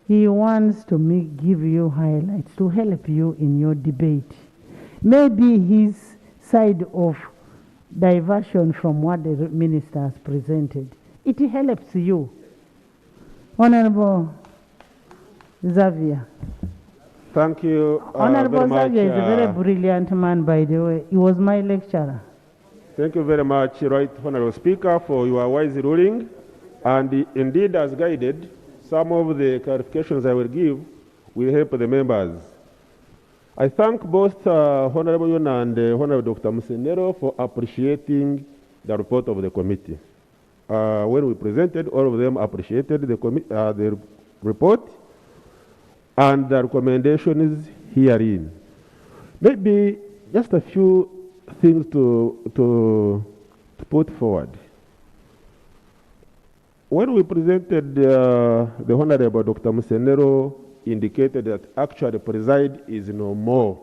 He wants to give you highlights, to help you in your debate. Maybe his side of diversion from what the minister has presented. It helps you. Honorable Xavier. Thank you Honorable very much. Xavier is a very brilliant man, by the way. He was my lecturer. Thank you very much, Right Honorable Speaker, for your wise ruling. And indeed, as guided, some of the clarifications I will give will help the members. I thank both Honorable Yona and Honorable Dr. Musenero for appreciating the report of the committee. When we presented, all of them appreciated the report and the recommendations herein. Maybe just a few things to put forward. When we presented, the Honorable Dr. Musenero indicated that actually preside is no more.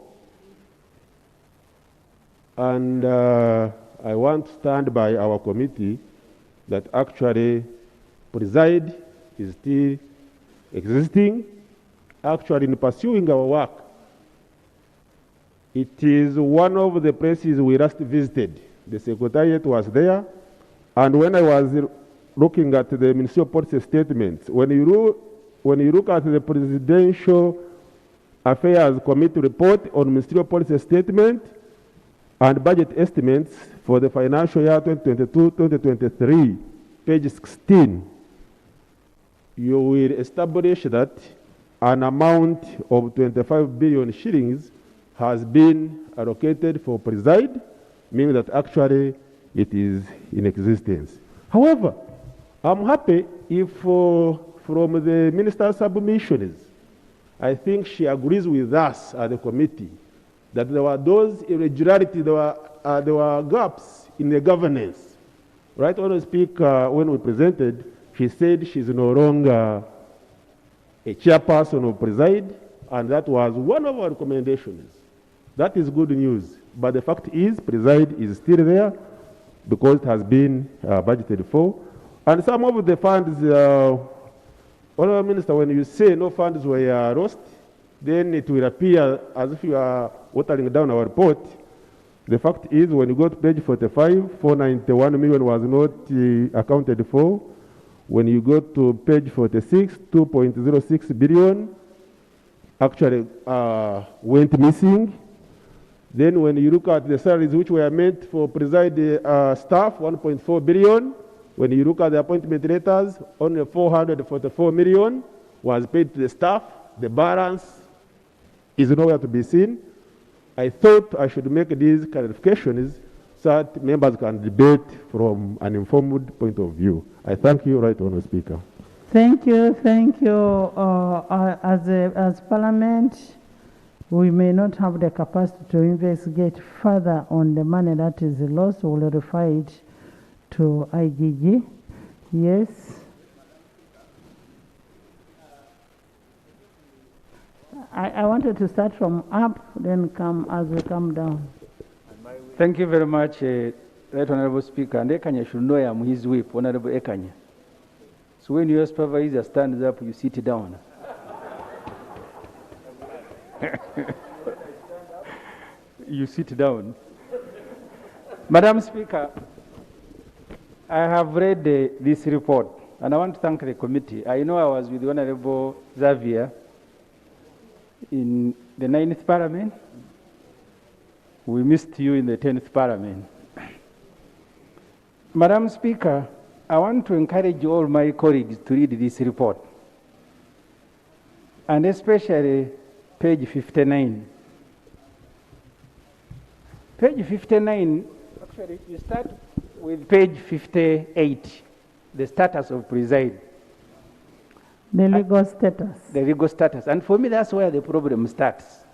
And I want to stand by our committee that actually preside is still existing. Actually, in pursuing our work, it is one of the places we last visited. The Secretariat was there, and when I was looking at the Ministerial Policy Statements, when you look at the Presidential Affairs Committee report on Ministerial Policy Statement and budget estimates for the financial year 2022-2023, page 16, you will establish that an amount of 25 billion shillings has been allocated for preside, meaning that actually it is in existence. However, I'm happy if from the minister's submissions, I think she agrees with us at the committee that there were those irregularities, there were gaps in the governance. Right Honorable Speaker, when we presented, she said she's no longer a chairperson of preside, and that was one of our recommendations. That is good news. But the fact is, preside is still there because it has been budgeted for. And some of the funds, Honorable Minister, when you say no funds were lost, then it will appear as if you are watering down our report. The fact is, when you go to page 45, 491 million was not accounted for. When you go to page 46, 2.06 billion actually went missing. Then when you look at the salaries which were meant for preside staff, 1.4 billion. When you look at the appointment letters, only 444 million was paid to the staff. The balance is nowhere to be seen. I thought I should make these clarifications so that members can debate from an informed point of view. I thank you, Right Honourable Speaker. Thank you, thank you. As Parliament, we may not have the capacity to investigate further on the money that is lost. We'll refer it to IGG. Yes. I wanted to start from up, then come as we come down. Thank you very much, Right Honorable Speaker. And Ekanya should know I am his whip, Honorable Ekanya. So when your supervisor stands up, you sit down. You sit down. Madam Speaker, I have read this report, and I want to thank the committee. I know I was with the Honorable Xavier in the 9th Parliament. We missed you in the 10th Parliament. Madam Speaker, I want to encourage all my colleagues to read this report, and especially page 59. Page 59, actually, you start with page 58, the status of preside. The legal status. The legal status. And for me, that's where the problem starts.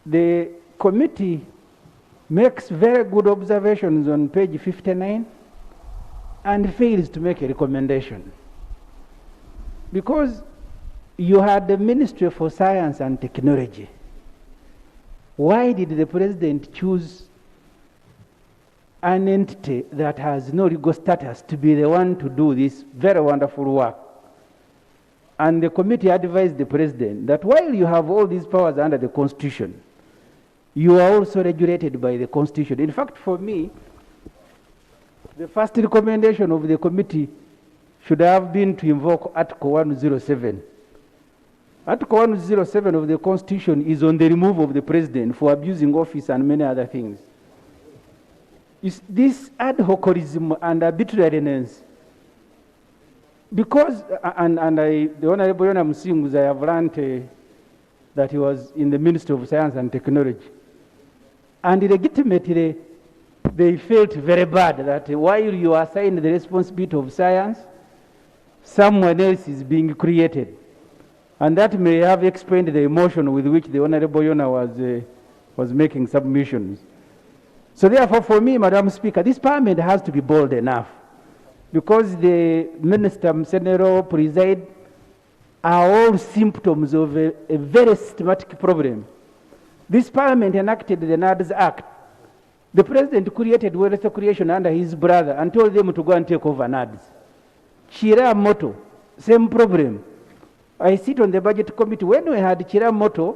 The committee makes very good observations on page 59 and fails to make a recommendation. Because you had the Ministry for Science and Technology. Why did the President choose an entity that has no legal status to be the one to do this very wonderful work? And the committee advised the president that while you have all these powers under the Constitution, you are also regulated by the Constitution. In fact, for me, the first recommendation of the committee should have been to invoke Article 107. Article 107 of the Constitution is on the removal of the president for abusing office and many other things. This ad hocism and arbitrariness, because, the Honorable Yona Musingus, I have learned that he was in the Ministry of Science and Technology. And legitimately, they felt very bad that while you are assigned the responsibility of science, someone else is being created. And that may have explained the emotion with which the Honorable Yona was making submissions. So therefore, for me, Madam Speaker, this Parliament has to be bold enough, because the Minister Msenero preside are all symptoms of a very systematic problem. This Parliament enacted the NADS Act. The President created wealth creation under his brother and told them to go and take over NADS. Chira Moto, same problem. I sit on the budget committee. When we had Chira Moto,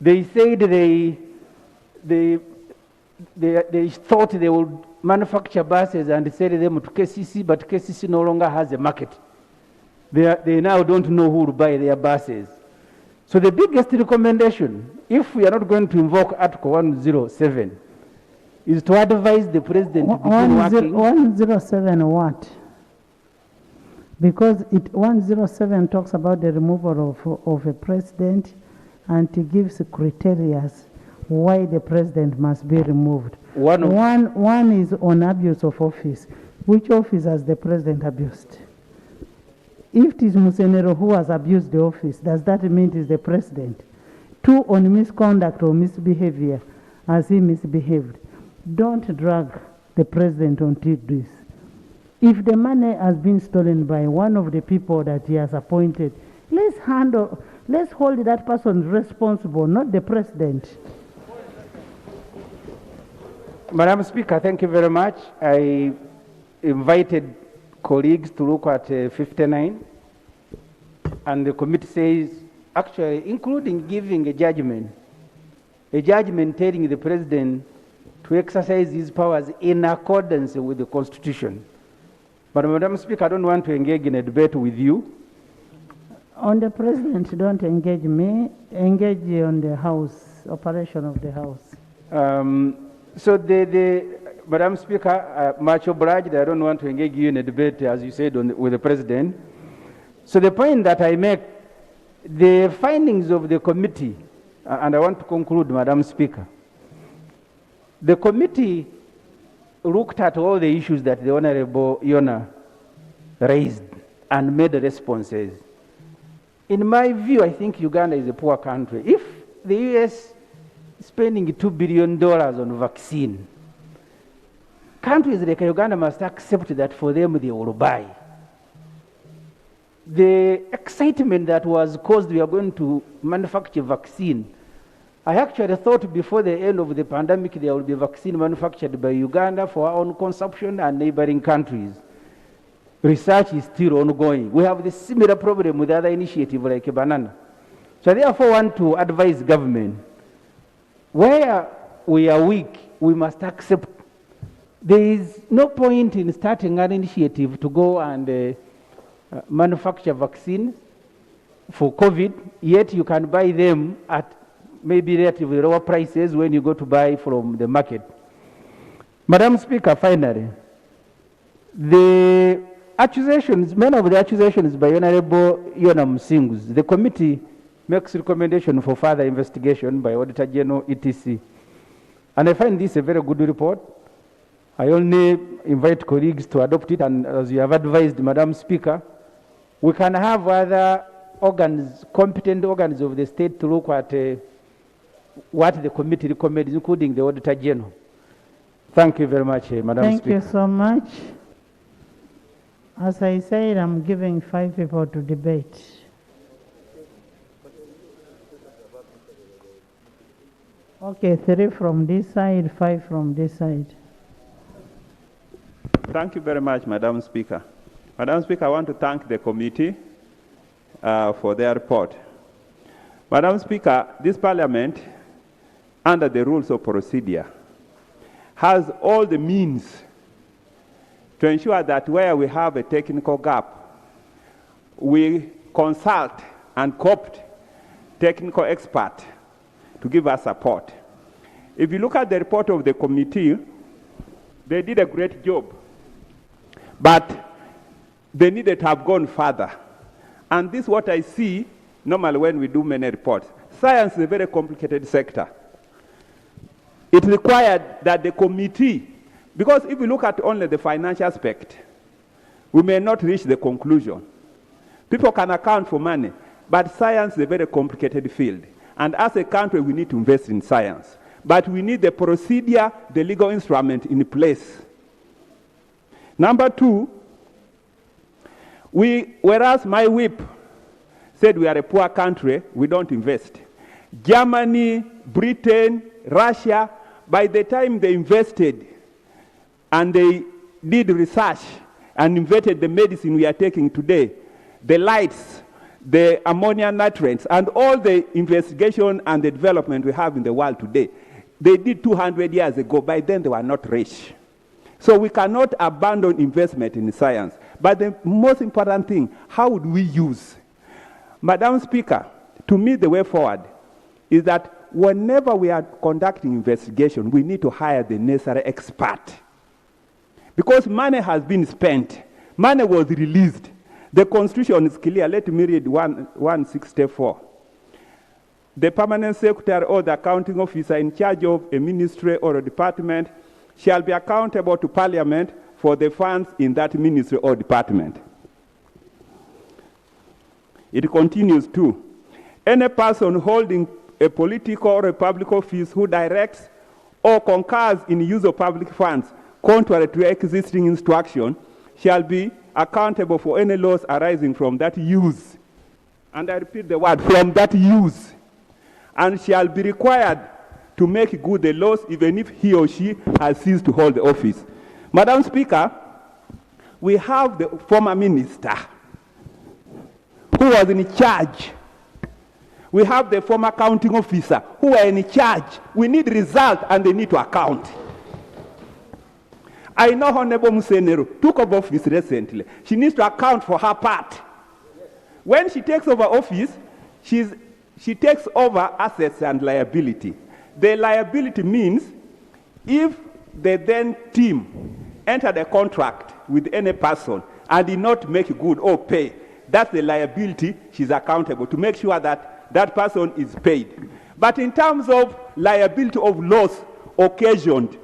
they said they thought they would manufacture buses and sell them to KCC, but KCC no longer has a market. They now don't know who will buy their buses. So the biggest recommendation, if we are not going to invoke Article 107, is to advise the President to begin working. 107 what? Because 107 talks about the removal of a president, and it gives criteria why the president must be removed. One is on abuse of office. Which office has the president abused? If it is Musenero who has abused the office, does that mean it is the president? 2, on misconduct or misbehavior. Has he misbehaved? Don't drag the president onto this. If the money has been stolen by one of the people that he has appointed, let's hold that person responsible, not the president. Madam Speaker, thank you very much. I invited colleagues to look at 59, and the committee says, actually, including giving a judgment telling the president to exercise his powers in accordance with the Constitution. But Madam Speaker, I don't want to engage in a debate with you. On the president, don't engage me. Engage on the House, operation of the House. So Madam Speaker, much obliged, I don't want to engage you in a debate, as you said, with the President. So the point that I make, the findings of the committee, and I want to conclude, Madam Speaker. The committee looked at all the issues that the Honorable Yona raised and made responses. In my view, I think Uganda is a poor country. If the U.S. spending $2 billion on vaccine, countries like Uganda must accept that for them they will buy. The excitement that was caused, we are going to manufacture vaccine. I actually thought before the end of the pandemic there will be vaccine manufactured by Uganda for our own consumption and neighboring countries. Research is still ongoing. We have the similar problem with other initiatives like banana. So I therefore want to advise government, where we are weak, we must accept. There is no point in starting an initiative to go and manufacture vaccines for COVID, yet you can buy them at maybe relatively lower prices when you go to buy from the market. Madam Speaker, finally, the accusations, many of the accusations by Honorable Yona Musingus, the committee makes recommendation for further investigation by Auditor General, etc. And I find this a very good report. I only invite colleagues to adopt it, and as you have advised, Madam Speaker, we can have other organs, competent organs of the state to look at what the committee recommends, including the Auditor General. Thank you very much, Madam Speaker. Thank you so much. As I said, I'm giving 5 people to debate. Okay, 3 from this side, 5 from this side. Thank you very much, Madam Speaker. Madam Speaker, I want to thank the committee for their report. Madam Speaker, this Parliament, under the rules of procedure, has all the means to ensure that where we have a technical gap, we consult and co-opt technical experts to give us support. If you look at the report of the committee, they did a great job, but they needed to have gone further. And this is what I see normally when we do many reports. Science is a very complicated sector. It required that the committee, because if we look at only the financial aspect, we may not reach the conclusion. People can account for money, but science is a very complicated field. And as a country, we need to invest in science. But we need the procedure, the legal instrument in place. Number two, whereas my whip said we are a poor country, we don't invest. Germany, Britain, Russia, by the time they invested and they did research and invented the medicine we are taking today, the lights, the ammonia nitrates, and all the investigation and the development we have in the world today, they did 200 years ago. By then, they were not rich. So we cannot abandon investment in science. But the most important thing, how would we use? Madam Speaker, to me, the way forward is that whenever we are conducting investigation, we need to hire the necessary expert. Because money has been spent. Money was released. The Constitution is clear. Let me read 164. The permanent secretary or the accounting officer in charge of a ministry or a department shall be accountable to Parliament for the funds in that ministry or department. It continues too. Any person holding a political or a public office who directs or concurs in use of public funds contrary to existing instruction shall be accountable for any loss arising from that use. And I repeat the word, from that use. And shall be required to make good the loss even if he or she has ceased to hold the office. Madam Speaker, we have the former minister who was in charge. We have the former accounting officer who were in charge. We need result and they need to account. I know Honorable Musenero took over office recently. She needs to account for her part. When she takes over office, she takes over assets and liability. The liability means if the then team entered a contract with any person and did not make good or pay, that's the liability. She's accountable to make sure that that person is paid. But in terms of liability of loss occasioned,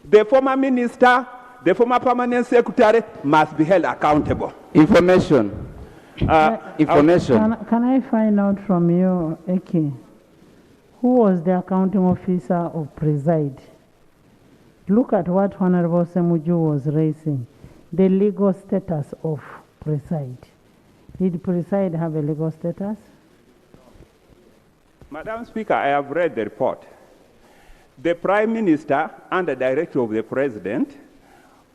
the former minister, the former permanent secretary must be held accountable. Information. Information. Can I find out from you, Eki, who was the accounting officer of Preside? Look at what Honorable Semuju was raising, the legal status of Preside. Did Preside have a legal status? Madam Speaker, I have read the report. The Prime Minister and the Director of the President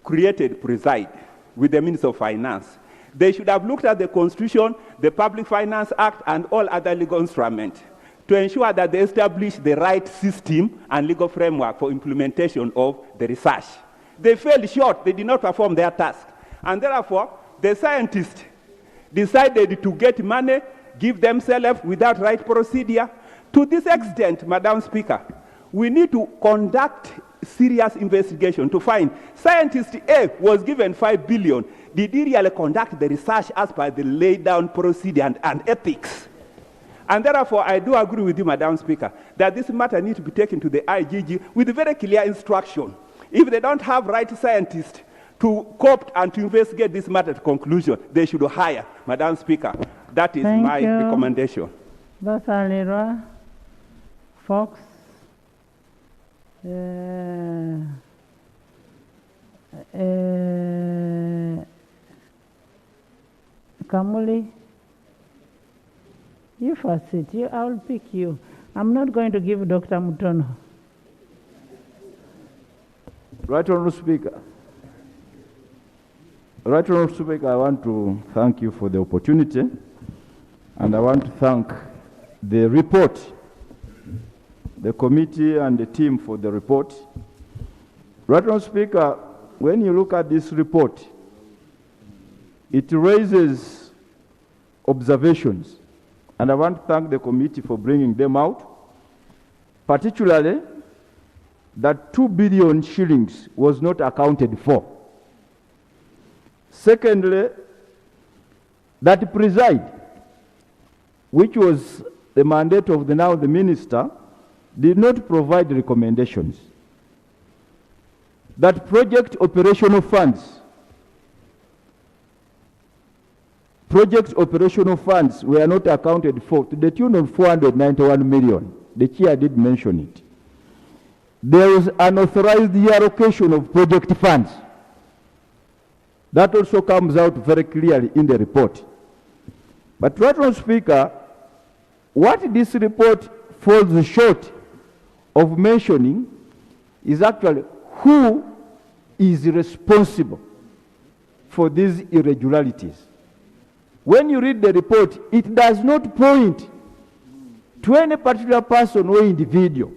created Preside with the Minister of Finance. They should have looked at the Constitution, the Public Finance Act, and all other legal instruments to ensure that they establish the right system and legal framework for implementation of the research. They fell short. They did not perform their task. And therefore, the scientists decided to get money, give themselves without right procedure. To this extent, Madam Speaker, we need to conduct serious investigation to find scientist A was given 5 billion. Did he really conduct the research as per the laid down procedure and ethics? And therefore, I do agree with you, Madam Speaker, that this matter needs to be taken to the IGG with very clear instruction. If they don't have right scientists to cope and to investigate this matter to conclusion, they should hire, Madam Speaker. That is my recommendation. Basalira, Fox, Kamuli, you first sit. I will pick you. I'm not going to give Dr. Mutono. Right Honourable Speaker. Right Honourable Speaker, I want to thank you for the opportunity And I want to thank the report, the committee and the team for the report. Right, Honourable Speaker, when you look at this report, it raises observations, and I want to thank the committee for bringing them out, particularly that 2 billion shillings was not accounted for. Secondly, that preside, which was the mandate of the minister, did not provide recommendations. That project operational funds were not accounted for to the tune of 491 million. The chair did mention it. There is unauthorized reallocation of project funds. That also comes out very clearly in the report. But, Right Honourable Speaker, what this report falls short of mentioning is actually who is responsible for these irregularities. When you read the report, it does not point to any particular person or individual.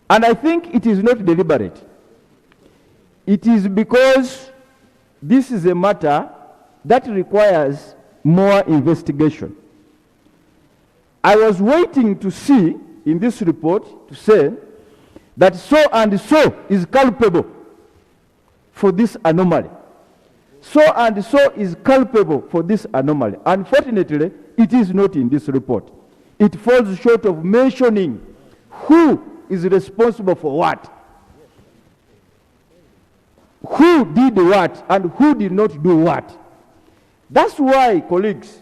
And I think it is not deliberate. It is because this is a matter that requires more investigation. I was waiting to see in this report to say that so and so is culpable for this anomaly. So and so is culpable for this anomaly. Unfortunately, it is not in this report. It falls short of mentioning who is responsible for what, who did what, and who did not do what. That's why, colleagues,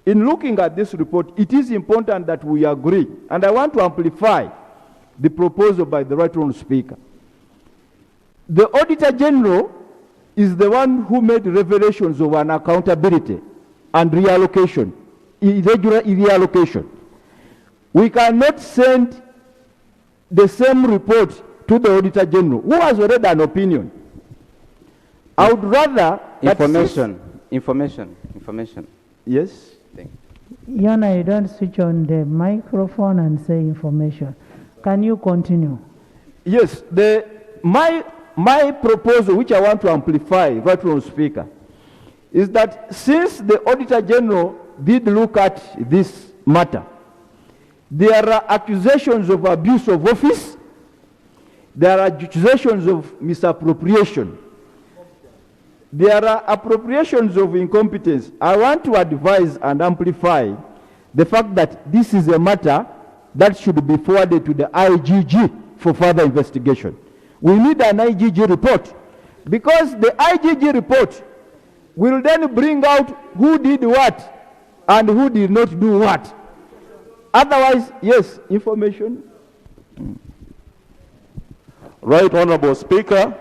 in looking at this report, it is important that we agree, and I want to amplify the proposal by the Right Honourable Speaker. The Auditor General is the one who made revelations of unaccountability and reallocation, irregular reallocation. We cannot send the same report to the Auditor General, who has already an opinion. I would rather... Information. Yes? Your Honor, you don't switch on the microphone and say information. Can you continue? Yes, my proposal, which I want to amplify, Right Honourable Speaker, is that since the Auditor General did look at this matter, there are accusations of abuse of office, there are accusations of misappropriation, there are appropriations of incompetence. I want to advise and amplify the fact that this is a matter that should be forwarded to the IGG for further investigation. We need an IGG report, because the IGG report will then bring out who did what and who did not do what. Otherwise, yes, information. Right Honourable Speaker,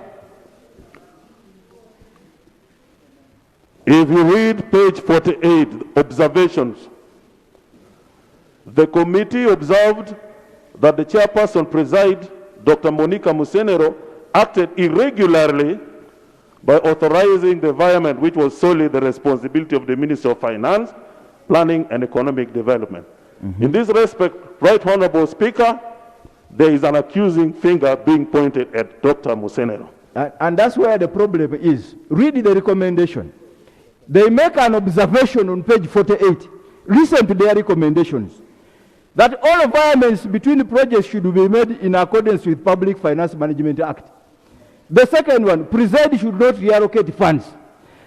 if you read page 48, observations, the committee observed that the chairperson presided, Dr. Monica Musenero, acted irregularly by authorizing the environment, which was solely the responsibility of the Ministry of Finance, Planning and Economic Development. In this respect, Right Honourable Speaker, there is an accusing finger being pointed at Dr. Musenero. And that's where the problem is. Read the recommendation. They make an observation on page 48. Listen to their recommendations. That all environments between the projects should be made in accordance with Public Finance Management Act. The second one, preside should not reallocate funds.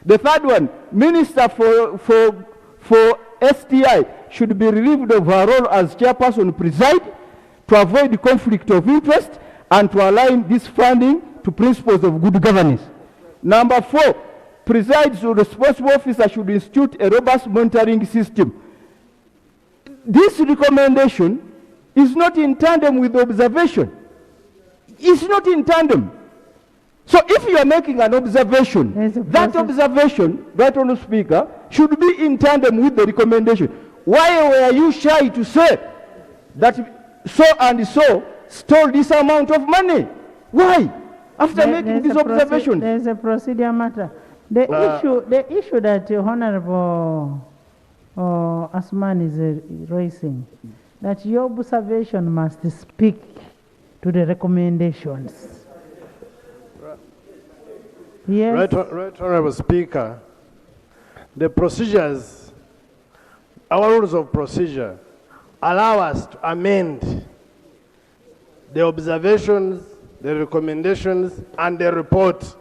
The third one, Minister for STI should be relieved of her role as chairperson preside to avoid conflict of interest and to align this funding to principles of good governance. Number 4, preside's responsible officer should institute a robust monitoring system. This recommendation is not in tandem with the observation. It's not in tandem. So if you are making an observation, that observation, Right Honourable Speaker, should be in tandem with the recommendation. Why were you shy to say that so and so stole this amount of money? Why? After making this observation. There's a procedure matter. The issue that Honourable Asman is raising, that your observation must speak to the recommendations. Yes. Right, Honorable Speaker, the procedures, our rules of procedure, allow us to amend the observations, the recommendations, and the report.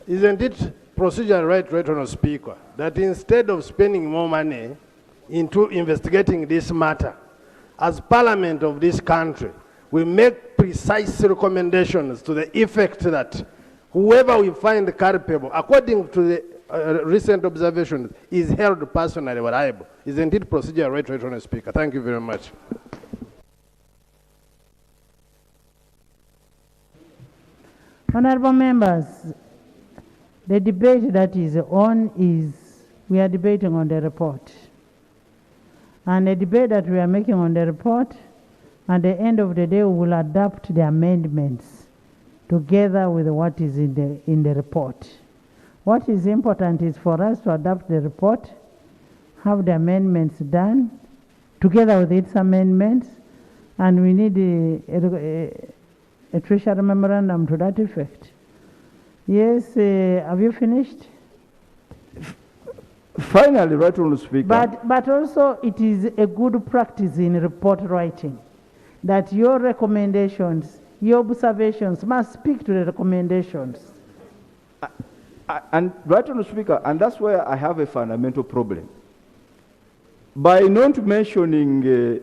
Isn't it procedure, right, Honorable Speaker, that instead of spending more money into investigating this matter, as Parliament of this country, we make precise recommendations to the effect that whoever we find culpable, according to the recent observations, is held personally liable. Isn't it procedure, right, Honorable Speaker? Thank you very much. Honorable members, the debate that is on is, we are debating on the report. And the debate that we are making on the report, at the end of the day, we will adopt the amendments together with what is in the report. What is important is for us to adopt the report, have the amendments done, together with its amendments, and we need a treasury memorandum to that effect. Yes, have you finished? Finally, right, Honourable Speaker. But also it is a good practice in report writing that your recommendations, your observations must speak to the recommendations. And right, Honourable Speaker, and that's where I have a fundamental problem. By not mentioning,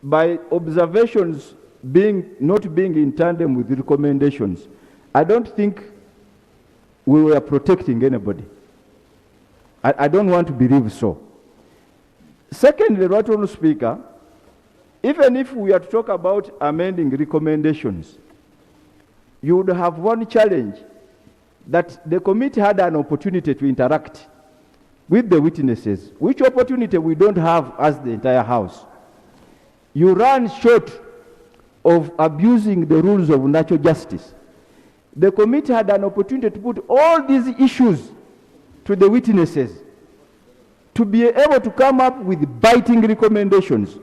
by observations not being in tandem with the recommendations, I don't think we were protecting anybody. I don't want to believe so. Secondly, right, Honourable Speaker, even if we are to talk about amending recommendations, you would have one challenge, that the committee had an opportunity to interact with the witnesses, which opportunity we don't have as the entire House. You run short of abusing the rules of natural justice. The committee had an opportunity to put all these issues to the witnesses, to be able to come up with biting recommendations,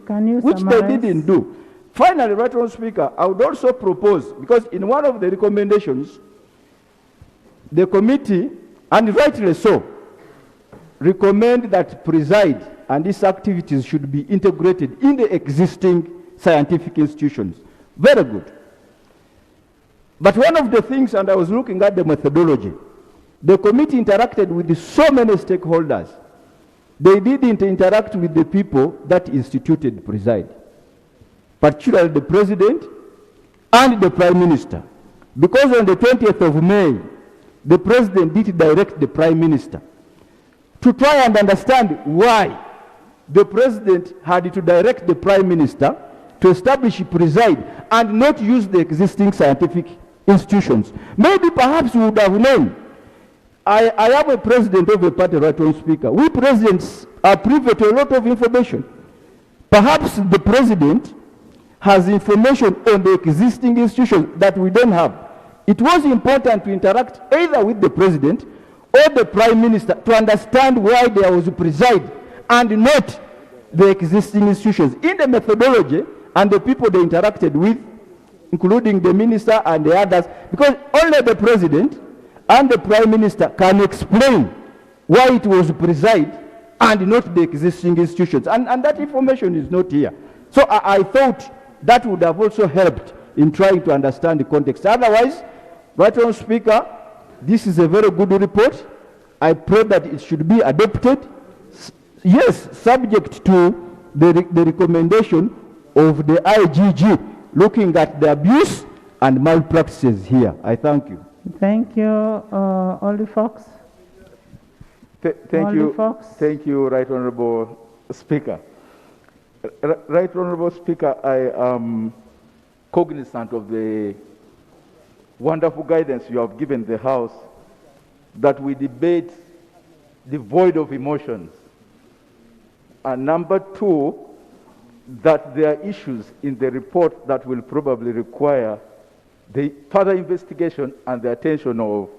which they didn't do. Finally, right, Honourable Speaker, I would also propose, because in one of the recommendations, the committee, and rightly so, recommend that preside and these activities should be integrated in the existing scientific institutions. Very good. But one of the things, and I was looking at the methodology, the committee interacted with so many stakeholders. They didn't interact with the people that instituted preside, particularly the president and the prime minister. Because on the 20th of May, the president did direct the prime minister to try and understand why the president had to direct the prime minister to establish preside and not use the existing scientific institutions. Maybe perhaps we would have known. I am a president of a party, right, Honourable Speaker. We presidents are privy to a lot of information. Perhaps the president has information on the existing institutions that we don't have. It was important to interact either with the president or the prime minister to understand why there was preside and not the existing institutions. In the methodology and the people they interacted with, including the minister and the others, because only the president and the prime minister can explain why it was preside and not the existing institutions. And that information is not here. So I thought that would have also helped in trying to understand the context. Otherwise, right, Honourable Speaker, this is a very good report. I pray that it should be adopted. Yes, subject to the recommendation of the IGG, looking at the abuse and malpractices here. I thank you. Thank you, Ollie Fox. Thank you. Fox. Thank you, Right Honourable Speaker. Right Honourable Speaker, I am cognizant of the wonderful guidance you have given the House that we debate devoid of emotions. And number two, that there are issues in the report that will probably require the further investigation and the attention of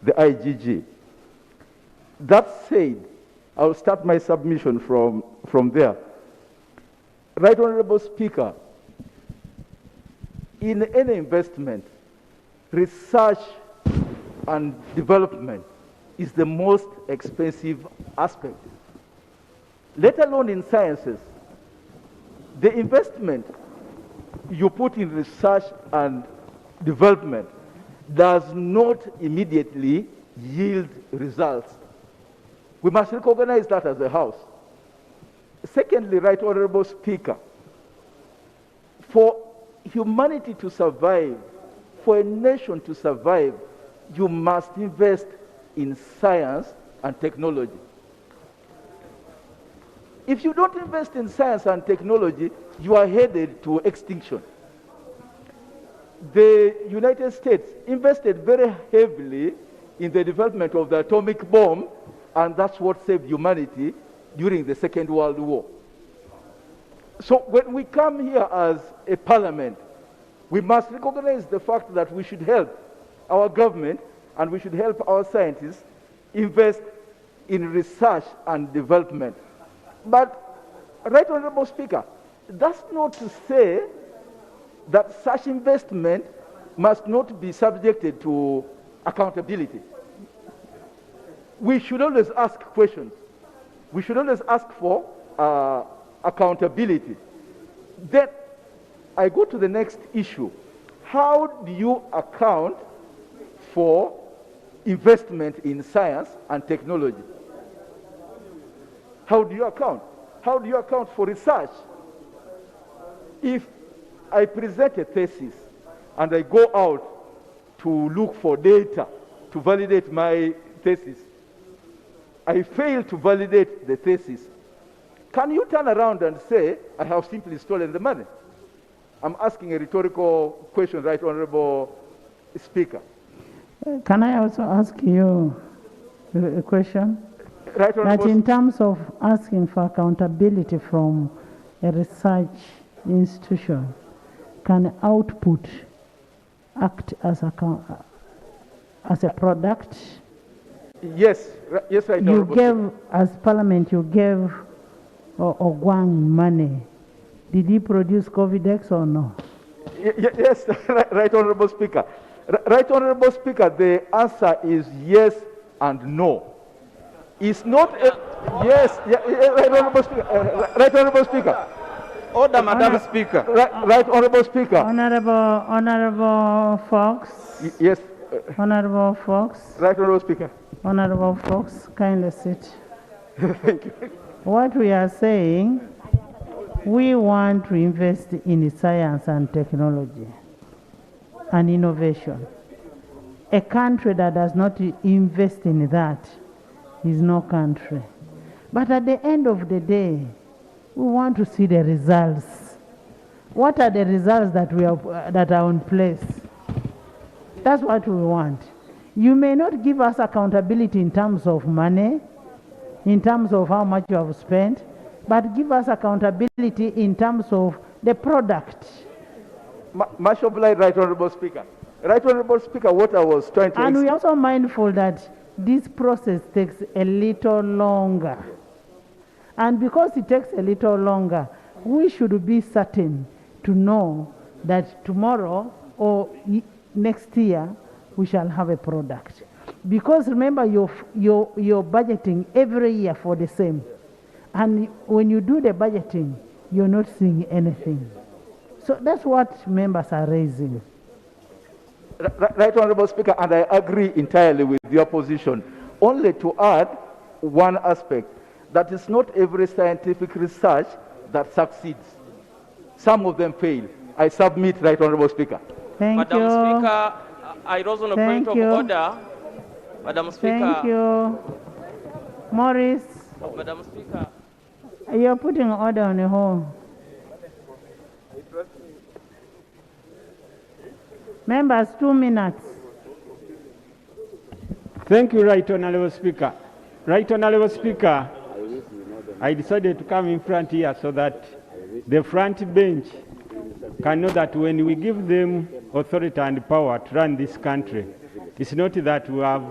the IGG. That said, I'll start my submission from there. Right Honorable Speaker, in any investment, research and development is the most expensive aspect, let alone in sciences. The investment you put in research and development does not immediately yield results. We must recognize that as a House. Secondly, Right Honorable Speaker, for humanity to survive, for a nation to survive, you must invest in science and technology. If you don't invest in science and technology, you are headed to extinction. The United States invested very heavily in the development of the atomic bomb, and that's what saved humanity during the Second World War. So when we come here as a parliament, we must recognize the fact that we should help our government and we should help our scientists invest in research and development. But, Right Honorable Speaker, that's not to say that such investment must not be subjected to accountability. We should always ask questions. We should always ask for accountability. Then I go to the next issue. How do you account for investment in science and technology? How do you account? How do you account for research? If I present a thesis and I go out to look for data to validate my thesis, I fail to validate the thesis, can you turn around and say, I have simply stolen the money? I'm asking a rhetorical question, Right Honorable Speaker. Can I also ask you a question? Right Honorable That in terms of asking for accountability from a research institution, can output act as a product? Yes, yes, Right Honorable You gave, as Parliament, you gave Ogwang money. Did he produce Covidex or no? Yes, Right Honorable Speaker. Right Honorable Speaker, the answer is yes and no. It's not a, yes, Right Honorable Speaker. Right Honorable Speaker. Order, Madam Speaker. Right Honorable Speaker. Honorable Fox. Yes. Honorable Fox. Right Honorable Speaker. Honorable Fox, kindly sit. Thank you. What we are saying, we want to invest in science and technology and innovation. A country that does not invest in that is no country. But at the end of the day, we want to see the results. What are the results that that are in place? That's what we want. You may not give us accountability in terms of money, in terms of how much you have spent, but give us accountability in terms of the product. Much obliged, Right Honorable Speaker. Right Honorable Speaker, what I was trying to... And we're also mindful that this process takes a little longer. And because it takes a little longer, we should be certain to know that tomorrow or next year, we shall have a product. Because remember, you're budgeting every year for the same. And when you do the budgeting, you're not seeing anything. So that's what members are raising. Right Honorable Speaker, and I agree entirely with your position. Only to add one aspect, that is not every scientific research that succeeds. Some of them fail. I submit, Right Honorable Speaker. Thank you. Madam Speaker, I rose on a point of order. Madam Speaker. Thank you. Morris. Madam Speaker. You're putting order on the whole. Members, 2 minutes. Thank you, Right Honorable Speaker. Right Honorable Speaker, I decided to come in front here so that the front bench can know that when we give them authority and power to run this country, it's not that we have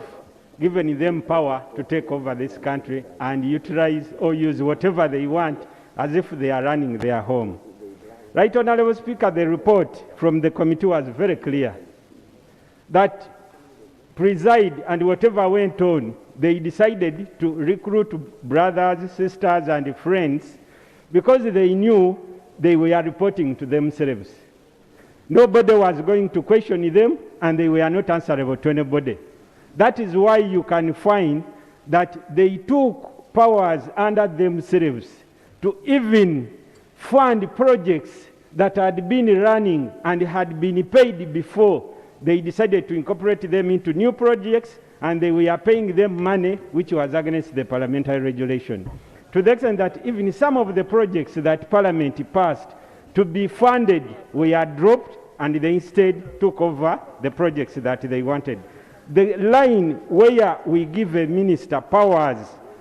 given them power to take over this country and utilize or use whatever they want as if they are running their home. Right, Honorable Speaker, the report from the committee was very clear that preside and whatever went on, they decided to recruit brothers, sisters, and friends because they knew they were reporting to themselves. Nobody was going to question them, and they were not answerable to anybody. That is why you can find that they took powers under themselves to even fund projects that had been running and had been paid before. They decided to incorporate them into new projects, and they were paying them money which was against the parliamentary regulation. To the extent that even some of the projects that Parliament passed to be funded were dropped, and they instead took over the projects that they wanted. The line where we give a minister powers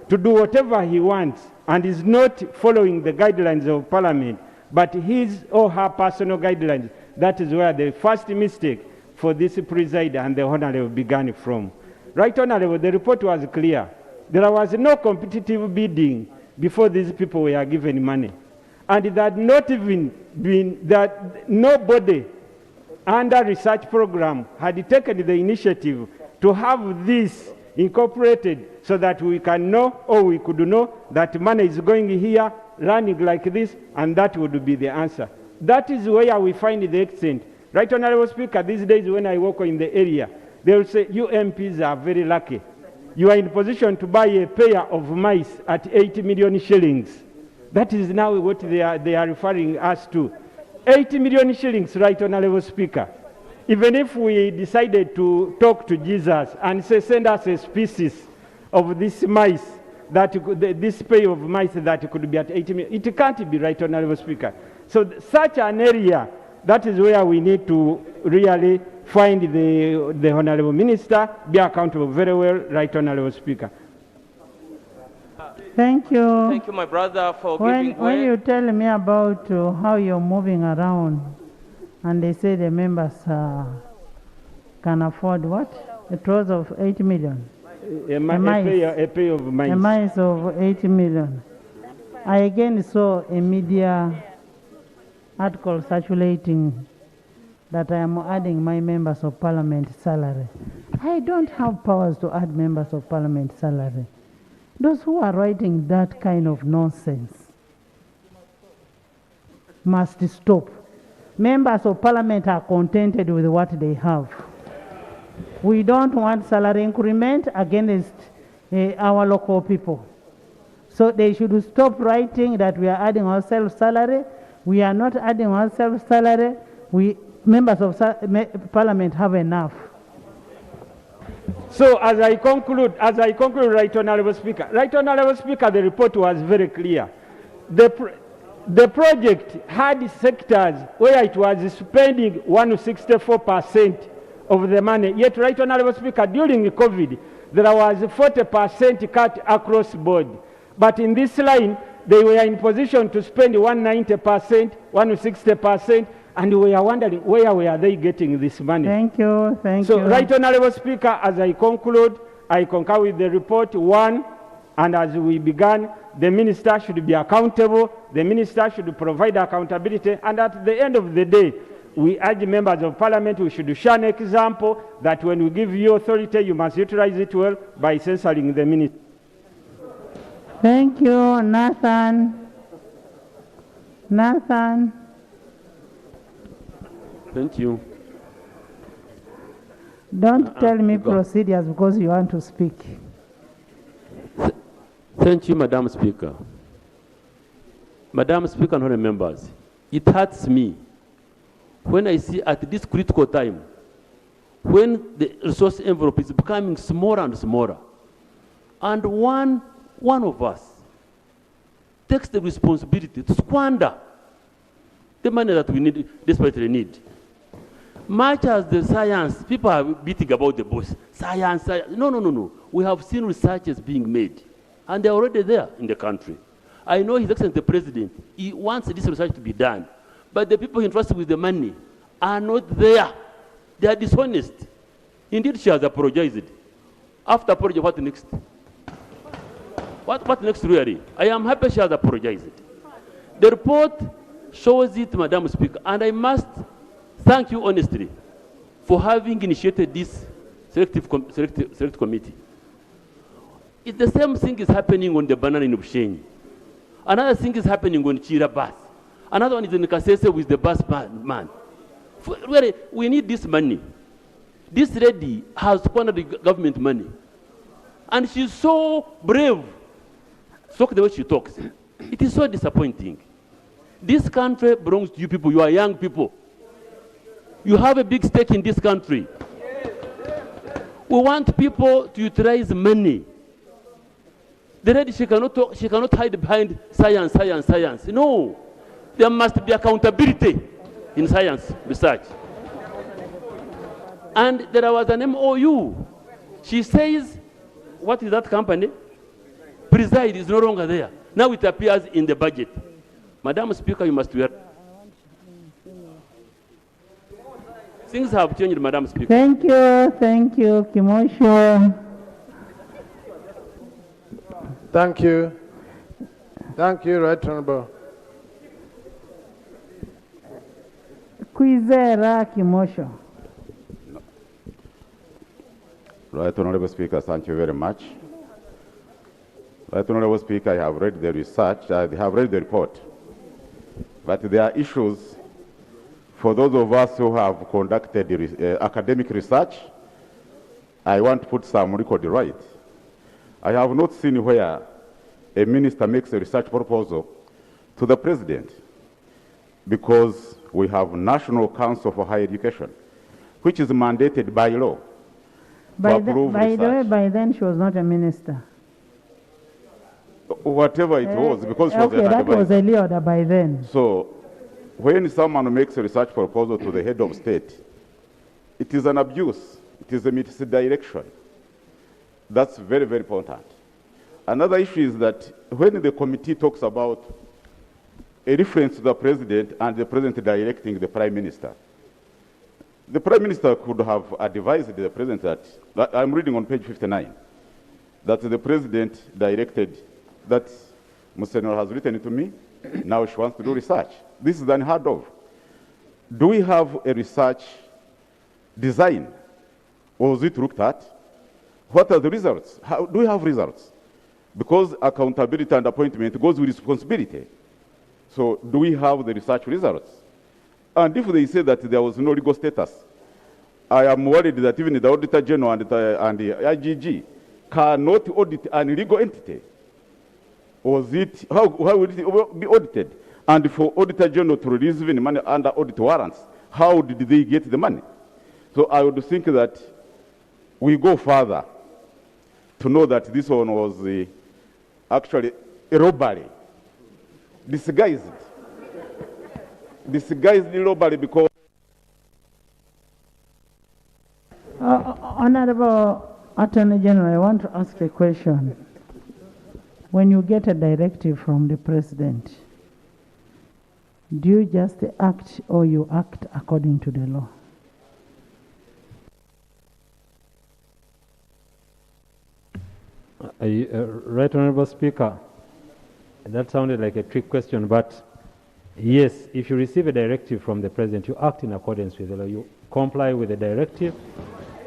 to do whatever he wants and is not following the guidelines of Parliament, but his or her personal guidelines, that is where the first mistake for this presider and the Honorable began from. Right, Honorable, the report was clear. There was no competitive bidding before these people were given money. And that not even been, that nobody under research program had taken the initiative to have this incorporated so that we can know, or we could know, that money is going here, running like this, and that would be the answer. That is where we find the extent. Right, Honorable Speaker, these days when I walk in the area, they will say, you MPs are very lucky. You are in position to buy a pair of mice at 80 million shillings. That is now what they are referring us to. 80 million shillings, right, Honorable Speaker. Even if we decided to talk to Jesus and say, send us a species of this mice, this pair of mice that could be at 80 million, it can't be, right, Honorable Speaker. So such an area, that is where we need to really find the Honorable Minister, be accountable very well, right, Honorable Speaker. Thank you. Thank you, my brother, for giving way. When you tell me about how you're moving around, and they say the members can afford what? A trough of 80 million. A pay of mice. A mice of 80 million. I again saw a media article circulating that I am adding my members of parliament salary. I don't have powers to add members of parliament salary. Those who are writing that kind of nonsense must stop. Members of parliament are contented with what they have. We don't want salary increment against our local people. So they should stop writing that we are adding ourselves salary. We are not adding ourselves salary. Members of parliament have enough. So as I conclude, Right Honorable Speaker. Right Honorable Speaker, the report was very clear. The project had sectors where it was spending 164% of the money. Yet, Right Honorable Speaker, during COVID, there was 40% cut across board. But in this line, they were in position to spend 190%, 160%, and we are wondering where were they getting this money. Thank you. So, Right Honorable Speaker, as I conclude, I concur with the report. One, and as we began, the minister should be accountable. The minister should provide accountability. And at the end of the day, we urge members of parliament, we should share an example that when we give you authority, you must utilize it well by censoring the minister. Thank you, Nathan. Nathan. Thank you. Don't tell me procedures because you want to speak. Thank you, Madam Speaker. Madam Speaker and honorable members, it hurts me when I see at this critical time, when the resource envelope is becoming smaller and smaller, and one of us takes the responsibility to squander the money that we need, desperately need. Much as the science, people are beating about the bush. Science. No. We have seen researches being made, and they're already there in the country. I know His Excellency the President, he wants this research to be done, but the people entrusted with the money are not there. They are dishonest. Indeed, she has apologized. After apology, what next? What next really? I am happy she has apologized. The report shows it, Madam Speaker, and I must thank you honestly for having initiated this select committee. It's the same thing is happening on the banana in Ubshenyi. Another thing is happening on Chira bus. Another one is in Kasese with the bus man. Really, we need this money. This lady has squandered the government money. And she's so brave. Look the way she talks. It is so disappointing. This country belongs to you people. You are young people. You have a big stake in this country. We want people to utilize money. The lady, she cannot hide behind science. No. There must be accountability in science research. And there was an MOU. She says, what is that company? Preside is no longer there. Now it appears in the budget. Madam Speaker, you must wear. Things have changed, Madam Speaker. Thank you, Kimosho. Thank you, Right Honorable. Kwizera Kimosho. Right Honorable Speaker, thank you very much. Right Honorable Speaker, I have read the research, I have read the report, but there are issues for those of us who have conducted academic research. I want to put some record right. I have not seen where a minister makes a research proposal to the president, because we have National Council for Higher Education, which is mandated by law. By the way, by then she was not a minister. Whatever it was, because she was okay, that was a order by then. So, when someone makes a research proposal to the head of state, it is an abuse. It is a misdirection. That's very, very important. Another issue is that when the committee talks about a reference to the president and the president directing the prime minister, the prime minister could have advised the president that I'm reading on page 59, that the president directed that Musenor has written to me, now she wants to do research. This is unheard of. Do we have a research design? Or was it looked at? What are the results? How do we have results? Because accountability and appointment goes with responsibility. So do we have the research results? And if they say that there was no legal status, I am worried that even the Auditor General and the IGG cannot audit an illegal entity. Was it, how would it be audited? And for Auditor General to release even money under audit warrants, how did they get the money? So I would think that we go further to know that this one was actually a robbery. Disguised robbery because... Honorable Attorney General, I want to ask a question. When you get a directive from the president, do you just act or you act according to the law? Right Honorable Speaker, that sounded like a trick question, but yes, if you receive a directive from the president, you act in accordance with the law. You comply with the directive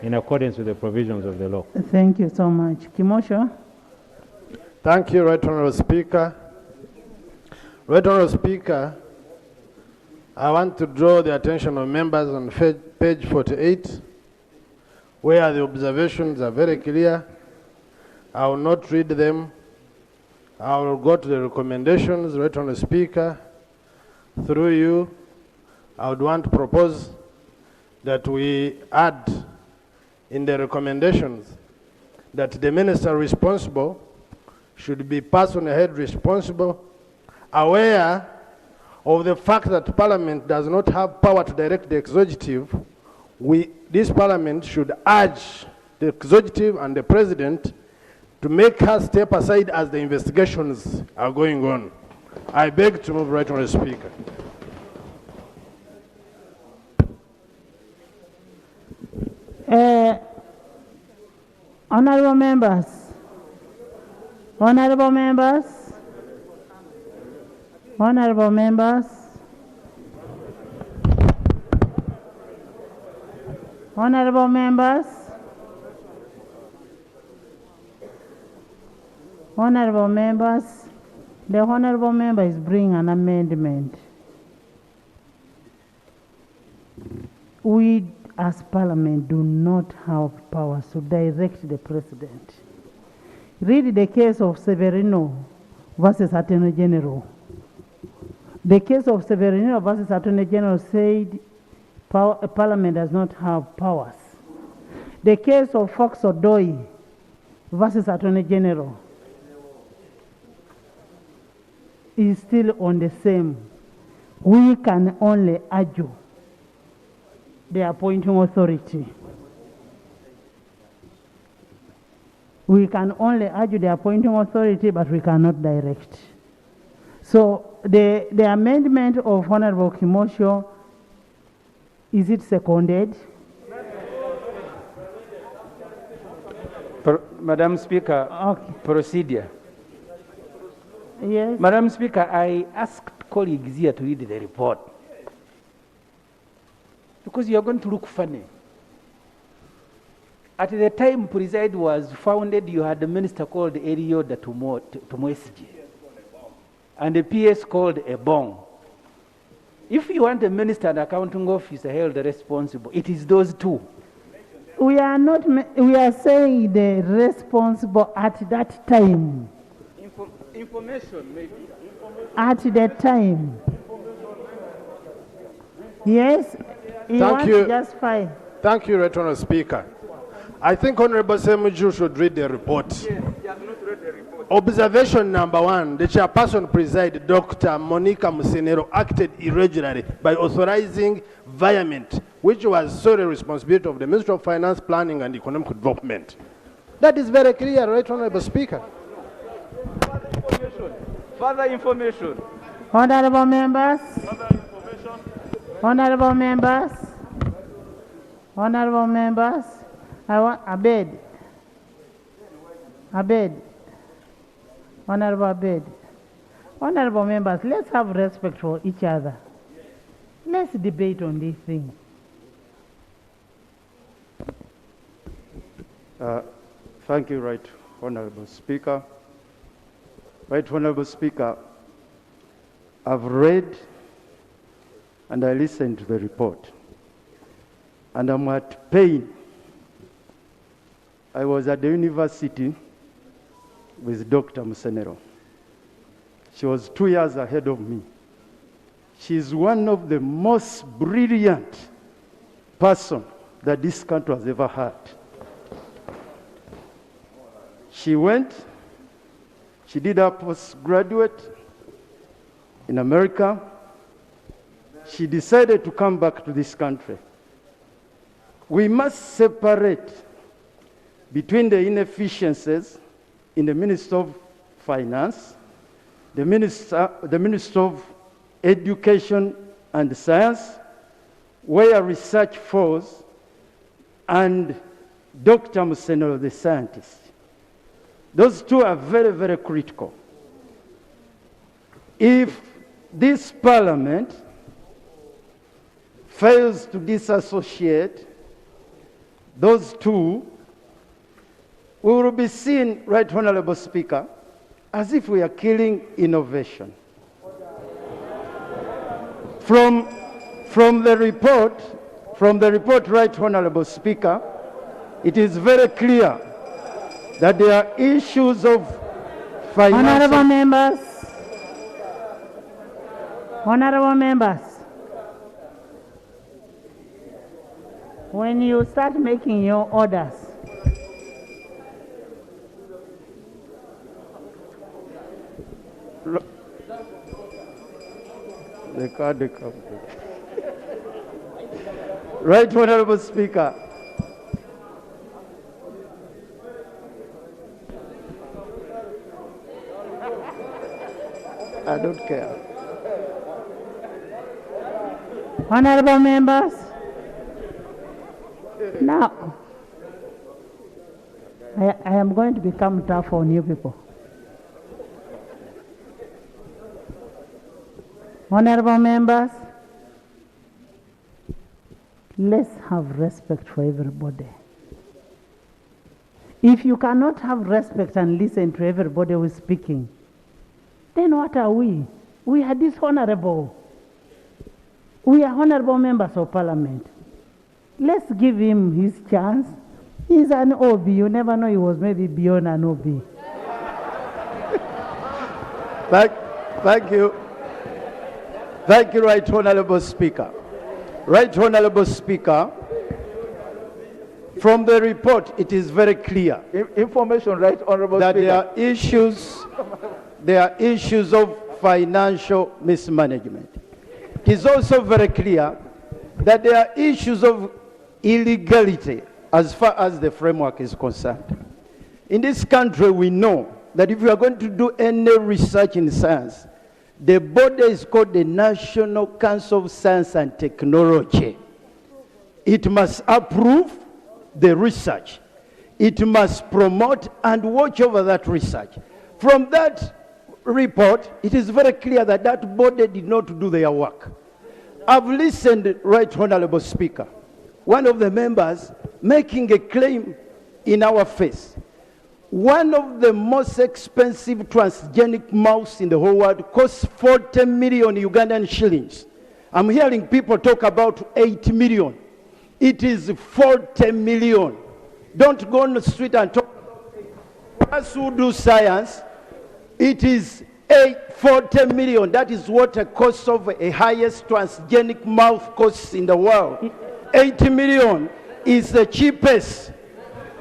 in accordance with the provisions of the law. Thank you so much. Kimosho? Thank you, Right Honorable Speaker. Right Honorable Speaker, I want to draw the attention of members on page 48, where the observations are very clear. I will not read them. I will go to the recommendations. Right Honorable Speaker, through you, I would want to propose that we add in the recommendations that the minister responsible should be personally held responsible, aware of the fact that Parliament does not have power to direct the executive. This Parliament should urge the executive and the president to make her step aside as the investigations are going on. I beg to move, Right Honorable Speaker. Honorable members. Honorable members. Honorable members. Honorable members. Honorable members. The honorable member is bringing an amendment. We as Parliament do not have powers to direct the President. Read the case of Severino versus Attorney General. The case of Severino versus Attorney General said Parliament does not have powers. The case of Fox Odoi versus Attorney General is still on the same. We can only argue the appointing authority. We can only argue the appointing authority, but we cannot direct. So the amendment of Honorable Kimosho, is it seconded? Madam Speaker, okay. Procedure. Yes. Madam Speaker, I asked colleagues here to read the report because you are going to look funny. At the time Preside was founded, you had a minister called Erioda Tumwesji and a PS called Ebong. If you want a minister and accounting officer held responsible, it is those two. We are not, we are saying the responsible at that time. Information, maybe. At that time. Yes, Thank you. Just fine. Thank you, Right Honourable Speaker. I think Honourable Semuju should read the report. Yes, he has not read the report. Observation number 1, the chairperson presided, Dr. Monica Musenero, acted irregularly by authorizing viament, which was solely responsibility of the Ministry of Finance, Planning and Economic Development. That is very clear, Right Honourable Speaker. Further information. Honorable members. Honorable members. Honorable members. I want Abed. Honorable Abed. Honorable members, let's have respect for each other. Let's debate on this thing. Thank you, Right Honorable Speaker. Right Honorable Speaker, I've read and I listened to the report, and I'm at pain. I was at the university with Dr. Musenero. She was 2 years ahead of me. She's one of the most brilliant person that this country has ever had. She went, she did her postgraduate in America. She decided to come back to this country. We must separate between the inefficiencies in the Ministry of Finance, the Ministry of Education and Science, where research falls, and Dr. Musenero, the scientist. Those two are very, very critical. If this Parliament fails to disassociate those two, we will be seen, Right Honorable Speaker, as if we are killing innovation. From the report, Right Honorable Speaker, it is very clear that there are issues of financial... Honorable members. Honorable members. When you start making your orders, Right Honorable Speaker, I don't care. honorable members, now, I am going to become tough on you people. Honorable members, let's have respect for everybody. If you cannot have respect and listen to everybody who is speaking, then what are we? We are dishonorable. We are honorable members of parliament. Let's give him his chance. He's an OB. You never know, he was maybe beyond an OB. Thank you. Thank you, Right Honorable Speaker. Right Honorable Speaker, from the report, it is very clear. Information, Right Honorable that Speaker. There are issues of financial mismanagement. It is also very clear that there are issues of illegality as far as the framework is concerned. In this country, we know that if you are going to do any research in science, the body is called the National Council of Science and Technology. It must approve the research. It must promote and watch over that research. From that report, it is very clear that that body did not do their work. I've listened, Right Honorable Speaker, one of the members making a claim in our face. One of the most expensive transgenic mouse in the whole world costs 40 million Ugandan shillings. I'm hearing people talk about 8 million. It is 40 million. Don't go on the street and talk about us who do science. It is 40 million. That is what a cost of a highest transgenic mouse costs in the world. 80 million is the cheapest.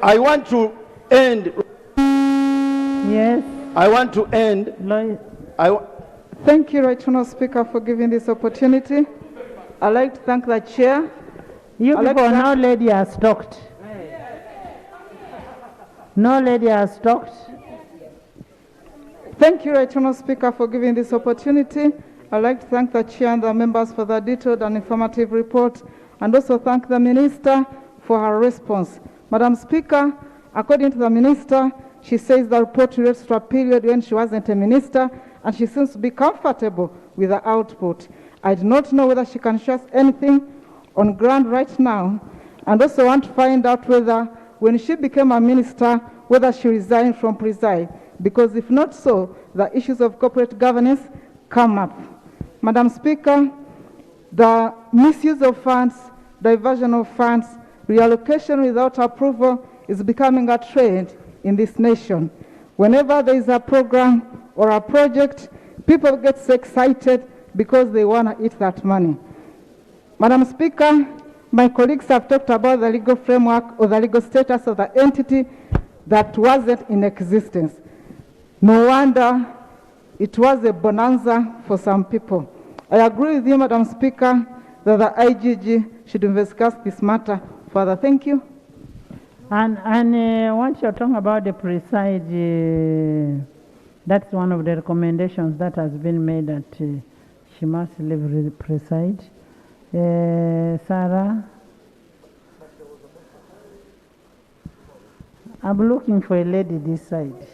I want to end. Yes. I want to end. Thank you, Right Honourable Speaker, for giving this opportunity. I'd like to thank the chair. You people, no lady has talked. No lady has talked. Thank you, Right Honourable Speaker, for giving this opportunity. I'd like to thank the chair and the members for the detailed and informative report, and also thank the minister for her response. Madam Speaker, according to the minister, she says the report relates to a period when she wasn't a minister, and she seems to be comfortable with the output. I do not know whether she can share anything on ground right now, and also want to find out whether, when she became a minister, whether she resigned from preside, because if not so, the issues of corporate governance come up. Madam Speaker, the misuse of funds, diversion of funds, reallocation without approval is becoming a trend in this nation. Whenever there is a program or a project, people get so excited because they want to eat that money. Madam Speaker, my colleagues have talked about the legal framework or the legal status of the entity that wasn't in existence. No wonder it was a bonanza for some people. I agree with you, Madam Speaker, that the IGG should investigate this matter further. Thank you. And once you're talking about the preside, that's one of the recommendations that has been made, that she must leave the preside. Sarah? I'm looking for a lady this side.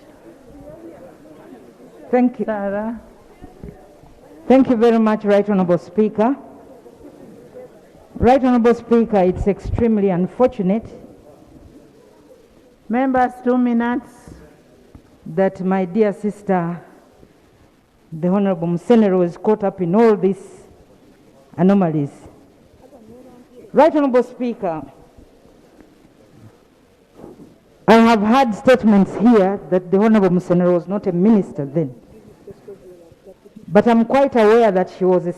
Thank you. Sarah? Thank you very much, Right Honourable Speaker. Right Honourable Speaker, it's extremely unfortunate Members, 2 minutes. that my dear sister, the Honourable Musenero, was caught up in all these anomalies. Right Honourable Speaker, I have had statements here that the Honourable Musenero was not a minister then. But I'm quite aware that she was a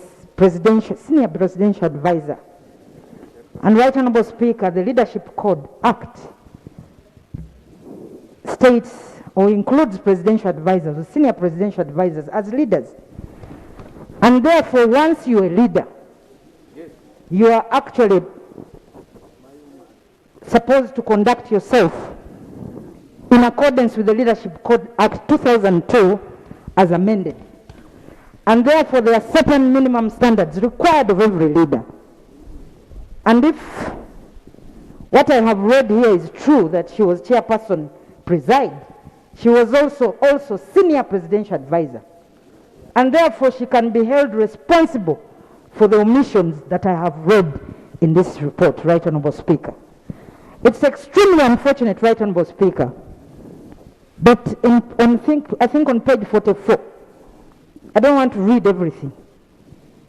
senior presidential advisor. And Right Honourable Speaker, the Leadership Code Act states or includes presidential advisors or senior presidential advisors as leaders. And therefore, once you're a leader, you are actually supposed to conduct yourself in accordance with the Leadership Code Act 2002 as amended. And therefore, there are certain minimum standards required of every leader. And if what I have read here is true, that she was chairperson preside. She was also senior presidential advisor. And therefore, she can be held responsible for the omissions that I have read in this report, Right Honorable Speaker. It's extremely unfortunate, Right Honorable Speaker, but I think on page 44, I don't want to read everything,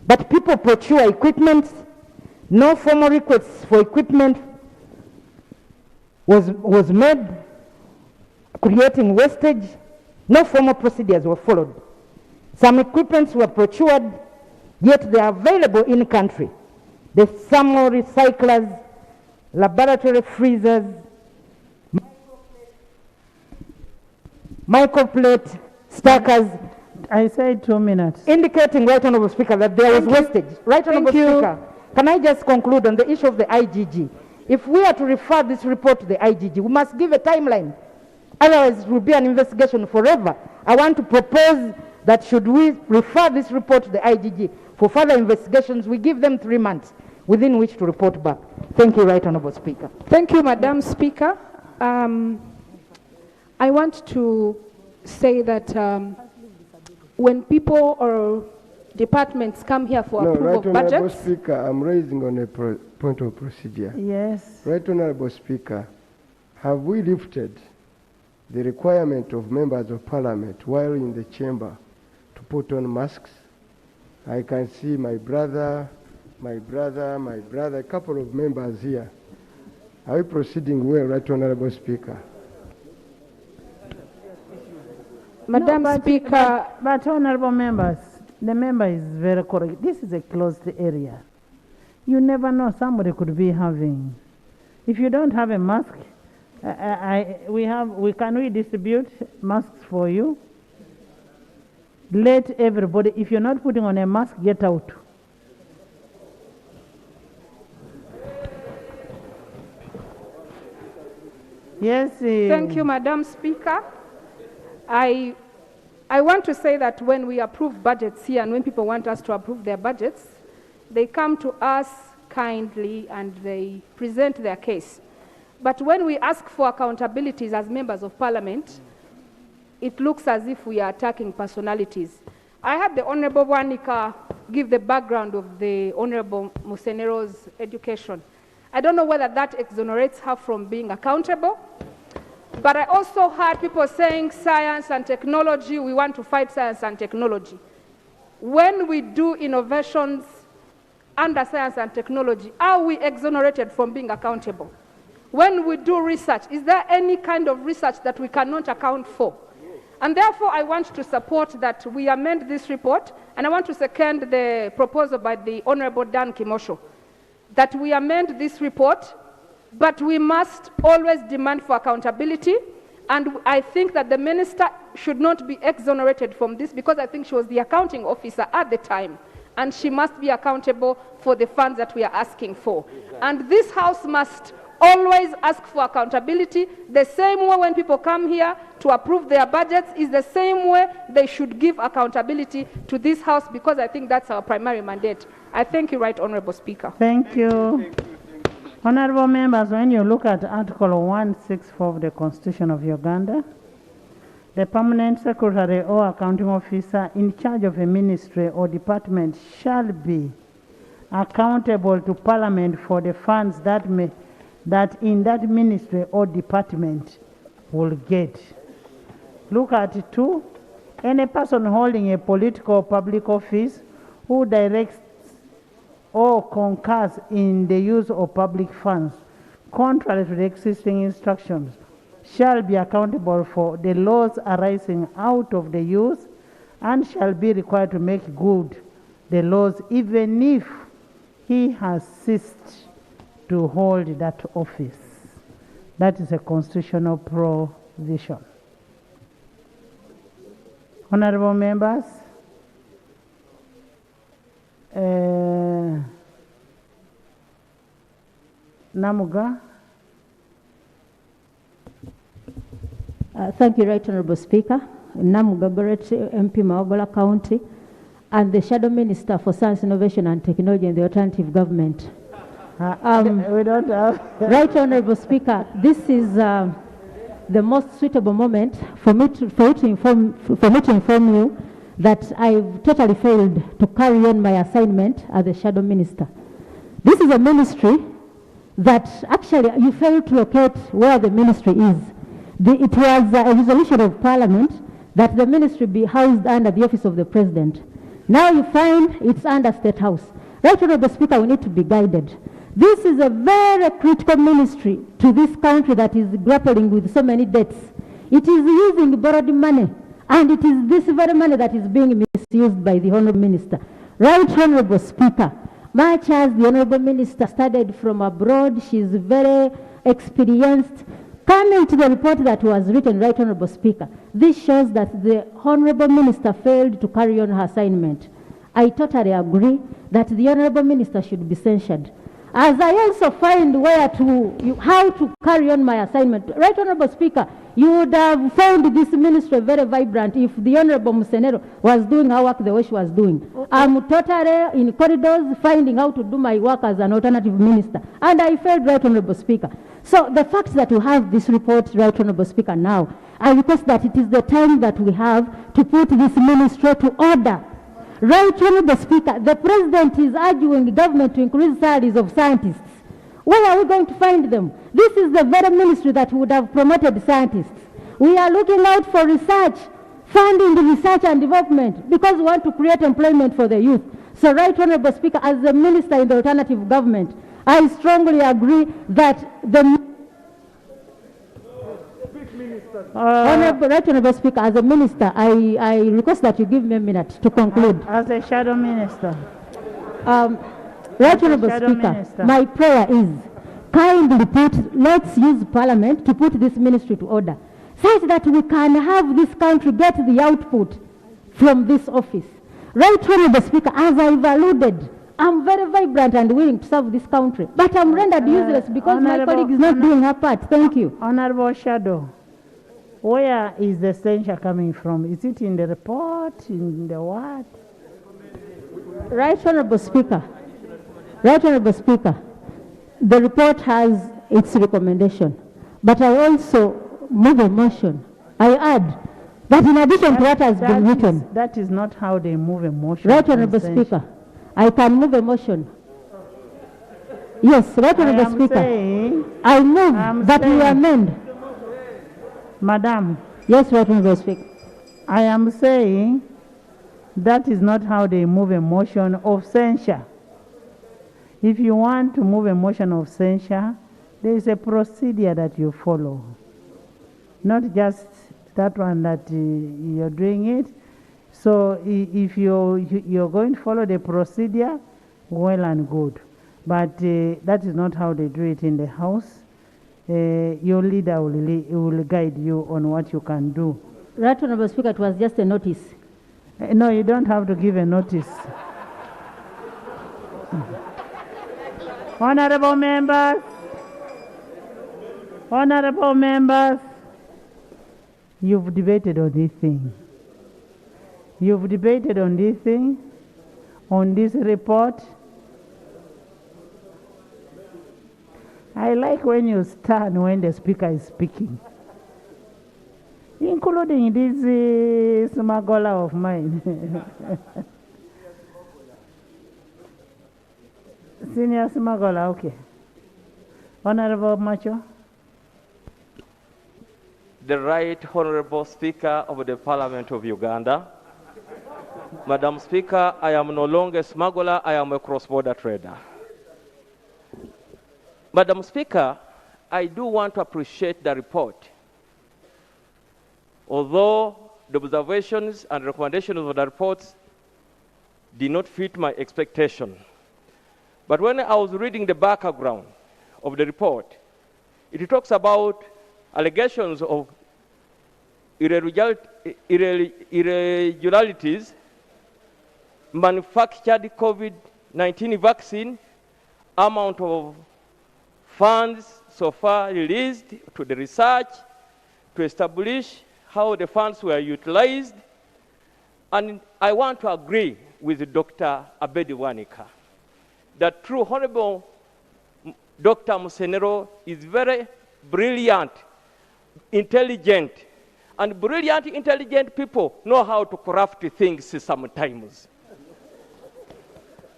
but people procure equipment, no formal requests for equipment was made, creating wastage, no formal procedures were followed. Some equipments were procured, yet they are available in country. The thermal recyclers, laboratory freezers, microplate stackers. I said 2 minutes. Indicating, Right Honorable Speaker, that there was wastage. Right Honorable Speaker, can I just conclude on the issue of the IGG? If we are to refer this report to the IGG, we must give a timeline. Otherwise, it will be an investigation forever. I want to propose that should we refer this report to the IGG for further investigations, we give them 3 months within which to report back. Thank you, Right Honorable Speaker. Thank you, Madam Speaker. I want to say that when people or departments come here for approval of budgets... Right Honorable Speaker, I'm raising on a point of procedure. Yes. Right Honorable Speaker, have we lifted the requirement of members of parliament while in the chamber to put on masks? I can see my brother, a couple of members here. Are we proceeding well, Right Honorable Speaker? Madam Speaker. But honorable members, the member is very correct. This is a closed area. You never know, somebody could be having. If you don't have a mask, can we distribute masks for you? Let everybody, if you're not putting on a mask, get out. Yes. Thank you, Madam Speaker. I want to say that when we approve budgets here and when people want us to approve their budgets, they come to us kindly and they present their case. But when we ask for accountabilities as members of parliament, it looks as if we are attacking personalities. I had the Honorable Wanika give the background of the Honorable Musenero's education. I don't know whether that exonerates her from being accountable, but I also heard people saying science and technology, we want to fight science and technology. When we do innovations under science and technology, are we exonerated from being accountable? When we do research, is there any kind of research that we cannot account for? And therefore, I want to support that we amend this report, and I want to second the proposal by the Honorable Dan Kimosho, that we amend this report, but we must always demand for accountability, and I think that the minister should not be exonerated from this because I think she was the accounting officer at the time, and she must be accountable for the funds that we are asking for. And this House must always ask for accountability. The same way when people come here to approve their budgets is the same way they should give accountability to this House, because I think that's our primary mandate. I thank you, Right Honorable Speaker. Thank you. Honorable members, when you look at Article 164 of the Constitution of Uganda, the permanent secretary or accounting officer in charge of a ministry or department shall be accountable to Parliament for the funds that in that ministry or department will get. Look at 2. Any person holding a political or public office who directs or concurs in the use of public funds, contrary to the existing instructions, shall be accountable for the laws arising out of the use and shall be required to make good the laws even if he has ceased to hold that office. That is a constitutional provision. Honorable members, Namuga. Thank you, Right Honorable Speaker. Namuga Goret, MP Maogola County, and the Shadow Minister for Science, Innovation and Technology in the Alternative Government. We don't have. Right Honorable Speaker, this is the most suitable moment for me to inform you that I've totally failed to carry on my assignment as a shadow minister. This is a ministry that actually you failed to locate where the ministry is. It was a resolution of Parliament that the ministry be housed under the office of the President. Now you find it's under State House. Right, Honorable Speaker, we need to be guided. This is a very critical ministry to this country that is grappling with so many debts. It is using borrowed money, and it is this very money that is being misused by the Honorable Minister. Right, Honorable Speaker, much as the Honorable Minister studied from abroad, she is very experienced. Coming to the report that was written, Right, Honorable Speaker, this shows that the Honorable Minister failed to carry on her assignment. I totally agree that the Honorable Minister should be censured. As I also find how to carry on my assignment, Right, Honorable Speaker, you would have found this ministry very vibrant if the Honorable Musenero was doing her work the way she was doing. I'm totally in corridors finding how to do my work as an alternative minister, and I failed, Right, Honorable Speaker. So the fact that you have this report, Right, Honorable Speaker, now, I request that it is the time that we have to put this ministry to order. Right, Honorable Speaker, the President is urging the government to increase salaries of scientists. Where are we going to find them? This is the very ministry that would have promoted scientists. We are looking out for research, funding the research and development, because we want to create employment for the youth. So, Right, Honorable Speaker, as the minister in the alternative government, I strongly agree that the Right, Honorable Speaker, as a minister, I request that you give me a minute to conclude. As a shadow minister. Right, Honorable Speaker, my prayer is kindly let's use Parliament to put this ministry to order, such that we can have this country get the output from this office. Right, Honorable Speaker, as I've alluded, I'm very vibrant and willing to serve this country, but I'm rendered useless because my colleague is not doing her part. Thank you. Honorable Shadow, where is the censure coming from? Is it in the report, in the what? Right, Honorable Speaker. Right, Honorable Speaker. The report has its recommendation, but I also move a motion. I add that in addition to what has been written. That is not how they move a motion. Right, Honorable Speaker. I can move a motion. Yes, Right, Honorable Speaker. I move that we amend. Madam. Yes, Right, Honorable Speaker. I am saying that is not how they move a motion of censure. If you want to move a motion of censure, there is a procedure that you follow. Not just that one that you're doing it. So if you're going to follow the procedure, well and good. But that is not how they do it in the House. Your leader will guide you on what you can do. Right, Honorable Speaker, it was just a notice. No, you don't have to give a notice. Honorable members, you've debated on this thing. You've debated on this thing, on this report. I like when you stand when the speaker is speaking, including this smuggler of mine. Senior smuggler, okay. Honorable Macho. The Right Honorable Speaker of the Parliament of Uganda. Madam Speaker, I am no longer a smuggler, I am a cross-border trader. Madam Speaker, I do want to appreciate the report. Although the observations and recommendations of the reports did not fit my expectation. But when I was reading the background of the report, it talks about allegations of irregularities, manufactured COVID-19 vaccine, amount of funds so far released to the research to establish how the funds were utilized. And I want to agree with Dr. Abedi Wanika that True Honorable Dr. Musenero is very brilliant, intelligent. And brilliant, intelligent people know how to craft things sometimes.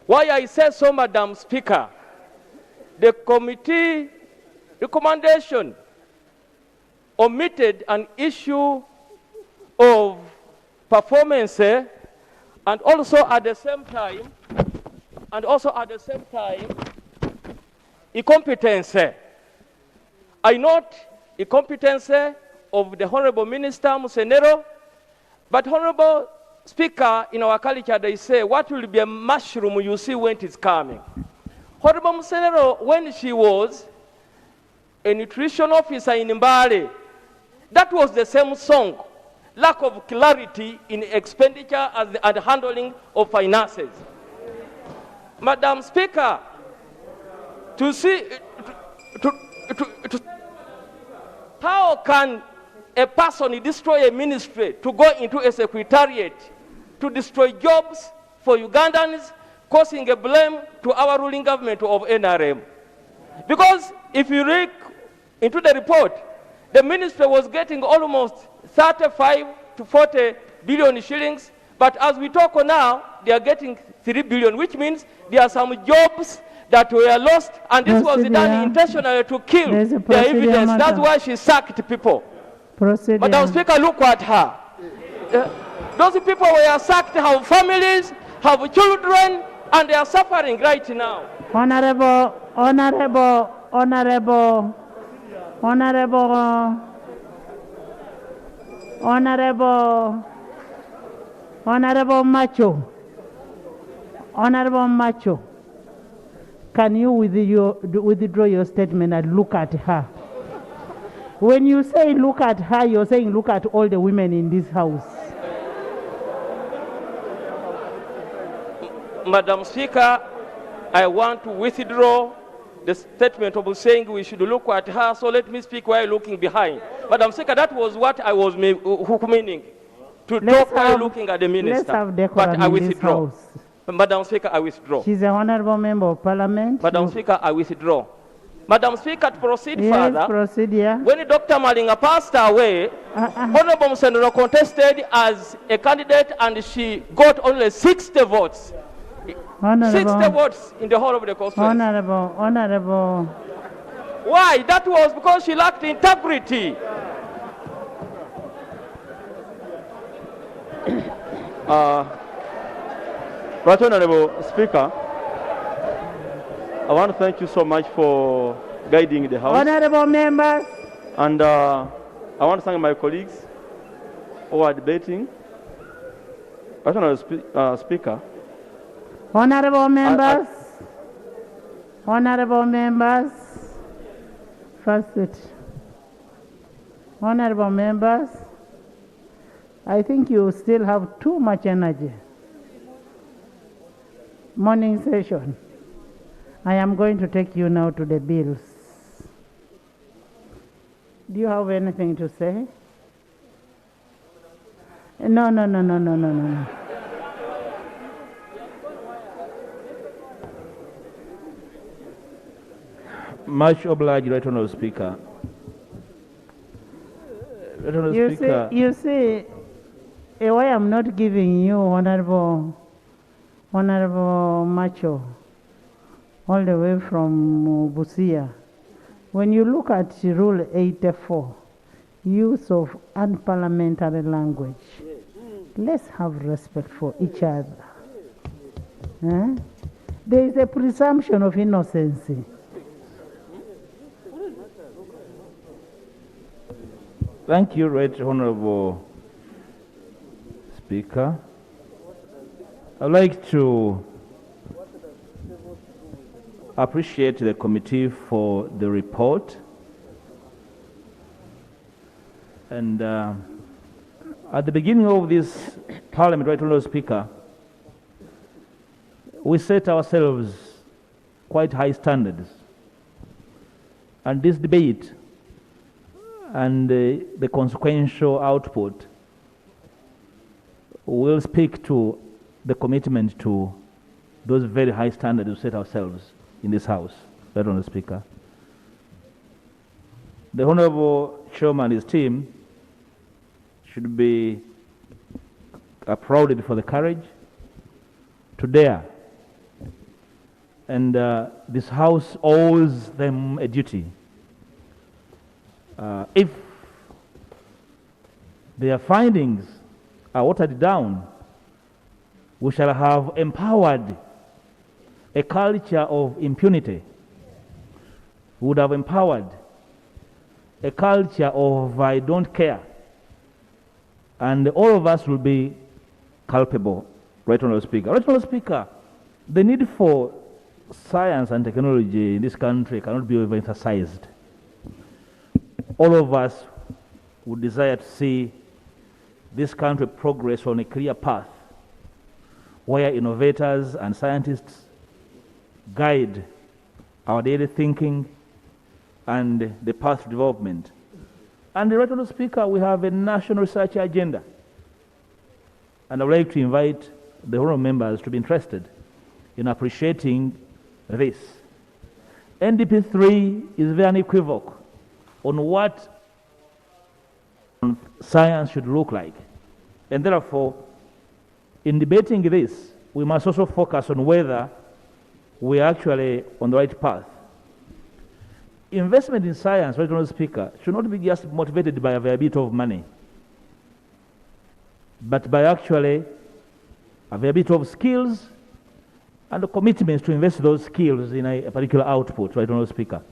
Why I say so, Madam Speaker, the committee recommendation omitted an issue of performance and also at the same time, incompetence. I note incompetence of the Honorable Minister Musenero, but Honorable Speaker, in our culture they say, what will be a mushroom you see when it is coming? Honorable Musenero, when she was a nutrition officer in Mbale, that was the same song, lack of clarity in expenditure and handling of finances. Madam Speaker, how can a person destroy a ministry to go into a secretariat to destroy jobs for Ugandans, causing a blame to our ruling government of NRM? Because if you read into the report, the ministry was getting almost 35 to 40 billion shillings, but as we talk now, they are getting 3 billion, which means there are some jobs that were lost, and this was done intentionally to kill the evidence. That's why she sacked people. Madam Speaker, look at her. Those people were sacked, have families, have children, and they are suffering right Now, Honorable Macho, can you withdraw your statement and look at her? When you say look at her, you're saying look at all the women in this house. Madam Speaker, I want to withdraw the statement of saying we should look at her, so let me speak while looking behind. Madam Speaker, that was what I was meaning, to talk while looking at the minister. Let's have decorum but I in withdraw. this house. Madam Speaker, I withdraw. She's an honorable member of parliament. Madam Speaker, I withdraw. Madam Speaker, to proceed further, proceed, yeah. When Dr. Malinga passed away, Honorable Musenero contested as a candidate and she got only 60 votes. 60 votes in the whole of the constituency. Honorable. Why? That was because she lacked integrity. Right Honorable Speaker, I want to thank you so much for guiding the House. Honorable members. And I want to thank my colleagues who are debating. Right Honorable Speaker. Honorable members. Honorable members. First it. Honorable members. I think you still have too much energy. Morning session. I am going to take you now to the bills. Do you have anything to say? No. Much obliged, Right Honourable Speaker. Right Honourable Speaker. You see, why I'm not giving you Honourable Macho, all the way from Busia. When you look at Rule 84, use of unparliamentary language, let's have respect for each other. There is a presumption of innocency. Thank you, Right Honourable Speaker. I'd like to appreciate the committee for the report. And at the beginning of this Parliament, Right Honourable Speaker, we set ourselves quite high standards. And this debate and the consequential output will speak to the commitment to those very high standards we set ourselves in this House, Right Honourable Speaker. The Honourable chairman and his team should be applauded for the courage to dare. And this House owes them a duty. If their findings are watered down, we shall have empowered a culture of impunity. We would have empowered a culture of I don't care. And all of us will be culpable. Right Honourable Speaker. Right Honourable Speaker, the need for science and technology in this country cannot be overemphasized. All of us would desire to see this country progress on a clear path where innovators and scientists guide our daily thinking and the path to development. And the Right Honourable Speaker, we have a national research agenda. And I would like to invite the honourable members to be interested in appreciating this. NDP 3 is very unequivocal on what science should look like. And therefore, in debating this, we must also focus on whether we are actually on the right path. Investment in science, Right Honourable Speaker, should not be just motivated by availability of money, but by actually availability of skills and the commitments to invest those skills in a particular output, Right Honourable Speaker.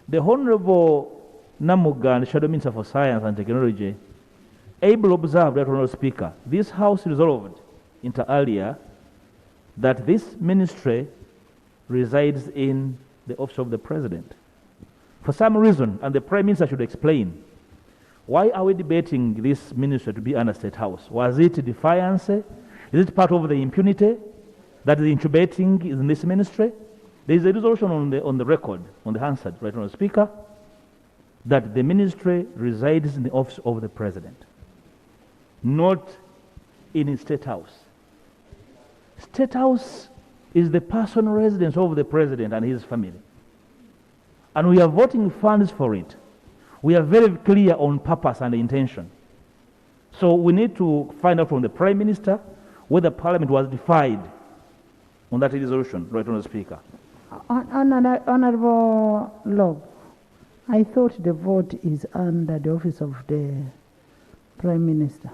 The Honourable Namugan, Shadow Minister for Science and Technology, able observed, Right Honourable Speaker, this House resolved inter alia that this ministry resides in the office of the President. For some reason, and the Prime Minister should explain, why are we debating this ministry to be under State House? Was it defiance? Is it part of the impunity that is incubating in this ministry? There is a resolution on the record, on the Hansard, Right Honourable Speaker, that the ministry resides in the office of the President, not in the State House. State House is the personal residence of the President and his family. And we are voting funds for it. We are very clear on purpose and intention. So we need to find out from the Prime Minister whether Parliament was defied on that resolution, Right Honourable Speaker. Honourable Lob, I thought the vote is under the office of the Prime Minister.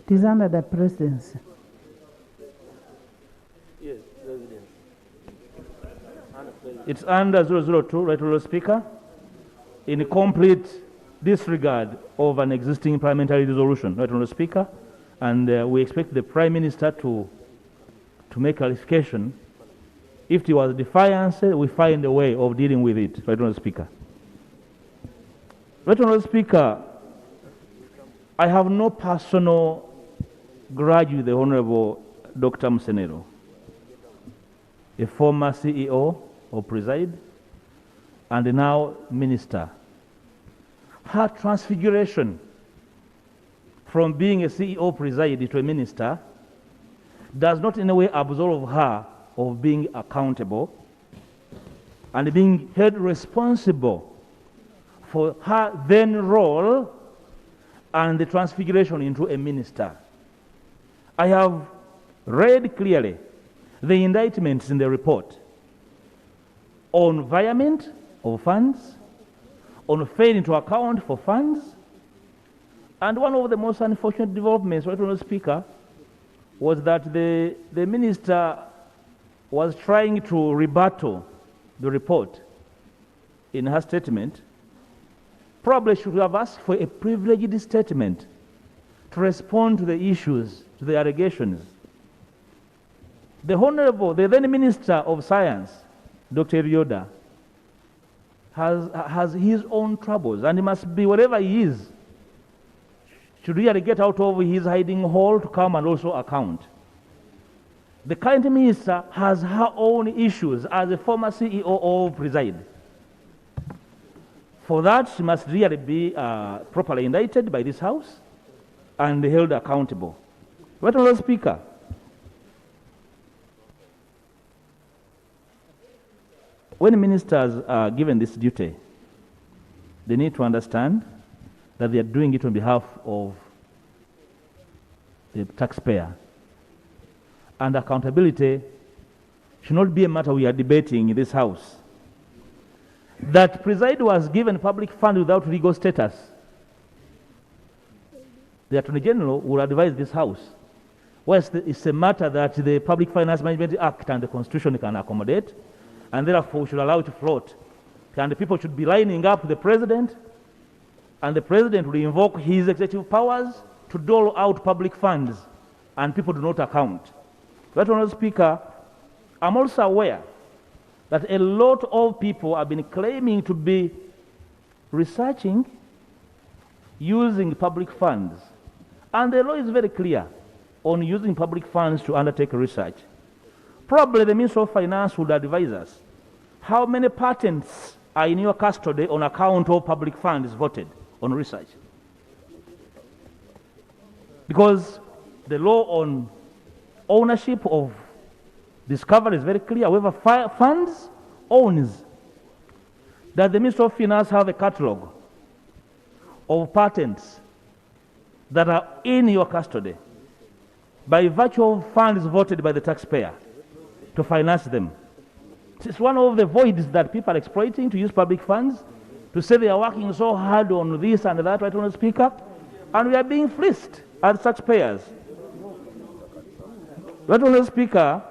It is under the Presidency. Yes, President. It's under 002, Right Honourable Speaker, in complete disregard of an existing parliamentary resolution, Right Honourable Speaker, and we expect the Prime Minister to make clarification. If it was defiance, we find a way of dealing with it, Right Honourable Speaker. Right Honourable Speaker, I have no personal grudge with the Honourable Dr. Msenero, a former CEO of Preside and now Minister. Her transfiguration from being a CEO Preside to a Minister does not in a way absolve her of being accountable and being held responsible for her then role and the transfiguration into a minister. I have read clearly the indictments in the report on virement of funds, on failing to account for funds, and one of the most unfortunate developments, Right Honourable Speaker, was that the minister was trying to rebuttal the report in her statement. Probably should have asked for a privileged statement to respond to the issues, to the allegations. The then Minister of Science, Dr. Rioda, has his own troubles, and he must be, whatever he is, should really get out of his hiding hole to come and also account. The current minister has her own issues as a former CEO of Preside. For that, she must really be properly indicted by this House and held accountable. Right Honourable Speaker, when ministers are given this duty, they need to understand that they are doing it on behalf of the taxpayer. And accountability should not be a matter we are debating in this House. That presider was given public fund without legal status, the Attorney General will advise this House. Whereas it's a matter that the Public Finance Management Act and the Constitution can accommodate, and therefore should allow it to float. And the people should be lining up the President, and the President will invoke his executive powers to dole out public funds, and people do not account. But, Honourable Speaker, I'm also aware that a lot of people have been claiming to be researching using public funds. And the law is very clear on using public funds to undertake research. Probably the Minister of Finance would advise us how many patents are in your custody on account of public funds voted on research. Because the law on ownership of discovery is very clear. Whoever funds owns. That the Minister of Finance have a catalogue of patents that are in your custody by virtue of funds voted by the taxpayer to finance them. It's one of the voids that people are exploiting to use public funds to say they are working so hard on this and that, right, Honourable Speaker, and we are being fleeced as taxpayers. Right, Honourable Speaker,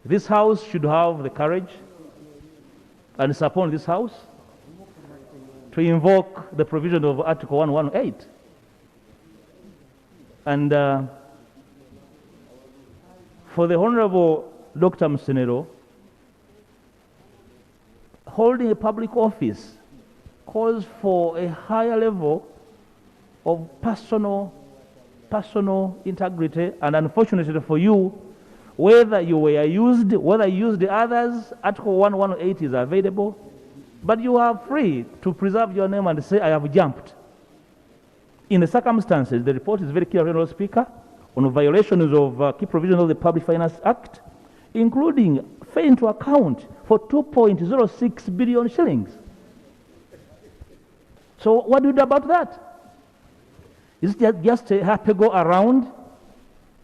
this House should have the courage, and it's upon this House to invoke the provision of Article 118. And for the Honorable Dr. Msenero, holding a public office calls for a higher level of personal integrity, and unfortunately for you, whether you were used, whether you used the others, Article 118 is available, but you are free to preserve your name and say, I have jumped. In the circumstances, the report is very clear, Honourable Speaker, on violations of key provisions of the Public Finance Act, including failing to account for 2.06 billion shillings. So what do you do about that? Is it just a happy go around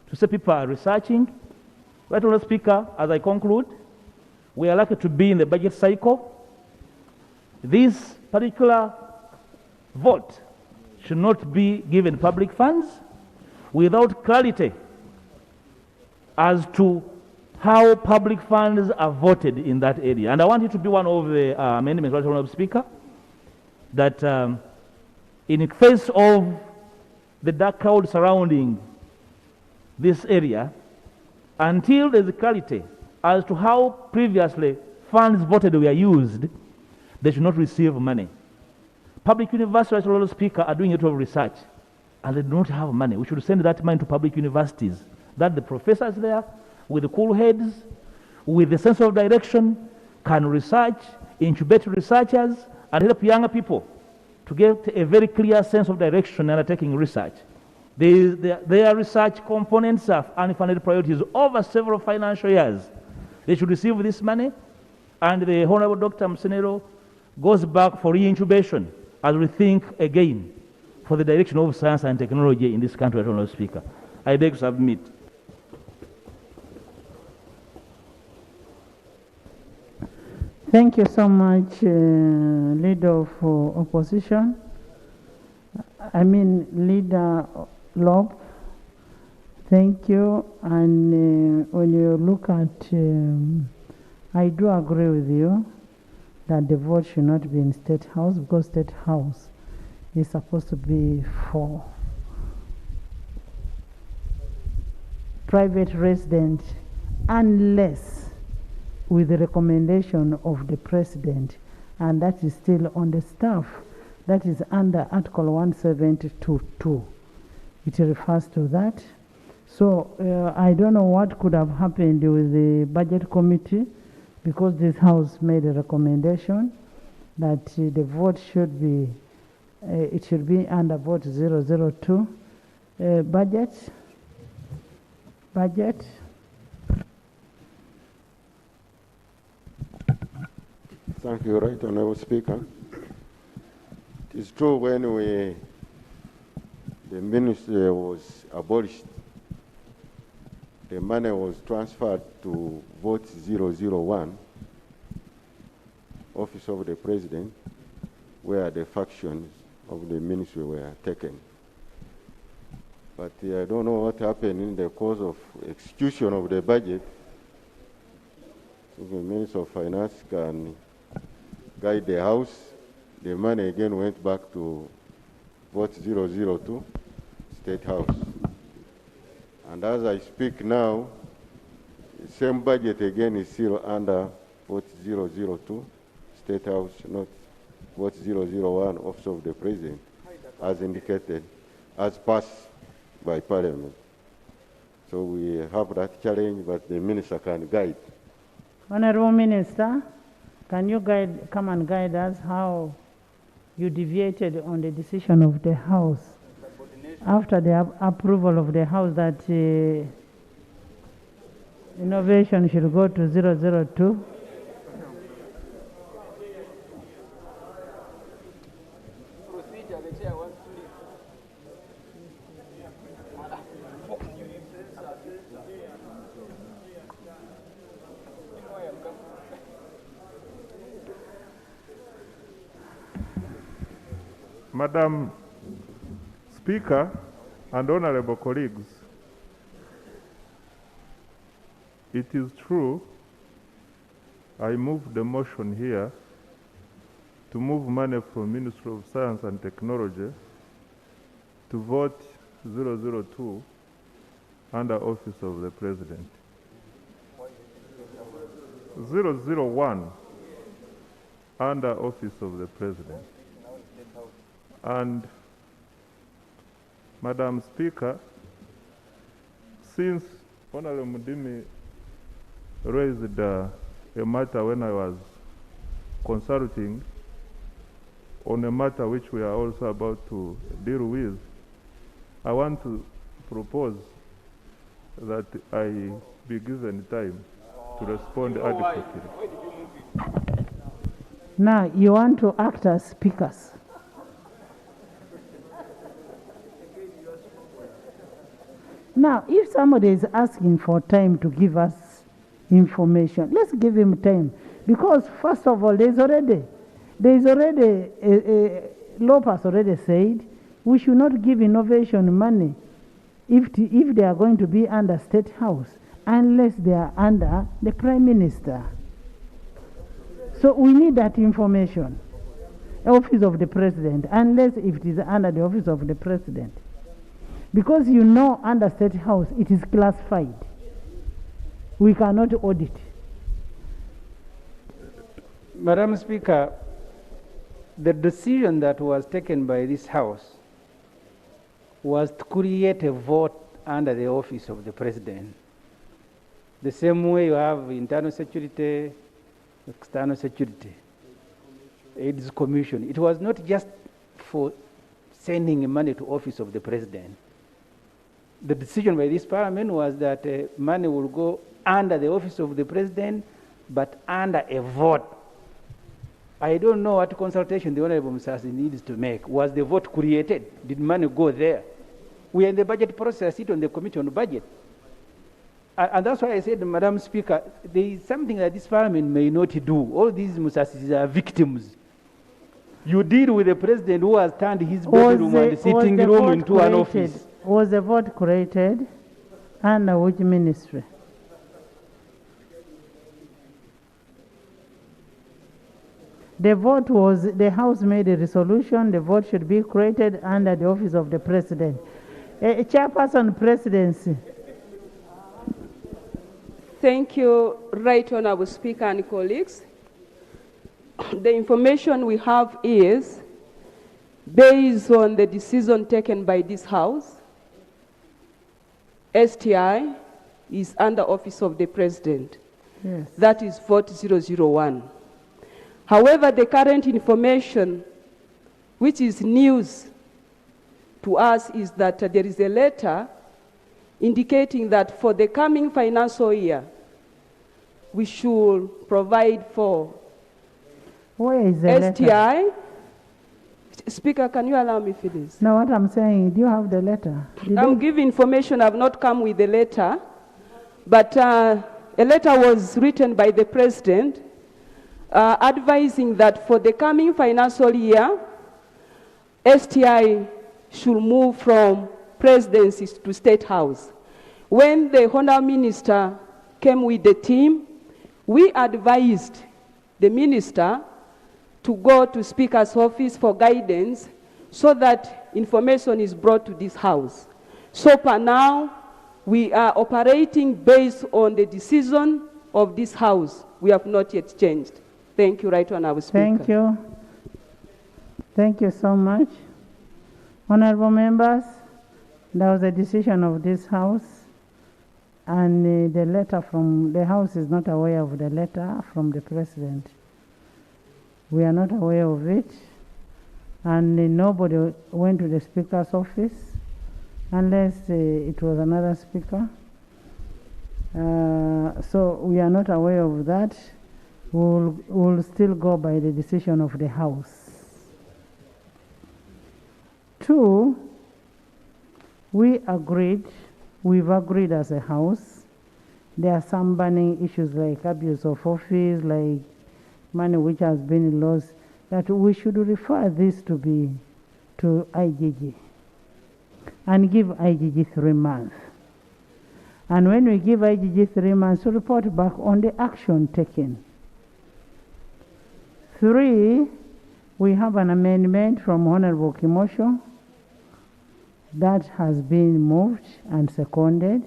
to say people are researching? Right, Honourable Speaker, as I conclude, we are likely to be in the budget cycle. This particular vote should not be given public funds without clarity as to how public funds are voted in that area. And I want it to be one of the amendments, Right, Honourable Speaker, that in the face of the dark cloud surrounding this area, until there is clarity as to how previously funds voted were used, they should not receive money. Public universities, Honourable Speaker, are doing a lot of research, and they do not have money. We should send that money to public universities, that the professors there, with the cool heads, with the sense of direction, can research, incubate researchers, and help younger people to get a very clear sense of direction and undertaking research. Their research components have unfunded priorities over several financial years. They should receive this money, and the Honourable Dr. Msenero goes back for re-incubation as we think again for the direction of science and technology in this country, Honourable Speaker. I beg to submit. Thank you so much, Leader of Opposition. Leader Lob. Thank you. And when you look at, I do agree with you that the vote should not be in State House, because State House is supposed to be for private residents, unless with the recommendation of the President, and that is still on the staff. That is under Article 172.2. It refers to that. So I don't know what could have happened with the Budget Committee, because this House made a recommendation that the vote should be, it should be under vote 002. Budget. Thank you, Right Honourable Speaker. It is true when the ministry was abolished, the money was transferred to vote 001, Office of the President, where the factions of the ministry were taken. But I don't know what happened in the course of execution of the budget. So the Minister of Finance can guide the House. The money again went back to vote 002, State House. And as I speak now, the same budget again is still under vote 002, State House, not vote 001, Office of the President, as indicated, as passed by Parliament. So we have that challenge, but the Minister can guide. Honorable Minister, can you come and guide us how you deviated on the decision of the House after the approval of the House that innovation should go to 002? Madam Speaker and honorable colleagues, it is true I moved the motion here to move money from Ministry of Science and Technology to vote 002 under Office of the President. 001 under Office of the President. And Madam Speaker, since Honorable Mudimi raised a matter when I was consulting on a matter which we are also about to deal with, I want to propose that I be given time to respond adequately. Now, you want to act as speakers. Now, if somebody is asking for time to give us information, let's give him time. Because, first of all, Lopez already said, we should not give innovation money if they are going to be under State House, unless they are under the Prime Minister. So we need that information, Office of the President, unless if it is under the Office of the President. Because you know, under State House, it is classified. We cannot audit. Madam Speaker, the decision that was taken by this House was to create a vote under the Office of the President. The same way you have internal security, external security, AIDS Commission. It was not just for sending money to Office of the President. The decision by this Parliament was that money will go under the Office of the President, but under a vote. I don't know what consultation the Honorable Musasi needs to make. Was the vote created? Did money go there? We are in the budget process, sit on the Committee on the Budget. And that's why I said, Madam Speaker, there is something that this Parliament may not do. All these Musasis are victims. You deal with the President who has turned his bedroom and sitting room into an office. Was the vote created under which ministry? The vote was, the House made a resolution, the vote should be created under the Office of the President. Chairperson, Presidency. Thank you, Right Honourable Speaker and colleagues. The information we have is, based on the decision taken by this House, STI is under Office of the President. Yes. That is vote 001. However, the current information, which is news to us, is that there is a letter indicating that for the coming financial year, we should provide for Where is the letter? STI. Speaker, can you allow me finish? No, what I'm saying, do you have the letter? I'm giving information. I've not come with the letter, but a letter was written by the President advising that for the coming financial year, STI should move from presidency to State House. When the Honourable Minister came with the team, we advised the Minister to go to Speaker's office for guidance so that information is brought to this House. So for now, we are operating based on the decision of this House. We have not yet changed. Thank you, Right Honourable Speaker. Thank you. Thank you so much. Honourable members, there was a decision of this House, and the letter from the House is not aware of the letter from the President. We are not aware of it, and nobody went to the Speaker's office unless it was another Speaker. So we are not aware of that. We'll still go by the decision of the House. 2, we've agreed as a House, there are some burning issues like abuse of office, like money which has been lost, that we should refer this to IGG and give IGG 3 months. And when we give IGG 3 months to report back on the action taken. 3, we have an amendment from Honorable Kimosho that has been moved and seconded.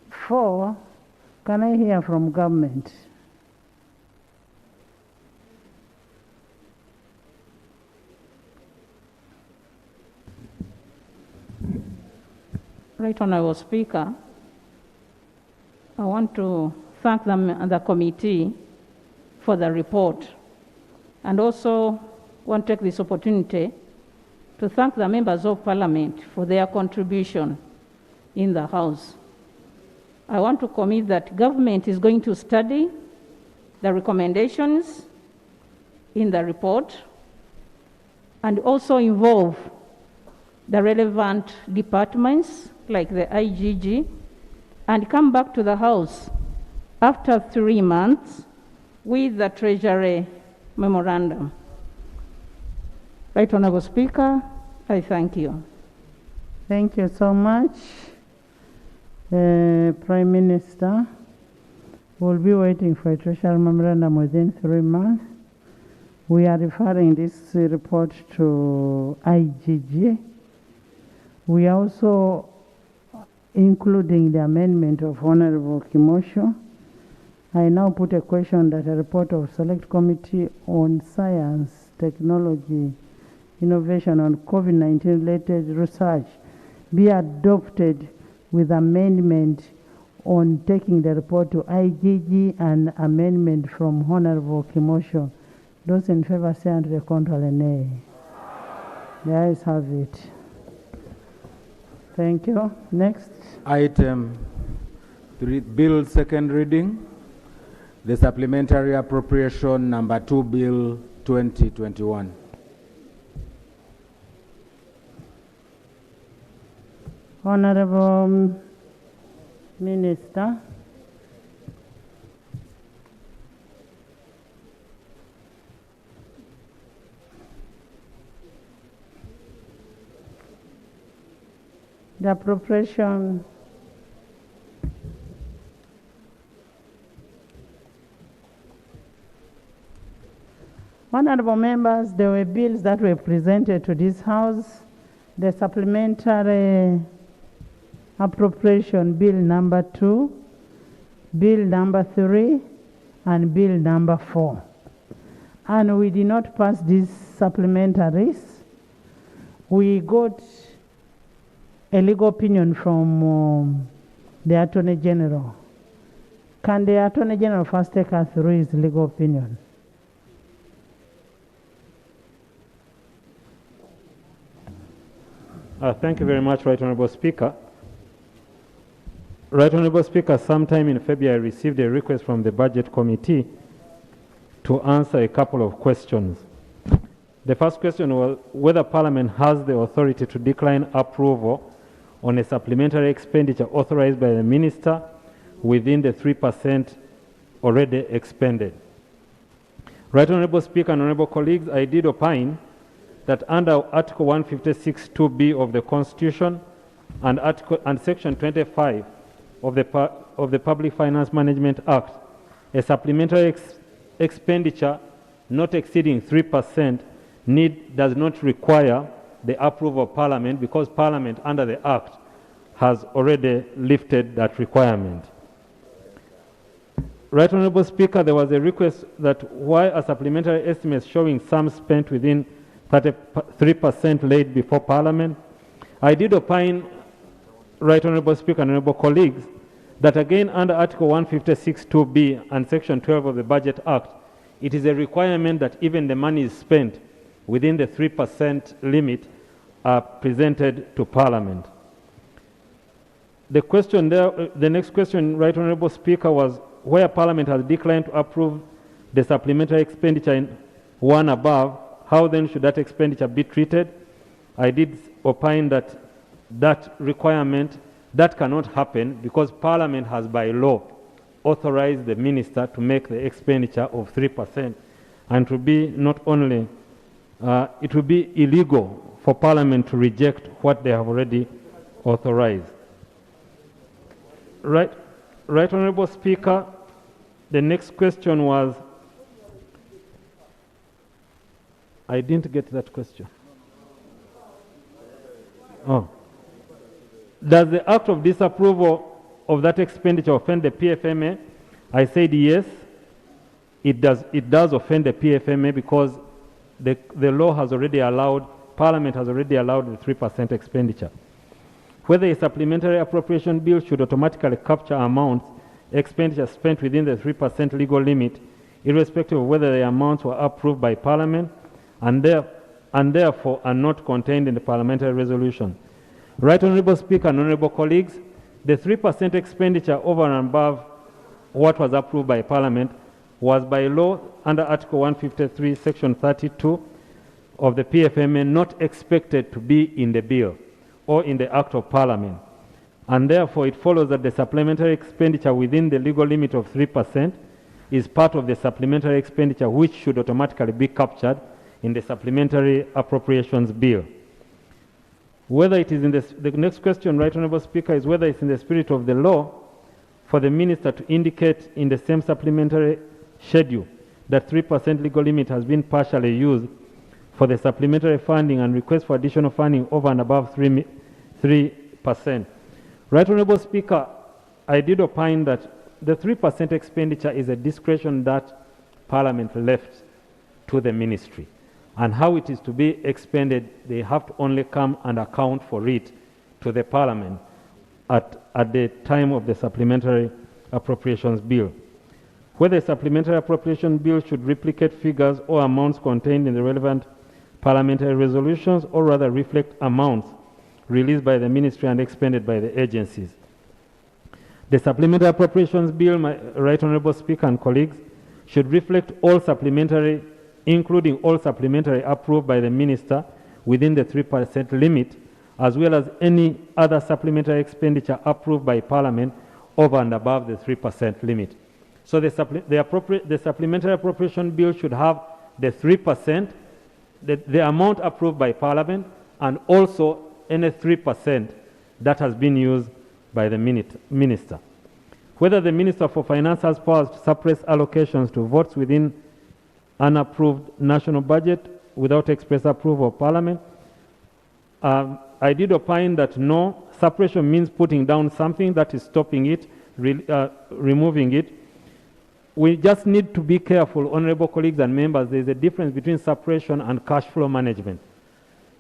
4, can I hear from government? Right Honourable Speaker, I want to thank the committee for the report, and also want to take this opportunity to thank the members of Parliament for their contribution in the House. I want to commit that government is going to study the recommendations in the report and also involve the relevant departments like the IGG and come back to the House after 3 months with the Treasury memorandum. Right Honourable Speaker, I thank you. Thank you so much. Prime Minister will be waiting for a Treasury memorandum within 3 months. We are referring this report to IGG. We are also including the amendment of Honorable Kimosho. I now put a question that a report of Select Committee on Science, Technology, Innovation on COVID-19 related research be adopted with amendment on taking the report to IGG and amendment from Honorable Kimosho. Those in favor say under the control and nay. The ayes have it. Thank you. Next. Item 3, Bill second reading. The Supplementary Appropriation number 2 Bill 2021. Honorable Minister. The appropriation Honorable members, there were bills that were presented to this House. The Supplementary Appropriation Bill number 2, Bill number 3, and Bill number 4. And we did not pass these supplementaries. We got a legal opinion from the Attorney General. Can the Attorney General first take us through his legal opinion? Thank you very much, Right Honourable Speaker. Right Honourable Speaker, sometime in February I received a request from the Budget Committee to answer a couple of questions. The first question was whether Parliament has the authority to decline approval on a supplementary expenditure authorized by the Minister within the 3% already expended. Right Honourable Speaker and Honourable colleagues, I did opine that under Article 156(2)(b) of the Constitution and Section 25 of the Public Finance Management Act, a supplementary expenditure not exceeding 3% does not require the approval of Parliament, because Parliament under the Act has already lifted that requirement. Right Honourable Speaker, there was a request that why a supplementary estimate showing sums spent within 33% laid before Parliament. I did opine, Right Honourable Speaker and Honourable colleagues, that again under Article 156(2)(b) and Section 12 of the Budget Act, it is a requirement that even the money is spent within the 3% limit are presented to Parliament. The question there, the next question, Right Honourable Speaker, was where Parliament has declined to approve the supplementary expenditure in one above, how then should that expenditure be treated? I did opine that that requirement, that cannot happen because Parliament has by law authorized the Minister to make the expenditure of 3%, and to be not only it would be illegal for Parliament to reject what they have already authorized. Right Honourable Speaker, the next question was, I didn't get that question. Oh. Does the act of disapproval of that expenditure offend the PFMA? I said yes, it does offend the PFMA because the law has already allowed, Parliament has already allowed the 3% expenditure. Whether a supplementary appropriation bill should automatically capture amounts, expenditure spent within the 3% legal limit, irrespective of whether the amounts were approved by Parliament and therefore are not contained in the parliamentary resolution. Right Honourable Speaker and Honourable colleagues, the 3% expenditure over and above what was approved by Parliament was by law under Article 153, Section 32 of the PFMA not expected to be in the bill or in the Act of Parliament. And therefore it follows that the supplementary expenditure within the legal limit of 3% is part of the supplementary expenditure which should automatically be captured in the supplementary appropriations bill. Whether it is in the next question, Right Honourable Speaker, is whether it's in the spirit of the law for the Minister to indicate in the same supplementary schedule that 3% legal limit has been partially used for the supplementary funding and request for additional funding over and above 3%. Right Honourable Speaker, I did opine that the 3% expenditure is a discretion that Parliament left to the Ministry, and how it is to be expended, they have to only come and account for it to the Parliament at the time of the supplementary appropriations bill. Whether a supplementary appropriation bill should replicate figures or amounts contained in the relevant parliamentary resolutions, or rather reflect amounts released by the Ministry and expended by the agencies. The supplementary appropriations bill, my Right Honourable Speaker and colleagues, should reflect all supplementary, including all supplementary approved by the Minister within the 3% limit, as well as any other supplementary expenditure approved by Parliament over and above the 3% limit. So the supplementary appropriation bill should have the 3%, the amount approved by Parliament, and also any 3% that has been used by the Minister. Whether the Minister for Finance has powers to suppress allocations to votes within unapproved national budget without express approval of Parliament, I did opine that no, suppression means putting down something, that is stopping it, removing it. We just need to be careful, honourable colleagues and members. There is a difference between suppression and cash flow management,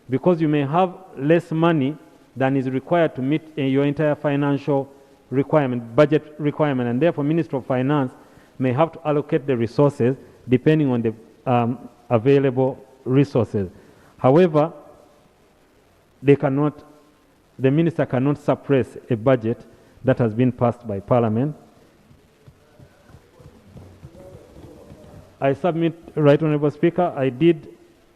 because you may have less money than is required to meet your entire financial requirement, budget requirement, and therefore Minister of Finance may have to allocate the resources depending on the available resources. However, the Minister cannot suppress a budget that has been passed by Parliament. I submit, Right Honourable Speaker, I did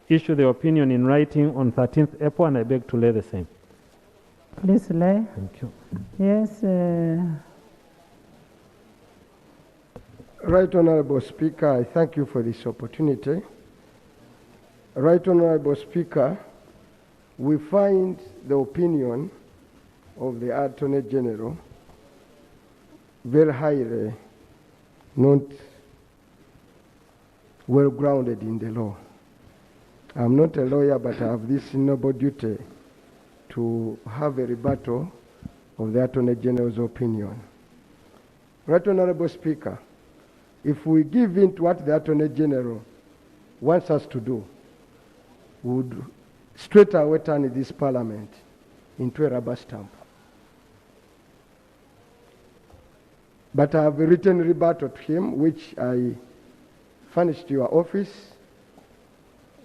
issue the opinion in writing on 13th April, and I beg to lay the same. Please lay. Thank you. Yes. Right Honourable Speaker, I thank you for this opportunity. Right Honourable Speaker, we find the opinion of the Attorney General very highly not well grounded in the law. I'm not a lawyer, but I have this noble duty to have a rebuttal of the Attorney General's opinion. Right Honourable Speaker, if we give in to what the Attorney General wants us to do, we would straight away turn this Parliament into a rubber stamp. But I have a written rebuttal to him, which I furnished to your office,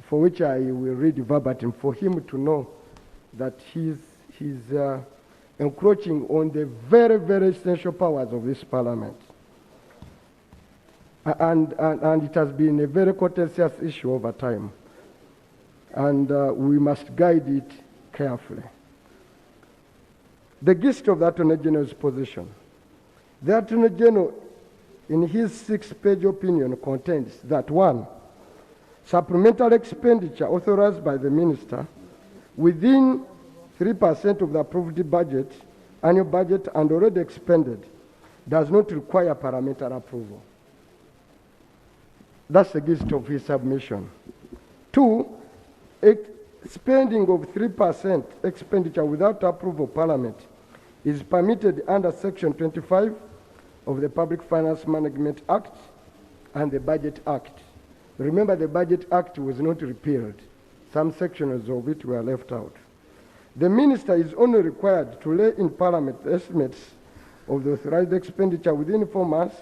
for which I will read verbatim for him to know that he's encroaching on the very, very essential powers of this Parliament. And it has been a very contentious issue over time. And we must guide it carefully. The gist of the Attorney General's position. The Attorney General, in his 6-page opinion, contends that 1, supplemental expenditure authorized by the Minister within 3% of the approved budget, annual budget, and already expended, does not require parliamentary approval. That's the gist of his submission. 2, spending of 3% expenditure without approval of Parliament is permitted under Section 25 of the Public Finance Management Act and the Budget Act. Remember, the Budget Act was not repealed. Some sections of it were left out. The Minister is only required to lay in Parliament estimates of the authorized expenditure within 4 months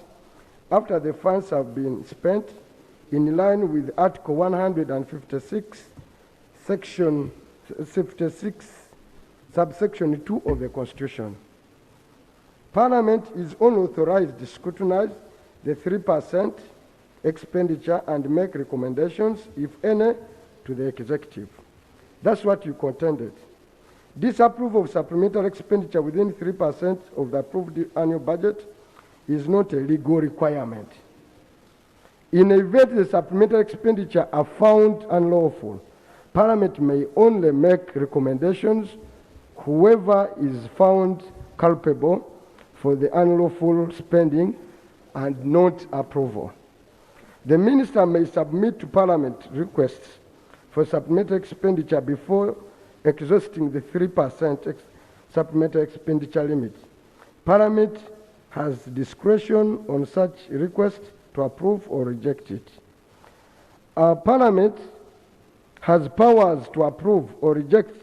after the funds have been spent, in line with Article 156, Section 56, subsection 2 of the Constitution. Parliament is only authorized to scrutinize the 3% expenditure and make recommendations, if any, to the executive. That's what you contended. Disapproval of supplemental expenditure within 3% of the approved annual budget is not a legal requirement. In the event the supplemental expenditure are found unlawful, Parliament may only make recommendations whoever is found culpable for the unlawful spending and not approval. The Minister may submit to Parliament requests for supplemental expenditure before exhausting the 3% supplemental expenditure limit. Parliament has discretion on such request to approve or reject it. Parliament has powers to approve or reject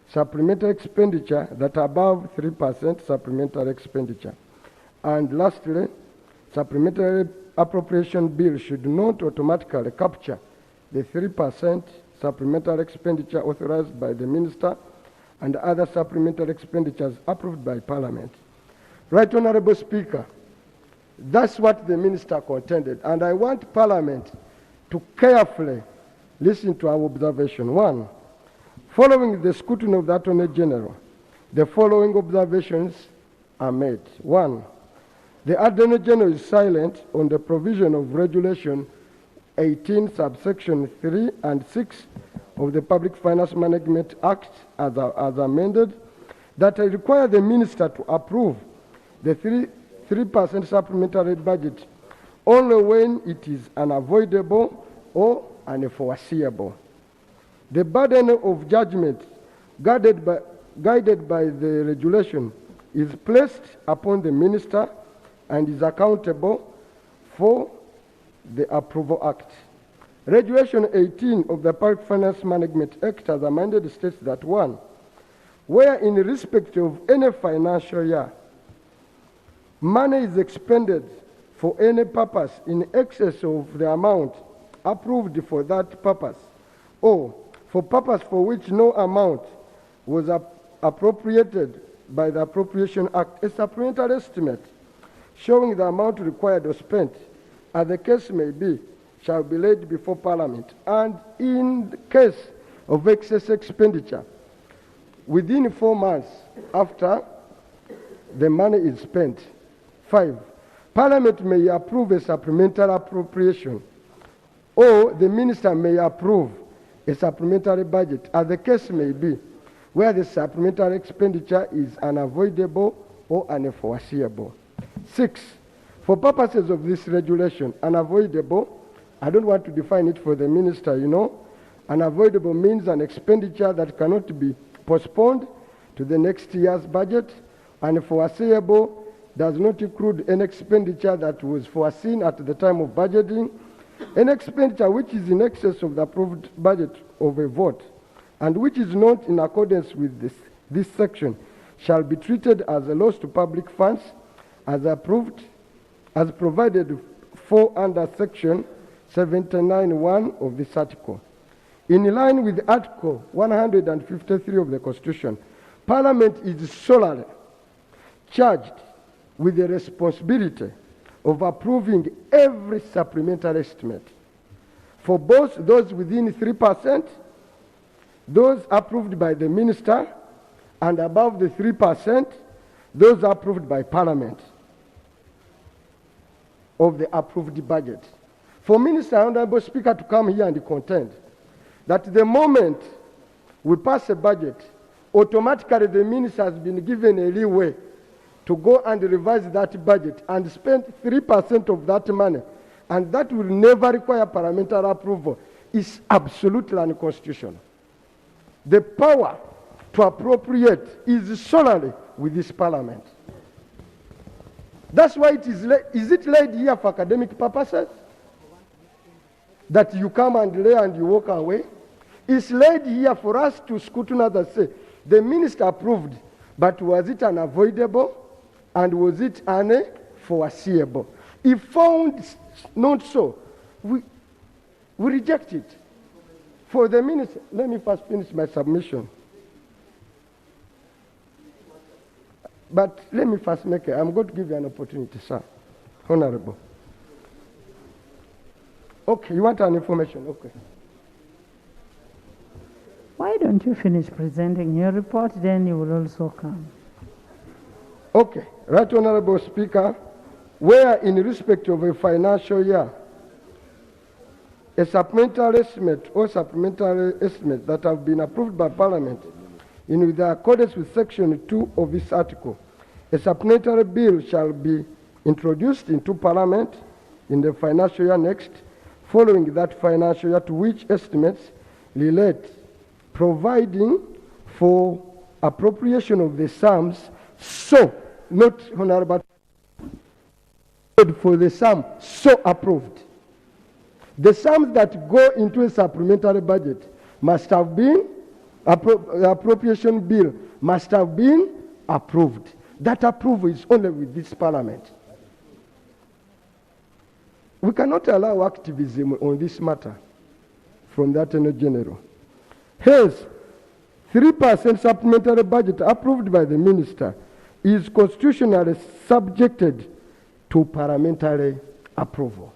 supplemental expenditure that are above 3% supplemental expenditure. And lastly, supplementary appropriation bill should not automatically capture the 3% supplemental expenditure authorized by the Minister and other supplemental expenditures approved by Parliament. Right Honourable Speaker, that's what the Minister contended, and I want Parliament to carefully listen to our observation. 1, following the scrutiny of the Attorney General, the following observations are made. 1, the Attorney General is silent on the provision of Regulation 18, subsection 3 and 6 of the Public Finance Management Act as amended, that require the Minister to approve the 3% supplementary budget only when it is unavoidable or unforeseeable. The burden of judgment guided by the regulation is placed upon the Minister and is accountable for the Approval Act. Regulation 18 of the Public Finance Management Act as amended states that 1, where in respect of any financial year, money is expended for any purpose in excess of the amount approved for that purpose, or for purpose for which no amount was appropriated by the Appropriation Act, a supplemental estimate showing the amount required or spent, as the case may be, shall be laid before Parliament, and in the case of excess expenditure, within 4 months after the money is spent. 5, Parliament may approve a supplemental appropriation, or the minister may approve a supplementary budget, as the case may be, where the supplementary expenditure is unavoidable or unforeseeable. 6, for purposes of this regulation, unavoidable, I don't want to define it for the minister, unavoidable means an expenditure that cannot be postponed to the next year's budget. Unforeseeable does not include an expenditure that was foreseen at the time of budgeting, an expenditure which is in excess of the approved budget of a vote, and which is not in accordance with this section, shall be treated as a loss to public funds as provided for under section 79(1) of this article. In line with Article 153 of the Constitution, Parliament is solely charged with the responsibility of approving every supplementary estimate for both those within 3%, those approved by the minister, and above the 3%, those approved by Parliament of the approved budget. For Minister, Honorable Speaker, to come here and contend that the moment we pass a budget, automatically the minister has been given a leeway to go and revise that budget and spend 3% of that money, and that will never require parliamentary approval, is absolutely unconstitutional. The power to appropriate is solely with this Parliament. That's why it is it laid here for academic purposes? That you come and lay and you walk away? It's laid here for us to scrutinize and say, the minister approved, but was it unavoidable and was it unforeseeable? If found not so, we reject it. For the minister, let me first finish my submission. But let me first make it. I'm going to give you an opportunity, sir. Honorable. Okay, you want an information? Okay. Why don't you finish presenting your report, then you will also come. Okay. Right Honorable Speaker, where in respect of a financial year, a supplementary estimate or supplementary estimates that have been approved by Parliament in accordance with Section 2 of this article, a supplementary bill shall be introduced into Parliament in the financial year next, following that financial year to which estimates relate, providing for appropriation of the sums, so, not honorable, for the sum so approved. The sums that go into a supplementary budget must have been, the appropriation bill must have been approved. That approval is only with this Parliament. We cannot allow activism on this matter from the Attorney General. Hence, 3% supplementary budget approved by the minister is constitutionally subjected to parliamentary approval.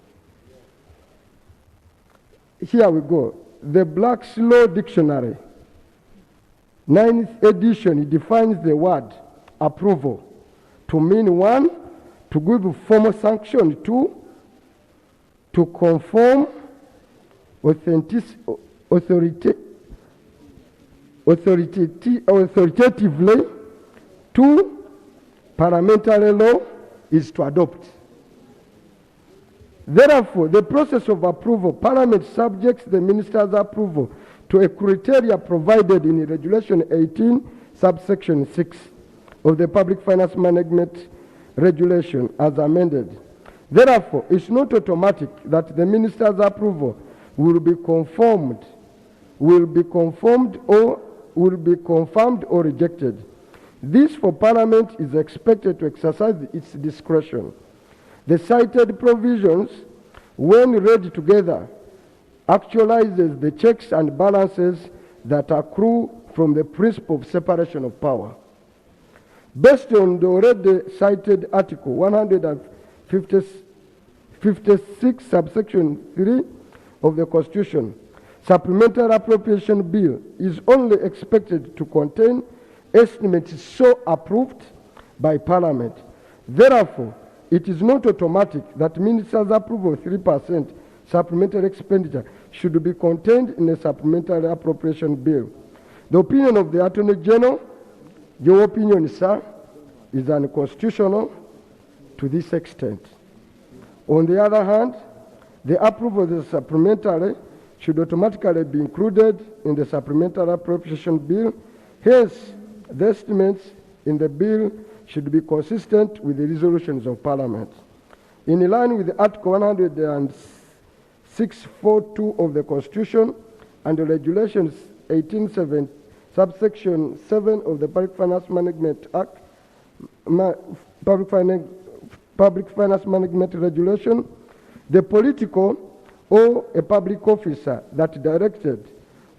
Here we go. The Black's Law Dictionary, 9th edition, it defines the word approval to mean 1, to give formal sanction, 2, to conform authoritatively, 2, parliamentary law is to adopt. Therefore, the process of approval, Parliament subjects the minister's approval to a criteria provided in Regulation 18, subsection 6 of the Public Finance Management Regulation as amended. Therefore, it's not automatic that the minister's approval will be confirmed or rejected. This for Parliament is expected to exercise its discretion. The cited provisions, when read together, actualizes the checks and balances that accrue from the principle of separation of power. Based on the already cited Article 156, subsection 3 of the Constitution, Supplemental Appropriation Bill is only expected to contain estimates so approved by Parliament. Therefore, it is not automatic that Ministers' approval of 3% supplemental expenditure should be contained in a supplemental appropriation bill. The opinion of the Attorney General, your opinion, sir, is unconstitutional to this extent. On the other hand, the approval of the supplementary should automatically be included in the supplemental appropriation bill. Hence, the estimates in the bill should be consistent with the resolutions of Parliament. In line with Article 106.42 of the Constitution and the Regulations 18.7, subsection 7 of the Public Finance Management Act, Public Finance Management Regulation, the political or a public officer that directed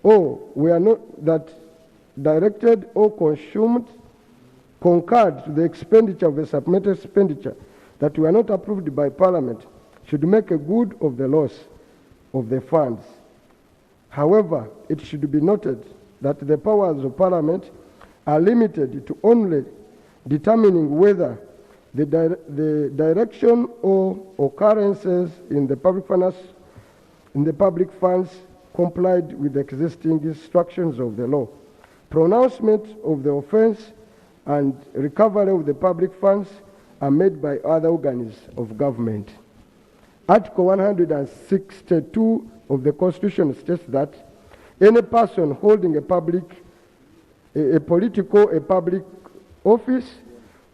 or concurred to the expenditure of the supplementary expenditure that were not approved by Parliament should make a good of the loss of the funds. However, it should be noted that the powers of Parliament are limited to only determining whether the direction or occurrences in the public funds complied with the existing instructions of the law. Pronouncement of the offense and recovery of the public funds are made by other organs of government. Article 162 of the Constitution states that any person holding a public office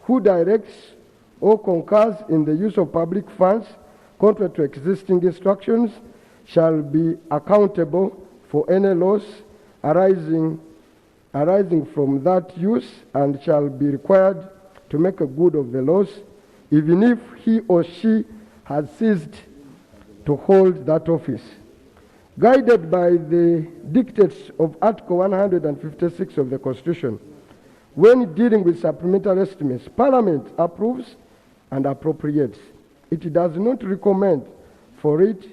who directs or concurs in the use of public funds contrary to existing instructions shall be accountable for any loss arising from that use and shall be required to make a good of the loss, even if he or she has ceased to hold that office. Guided by the dictates of Article 156 of the Constitution, when dealing with supplementary estimates, Parliament approves and appropriates. It does not recommend for it,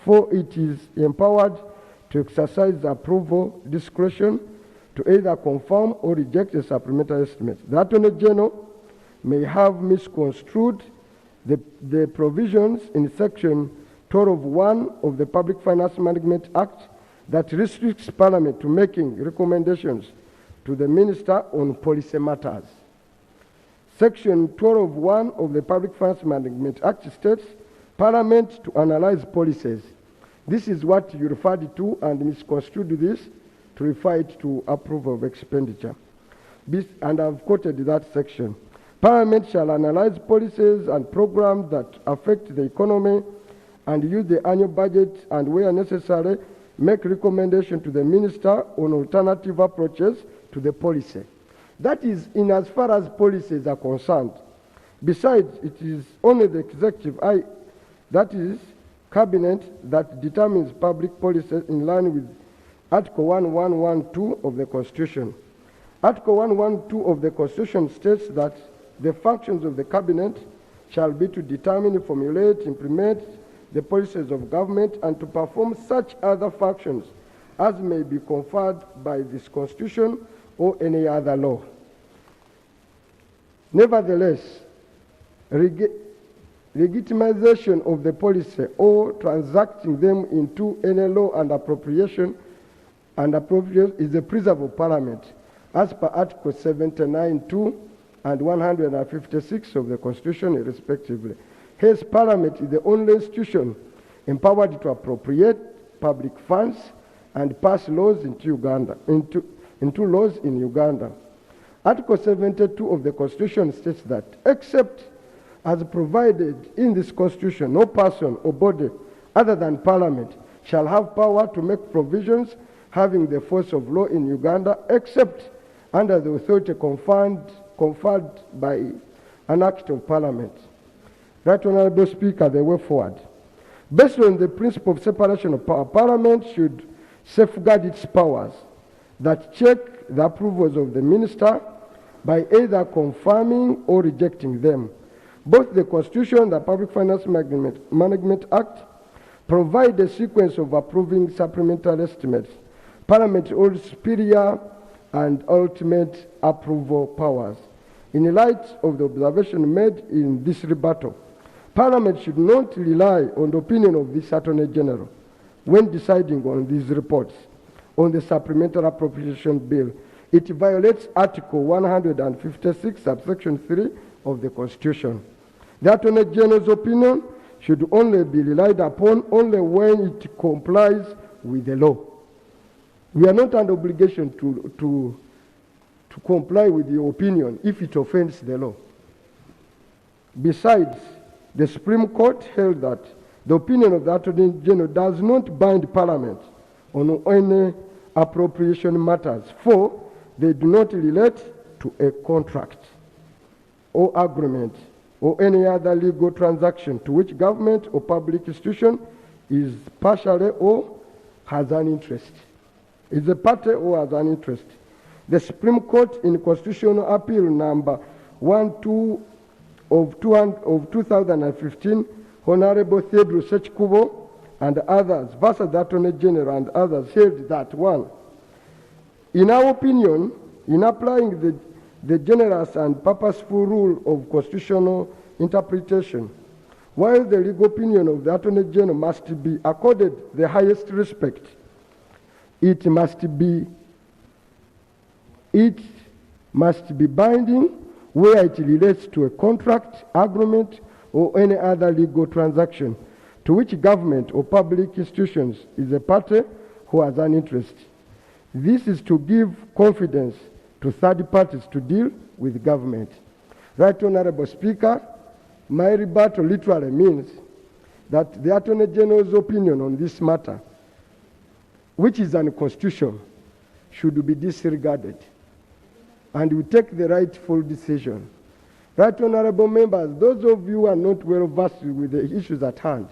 for it is empowered to exercise approval discretion to either confirm or reject a supplementary estimate. The Attorney General may have misconstrued the provisions in Section 12(1) of the Public Finance Management Act that restricts Parliament to making recommendations to the Minister on policy matters. Section 12(1) of the Public Finance Management Act states Parliament to analyze policies. This is what you referred to and misconstrued this to refer it to approval of expenditure. And I've quoted that section. Parliament shall analyze policies and programs that affect the economy and use the annual budget and, where necessary, make recommendation to the Minister on alternative approaches to the policy. That is in as far as policies are concerned. Besides, it is only the executive, that is, Cabinet, that determines public policy in line with Article 1112 of the Constitution. Article 112 of the Constitution states that the functions of the Cabinet shall be to determine, formulate, implement the policies of government, and to perform such other functions as may be conferred by this Constitution or any other law. Nevertheless, legitimization of the policy or transacting them into any law and appropriation is the preserve of Parliament, as per Article 79(2) and 156 of the Constitution, respectively. Hence, Parliament is the only institution empowered to appropriate public funds and pass laws into laws in Uganda. Article 72 of the Constitution states that, except as provided in this Constitution, no person or body other than Parliament shall have power to make provisions having the force of law in Uganda, except under the authority conferred by an act of Parliament. Right Honourable Speaker, the way forward. Based on the principle of separation of power, Parliament should safeguard its powers that check the approvals of the Minister by either confirming or rejecting them. Both the Constitution and the Public Finance Management Act provide a sequence of approving supplemental estimates. Parliament holds superior and ultimate approval powers. In light of the observation made in this rebuttal, Parliament should not rely on the opinion of this Attorney General when deciding on these reports on the Supplemental Appropriation Bill. It violates Article 156, subsection 3 of the Constitution. The Attorney General's opinion should only be relied upon only when it complies with the law. We are not under obligation to comply with your opinion if it offends the law. Besides, the Supreme Court held that the opinion of the Attorney General does not bind Parliament on any appropriation matters, for they do not relate to a contract or agreement or any other legal transaction to which government or public institution is partially or has an interest. Is a party or has an interest. The Supreme Court in Constitutional Appeal number 12 of 2015, Honorable Theodore Sechkubo and others versus the Attorney General and others held that one, in our opinion, in applying the generous and purposeful rule of constitutional interpretation, while the legal opinion of the Attorney General must be accorded the highest respect, it must be binding where it relates to a contract, agreement, or any other legal transaction to which government or public institutions is a party who has an interest. This is to give confidence to third parties to deal with government. Right Honorable Speaker, my rebuttal literally means that the Attorney General's opinion on this matter, which is unconstitutional, should be disregarded, and we take the rightful decision. Right Honorable Members, those of you who are not well versed with the issues at hand,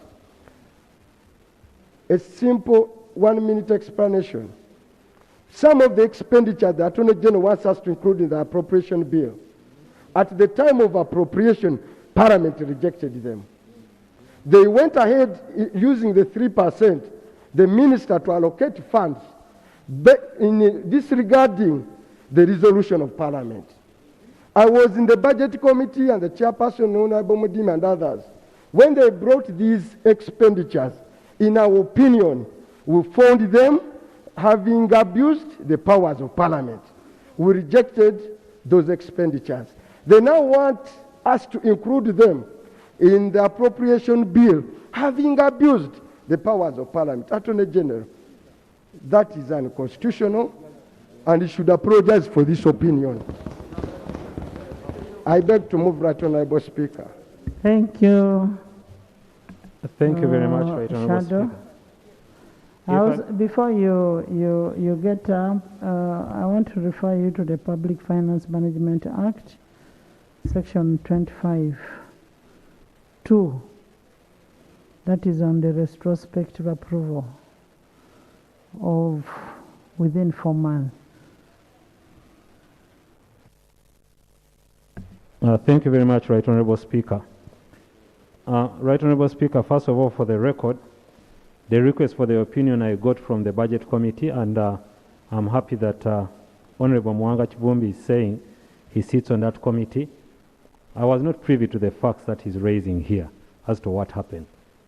a simple 1-minute explanation. Some of the expenditure the Attorney General wants us to include in the appropriation bill, at the time of appropriation, Parliament rejected them. They went ahead using the 3%, the minister to allocate funds, in disregarding the resolution of Parliament. I was in the budget committee and the chairperson, Honorable Mudim and others. When they brought these expenditures, in our opinion, we found them having abused the powers of Parliament. We rejected those expenditures. They now want us to include them in the appropriation bill, having abused the powers of Parliament. Attorney General, that is unconstitutional, and he should apologize for this opinion. I beg to move, Right Honorable Speaker. Thank you. Thank you very much, Right Honorable Speaker. Before you get up, I want to refer you to the Public Finance Management Act, Section 25(2). That is on the retrospective approval of within 4 months. Thank you very much, Right Honorable Speaker. Right Honorable Speaker, first of all, for the record, the request for the opinion I got from the Budget Committee, and I'm happy that Honorable Mwanga Chibumbi is saying he sits on that committee. I was not privy to the facts that he's raising here as to what happened.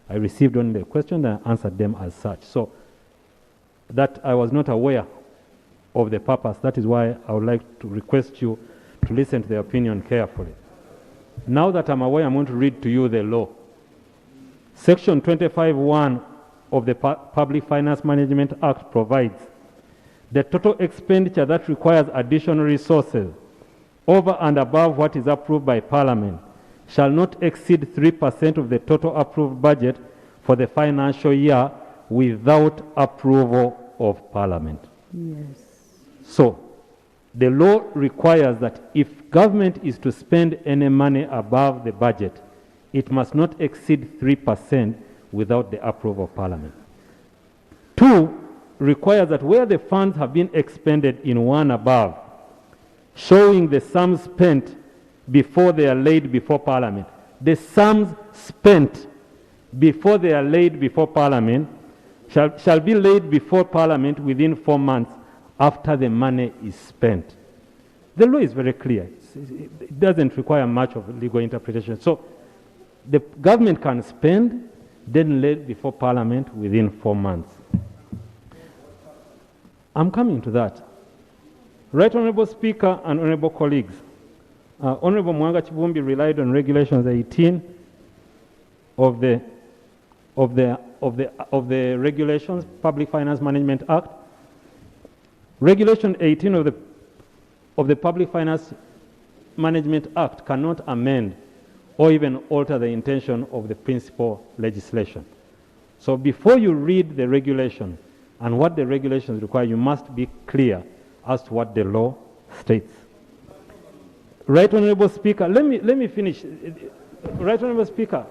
I received only the question and I answered them as such. So that I was not aware of the purpose. That is why I would like to request you to listen to the opinion carefully. Now that I'm aware, I'm going to read to you the law. Section 25(1) of the Public Finance Management Act provides the total expenditure that requires additional resources over and above what is approved by Parliament shall not exceed 3% of the total approved budget for the financial year without approval of Parliament. Yes. So, the law requires that if government is to spend any money above the budget, it must not exceed 3% without the approval of Parliament. 2, requires that where the funds have been expended in one above, showing the sums spent before they are laid before Parliament. the sums spent before they are laid before Parliament shall be laid before Parliament within 4 months after the money is spent. The law is very clear. It doesn't require much of legal interpretation. So the government can spend, then laid before Parliament within 4 months. I'm coming to that. Right Honourable Speaker and Honourable colleagues, Honourable Mwanga Chivumbi relied on Regulations 18 of the Regulations Public Finance Management Act. Regulation 18 of the Public Finance Management Act cannot amend or even alter the intention of the principal legislation. So before you read the regulation and what the regulations require, you must be clear as to what the law states. Right Honourable Speaker, let me finish. Right Honourable Speaker,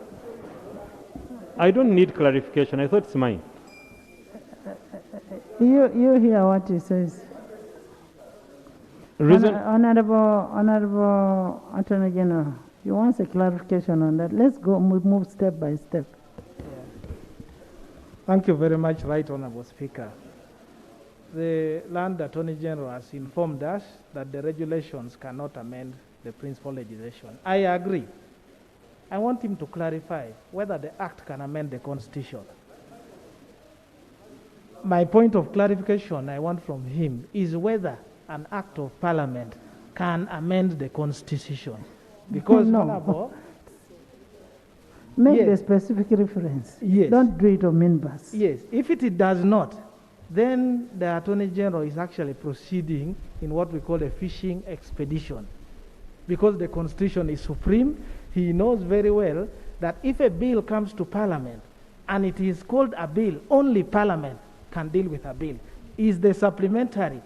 I don't need clarification. I thought it's mine. You hear what he says. Honourable Attorney General, you want a clarification on that? Let's go move step by step. Thank you very much, Right Honourable Speaker. The Land Attorney General has informed us that the regulations cannot amend the principal legislation. I agree. I want him to clarify whether the Act can amend the Constitution. My point of clarification I want from him is whether an Act of Parliament can amend the Constitution. Because, Honourable, make the specific reference. Yes. Don't do it on minibus. Yes, if it does not, then the Attorney General is actually proceeding in what we call a fishing expedition. Because the Constitution is supreme, he knows very well that if a bill comes to Parliament and it is called a bill, only Parliament can deal with a bill. Is the Supplementary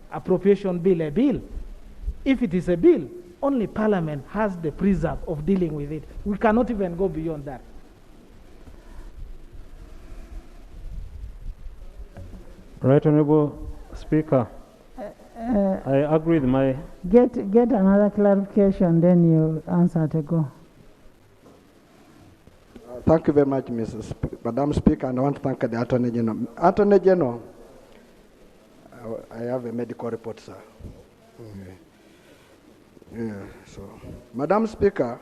Appropriation Bill a bill? If it is a bill, only Parliament has the preserve of dealing with it. We cannot even go beyond that. Right Honourable Speaker, I agree with my... Get another clarification, then you answer to go. Thank you very much, Madam Speaker, and I want to thank the Attorney General. Attorney General, I have a medical report, sir. So, Madam Speaker,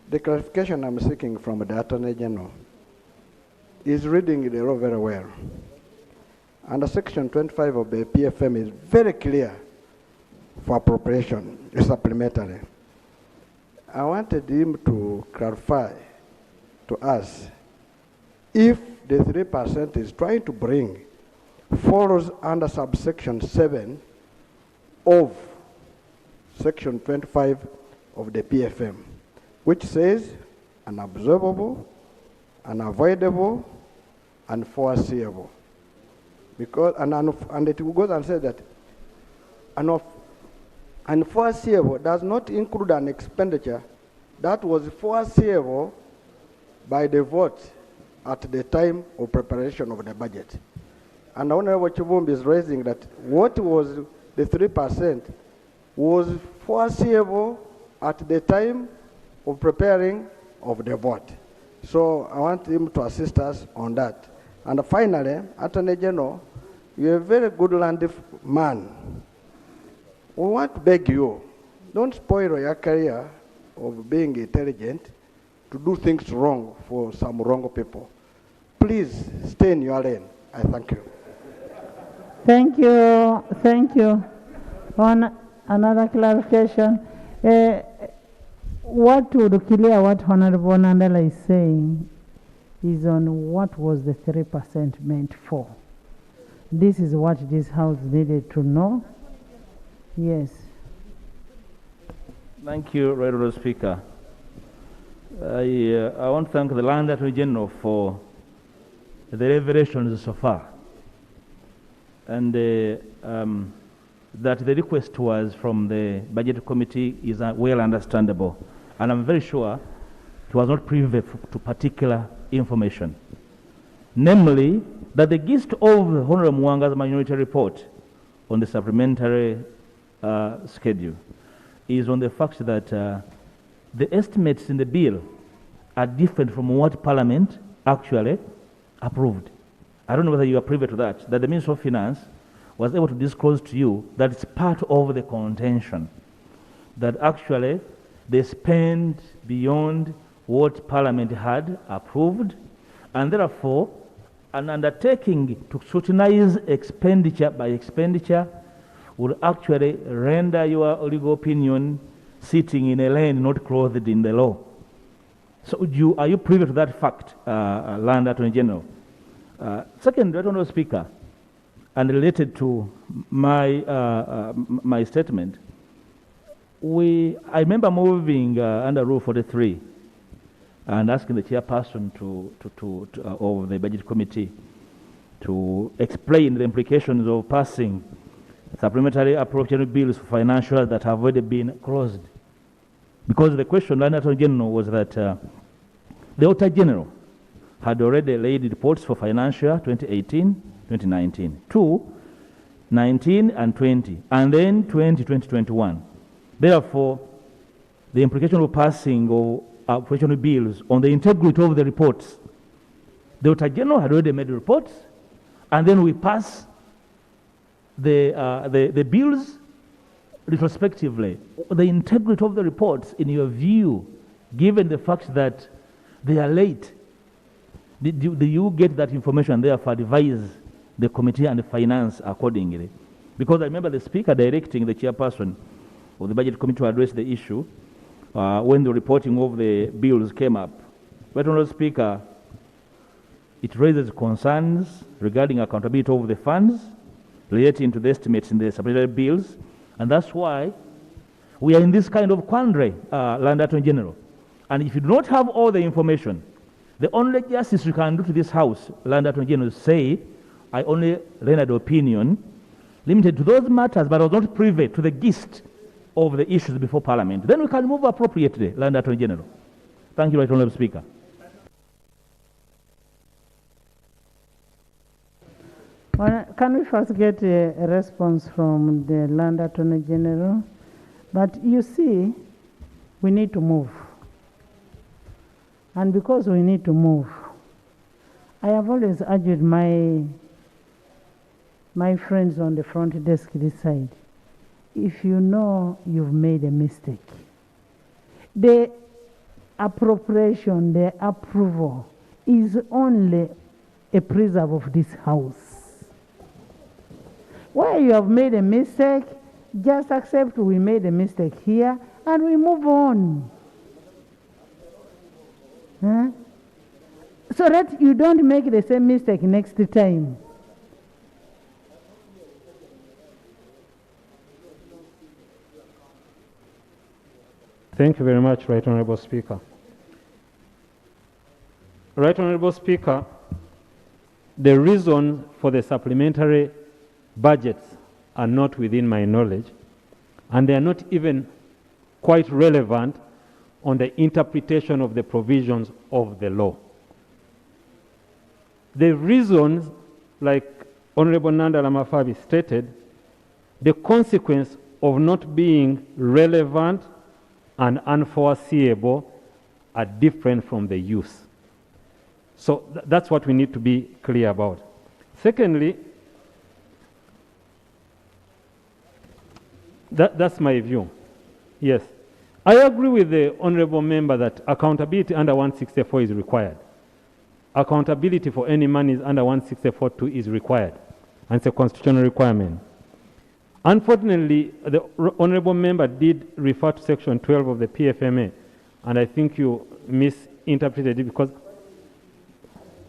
the clarification I'm seeking from the Attorney General is reading the law very well. Under Section 25 of the PFM is very clear for appropriation, supplementary. I wanted him to clarify to us if the 3% is trying to bring falls under subsection 7 of Section 25 of the PFM, which says unobservable, unavoidable, unforeseeable. Because, and it goes and says that unforeseeable does not include an expenditure that was foreseeable by the vote at the time of preparation of the budget. And Honorable Chivumbi is raising that what was the 3% was foreseeable at the time of preparing of the vote. So I want him to assist us on that. And finally, Attorney General, you're a very good land man. We want to beg you, don't spoil your career of being intelligent to do things wrong for some wrong people. Please stay in your lane. I thank you. Thank you. Thank you. On another clarification, what would clear what Honorable Nandala is saying is on what was the 3% meant for. This is what this House needed to know. Yes. Thank you, Right Honourable Speaker. I want to thank the Land Attorney General for the revelations so far, and that the request was from the Budget Committee is well understandable, and I'm very sure it was not privy to particular information. Namely, that the gist of Honourable Mwanga's minority report on the supplementary schedule is on the fact that the estimates in the bill are different from what Parliament actually approved. I don't know whether you are privy to that the Minister of Finance was able to disclose to you that it's part of the contention, that actually they spend beyond what Parliament had approved, and therefore an undertaking to scrutinize expenditure by expenditure will actually render your legal opinion sitting in a lane not clothed in the law. So are you privy to that fact, Land Attorney General? Second, Right Honourable Speaker, and related to my, my statement, I remember moving under Rule 43 and asking the chairperson of the Budget Committee to explain the implications of passing supplementary appropriation bills for financial that have already been closed. Because the question, Land Attorney General, was that the Auditor General had already laid reports for financial 2018, 2019, 19 and 20, and then 2021. Therefore, the implication of passing of appropriation bills on the integrity of the reports, the Auditor General had already made reports, and then we pass the bills retrospectively. The integrity of the reports, in your view, given the fact that they are late, do you get that information and therefore advise the committee and the finance accordingly? Because I remember the Speaker directing the chairperson of the Budget Committee to address the issue when the reporting of the bills came up. But, Honourable Speaker, it raises concerns regarding accountability of the funds relating to the estimates in the supplementary bills, and that's why we are in this kind of quandary, Land Attorney General. And if you do not have all the information, the only justice you can do to this House, Land Attorney General, is say, I only rendered opinion limited to those matters, but I was not privy to the gist of the issues before Parliament. Then we can move appropriately, Land Attorney General. Thank you, Right Honourable Speaker. Well, can we first get a response from the Land Attorney General? But you see, we need to move. And because we need to move, I have always urged my friends on the front desk this side, if you know you've made a mistake, the appropriation, the approval is only a preserve of this House. Where you have made a mistake, just accept we made a mistake here and we move on. Huh? So that you don't make the same mistake next time. Thank you very much, Right Honourable Speaker. Right Honourable Speaker, the reasons for the supplementary budgets are not within my knowledge, and they are not even quite relevant on the interpretation of the provisions of the law. The reasons, like Honourable Nanda Lamafabi stated, the consequence of not being relevant and unforeseeable are different from the use. So that's what we need to be clear about. Secondly, that's my view. Yes. I agree with the Honourable Member that accountability under 164 is required. Accountability for any monies under 164.2 is required, and it's a constitutional requirement. Unfortunately, the Honourable Member did refer to Section 12 of the PFMA, and I think you misinterpreted it because...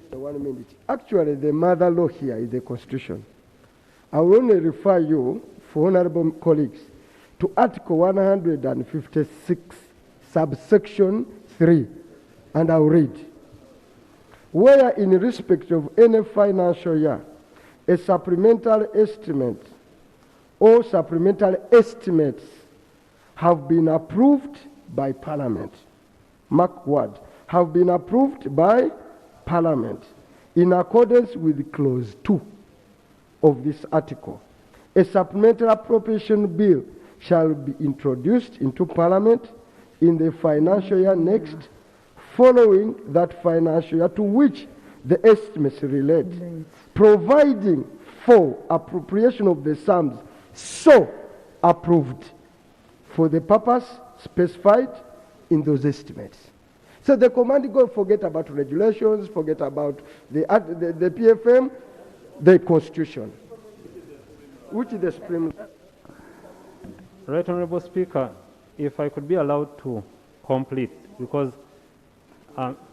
1 minute. Actually, the mother law here is the Constitution. I will only refer you, for honourable colleagues, to Article 156, subsection 3, and I'll read. Where in respect of any financial year, a supplemental estimate or supplemental estimates have been approved by Parliament. Mark word, have been approved by Parliament in accordance with Clause 2 of this article. A supplemental appropriation bill shall be introduced into Parliament in the financial year next, following that financial year to which the estimates relate, providing for appropriation of the sums so approved for the purpose specified in those estimates. So the command go forget about regulations, forget about the PFM, the Constitution, which is the Supreme. Right Honorable Speaker, if I could be allowed to complete, because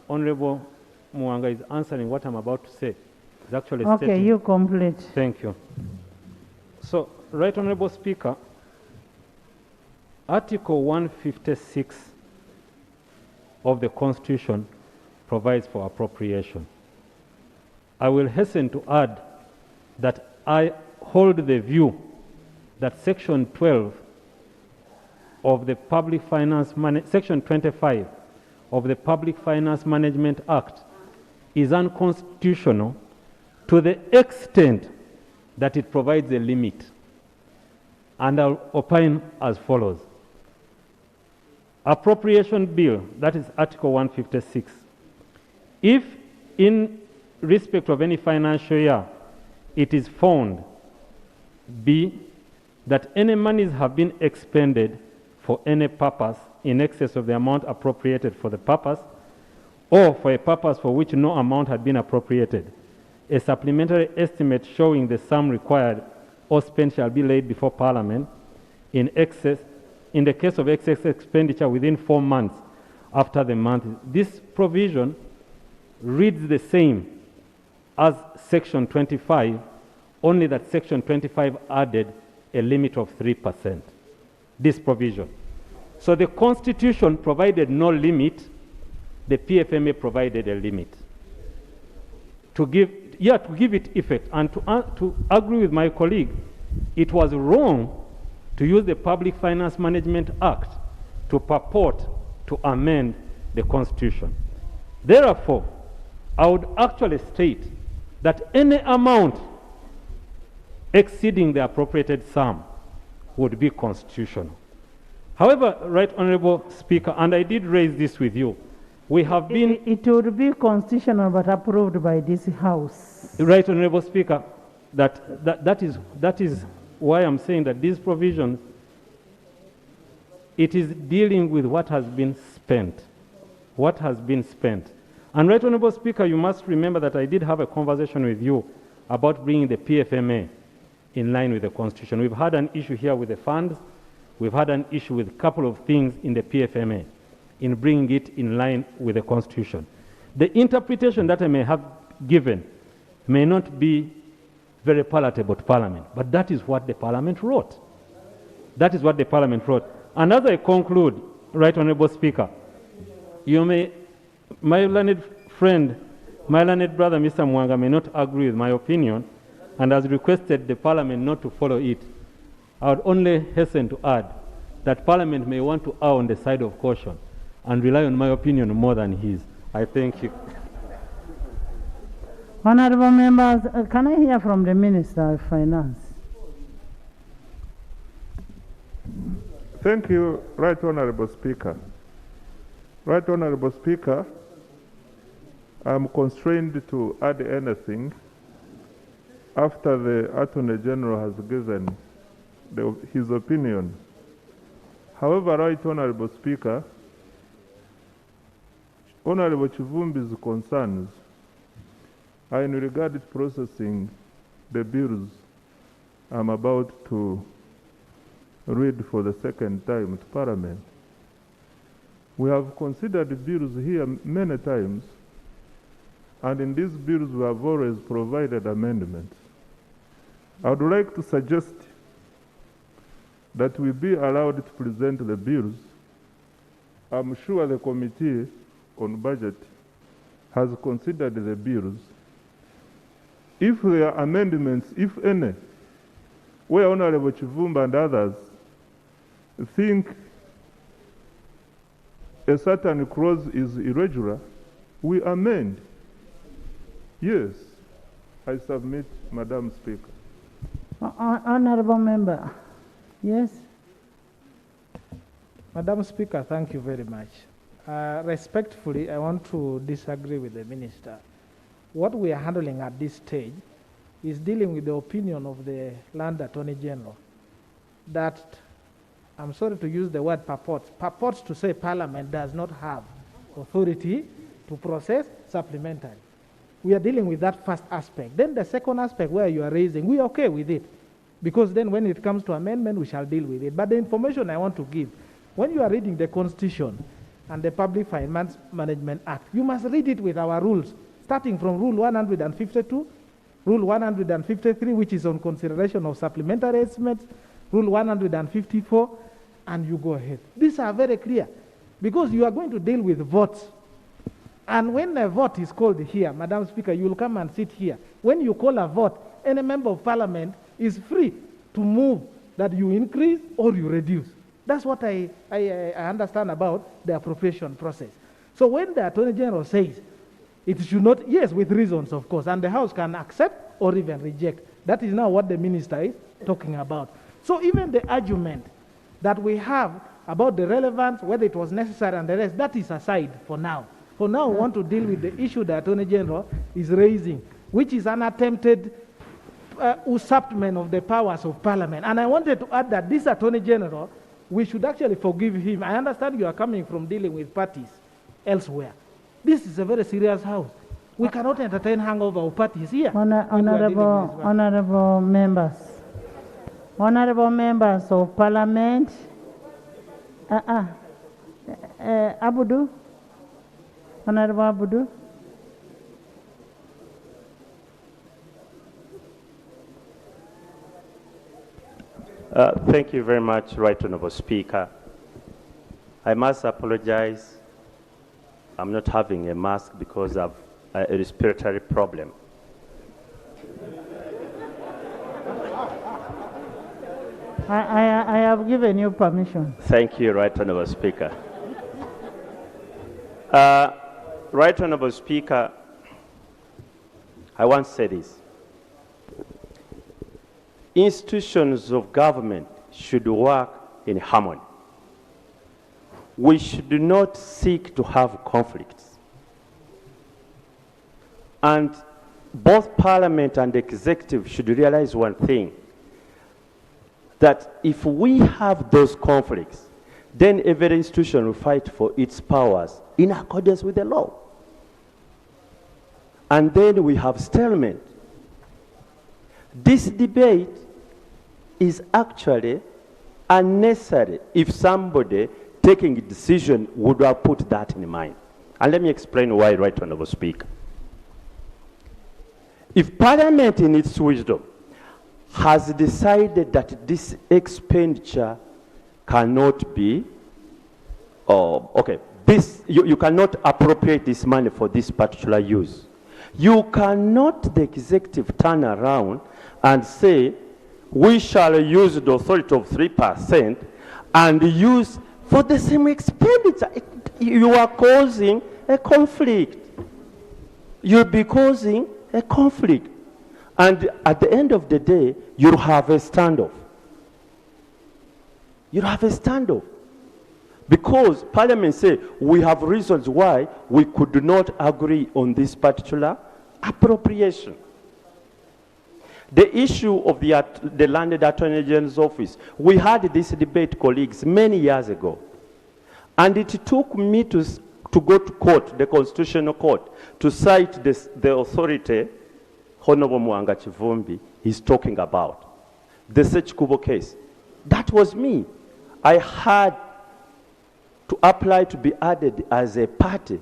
Honorable Mwanga is answering what I'm about to say. It's actually Okay, stating. you complete. Thank you. So, Right Honorable Speaker, Article 156 of the Constitution provides for appropriation. I will hasten to add that I hold the view that Section 12 of the Public Finance Section 25 of the Public Finance Management Act is unconstitutional to the extent that it provides a limit. And I'll opine as follows. Appropriation Bill, that is Article 156. If in respect of any financial year it is found, B, that any monies have been expended for any purpose in excess of the amount appropriated for the purpose, or for a purpose for which no amount had been appropriated, a supplementary estimate showing the sum required or spent shall be laid before Parliament in the case of excess expenditure within 4 months after the month. This provision reads the same as Section 25, only that Section 25 added a limit of 3%. This provision. So the Constitution provided no limit, the PFMA provided a limit. To give it effect, and to agree with my colleague, it was wrong to use the Public Finance Management Act to purport to amend the Constitution. Therefore, I would actually state that any amount exceeding the appropriated sum would be constitutional. However, Right Honorable Speaker, and I did raise this with you, we have been... It would be constitutional but approved by this House. Right Honorable Speaker, that is why I'm saying that these provisions, it is dealing with what has been spent. What has been spent. And Right Honorable Speaker, you must remember that I did have a conversation with you about bringing the PFMA in line with the Constitution. We've had an issue here with the funds. We've had an issue with a couple of things in the PFMA in bringing it in line with the Constitution. The interpretation that I may have given may not be very palatable to Parliament, but that is what the Parliament wrote. That is what the Parliament wrote. And as I conclude, Right Honorable Speaker, you may, my learned friend, my learned brother, Mr. Mwanga, may not agree with my opinion, and has requested the Parliament not to follow it. I would only hasten to add that Parliament may want to err on the side of caution and rely on my opinion more than his. I thank you. Honorable members, can I hear from the Minister of Finance? Thank you, Right Honorable Speaker. Right Honorable Speaker, I'm constrained to add anything after the Attorney General has given his opinion. However, Right Honorable Speaker, Honorable Chivumbi's concerns are in regard to processing the bills I'm about to read for the second time to Parliament. We have considered the bills here many times, and in these bills we have always provided amendments. I would like to suggest that we be allowed to present the bills. I'm sure the Committee on Budget has considered the bills. If there are amendments, if any, where Honorable Chivumba and others think a certain clause is irregular, we amend. Yes, I submit, Madam Speaker. Honorable Member, yes? Madam Speaker, thank you very much. Respectfully, I want to disagree with the Minister. What we are handling at this stage is dealing with the opinion of the Land Attorney General that, I'm sorry to use the word purports to say Parliament does not have authority to process supplementary. We are dealing with that first aspect. Then the second aspect where you are raising, we are okay with it. Because then when it comes to amendment, we shall deal with it. But the information I want to give, when you are reading the Constitution and the Public Finance Management Act, you must read it with our rules, starting from Rule 152, Rule 153, which is on consideration of supplementary estimates, Rule 154, and you go ahead. These are very clear, because you are going to deal with votes. And when a vote is called here, Madam Speaker, you will come and sit here. When you call a vote, any member of Parliament is free to move that you increase or you reduce. That's what I understand about the appropriation process. So when the Attorney General says it should not, yes, with reasons, of course, and the House can accept or even reject. That is now what the Minister is talking about. So even the argument that we have about the relevance, whether it was necessary and the rest, that is aside for now. For now, we want to deal with the issue the Attorney General is raising, which is an attempted usurpment of the powers of Parliament. And I wanted to add that this Attorney General, we should actually forgive him. I understand you are coming from dealing with parties elsewhere. This is a very serious house. We cannot entertain hangover of parties here. Honorable members of Parliament, Abudu, Honorable Abudu. Thank you very much, Right Honourable Speaker. I must apologize. I'm not having a mask because of a respiratory problem. I have given you permission. Thank you, Right Honourable Speaker. Right Honourable Speaker, I want to say this. Institutions of government should work in harmony. We should not seek to have conflicts. And both Parliament and Executive should realize one thing, that if we have those conflicts, then every institution will fight for its powers in accordance with the law. And then we have stalemate. This debate is actually unnecessary if somebody taking a decision would have put that in mind. And let me explain why, Right Honourable Speaker. If Parliament in its wisdom has decided that this expenditure cannot be, you cannot appropriate this money for this particular use. You cannot, the executive, turn around and say, we shall use the authority of 3% and use for the same expenditure. You are causing a conflict. You'll be causing a conflict. And at the end of the day, you'll have a standoff. You'll have a standoff. Because Parliament say, we have reasons why we could not agree on this particular appropriation. The issue of the Landed Attorney General's office, we had this debate, colleagues, many years ago. And it took me to go to court, the Constitutional Court, to cite the authority Honorable Mwanga Chivumbi is talking about. The Sechikubo case. That was me. I had to apply to be added as a party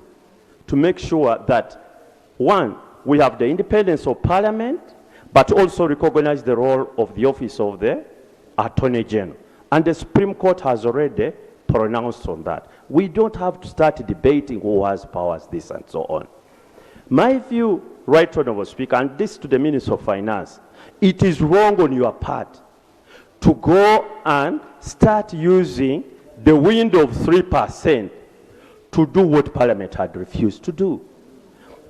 to make sure that, one, we have the independence of Parliament, but also recognize the role of the office of the Attorney General. And the Supreme Court has already pronounced on that. We don't have to start debating who has powers, this and so on. My view, Right Honourable Speaker, and this to the Minister of Finance, it is wrong on your part to go and start using the window of 3% to do what Parliament had refused to do.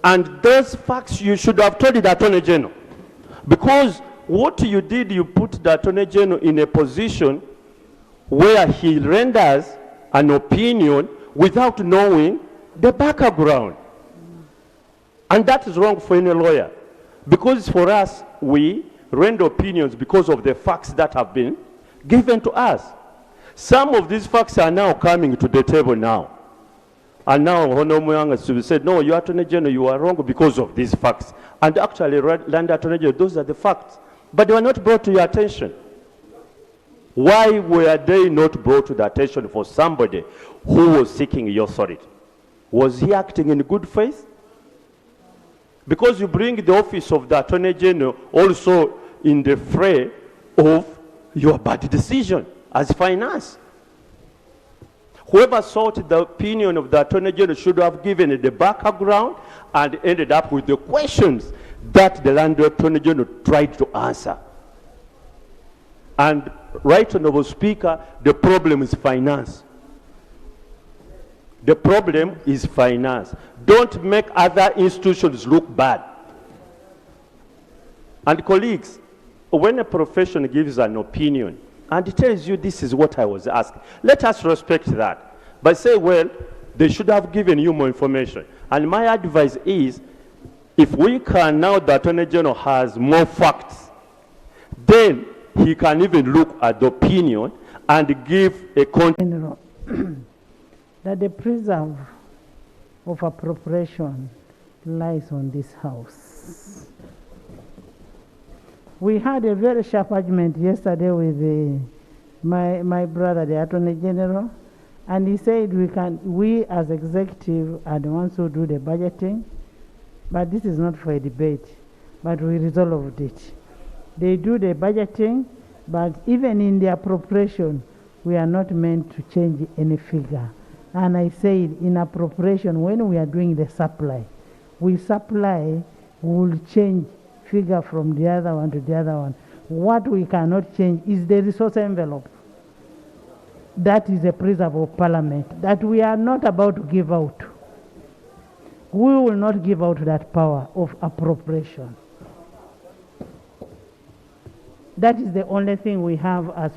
And those facts you should have told the Attorney General. Because what you did, you put the Attorney General in a position where he renders an opinion without knowing the background. And that is wrong for any lawyer. Because for us, we render opinions because of the facts that have been given to us. Some of these facts are now coming to the table now. And now Honorable Muyanga said, no, you Attorney General, you are wrong because of these facts. And actually, Land Attorney General, those are the facts. But they were not brought to your attention. Why were they not brought to the attention for somebody who was seeking your authority? Was he acting in good faith? Because you bring the office of the Attorney General also in the fray of your bad decision as finance. Whoever sought the opinion of the Attorney General should have given it the background and ended up with the questions that the Land Attorney General tried to answer. And, Right Honorable Speaker, the problem is finance. The problem is finance. Don't make other institutions look bad. And colleagues, when a profession gives an opinion and tells you this is what I was asked, let us respect that. But say, well, they should have given you more information. And my advice is, if we can now, the Attorney General has more facts, then he can even look at the opinion and give a content. That the preserve of appropriation lies on this house. We had a very sharp argument yesterday with my brother, the Attorney General, and he said we as executive are the ones who do the budgeting, but this is not for a debate, but we resolved it. They do the budgeting, but even in the appropriation, we are not meant to change any figure. And I said in appropriation, when we are doing the supply, we will change figure from the other one to the other one. What we cannot change is the resource envelope. That is a preserve of Parliament that we are not about to give out. We will not give out that power of appropriation. That is the only thing we have as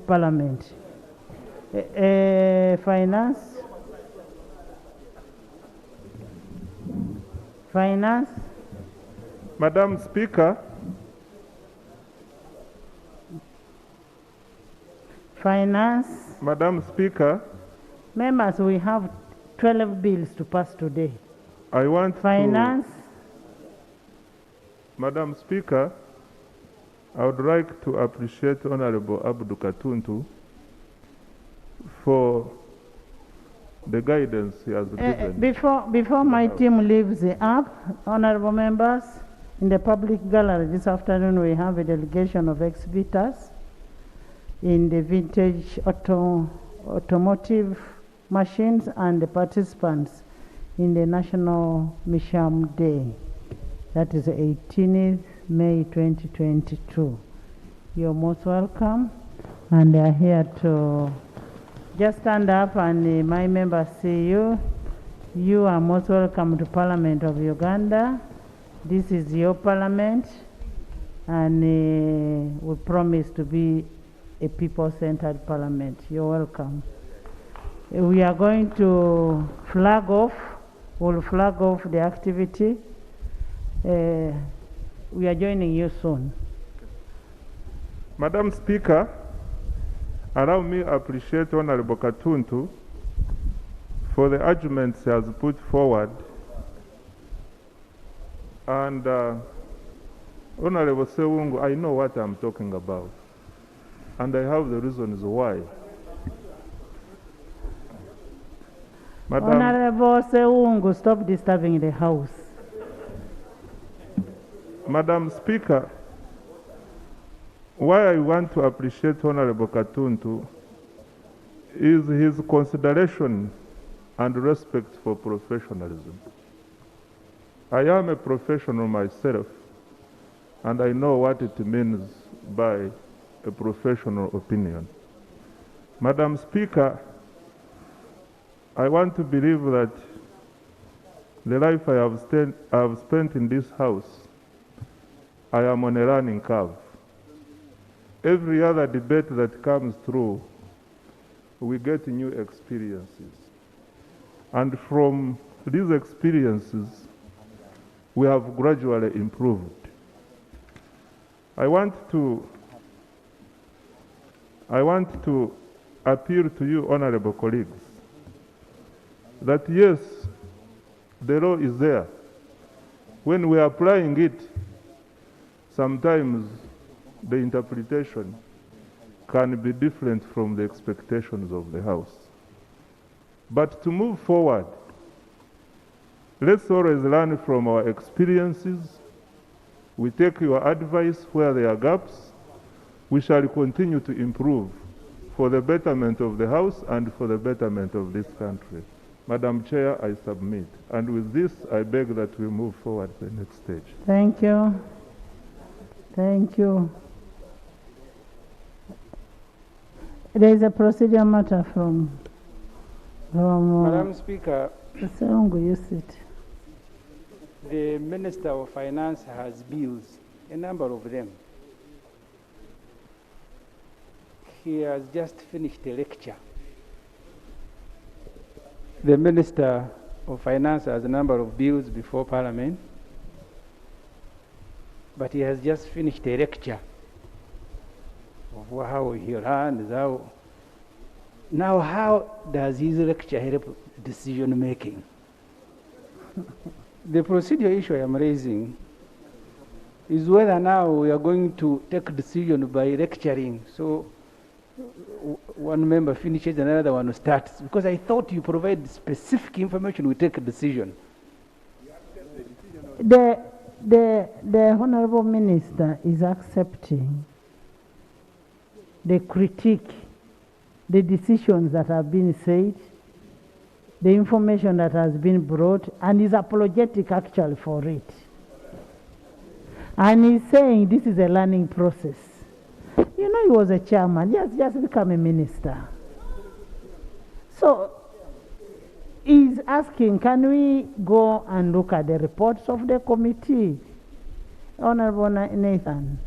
Parliament. Finance. Madam Speaker. Finance. Madam Speaker. Members, we have 12 bills to pass today. I want Finance. Madam Speaker, I would like to appreciate Honorable Abdu Katuntu for the guidance he has given. Before my team leaves the app, honorable members, in the public gallery this afternoon we have a delegation of exhibitors in the vintage automotive machines and the participants in the National Misham Day. That is 18th May 2022. You're most welcome, and they are here to just stand up and my members see you. You are most welcome to Parliament of Uganda. This is your Parliament, and we promise to be a people-centered Parliament. You're welcome. We are going to flag off. We'll flag off the activity. We are joining you soon. Madam Speaker, allow me to appreciate Honorable Katuntu for the arguments he has put forward. And Honorable Sewungu, I know what I'm talking about. And I have the reasons why. Madam, Honorable Sewungu, stop disturbing the House. Madam Speaker, why I want to appreciate Honorable Katuntu is his consideration and respect for professionalism. I am a professional myself, and I know what it means by a professional opinion. Madam Speaker, I want to believe that the life I have spent in this house, I am on a learning curve. Every other debate that comes through, we get new experiences. And from these experiences, we have gradually improved. I want to appeal to you, honorable colleagues, that yes, the law is there. When we are applying it, sometimes the interpretation can be different from the expectations of the House. But to move forward, let's always learn from our experiences. We take your advice where there are gaps. We shall continue to improve for the betterment of the House and for the betterment of this country. Madam Chair, I submit. And with this, I beg that we move forward to the next stage. Thank you. Thank you. There is a procedure matter from Madam Speaker, you sit. the Minister of Finance has bills, a number of them. He has just finished a lecture. The Minister of Finance has a number of bills before Parliament, but he has just finished a lecture of how he runs, how. Now, how does his lecture help decision making? The procedure issue I am raising is whether now we are going to take decision by lecturing. So one member finishes, another one starts. Because I thought you provide specific information, we take a decision. The Honorable Minister is accepting the critique, the decisions that have been said, the information that has been brought, and is apologetic actually for it. And he's saying this is a learning process. You know, he was a chairman, he has just become a minister. So he's asking, can we go and look at the reports of the committee? Honorable Nathan.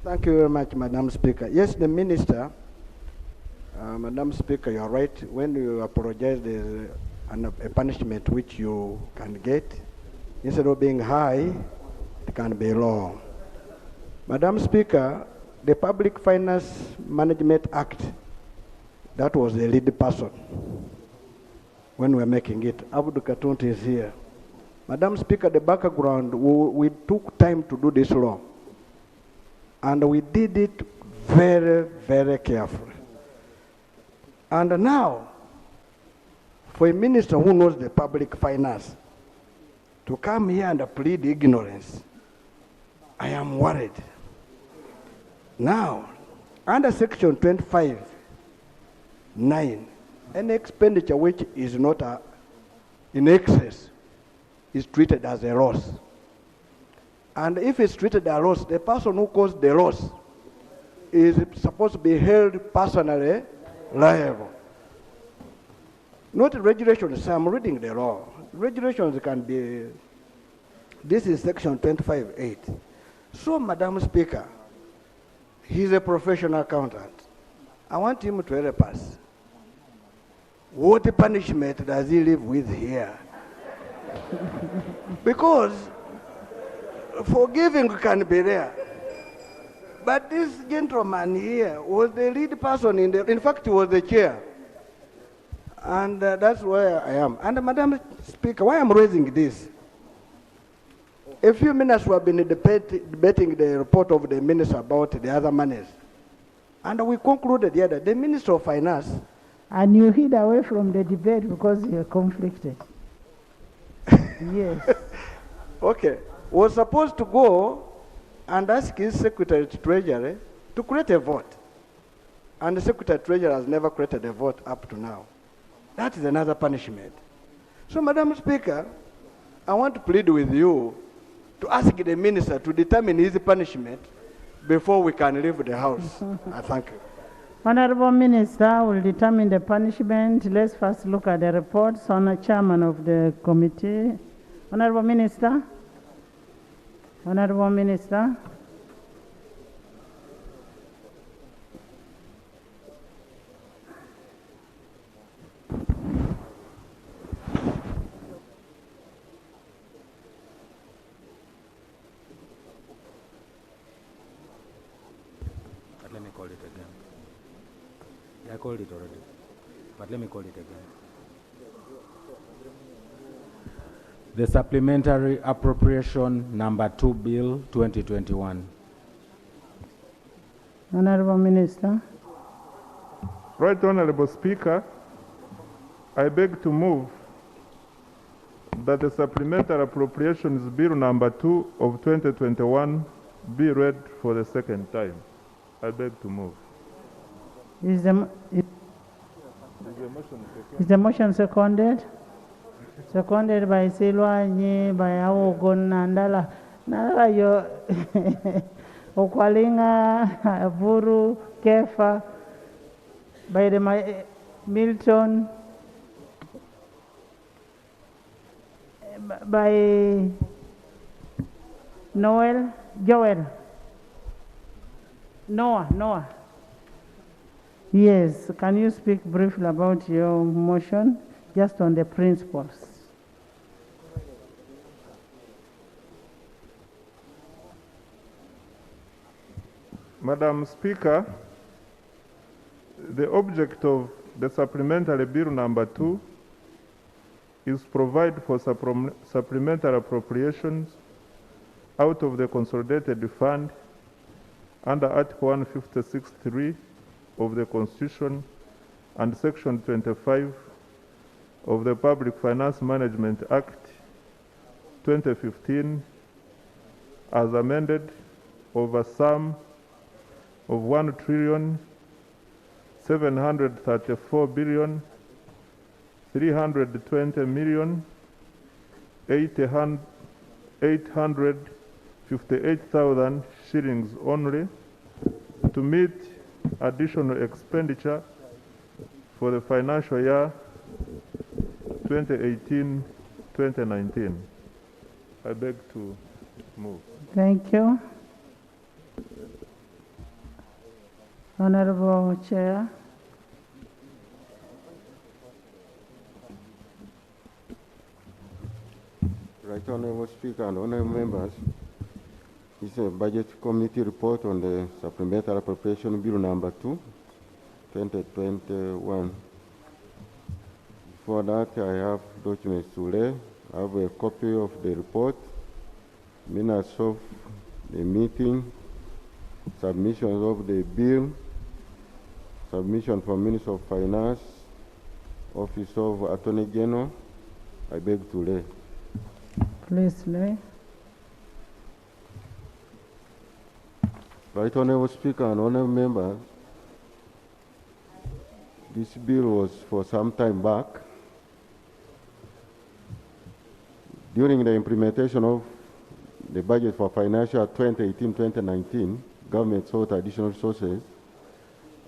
Thank you very much, Madam Speaker. Yes, the Minister, Madam Speaker, you are right. When you apologize, there's a punishment which you can get. Instead of being high, it can be low. Madam Speaker, the Public Finance Management Act, that was the lead person when we were making it. Abdul Katunti is here. Madam Speaker, the background, we took time to do this law. And we did it very, very carefully. And now, for a minister who knows the public finance to come here and plead ignorance, I am worried. Now, under section 25(9), any expenditure which is not in excess is treated as a loss. And if it's treated as a loss, the person who caused the loss is supposed to be held personally liable. Not regulations, I'm reading the law. Regulations can be, this is section 25(8). So, Madam Speaker, he's a professional accountant. I want him to help us. What punishment does he live with here? Because forgiving can be there. But this gentleman here was the lead person in fact, he was the chair. And that's where I am. And Madam Speaker, why I'm raising this? A few minutes we have been debating the report of the minister about the other monies. And we concluded that the Minister of Finance. And you hid away from the debate because you're conflicted. Yes. Okay. Was supposed to go and ask his Secretary to Treasury to create a vote. And the Secretary to Treasury has never created a vote up to now. That is another punishment. So, Madam Speaker, I want to plead with you to ask the minister to determine his punishment before we can leave the House. I thank you. Honorable Minister will determine the punishment. Let's first look at the reports on the chairman of the committee. Honorable Minister. Honorable Minister. I called it already, but let me call it again. The Supplementary Appropriation Number 2 Bill 2021. Honorable Minister. Right Honorable Speaker, I beg to move that the Supplementary Appropriations Bill number 2 of 2021 be read for the second time. I beg to move. Is the motion seconded? Seconded by Silwanyi, by Awogon, Nandala, Nala yo Okwalinga, Buru, Kefa, by the Milton, by Joel, Noah. Yes, can you speak briefly about your motion, just on the principles? Madam Speaker, the object of the Supplementary Bill number 2 is provide for supplementary appropriations out of the Consolidated Fund under Article 156(3) of the Constitution and Section 25 of the Public Finance Management Act 2015 as amended of a sum of 1,334,320,858,000 shillings only to meet additional expenditure for the financial year 2018-2019. I beg to move. Thank you. Honorable Chair. Right Honorable Speaker and honorable members, this is a Budget Committee report on the Supplementary Appropriation Bill number 2, 2021. For that, I have documents to lay. I have a copy of the report, minutes of the meeting, submissions of the bill, submission from Minister of Finance, Office of Attorney General. I beg to lay. Please lay. Right Honorable Speaker and honorable members, this bill was for some time back. During the implementation of the budget for financial 2018-2019, government sought additional resources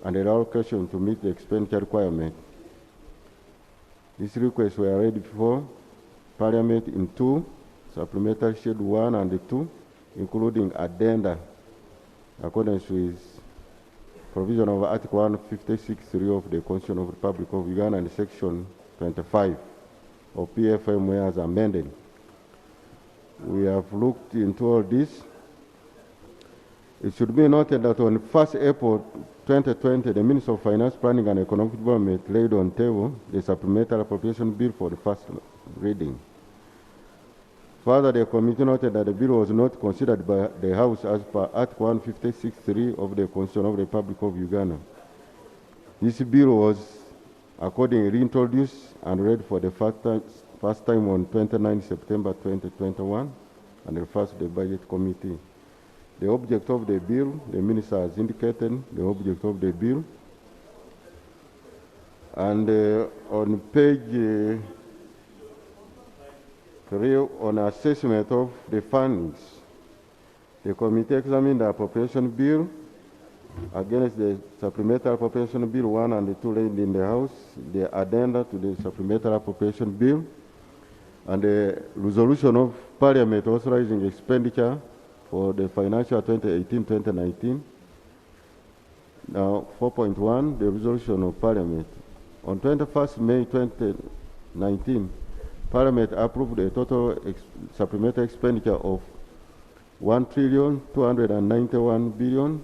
and a allocation to meet the expenditure requirement. These requests were read before Parliament in 2 supplementary schedule 1 and 2, including addenda, according with provision of Article 156(3) of the Constitution of the Republic of Uganda and Section 25 of PFMA as amended. We have looked into all this. It should be noted that on 1st April 2020, the Minister of Finance, Planning and Economic Development laid on table the Supplementary Appropriation Bill for the first reading. Further, the committee noted that the bill was not considered by the House as per Article 156(3) of the Constitution of the Republic of Uganda. This bill was accordingly reintroduced and read for the first time on 29 September 2021 and referred to the Budget Committee. The object of the bill, the Minister has indicated the object of the bill. And on page 3, on assessment of the funds, the committee examined the appropriation bill against the Supplementary Appropriation Bill 1 and 2 laid in the House, the addenda to the Supplementary Appropriation Bill, and the resolution of Parliament authorizing expenditure for the financial 2018-2019. Now, 4.1, the resolution of Parliament. On 21st May 2019, Parliament approved a total supplementary expenditure of 1,291,285,000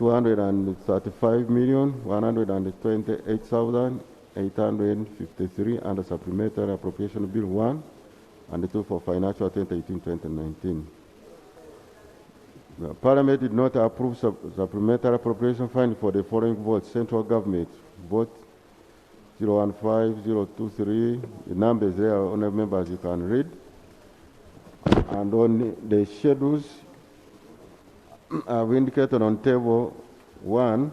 235,128,853 under Supplementary Appropriation Bill 1 and 2 for financial 2018-2019. The Parliament did not approve Supplementary Appropriation Fund for the following votes: Central Government, vote 015023. The numbers there, honorable members, you can read. And on the schedules, I've indicated on table 1,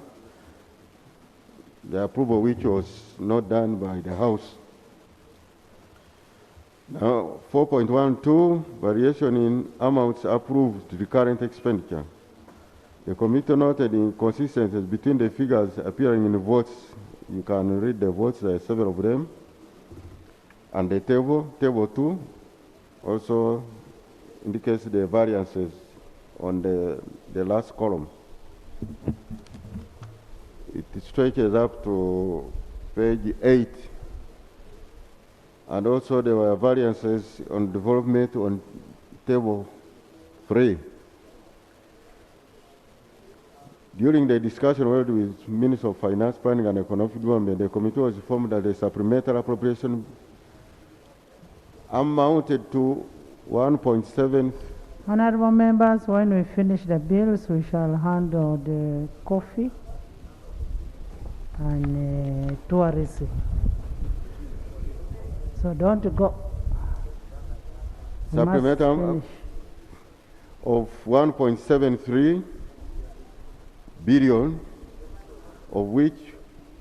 the approval which was not done by the House. Now, 4.12, variation in amounts approved to the current expenditure. The committee noted inconsistencies between the figures appearing in the votes. You can read the votes, there are several of them. And the table 2, also indicates the variances on the last column. It stretches up to page 8. And also there were variances on development on table 3. During the discussion with Minister of Finance, Planning and Economic Development, the committee was informed that the supplemental appropriation amounted to 1.7. Honorable members, when we finish the bills, we shall handle the coffee and tourism. So don't go. Supplemental of 1.73 billion, of which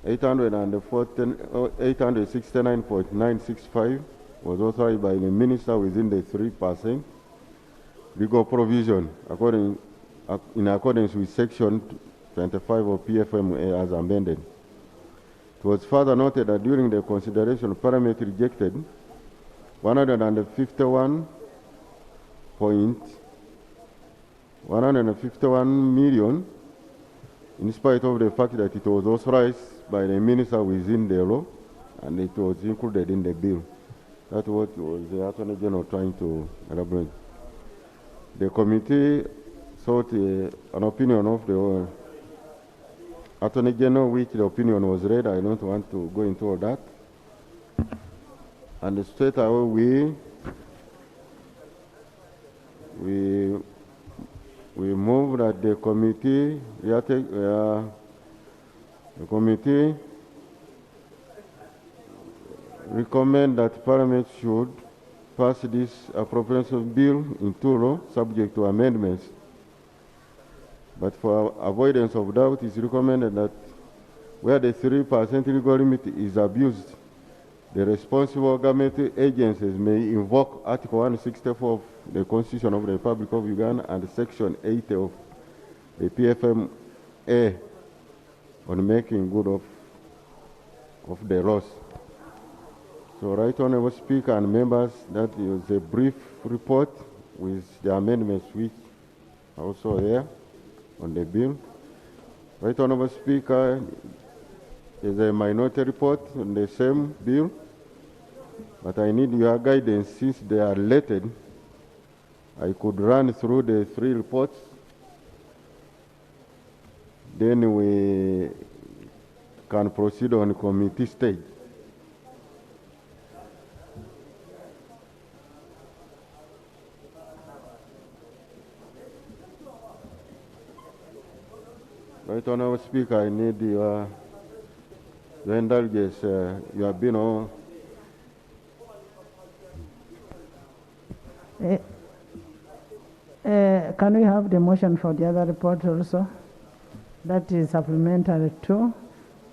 869.965 was authorized by the minister within the 3% legal provision in accordance with section 25 of PFMA as amended. It was further noted that during the consideration, Parliament rejected 151 million, in spite of the fact that it was authorized by the minister within the law and it was included in the bill. That's what was the Attorney General trying to elaborate. The committee sought an opinion of the Attorney General, which the opinion was read. I don't want to go into all that. And straight away we move that the committee recommend that Parliament should pass this appropriation bill into law subject to amendments. But for avoidance of doubt, it's recommended that where the 3% legal limit is abused, the responsible government agencies may invoke Article 164 of the Constitution of the Republic of Uganda and Section 80 of the PFMA on making good of the laws. So, Right Honourable Speaker and members, that is a brief report with the amendments which are also there on the bill. Right Honourable Speaker, is a minority report on the same bill, but I need your guidance since they are related. I could run through the 3 reports, then we can proceed on committee stage. Right Honourable Speaker, I need your indulgence. You have been on. Can we have the motion for the other report also? That is supplementary to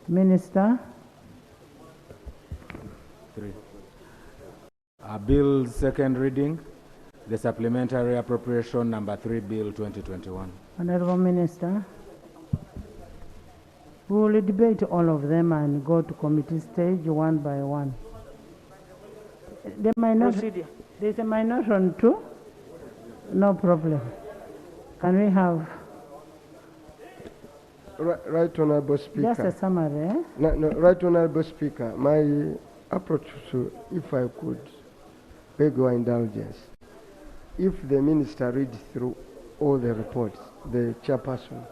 Minister. 3. Bill second reading, the supplementary appropriation number 3 Bill 2021. Honourable Minister, we will debate all of them and go to committee stage one by one. The minority, there's a minority on 2? No problem. Can we have... Right Honourable Speaker. Just a summary, eh? No, Right Honourable Speaker, my approach to, if I could beg your indulgence, if the minister reads through all the reports, the chairperson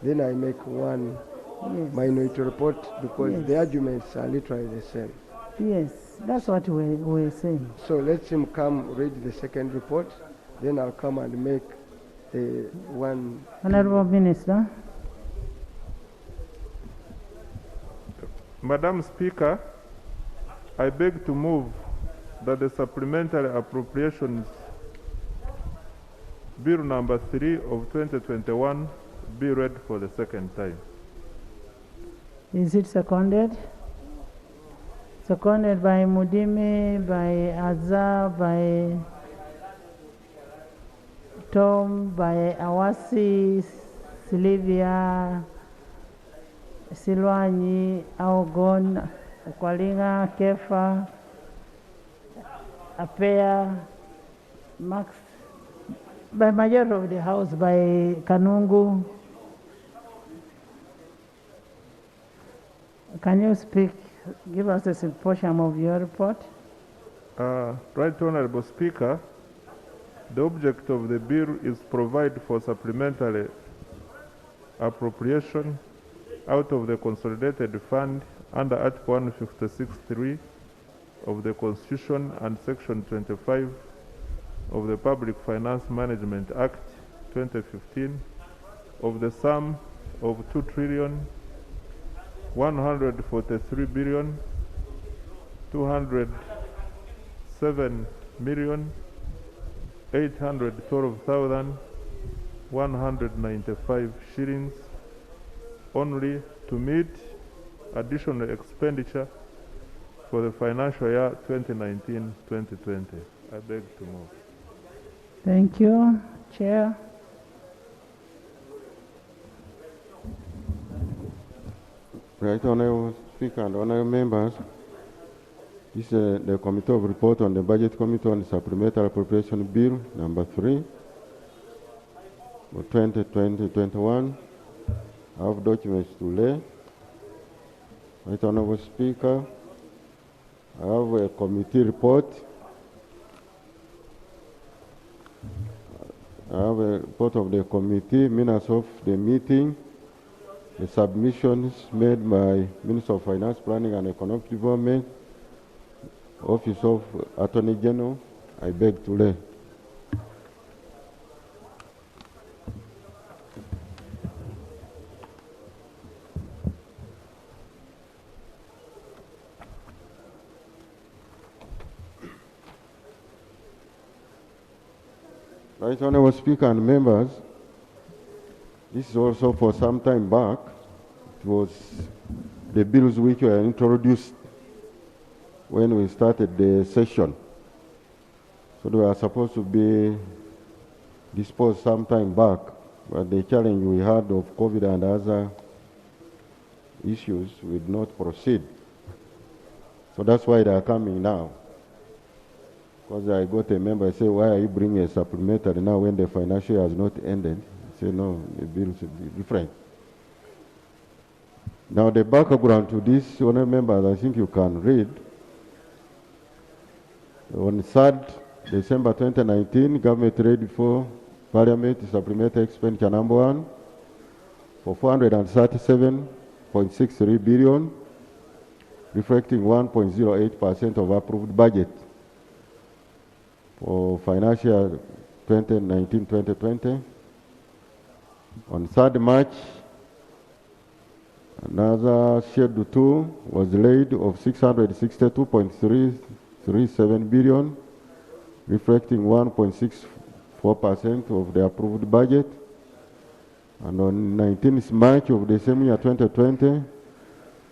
then I make one minority report because the arguments are literally the same. Yes, that's what we're saying. So let him come read the second report, then I'll come and make the one. Honorable Minister. Madam Speaker, I beg to move that the Supplementary Appropriations Bill number 3 of 2021 be read for the second time. Is it seconded? Seconded by Mudimi, by Azza, by Tom, by Awasi, Sylvia, Silwanyi, Augon, Kwalinga, Kefa, Apea, Max, by majority of the House, by Kanungu. Can you speak, give us a portion of your report? Right Honorable Speaker, the object of the bill is provide for supplementary appropriation out of the consolidated fund under Article 156(3) of the Constitution and Section 25 of the Public Finance Management Act 2015 of the sum of 2,307,812,195 shillings only to meet additional expenditure for the financial year 2019-2020. I beg to move. Thank you, Chair. Right, Honorable Speaker and Honorable Members, this is the Committee of Report on the Budget Committee on Supplementary Appropriation Bill number 3 for 2020-21. I have documents to lay. Right, Honorable Speaker, I have a committee report. I have a report of the committee, minutes of the meeting, the submissions made by Minister of Finance, Planning and Economic Development, Office of Attorney General. I beg to lay. Right, Honorable Speaker and members, this is also for some time back. It was the bills which were introduced when we started the session. So they were supposed to be disposed some time back, but the challenge we had of COVID and other issues would not proceed. So that's why they are coming now. Because I got a member say, why are you bringing a supplementary now when the financial year has not ended? I say, no, the bills should be different. Now the background to this, honourable members, I think you can read. On 3rd December 2019, government read before Parliament supplementary expenditure number 1 for 437.63 billion, reflecting 1.08% of approved budget for financial year 2019-2020. On 3rd March, another Schedule 2 was laid of 662.337 billion, reflecting 1.64% of the approved budget. And on 19th March of the same year 2020,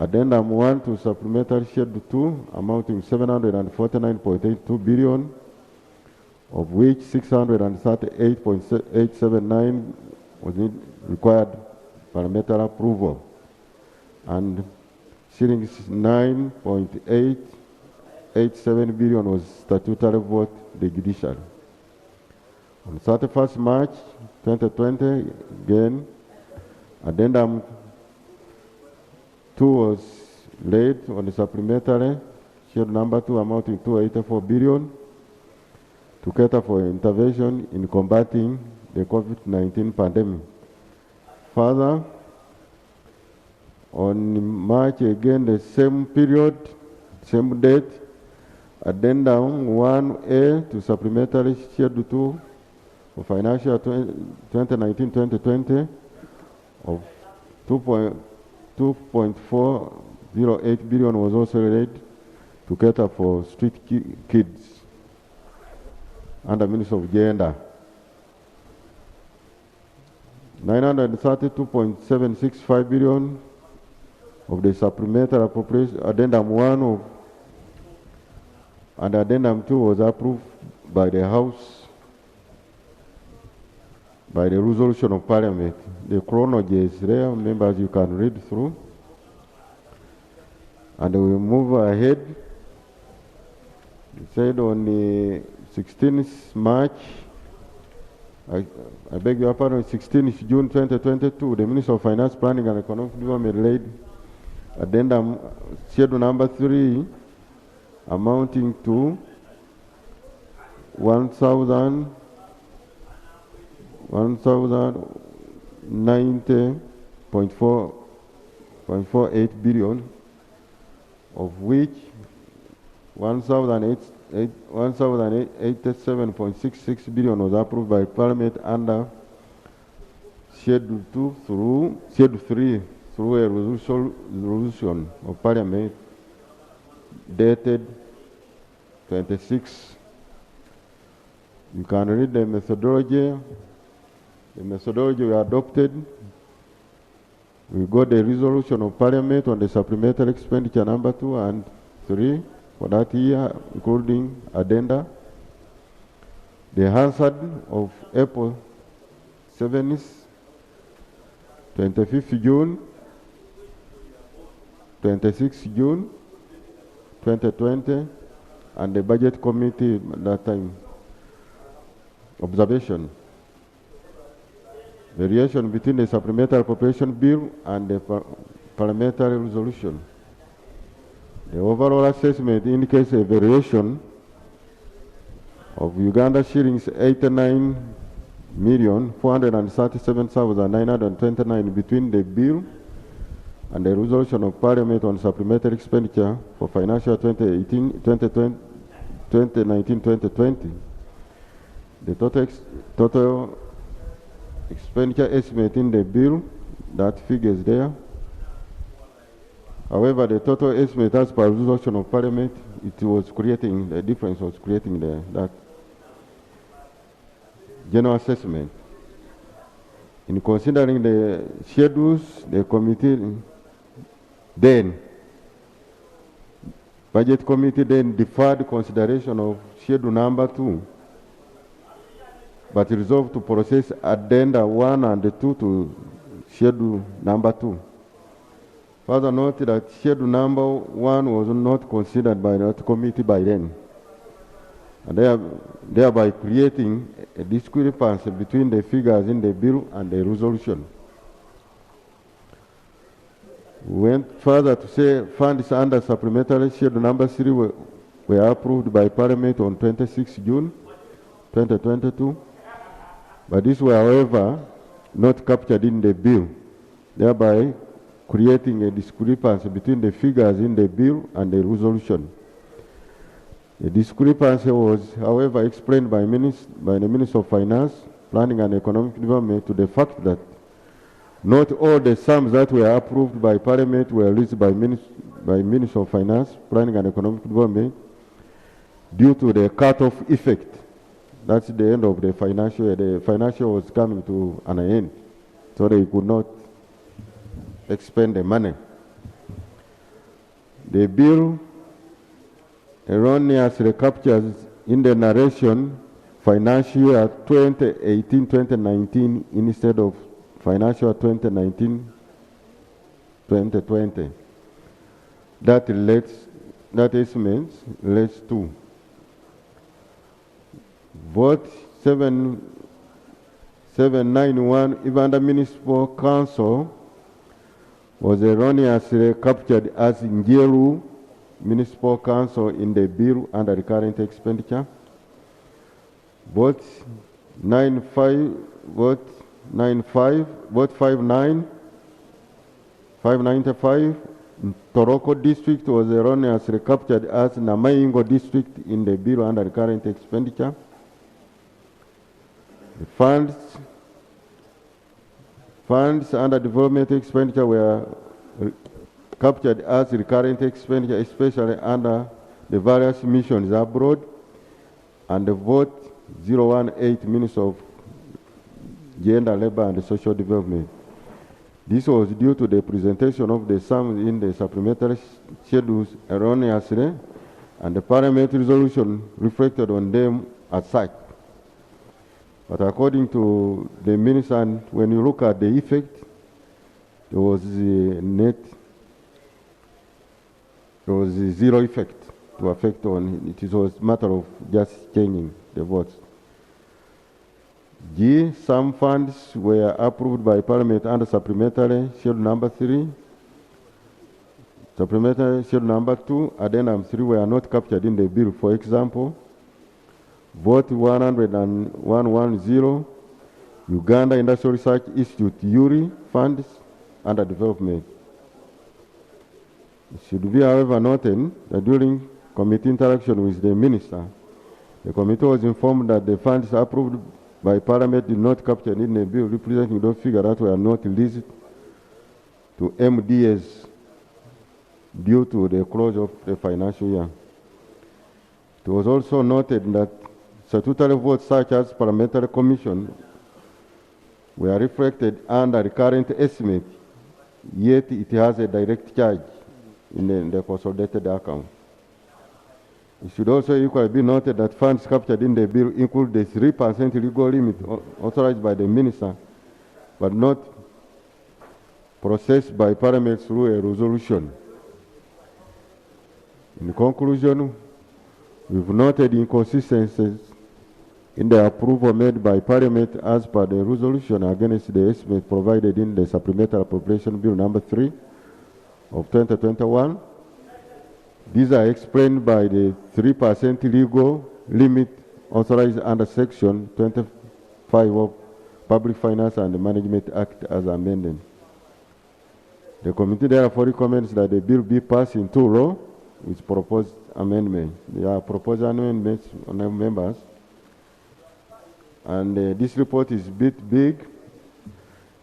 Addendum 1 to Supplementary Schedule 2 amounting 749.82 billion, of which 638.879 was required parliamentary approval, and shillings 9.887 billion was statutory vote the judiciary. On 31st March 2020, again, Addendum 2 was laid on the supplementary schedule number 2 amounting to 84 billion to cater for intervention in combating the COVID-19 pandemic. Further, On March again, the same period, same date, Addendum 1A to Supplementary Schedule 2 for financial 2019-2020 of 2.408 billion was also related to cater for street kids under Ministry of Gender. 932.765 billion of the Supplementary Appropriation Addendum 1 of, and Addendum 2 was approved by the House by the resolution of Parliament. The chronology is there, members, you can read through. And we move ahead. It said on the 16th March, I beg your pardon, 16th June 2022, the Minister of Finance, Planning and Economic Development laid Addendum Schedule number 3 amounting to 1,090.48 billion, of which 1,087.66 billion was approved by Parliament under Schedule 2 through Schedule 3 through a resolution of Parliament dated 26. You can read the methodology. The methodology we adopted. We got the resolution of Parliament on the supplementary expenditure number 2 and 3 for that year, including addenda. The hazard of April 7th, 25th June, 26th June 2020, and the budget committee at that time. Observation. Variation between the supplementary appropriation bill and the parliamentary resolution. The overall assessment indicates a variation of Uganda shillings 89,437,929 between the bill and the resolution of Parliament on supplementary expenditure for financial 2019-2020. The total expenditure estimate in the bill, that figure is there. However, the total estimate as per resolution of Parliament, it was creating, the difference was creating that general assessment. In considering the schedules, the committee then, budget committee then deferred consideration of schedule number 2, but resolved to process addenda 1 and 2 to schedule number 2. Further note that schedule number 1 was not considered by that committee by then, and thereby creating a discrepancy between the figures in the bill and the resolution. We went further to say funds under supplementary schedule number 3 were approved by Parliament on 26 June 2022, but these were, however, not captured in the bill, thereby creating a discrepancy between the figures in the bill and the resolution. The discrepancy was, however, explained by the Minister of Finance, Planning and Economic Development to the fact that not all the sums that were approved by Parliament were released by Minister of Finance, Planning and Economic Development due to the cut-off effect. That's the end of the financial year. The financial was coming to an end, so they could not expend the money. The bill erroneously captures in the narration financial year 2018-2019 instead of financial 2019-2020. That estimate relates to vote 791 Uganda Municipal Council was erroneously captured as Njeru Municipal Council in the bill under the current expenditure. Vote 59 595, Toroko district was erroneously captured as Namaingo district in the bill under current expenditure. The funds under development expenditure were captured as recurrent expenditure, especially under the various missions abroad, and the vote 018 Minister of Gender, Labor and Social Development. This was due to the presentation of the sums in the supplementary schedules erroneously, and the Parliament resolution reflected on them as such. But according to the minister, and when you look at the effect, there was zero effect to affect on it. It was a matter of just changing the votes. G, some funds were approved by Parliament under supplementary schedule number 3. Supplementary schedule number 2, addendum 3 were not captured in the bill. For example, vote 10110, Uganda Industrial Research Institute, URI funds under development. It should be, however, noted that during committee interaction with the minister, the committee was informed that the funds approved by Parliament did not capture in the bill, representing those figures that were not released to MDS due to the close of the financial year. It was also noted that statutory votes such as parliamentary commission were reflected under the current estimate, yet it has a direct charge in the consolidated account. It should also equally be noted that funds captured in the bill include the 3% legal limit authorized by the minister, but not processed by Parliament through a resolution. In conclusion, we've noted inconsistencies in the approval made by Parliament as per the resolution against the estimate provided in the Supplementary Appropriation Bill number 3 of 2021. These are explained by the 3% legal limit authorized under Section 25 of Public Finance and Management Act as amended. The committee therefore recommends that the bill be passed into law with proposed amendment. There are proposed amendments on the members. And this report is a bit big.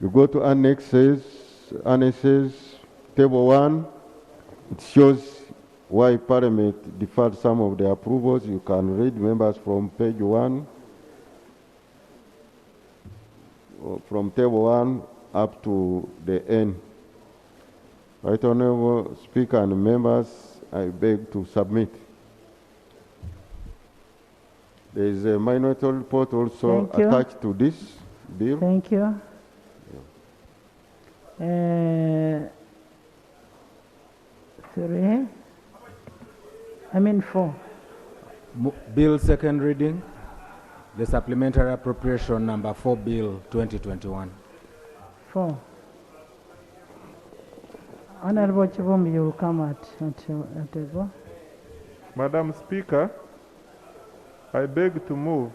You go to annexes, table 1, it shows why Parliament deferred some of the approvals. You can read, members, from page 1, from table 1 up to the end. Right Honourable Speaker and members, I beg to submit. There is a minority report also attached to this bill. Thank you. 4. Bill second reading, the Supplementary Appropriation number 4, Bill 2021. 4. Honorable Chibum, you will come at table. Madam Speaker, I beg to move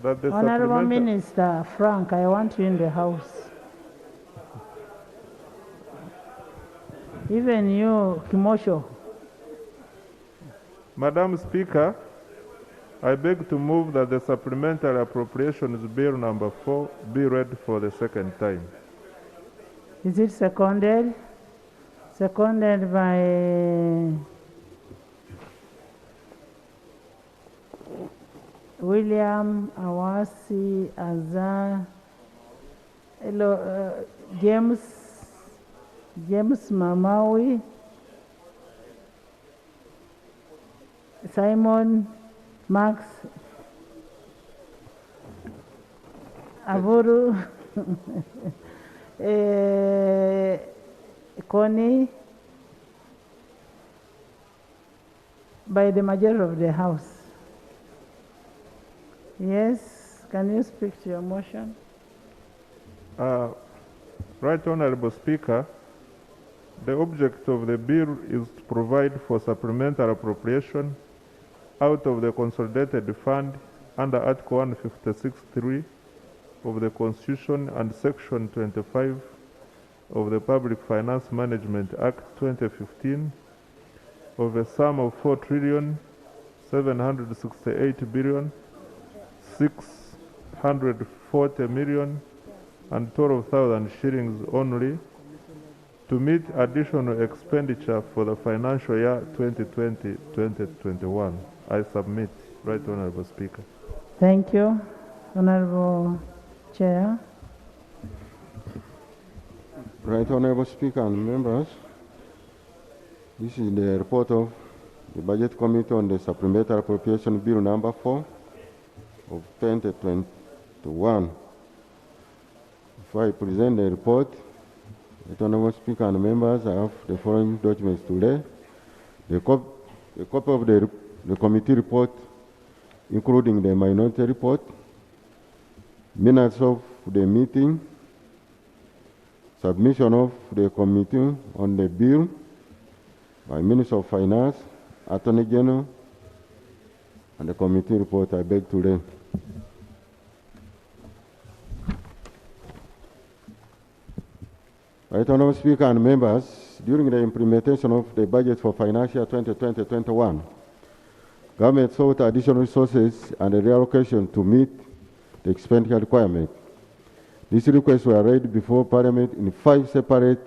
that the Honorable Minister Frank, I want you in the House. Even you, Kimosho. Madam Speaker, I beg to move that the Supplementary Appropriations Bill number 4 be read for the second time. Is it seconded? Seconded by William Awasi Azar, James Mamawi, Simon Max Avuru, Connie, by the majority of the House. Yes, can you speak to your motion? Right Honourable Speaker, the object of the bill is to provide for supplementary appropriation out of the consolidated fund under Article 156(3) of the Constitution and Section 25 of the Public Finance Management Act 2015 of a sum of 4,768,640,012 shillings only to meet additional expenditure for the financial year 2020-2021. I submit. Right Honorable Speaker. Thank you, Honorable Chair. Right Honorable Speaker and members, this is the report of the Budget Committee on the Supplemental Appropriation Bill number 4 of 2021. Before I present the report, Right Honorable Speaker and members, I have the following documents to lay. The copy of the committee report, including the minority report, minutes of the meeting, submission of the committee on the bill by Minister of Finance, Attorney General, and the committee report I beg to lay. Right Honorable Speaker and members, during the implementation of the budget for financial 2020-21, government sought additional resources and a reallocation to meet the expenditure requirement. These requests were read before Parliament in 5 separate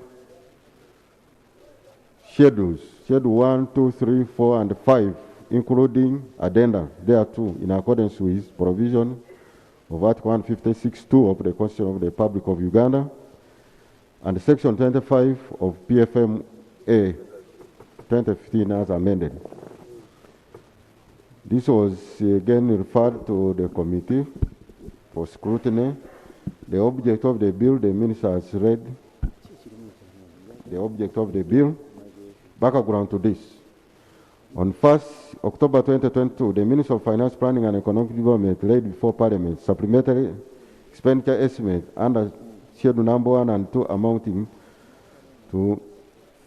schedules, Schedule 1, 2, 3, 4, and 5, including addenda thereto, in accordance with provision of Article 156(2) of the Constitution of the Republic of Uganda, and Section 25 of PFMA 2015 as amended. This was again referred to the committee for scrutiny. The object of the bill, the minister has read the object of the bill. Background to this. On 1st October 2022, the Minister of Finance, Planning and Economic Development laid before Parliament supplementary expenditure estimate under Schedule number 1 and 2 amounting to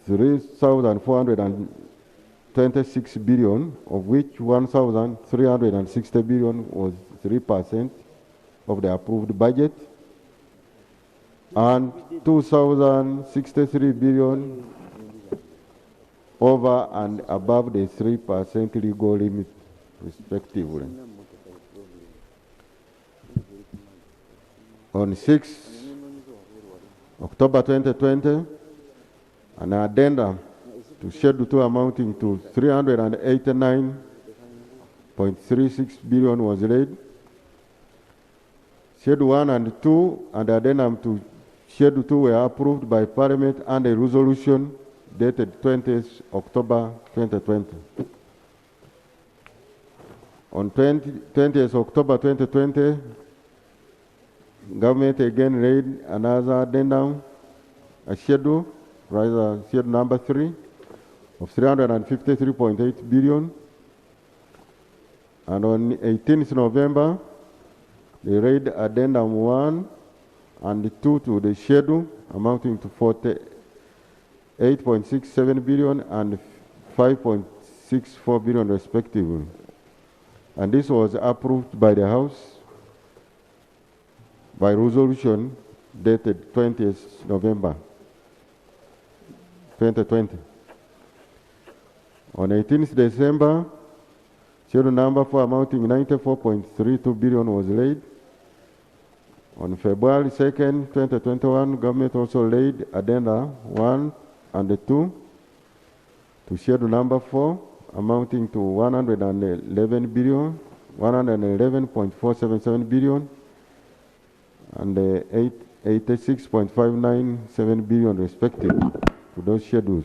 3,426 billion, of which 1,360 billion was 3% of the approved budget, and 2,063 billion over and above the 3% legal limit, respectively. On 6 October 2020, an addendum to Schedule 2 amounting to 389.36 billion was laid. Schedule 1 and 2 and addendum to Schedule 2 were approved by Parliament and a resolution dated 20th October 2020. On 20th October 2020, government again laid another addendum, a schedule, rather schedule number 3 of 353.8 billion. And on 18th November, they laid addendum 1 and 2 to the schedule amounting to 48.67 billion and 5.64 billion respectively. And this was approved by the House by resolution dated 20th November 2020. On 18th December, schedule number 4 amounting 94.32 billion was laid. On February 2nd, 2021, government also laid addenda 1 and 2 to schedule number 4 amounting to 111 billion, 111.477 billion, and 86.597 billion respectively to those schedules.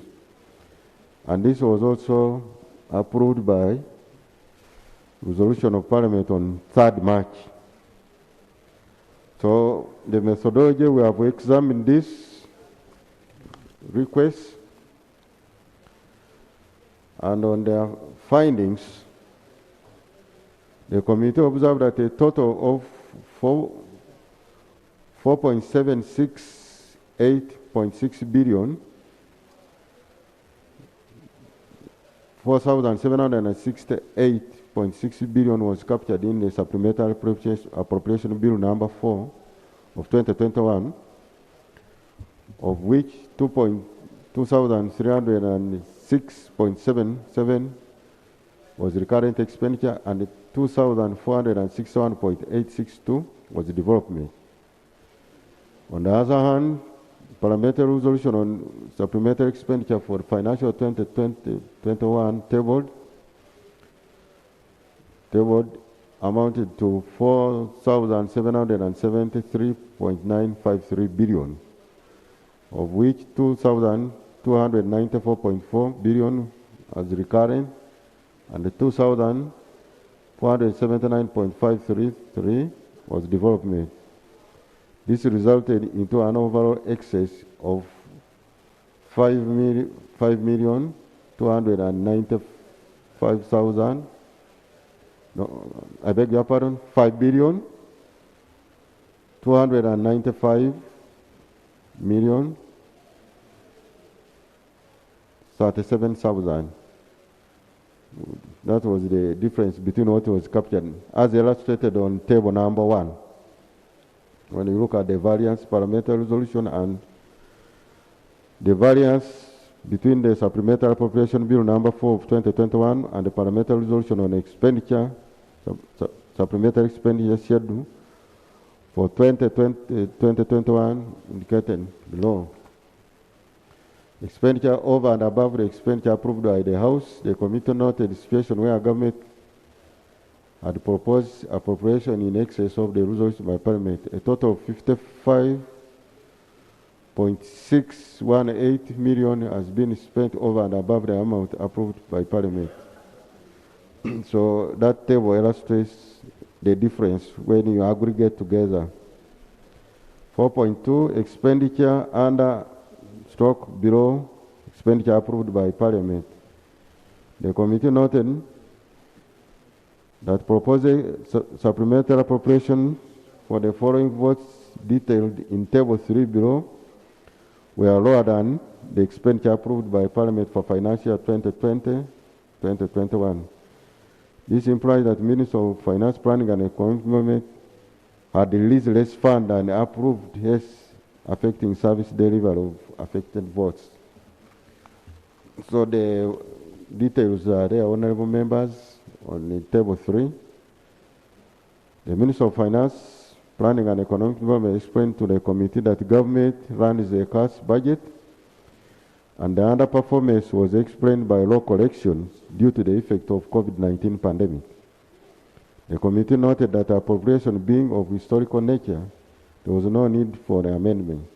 And this was also approved by resolution of Parliament on 3rd March. So the methodology, we have examined this request, and on their findings, the committee observed that a total of 4.768.6 billion, 4,768.6 billion was captured in the Supplemental Appropriation Bill number 4 of 2021, of which 2,306.77 was recurrent expenditure and 2,461.862 was development. On the other hand, parliamentary resolution on supplementary expenditure for financial 2020-21 tabled amounted to 4,773.953 billion, of which 2,294.4 billion as recurrent and 2,479.533 was development. This resulted into an overall excess of 5,295,000. No, I beg your pardon, 5,295,037,000. That was the difference between what was captured, as illustrated on table number 1. When you look at the variance parliamentary resolution and the variance between the Supplementary Appropriation Bill number 4 of 2021 and the parliamentary resolution on expenditure, supplementary expenditure schedule for 2020-2021 indicated below. Expenditure over and above the expenditure approved by the House, the committee noted the situation where government had proposed appropriation in excess of the resolution by Parliament. A total of 55.618 million has been spent over and above the amount approved by Parliament. So that table illustrates the difference when you aggregate together. 4.2, expenditure under stroke below expenditure approved by Parliament. The committee noted that proposed supplementary appropriation for the following votes detailed in table 3 below were lower than the expenditure approved by Parliament for financial 2020-2021. This implies that Minister of Finance, Planning and Economic Development had released less funds and approved less, affecting service delivery of affected votes. So the details are there, honorable members, on the table 3. The Minister of Finance, Planning and Economic Development explained to the committee that government runs a cash budget and the underperformance was explained by low collections due to the effect of COVID-19 pandemic. The committee noted that appropriation being of historical nature, there was no need for the amendment.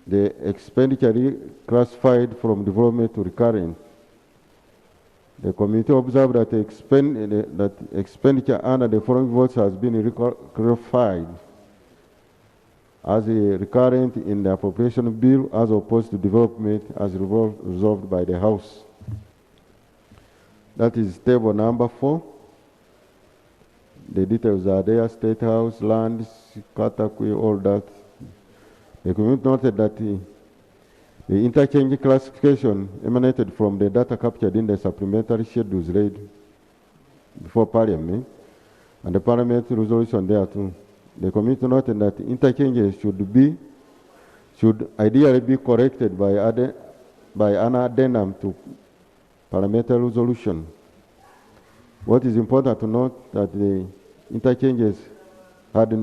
The expenditure classified from development to recurrent. The committee observed that expenditure under the following votes has been classified as a recurrent in the appropriation bill as opposed to development as resolved by the House. That is table number 4. The details are there, State House, lands, Katakwi, all that. The committee noted that the interchange classification emanated from the data captured in the supplementary schedules laid before Parliament and the Parliament resolution there too. The committee noted that interchanges should ideally be corrected by an addendum to parliamentary resolution. What is important to note that the interchanges had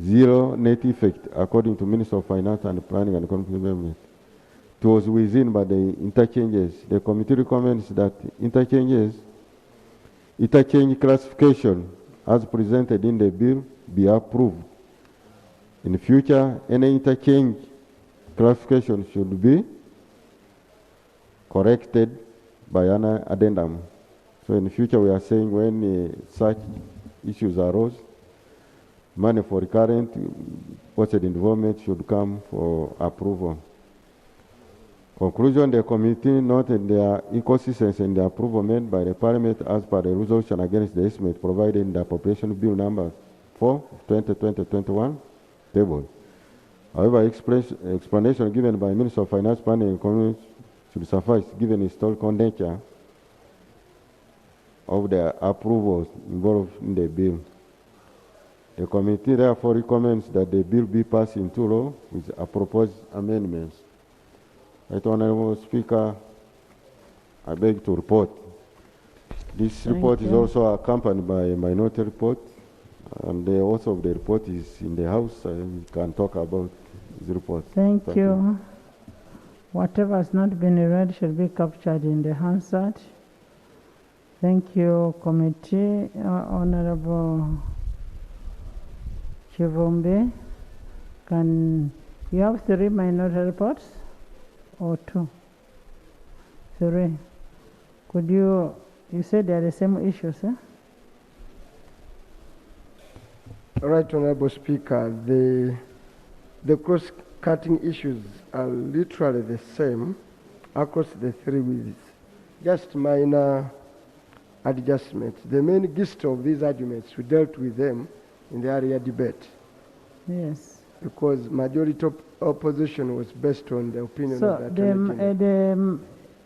zero net effect according to Minister of Finance and Planning and Economic Development. It was within by the interchanges. The committee recommends that interchange classification as presented in the bill be approved. In the future, any interchange classification should be corrected by an addendum. So in the future, we are saying when such issues arose, money for recurrent posted involvement should come for approval. Conclusion, the committee noted their inconsistency in the approval made by the Parliament as per the resolution against the estimate provided in the Appropriation Bill number 4, 2020-21 table. However, explanation given by Minister of Finance, Planning and Economic should suffice given the historical nature of the approvals involved in the bill. The committee therefore recommends that the bill be passed into law with a proposed amendments. Right Honorable Speaker, I beg to report. This report is also accompanied by a minority report, and the author of the report is in the House, and we can talk about his report. Thank you. Whatever has not been read should be captured in the Hansard. Thank you, committee. Honorable Chivumbi, can you have 3 minority reports or 2? 3. Could you said they are the same issues, eh? Right, Honorable Speaker, the cross-cutting issues are literally the same across the 3 weeks, just minor adjustments. The main gist of these arguments, we dealt with them in the earlier debate. Yes. Because majority opposition was based on the opinion So of that. the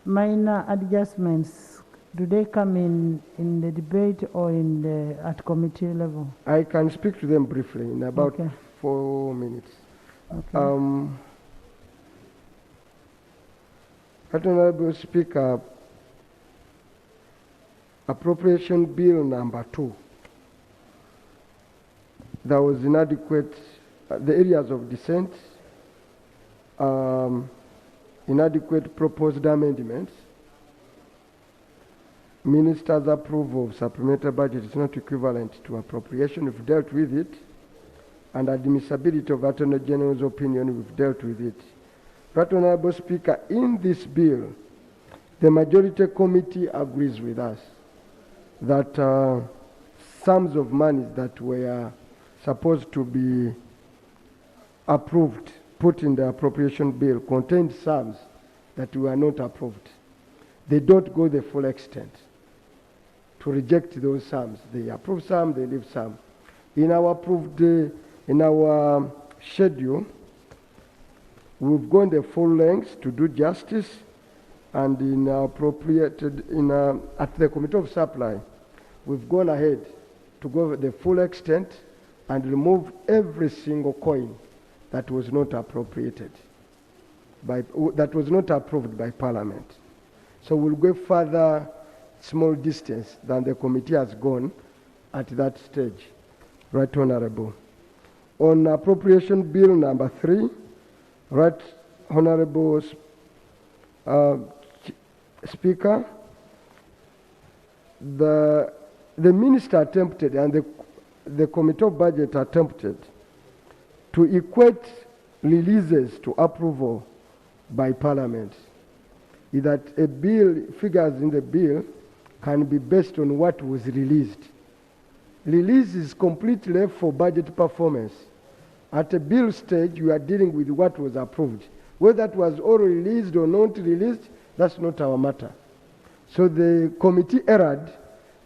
minor adjustments, do they come in the debate or at committee level? I can speak to them briefly in about 4 minutes. Okay. Honorable Speaker, Appropriation Bill number 2. There was inadequate, the areas of dissent, inadequate proposed amendments. Minister's approval of supplemental budget is not equivalent to appropriation. We've dealt with it. And admissibility of Attorney General's opinion, we've dealt with it. Right Honorable Speaker, in this bill, the majority committee agrees with us that sums of monies that were supposed to be approved, put in the appropriation bill, contained sums that were not approved. They don't go the full extent to reject those sums. They approve some, they leave some. In our schedule, we've gone the full length to do justice, and in appropriated at the Committee of Supply, we've gone ahead to go the full extent and remove every single coin that was not appropriated that was not approved by Parliament. So we'll go further small distance than the committee has gone at that stage. Right Honorable. On Appropriation Bill number 3, Right Honorable Speaker, the minister attempted and the Committee of Budget attempted to equate releases to approval by Parliament. Is that a bill, figures in the bill, can be based on what was released. Release is completely left for budget performance. At a bill stage, you are dealing with what was approved. Whether that was all released or not released, that's not our matter. So the committee erred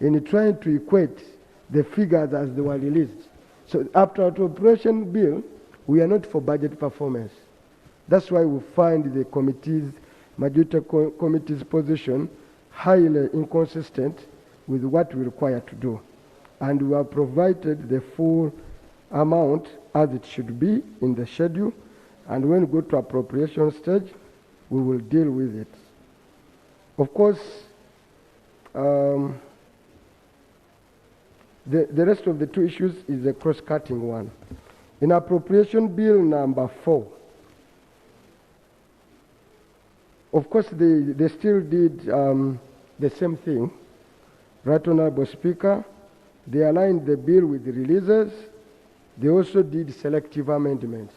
in trying to equate the figures as they were released. So after our appropriation bill, we are not for budget performance. That's why we find the majority committee's position highly inconsistent with what we require to do. And we have provided the full amount as it should be in the schedule, and when we go to appropriation stage, we will deal with it. Of course, the rest of the 2 issues is a cross-cutting one. In Appropriation Bill number 4, of course, they still did the same thing. Right Honorable Speaker, they aligned the bill with the releases. They also did selective amendments.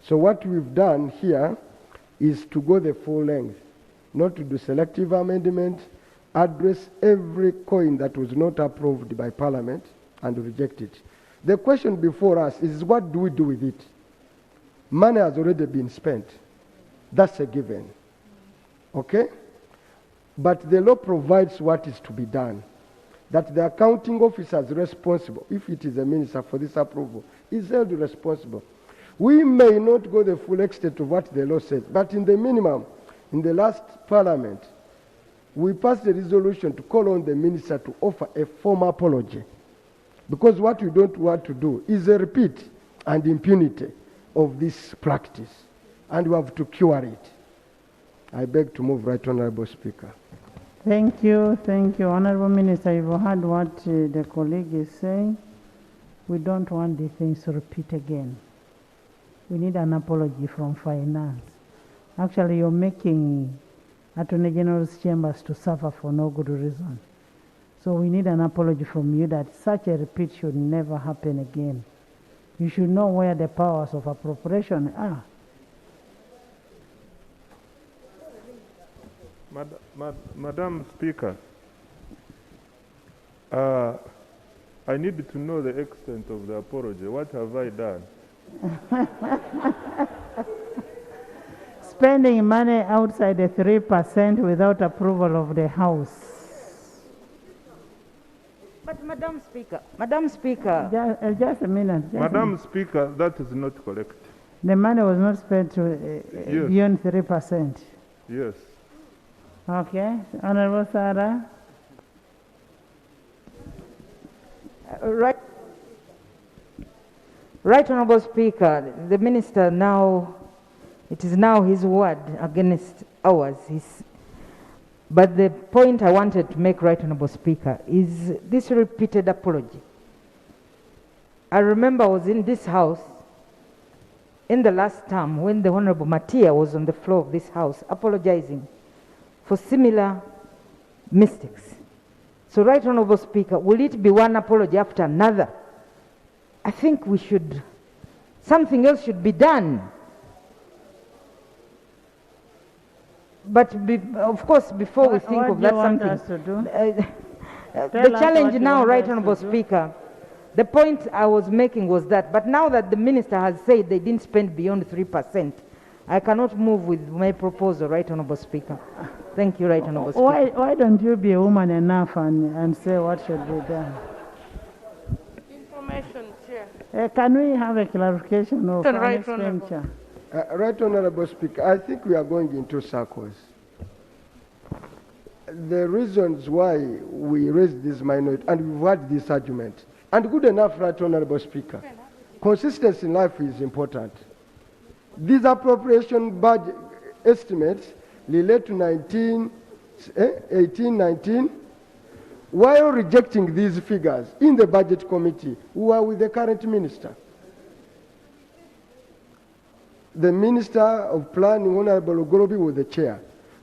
So what we've done here is to go the full length, not to do selective amendments, address every coin that was not approved by Parliament and reject it. The question before us is, what do we do with it? Money has already been spent. That's a given. Okay? But the law provides what is to be done. That the accounting officer is responsible, if it is a minister for this approval, is held responsible. We may not go the full extent of what the law says, but in the minimum, in the last Parliament, we passed a resolution to call on the minister to offer a formal apology. Because what we don't want to do is a repeat and impunity of this practice, and we have to cure it. I beg to move, Right Honorable Speaker. Thank you, Honorable Minister. You've heard what the colleague is saying. We don't want these things to repeat again. We need an apology from finance. Actually, you're making Attorney General's chambers to suffer for no good reason. So we need an apology from you that such a repeat should never happen again. You should know where the powers of appropriation are. Madam Speaker, I need to know the extent of the apology. What have I done? Spending money outside the 3% without approval of the House. But Madam Speaker, just a minute. Madam Speaker, that is not correct. The money was not spent to, Yes. beyond 3%. Yes. Okay, Honorable Sarah. Right Honorable Speaker, the Minister now, it is now his word against ours. But the point I wanted to make, Right Honorable Speaker, is this repeated apology. I remember I was in this House in the last term when the Honorable Matia was on the floor of this House apologizing for similar mistakes. So, Right Honorable Speaker, will it be one apology after another? I think we should, something else should be done. But of course, before we think of that something, the challenge now, Right Honorable Speaker, the point I was making was that, but now that the Minister has said they didn't spend beyond 3%, I cannot move with my proposal, Right Honorable Speaker. Thank you, Right Honorable Speaker. Why don't you be a woman enough and say what should be done? Information, Chair. Can we have a clarification of Right expenditure? Right Honorable Speaker, I think we are going into circles. The reasons why we raised this minority, and we've had this argument, and good enough, Right Honorable Speaker, consistency in life is important. These appropriation budget estimates relate to 18-19. While rejecting these figures in the budget committee, who are with the current minister, the Minister of Planning, Honorable Ogorobi, was the chair,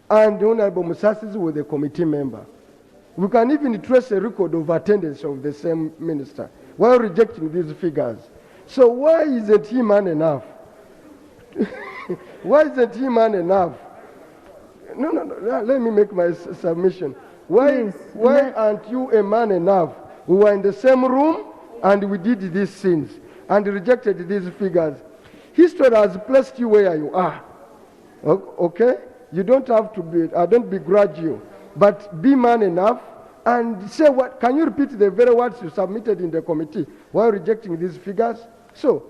and Honorable Musasizi was the committee member. We can even trace a record of attendance of the same minister while rejecting these figures. So why isn't he man enough? Why isn't he man enough? No, let me make my submission. Why aren't you a man enough? We were in the same room and we did these sins and rejected these figures. History has placed you where you are. Okay? You don't have to be, I don't begrudge you, but be man enough and say what, can you repeat the very words you submitted in the committee while rejecting these figures? So,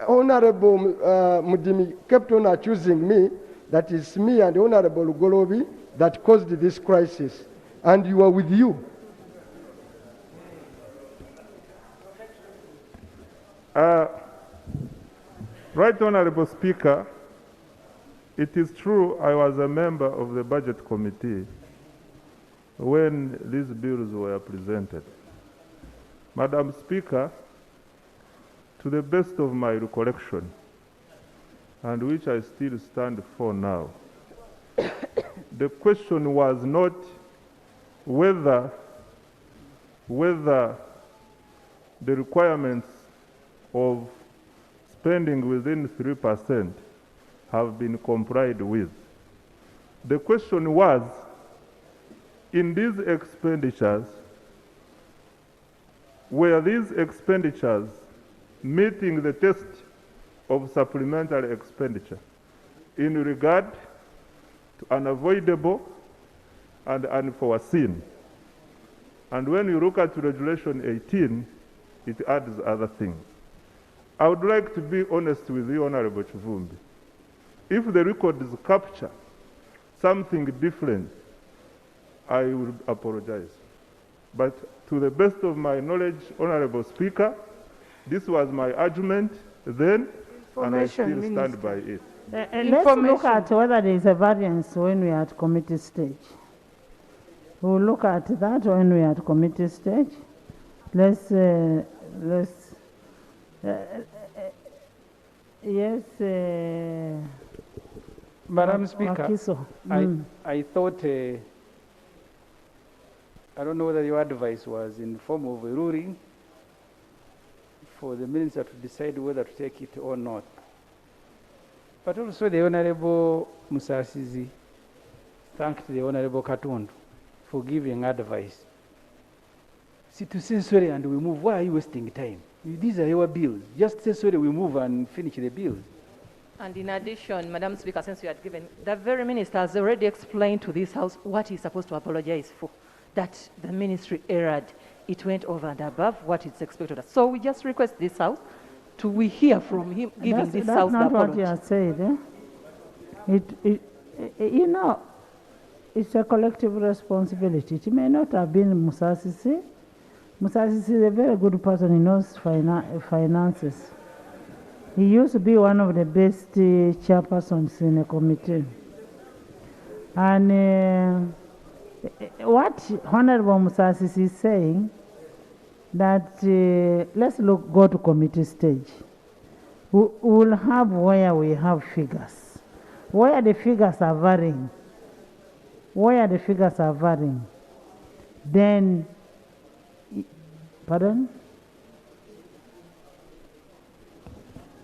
Honorable Mudimi kept on accusing me that it's me and Honorable Ugolobi that caused this crisis, and you are with you. Right Honorable Speaker, it is true I was a member of the Budget Committee when these bills were presented. Madam Speaker, to the best of my recollection, and which I still stand for now, the question was not whether the requirements of spending within 3% have been complied with. The question was, in these expenditures, were these expenditures meeting the test of supplementary expenditure in regard to unavoidable and unforeseen? And when you look at Regulation 18, it adds other things. I would like to be honest with you, Honorable Chivumbi. If the records capture something different, I will apologize. But to the best of my knowledge, Honorable Speaker, this was my argument then, and I still stand by it. Let's look at whether there is a variance when we are at committee stage. We'll look at that when we are at committee stage. Yes. Madam Speaker, Wakiso. I thought, I don't know whether your advice was in the form of a ruling for the minister to decide whether to take it or not. But also the Honorable Musasizi thanked the Honorable Katundu for giving advice. See, to say sorry and we move, why are you wasting time? These are your bills. Just say sorry, we move and finish the bills. And in addition, Madam Speaker, since you had given, the very minister has already explained to this House what he's supposed to apologize for, that the ministry erred. It went over and above what is expected of us. So we just request this House to we hear from him giving this House the apology. That's not what you have said. You know, it's a collective responsibility. It may not have been Musasisi. Musasisi is a very good person. He knows finances. He used to be one of the best chairpersons in a committee. And what Honorable Musasisi is saying, that let's go to committee stage. We'll have where we have figures. Where the figures are varying. Then, pardon?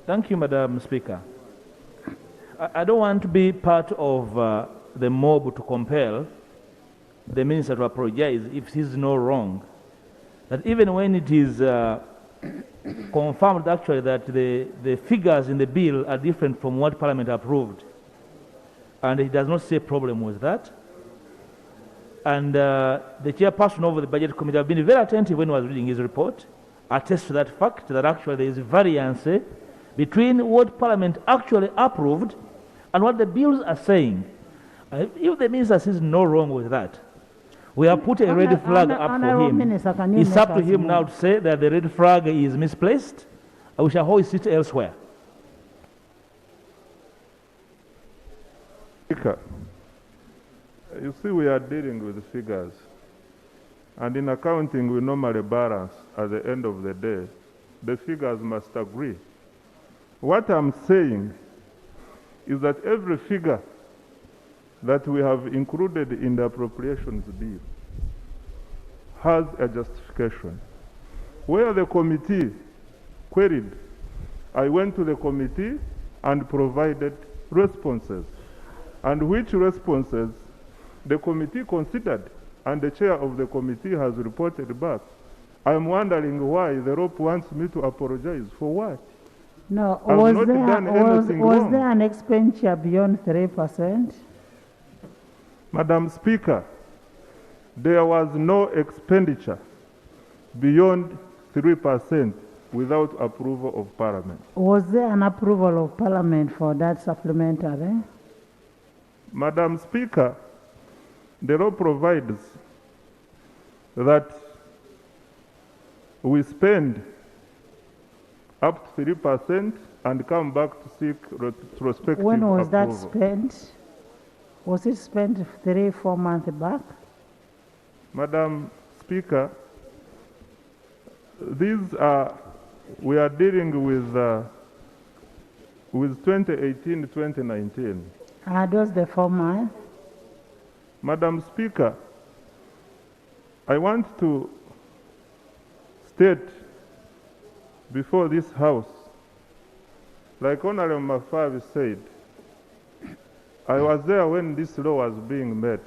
Thank you, Madam Speaker. I don't want to be part of the mob to compel the minister to apologize if he's no wrong. That even when it is confirmed actually that the figures in the bill are different from what Parliament approved, and he does not see a problem with that. And the chairperson of the Budget Committee have been very attentive when he was reading his report, attests to that fact that actually there is variance between what Parliament actually approved and what the bills are saying. If the minister sees no wrong with that, we have put a red flag up for him. It's up to him now to say that the red flag is misplaced, and we shall hoist it elsewhere. Speaker, you see, we are dealing with figures. And in accounting, we normally balance at the end of the day. The figures must agree. What I'm saying is that every figure that we have included in the appropriations bill has a justification. Where the committee queried, I went to the committee and provided responses. And which responses the committee considered, and the chair of the committee has reported back. I'm wondering why the rope wants me to apologize. For what? No, I've not done anything wrong. Was there an expenditure beyond 3%? Madam Speaker, there was no expenditure beyond 3% without approval of Parliament. Was there an approval of Parliament for that supplementary? Madam Speaker, the law provides that we spend up to 3% and come back to seek retrospective approval. When was that spent? Was it spent 3-4 months back? Madam Speaker, we are dealing with 2018-2019. Are those the 4 months? Madam Speaker, I want to state before this House, like Honorable Mafavi said, I was there when this law was being made,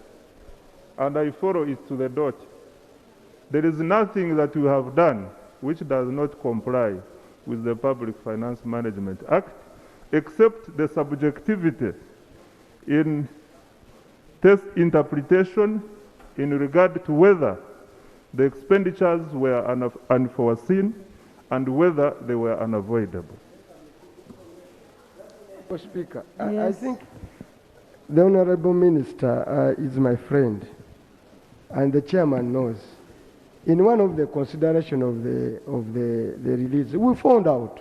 and I follow it to the dot. There is nothing that we have done which does not comply with the Public Finance Management Act, except the subjectivity in test interpretation in regard to whether the expenditures were unforeseen and whether they were unavoidable. Mr. Speaker, Yes. I think the Honorable Minister is my friend, and the chairman knows. in one of the consideration of the release, we found out.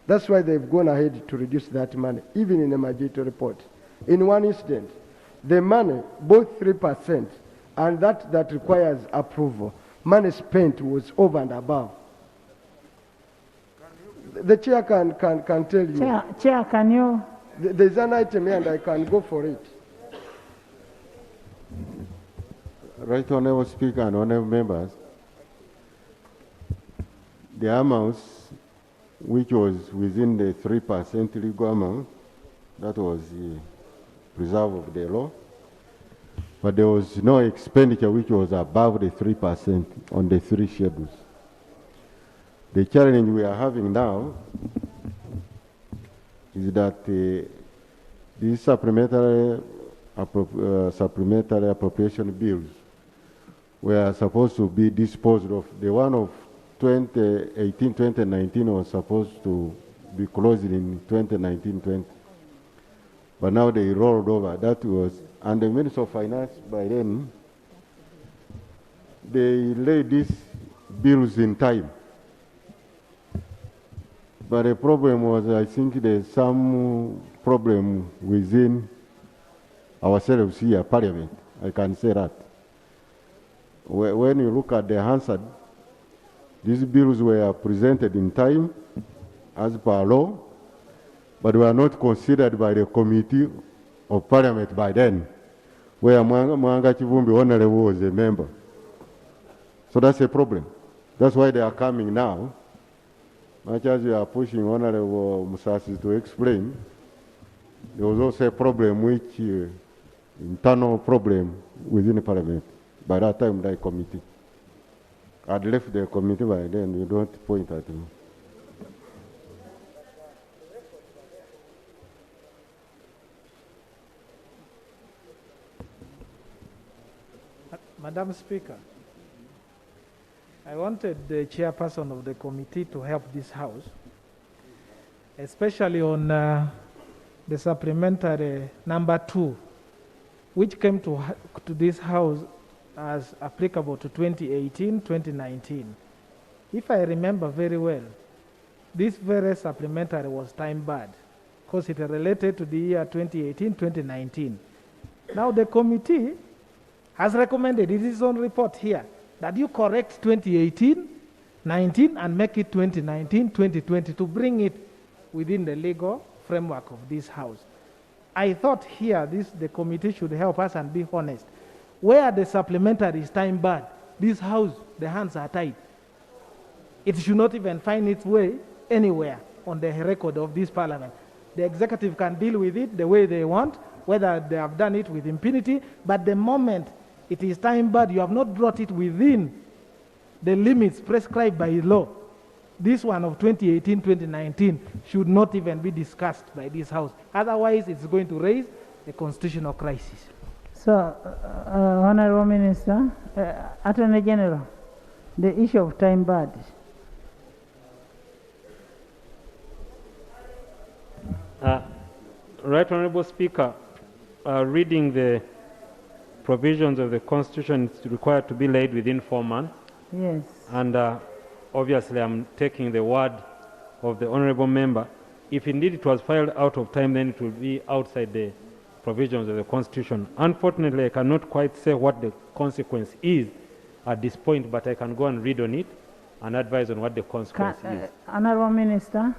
That's why they've gone ahead to reduce that money, even in the majority report. In one incident, the money, both 3%, and that requires approval, money spent was over and above. The chair can tell you. Chair, can you? There's an item here and I can go for it. Right Honourable Speaker and Honourable Members, the amounts which was within the 3% legal amount, that was the preserve of the law, but there was no expenditure which was above the 3% on the three schedules. The challenge we are having now is that these supplementary appropriation bills were supposed to be disposed of. The one of 2018-2019 was supposed to be closed in 2019-20. But now they rolled over. That was, and the Minister of Finance by then, they laid these bills in time. But the problem was, I think there's some problem within ourselves here, Parliament. I can say that. When you look at the Hansard, these bills were presented in time as per law, but were not considered by the Committee of Parliament by then, where Mwanga Chivumbi Honorable was a member. So that's a problem. That's why they are coming now. Much as you are pushing Honorable Musasi to explain, there was also a problem which, internal problem within the Parliament. By that time, the committee. I'd left the committee by then, you don't point at me. Madam Speaker, I wanted the chairperson of the committee to help this House, especially on the supplementary number 2, which came to this House as applicable to 2018-2019. If I remember very well, this very supplementary was time-barred because it related to the year 2018-2019. Now the committee has recommended in its own report here that you correct 2018-19 and make it 2019-2020 to bring it within the legal framework of this House. I thought here the committee should help us and be honest. Where the supplementary is time-barred, this House, the hands are tied. It should not even find its way anywhere on the record of this Parliament. The executive can deal with it the way they want, whether they have done it with impunity, but the moment it is time-barred, you have not brought it within the limits prescribed by law. This one of 2018-2019 should not even be discussed by this House. Otherwise, it's going to raise a constitutional crisis. So, Honorable Minister, Attorney General, the issue of time-barred. Right Honorable Speaker, reading the provisions of the Constitution, it's required to be laid within 4 months. Yes. And obviously I'm taking the word of the Honorable Member. If indeed it was filed out of time, then it will be outside the provisions of the Constitution. Unfortunately, I cannot quite say what the consequence is at this point, but I can go and read on it and advise on what the consequence is. Honorable Minister.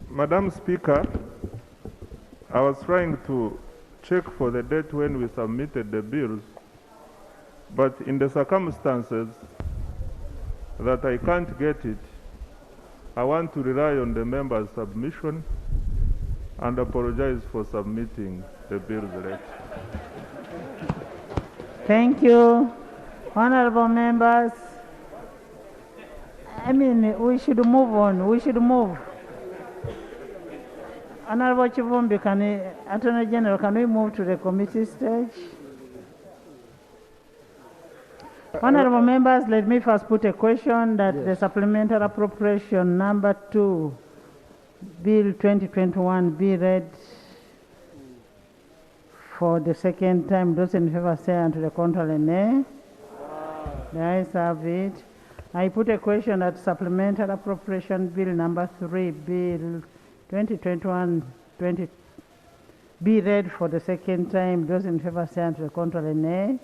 Madam Speaker, I was trying to check for the date when we submitted the bills, but in the circumstances that I can't get it, I want to rely on the member's submission and apologize for submitting the bills late. Thank you. Honorable members, I mean, we should move on. We should move. Honorable Chivumbi, Attorney General, can we move to the committee stage? Honorable members, let me first put a question that the supplementary appropriation number 2, Bill 2021, be read for the second time. Those in favor say and to the contrary, nay. The ayes have it. I put a question that Supplemental Appropriation Bill number 3, Bill 2021-20, be read for the second time. Those in favor say and to the contrary, nay.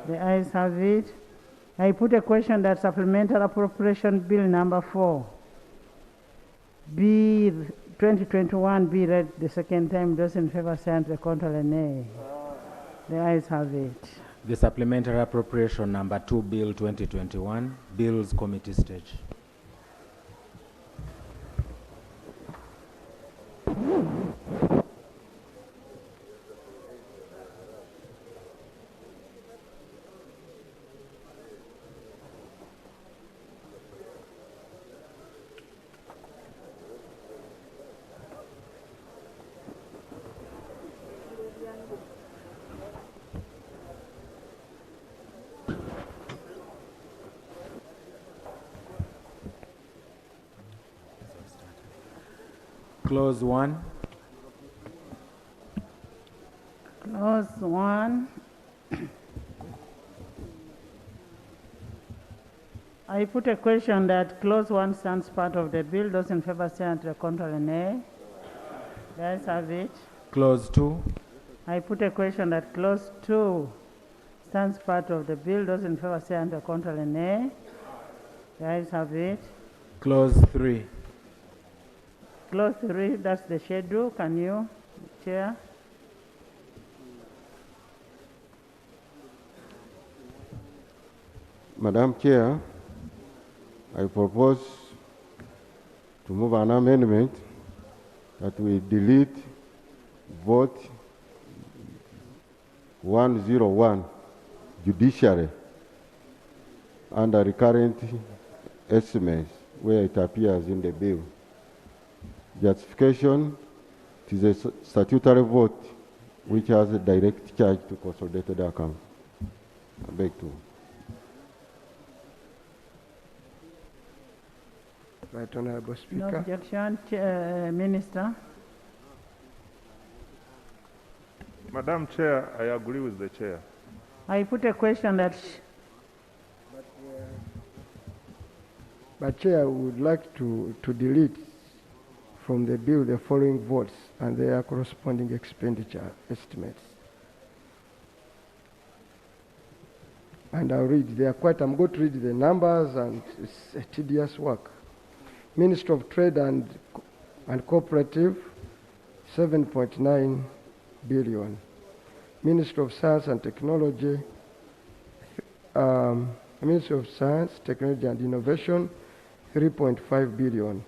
The ayes have it. I put a question that Supplemental Appropriation Bill number 4, Bill 2021, be read the second time. Those in favor say and to the contrary, nay. The ayes have it. The Supplementary Appropriation number 2, Bill 2021, Bills Committee stage. Clause 1. Clause 1. I put a question that clause 1 stands part of the bill. Those in favor say and to the contrary, nay. The ayes have it. Clause 2. I put a question that clause 2 stands part of the bill. Those in favor say and to the contrary, nay. The ayes have it. Clause 3. Clause 3, that's the schedule. Can you, Chair? Madam Chair, I propose to move an amendment that we delete vote 101, judiciary, under recurrent estimates where it appears in the bill. Justification, it is a statutory vote which has a direct charge to consolidated account. I beg to. Right, Honorable Speaker. No objection, Minister. Madam Chair, I agree with the Chair. I put a question that... But Chair, I would like to delete from the bill the following votes and their corresponding expenditure estimates. And I'll read, they are quite, I'm going to read the numbers, and it's a tedious work. Ministry of Trade and Cooperative, 7.9 billion. Ministry of Science and Technology, Ministry of Science, Technology and Innovation, 3.5 billion.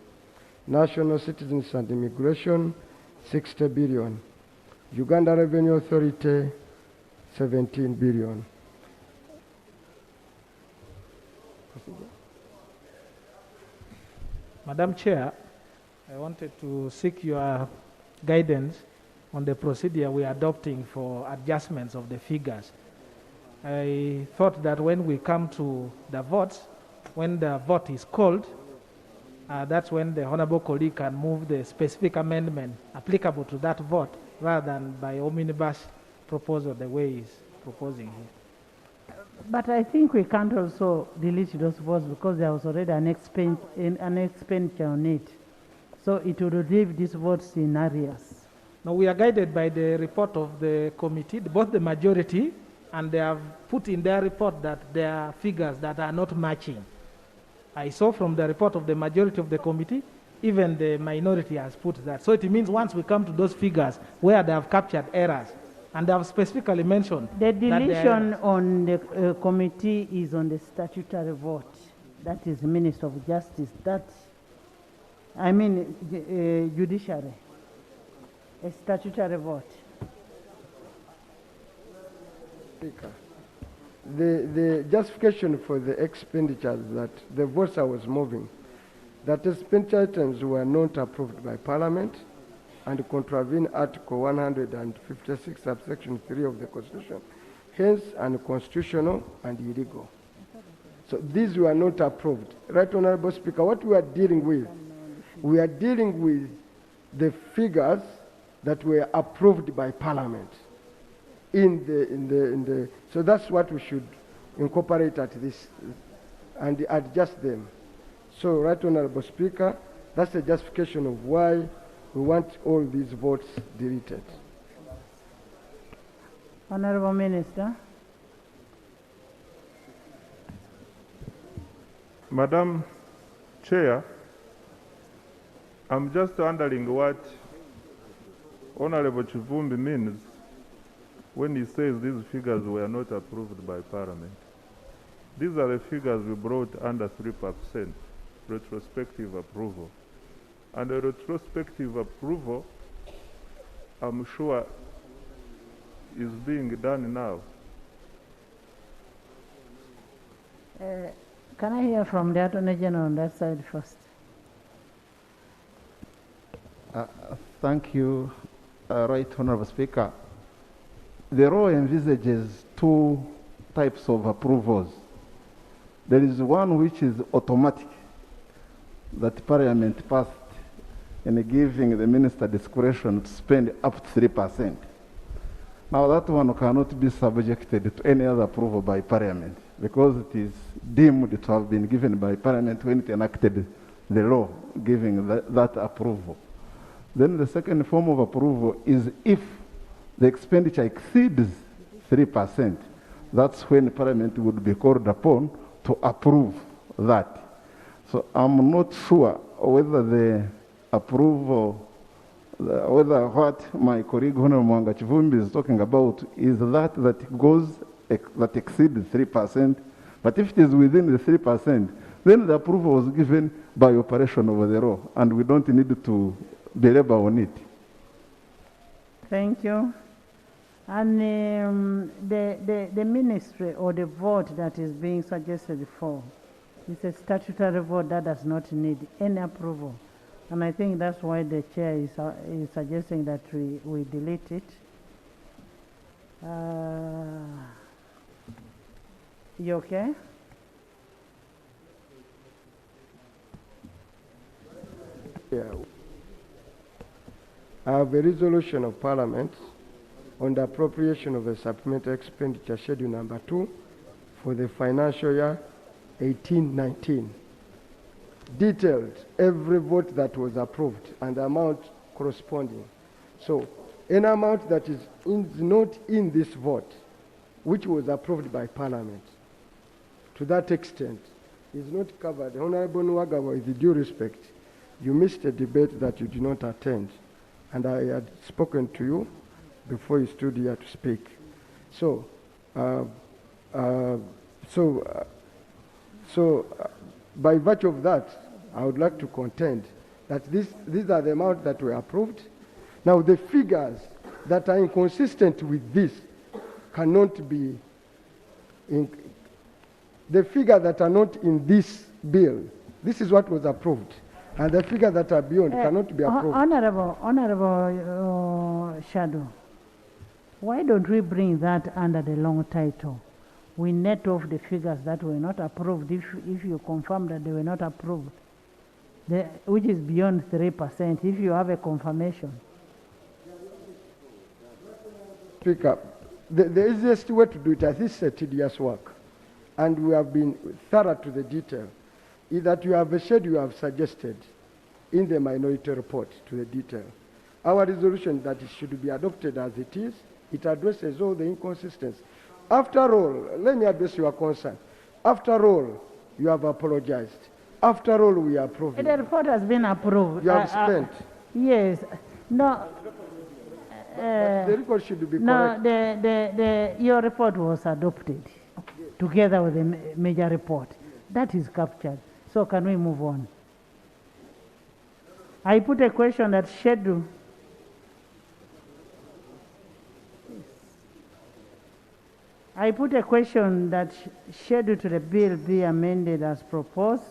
National Citizens and Immigration, 60 billion. Uganda Revenue Authority, 17 billion. Madam Chair, I wanted to seek your guidance on the procedure we are adopting for adjustments of the figures. I thought that when we come to the votes, when the vote is called, that's when the honorable colleague can move the specific amendment applicable to that vote rather than by omnibus proposal the way he's proposing here. But I think we can't also delete those votes because there was already an expenditure on it. So it would leave these votes in arrears. Now we are guided by the report of the committee, both the majority, and they have put in their report that there are figures that are not matching. I saw from the report of the majority of the committee, even the minority has put that. So it means once we come to those figures where they have captured errors, and they have specifically mentioned the deletion on the committee is on the statutory vote. That is Minister of Justice. That, I mean, judiciary. A statutory vote. Speaker. The justification for the expenditures that the votes I was moving, that expenditure items were not approved by Parliament and contravene Article 156, subsection 3 of the Constitution, hence unconstitutional and illegal. So these were not approved. Right, Honorable Speaker, what we are dealing with the figures that were approved by Parliament. so that's what we should incorporate at this and adjust them. So, Right Honorable Speaker, that's the justification of why we want all these votes deleted. Honorable Minister. Madam Chair, I'm just wondering what Honorable Chivumbi means when he says these figures were not approved by Parliament. These are the figures we brought under 3% retrospective approval. And the retrospective approval, I'm sure, is being done now. Can I hear from the Attorney General on that side first? Thank you, Right Honorable Speaker. The law envisages two types of approvals. There is one which is automatic, that Parliament passed in giving the minister discretion to spend up to 3%. Now that one cannot be subjected to any other approval by Parliament because it is deemed to have been given by Parliament when it enacted the law giving that approval. Then the second form of approval is if the expenditure exceeds 3%. That's when Parliament would be called upon to approve that. So I'm not sure whether the approval, whether what my colleague Honorable Mwanga Chivumbi is talking about is that exceeds 3%. But if it is within the 3%, then the approval was given by operation of the law, and we don't need to belabor on it. Thank you. And the ministry or the vote that is being suggested for is a statutory vote that does not need any approval. And I think that's why the chair is suggesting that we delete it. You okay? Yeah. I have a resolution of Parliament on the appropriation of the supplemental expenditure schedule number 2 for the financial year 18-19. Detailed every vote that was approved and the amount corresponding. So, any amount that is not in this vote, which was approved by Parliament, to that extent, is not covered. Honorable Nwagawa, with due respect, you missed a debate that you did not attend, and I had spoken to you before you stood here to speak. So, by virtue of that, I would like to contend that these are the amounts that were approved. Now, the figures that are inconsistent with this cannot be, the figures that are not in this bill, this is what was approved, and the figures that are beyond cannot be approved. Honorable Shadow, why don't we bring that under the long title? We net off the figures that were not approved if you confirm that they were not approved, which is beyond 3%, if you have a confirmation. Speaker, the easiest way to do it, as this is a tedious work, and we have been thorough to the detail, is that you have a schedule you have suggested in the minority report to the detail. Our resolution that it should be adopted as it is, it addresses all the inconsistencies. After all, let me address your concern. After all, you have apologized. After all, we approve. The report has been approved. You have spent. Yes. No. The report should be no, correct. Your report was adopted together with the major report. That is captured. So can we move on? I put a question that schedule. I put a question that schedule to the bill be amended as proposed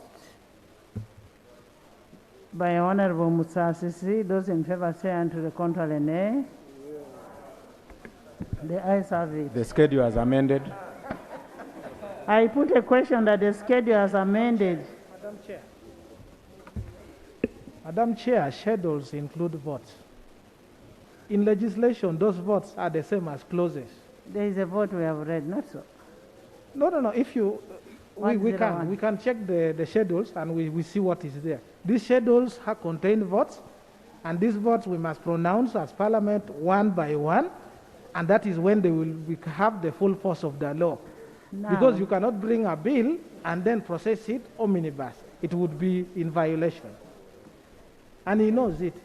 by Honorable Musasisi. Those in favor say and to the contrary nay. The ayes have it. The schedule as amended. I put a question that the schedule as amended. Madam Chair. Madam Chair, schedules include votes. In legislation, those votes are the same as clauses. There is a vote we have read, not so. No. If you, we 101. can check the schedules and we see what is there. These schedules contain votes, and these votes we must pronounce as Parliament one by one, and that is when they will have the full force of the law. Now, Because you cannot bring a bill and then process it omnibus. It would be in violation. And he knows it.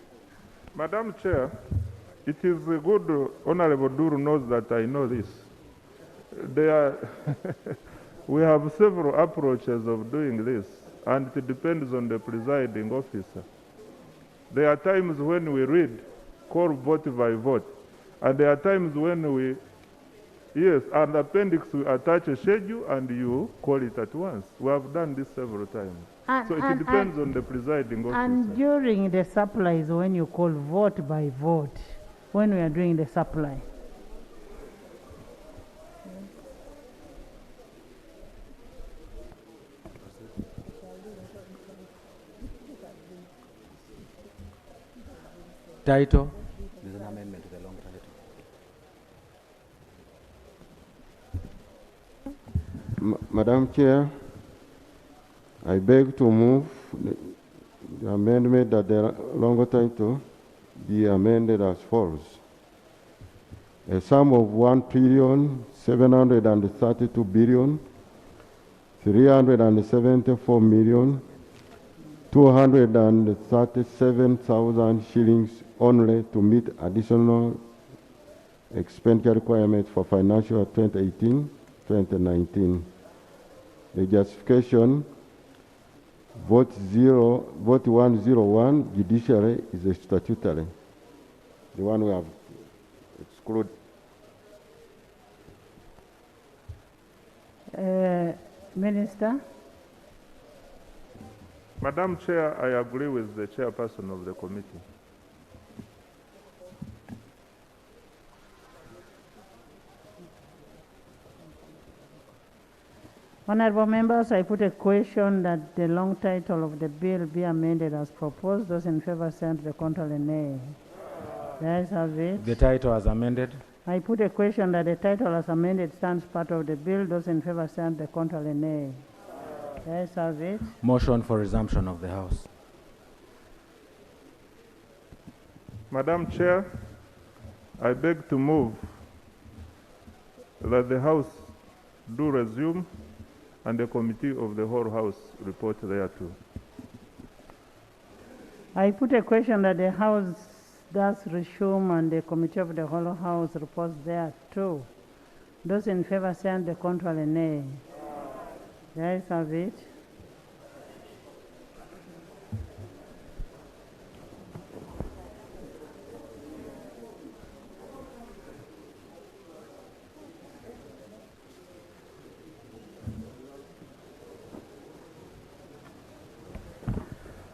Madam Chair, it is good Honorable Duru knows that I know this. We have several approaches of doing this, and it depends on the presiding officer. There are times when we read, call vote by vote, and there are times when we, yes, and appendix we attach a schedule and you call it at once. We have done this several times. So it depends on the presiding officer. And during the supplies, when you call vote by vote, when we are doing the supply. Title. There's an amendment to the long title. Madam Chair, I beg to move the amendment that the longer title be amended as follows. A sum of 1,332,374,237,000 shillings only to meet additional expenditure requirements for financial 2018-2019. The justification, vote 101, judiciary is a statutory. The one we have excluded. Minister? Madam Chair, I agree with the chairperson of the committee. Honorable members, I put a question that the long title of the bill be amended as proposed. Those in favor send the contrary nay. The ayes have it. The title as amended. I put a question that the title as amended stands part of the bill. Those in favor send the contrary nay. The ayes have it. Motion for resumption of the House. Madam Chair, I beg to move that the House do resume and the committee of the whole House report thereto. I put a question that the House does resume and the committee of the whole House reports thereto. Those in favor send the contrary nay. The ayes have it.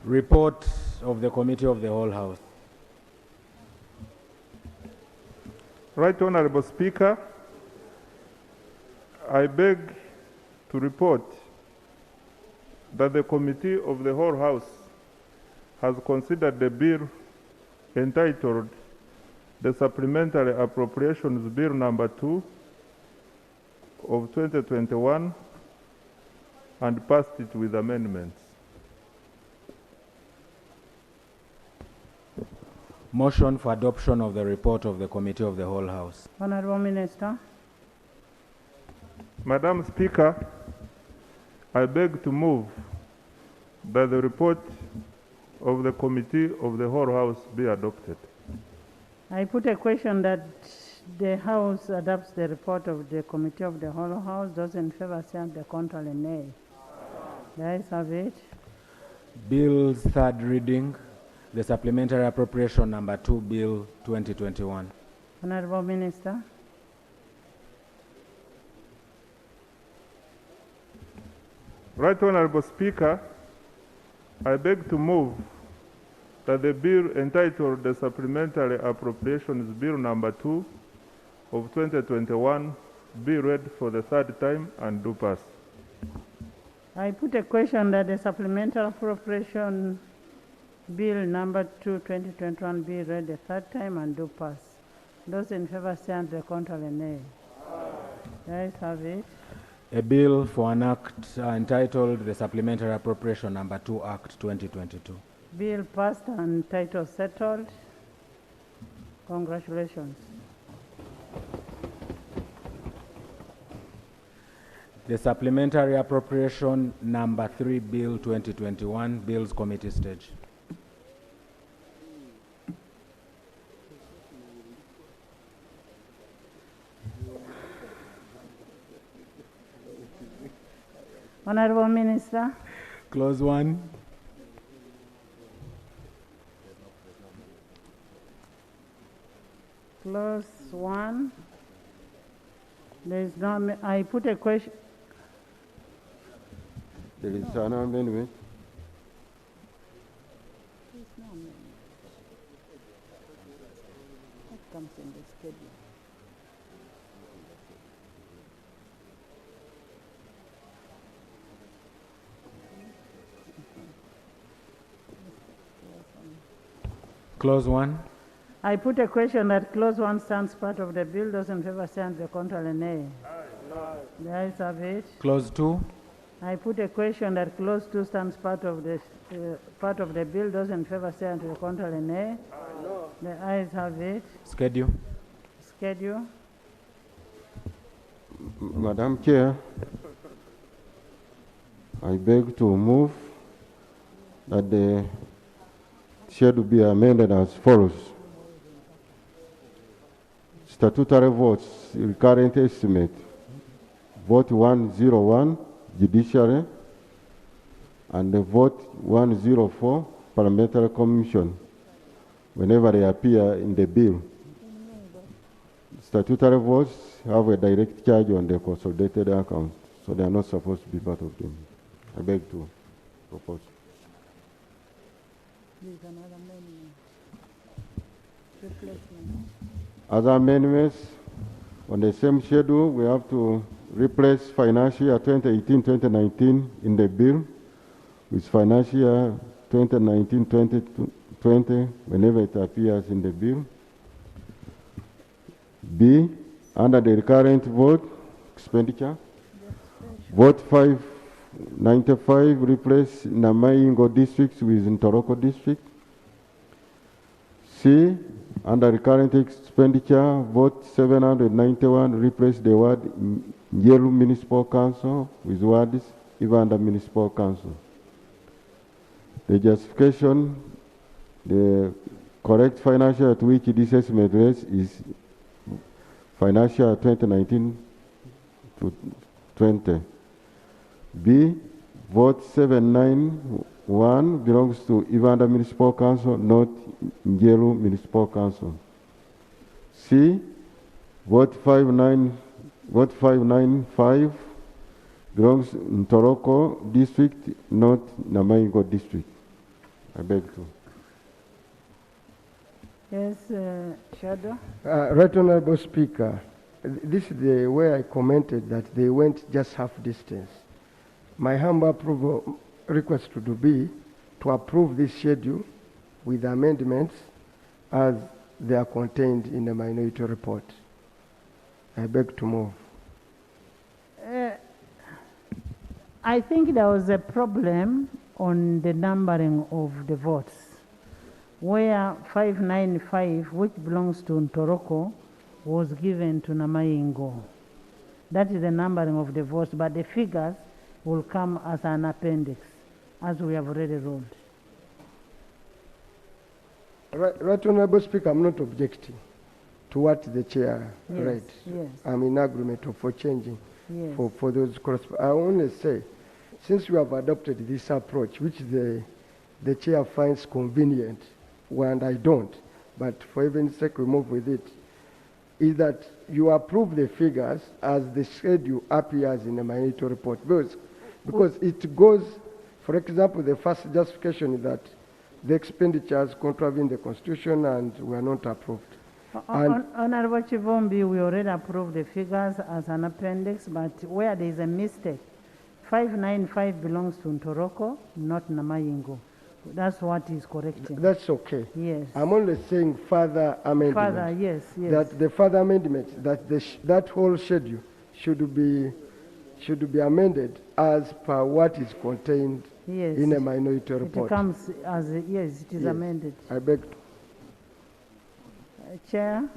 Report of the Committee of the Whole House. Right Honorable Speaker, I beg to report that the Committee of the Whole House has considered the bill entitled the Supplementary Appropriations Bill Number 2 of 2021 and passed it with amendments. Motion for adoption of the report of the Committee of the Whole House. Honorable Minister. Madam Speaker, I beg to move that the report of the Committee of the Whole House be adopted. I put a question that the House adopts the report of the Committee of the Whole House. Those in favor send the contrary nay. The ayes have it. Bill's third reading. The Supplementary Appropriation Number 2, Bill 2021. Honorable Minister. Right Honorable Speaker, I beg to move that the bill entitled the Supplementary Appropriations Bill Number 2 of 2021 be read for the third time and do pass. I put a question that the Supplemental Appropriation Bill Number 2, 2021 be read the third time and do pass. Those in favor stand the contrary nay. The ayes have it. A bill for an act entitled the Supplementary Appropriation Number 2 Act 2022. Bill passed and title settled. Congratulations. The Supplementary Appropriation Number 3 Bill 2021, Bills Committee stage. Honorable Minister. Clause 1. Clause 1. There is no, I put a question. There is an amendment. What comes in the schedule? Clause 1. I put a question that clause 1 stands part of the bill, those in favor stand the contrary nay. The ayes have it. Clause 2. I put a question that clause 2 stands part of the bill, those in favor stand to the contrary nay. The ayes have it. Schedule. Schedule. Madam Chair, I beg to move that the schedule be amended as follows. Statutory votes, recurrent estimate. Vote 101, Judiciary, and the vote 104, Parliamentary Commission, whenever they appear in the bill. Statutory votes have a direct charge on the consolidated account, so they are not supposed to be part of them. I beg to propose. Other amendments on the same schedule, we have to replace financial year 2018-2019 in the bill with financial year 2019-2020 whenever it appears in the bill. B, under the recurrent vote, expenditure, vote 595 replace Namaingo district with Ntoroko district. C, under recurrent expenditure, vote 791 replace the word Yelu Municipal Council with words Ivanda Municipal Council. The justification, the correct financial at which this estimate rates is financial 2019 to 20. B, vote 791 belongs to Ivanda Municipal Council, not Njelu Municipal Council. C, vote 595 belongs to Ntoroko District, not Namaingo District. I beg to. Yes, Shadow. Right Honorable Speaker, this is the way I commented that they went just half distance. My humble approval request to be to approve this schedule with amendments as they are contained in the minority report. I beg to move. I think there was a problem on the numbering of the votes, where 595, which belongs to Ntoroko, was given to Namaingo. That is the numbering of the votes, but the figures will come as an appendix, as we have already ruled. Right Honorable Speaker, I'm not objecting to what the chair read. Yes. I'm in agreement for changing Yes. for those corresponding. I only say, since we have adopted this approach, which the chair finds convenient, and I don't, but for heaven's sake we move with it, is that you approve the figures as the schedule appears in the minority report. Because it goes, for example, the first justification is that the expenditures contravene the Constitution and were not approved. Honorable Chivombi, we already approved the figures as an appendix, but where there is a mistake, 595 belongs to Ntoroko, not Namaingo. That's what is correcting. That's okay. Yes. I'm only saying further amendment. Further, yes. That the further amendment, that that whole schedule should be amended as per what is contained Yes. in a minority report. It comes as, yes, it is Yes. amended. I beg to. Chair,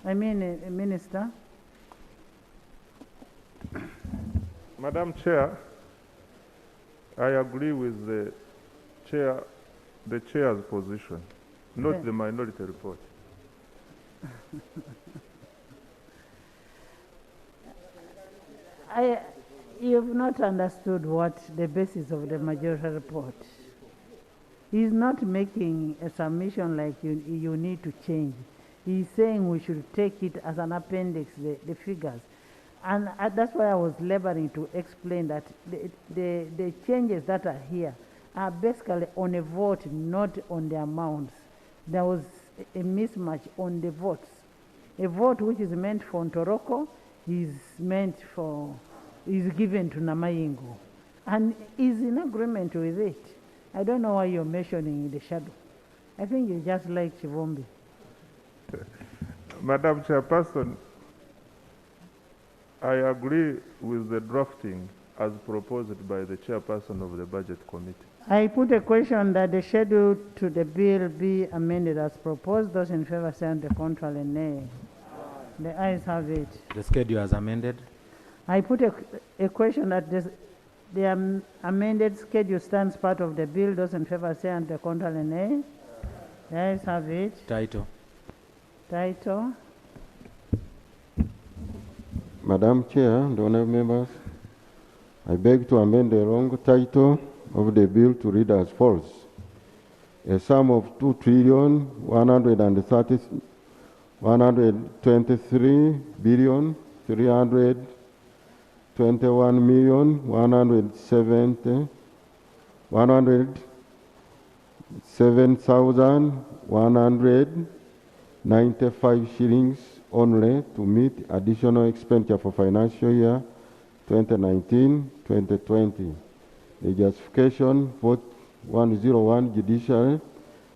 Minister. Madam Chair, I agree with the chair's position, not Okay. the minority report. You've not understood what the basis of the majority report. He's not making a submission like you need to change. He's saying we should take it as an appendix, the figures. And that's why I was laboring to explain that the changes that are here are basically on a vote, not on the amounts. There was a mismatch on the votes. A vote which is meant for Ntoroko is given to Namayingo. And is in agreement with it. I don't know why you're mentioning the shadow. I think you just like Chivombi. Madam Chairperson, I agree with the drafting as proposed by the chairperson of the Budget Committee. I put a question that the schedule to the bill be amended as proposed. Those in favor say on the contrary, nay. The ayes have it. The schedule as amended. I put a question that the amended schedule stands part of the bill. Those in favor say on the contrary, nay. The ayes have it. Title. Title. Madam Chair and honorable members, I beg to amend the wrong title of the bill to read as follows. A sum of 2,323,127,195 shillings only to meet additional expenditure for financial year 2019-2020. The justification, vote 101 Judiciary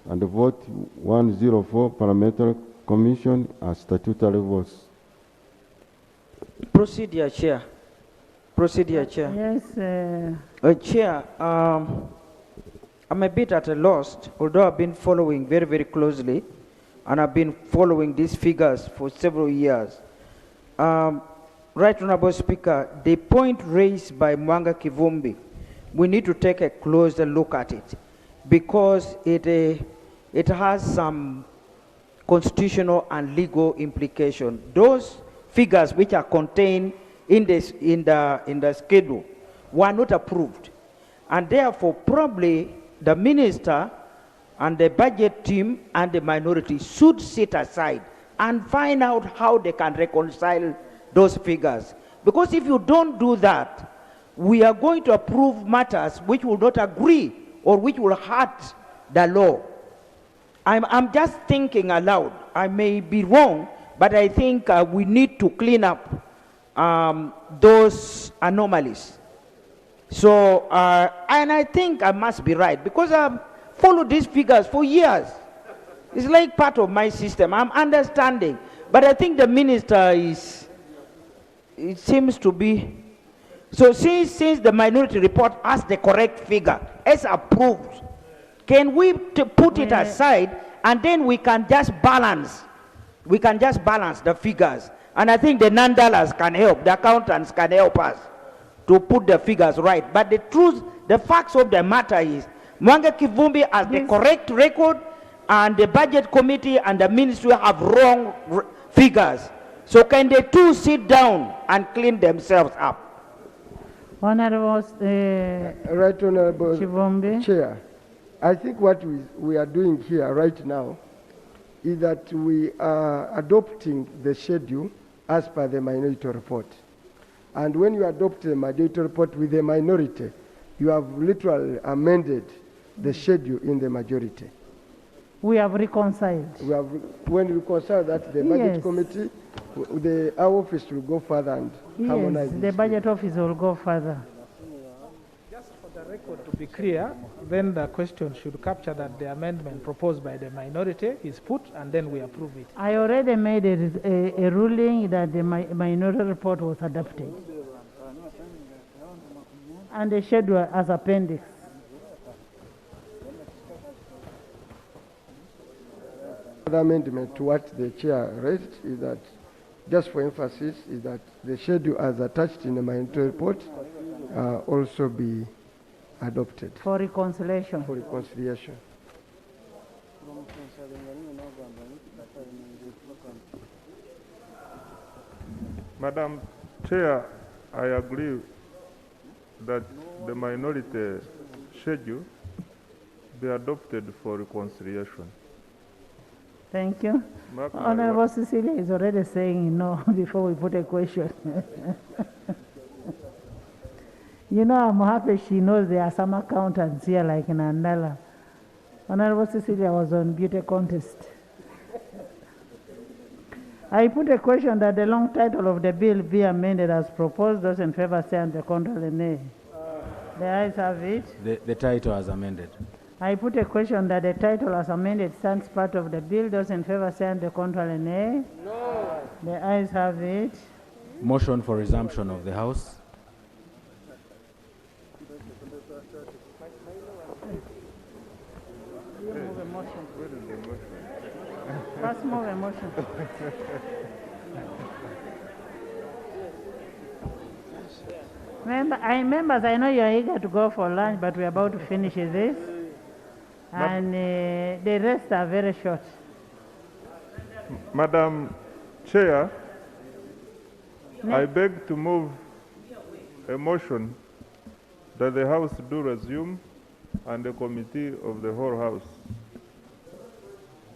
and vote 104 Parliamentary Commission are statutory votes. Procedure, Chair. Procedure, Chair. Yes. Chair, I'm a bit at a loss, although I've been following very, very closely, and I've been following these figures for several years. Right Honorable Speaker, the point raised by Mwanga Kivumbi, we need to take a closer look at it because it has some constitutional and legal implication. Those figures which are contained in the schedule were not approved, and therefore probably the minister and the budget team and the minority should sit aside and find out how they can reconcile those figures. Because if you don't do that, we are going to approve matters which will not agree or which will hurt the law. I'm just thinking aloud. I may be wrong, but I think we need to clean up those anomalies. So, and I think I must be right because I've followed these figures for years. It's like part of my system. I'm understanding. But I think the minister it seems to be. So since the minority report has the correct figure, as approved, can we put it aside and then we can just balance? We can just balance the figures. And I think the non-dollars can help, the accountants can help us to put the figures right. But the truth, the facts of the matter is, Mwanga Kivumbi has the correct record and the budget committee and the ministry have wrong figures. So can the two sit down and clean themselves up? Honorable Right Honorable Chivombi. Chair, I think what we are doing here right now is that we are adopting the schedule as per the minority report. And when you adopt the minority report with the minority, you have literally amended the schedule in the majority. We have reconciled. When you reconcile that, the budget committee, our office will go further and harmonize. Yes, the budget office will go further. record to be clear, then the question should capture that the amendment proposed by the minority is put, and then we approve it. I already made a ruling that the minority report was adopted. And the schedule as appendix. The amendment to what the chair raised is that, just for emphasis, is that the schedule as attached in the minority report also be adopted. For reconciliation. For reconciliation. Madam Chair, I agree that the minority schedule be adopted for reconciliation. Thank you. Mark my Honorable word. Cecilia is already saying no before we put a question. You know, I'm happy she knows there are some accountants here like in Andala. Honorable Cecilia was on beauty contest. I put a question that the long title of the bill be amended as proposed. Those in favor say and the contrary nay. The ayes have it. The title as amended. I put a question that the title as amended stands part of the bill. Those in favor say and the contrary nay. No. The ayes have it. Motion for resumption of the House. You move a motion. Let's move a motion. Members, I know you're eager to go for lunch, but we're about to finish this. And the rest are very short. Madam Chair, I beg to move a motion that the House do resume and the Committee of the whole House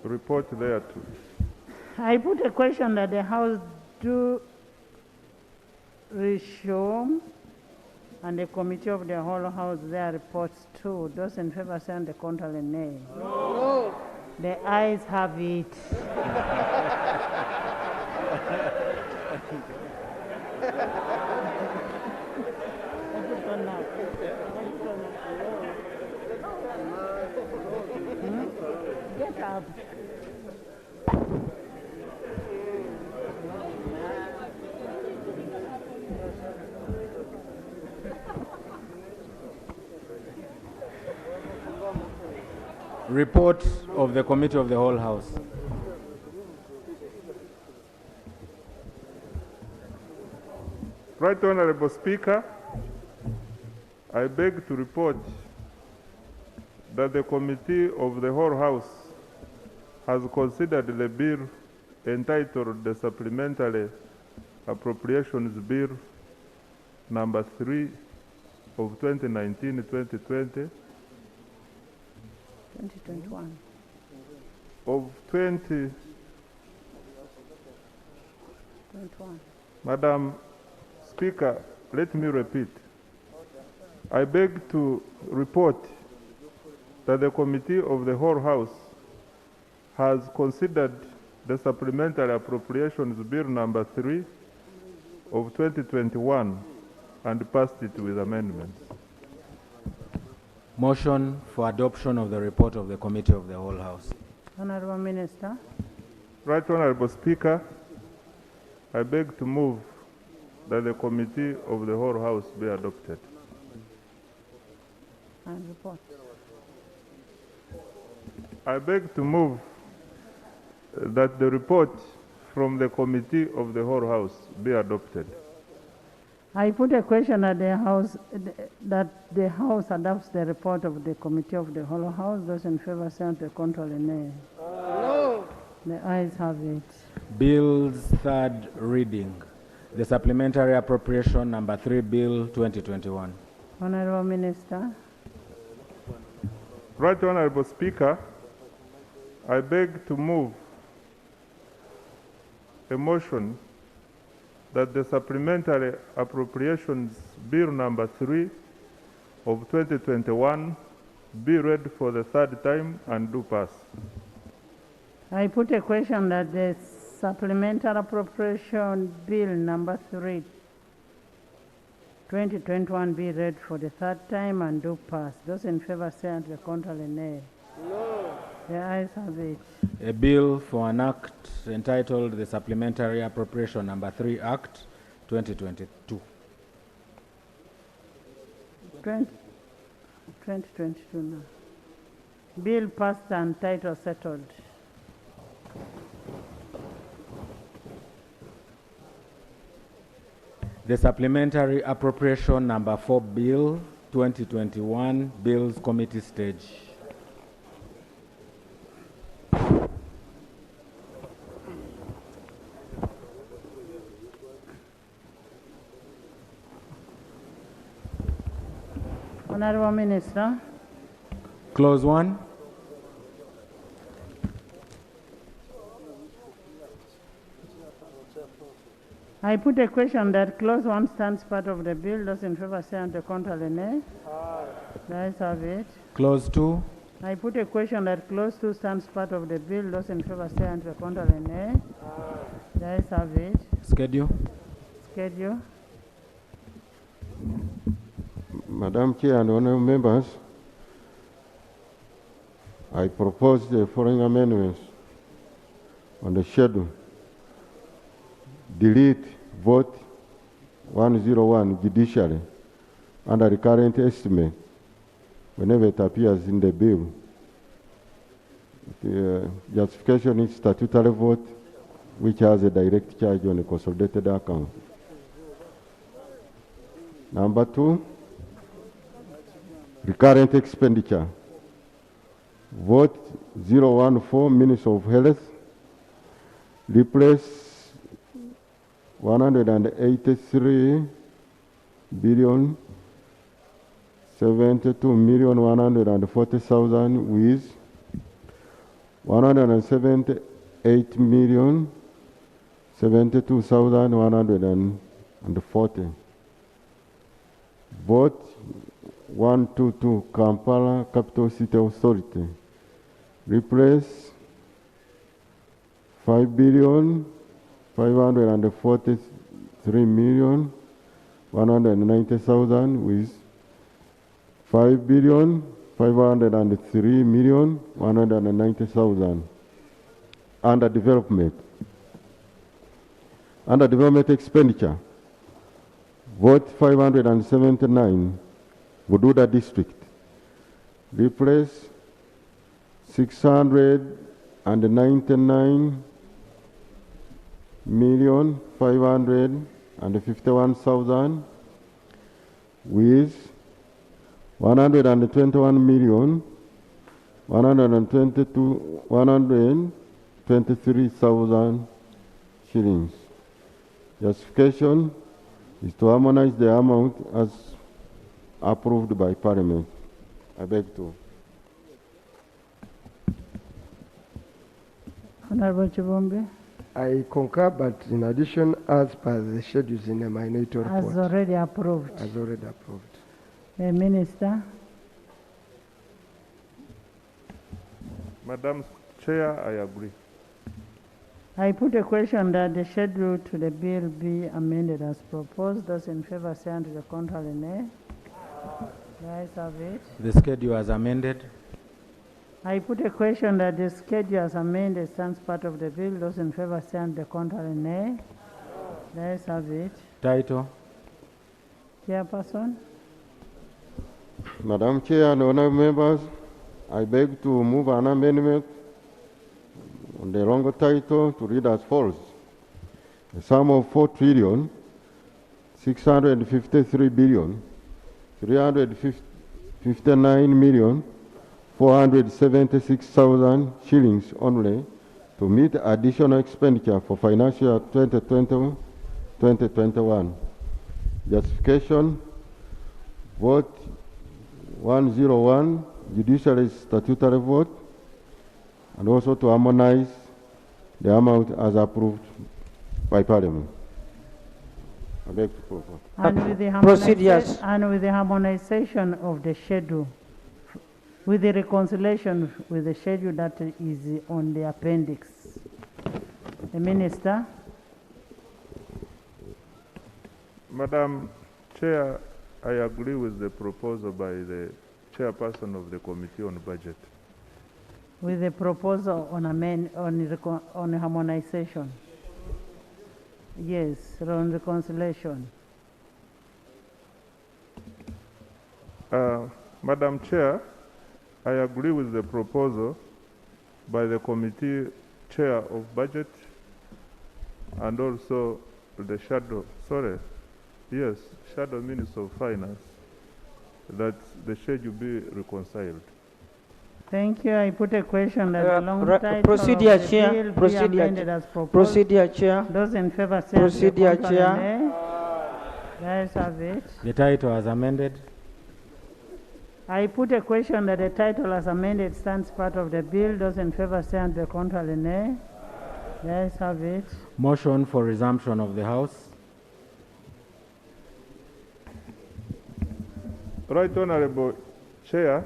report thereto. I put a question that the House do resume and the Committee of the whole House their reports too. Those in favor say and the contrary nay. No. The ayes have it. Get up. Report of the Committee of the whole House. Right Honorable Speaker, I beg to report that the Committee of the whole House has considered the bill entitled the Supplementary Appropriations Bill number 3 of 2019-2020 2021. of 20. 21. Madam Speaker, let me repeat. I beg to report that the Committee of the whole House has considered the Supplementary Appropriations Bill number 3 of 2021 and passed it with amendments. Motion for adoption of the report of the Committee of the whole House. Honorable Minister. Right Honorable Speaker, I beg to move that the Committee of the whole House be adopted. And report. I beg to move that the report from the Committee of the whole House be adopted. I put a question at the House that the House adopts the report of the Committee of the whole House. Those in favor say and the contrary nay. No. The ayes have it. Bill's third reading. The Supplementary Appropriation number 3 Bill 2021. Honorable Minister. Right Honorable Speaker, I beg to move a motion that the Supplementary Appropriations Bill number 3 of 2021 be read for the third time and do pass. I put a question that the Supplementary Appropriation Bill number 3 2021 be read for the third time and do pass. Those in favor say aye, the contrary nay. No. The ayes have it. A bill for an act entitled the Supplementary Appropriation Number 3 Act 2022. 2022 now. Bill passed and title settled. The Supplementary Appropriation Number 4 Bill 2021, Bills Committee stage. Honorable Minister. Clause 1. I put a question that clause 1 stands part of the bill. Those in favor say aye, the contrary nay. The ayes have it. Clause 2. I put a question that clause 2 stands part of the bill. Those in favor say aye, the contrary nay. The ayes have it. Schedule. Schedule. Madam Chair and honorable members, I propose the following amendments on the schedule. Delete vote 101 judiciary under the current estimate whenever it appears in the bill. The justification is statutory vote which has a direct charge on a consolidated account. Number 2, recurrent expenditure. Vote 014 Minister of Health. Replace 183 billion 72,140,000 with 178 million 72,140. Vote 122 Kampala Capital City Authority. Replace 5 billion 543 million 190,000 with 5 billion 503 million 190,000. Under development. Under development expenditure. Vote 579 Bududa District. Replace 699 million 551,000 with 121 million 123,000 shillings. Justification is to harmonize the amount as approved by Parliament. I beg to. Honorable Chibombe. I concur, but in addition, as per the schedules in the minority report. As already approved. As already approved. The Minister. Madam Chair, I agree. I put a question that the schedule to the bill be amended as proposed. Those in favor say aye, the contrary nay. The ayes have it. The schedule as amended. I put a question that the schedule as amended stands part of the bill. Those in favor say aye, the contrary nay. The ayes have it. Title. Chairperson. Madam Chair and honorable members, I beg to move an amendment on the longer title to read as follows. A sum of 4 trillion 653 billion 359 million 476,000 shillings only to meet additional expenditure for financial year 2020-2021. Justification, vote 101, judiciary statutory vote, and also to harmonize the amount as approved by Parliament. I beg to propose. And with the Procedures. and with the harmonization of the schedule, with the reconciliation with the schedule that is on the appendix. The Minister. Madam Chair, I agree with the proposal by the chairperson of the Committee on Budget. With the proposal on on harmonization. Yes, on reconciliation. Madam Chair, I agree with the proposal by the Committee Chair of Budget and also the Shadow Minister of Finance that the schedule be reconciled. Thank you. I put a question that the long title Procedure, of the Chair. bill be Procedure, amended as proposed. Procedure, Chair. Those in favor say Procedure, aye. Chair. Nay. The ayes have it. The title as amended. I put a question that the title as amended stands part of the bill. Those in favor say and the contrary nay. The ayes have it. Motion for resumption of the House. Right Honorable Chair,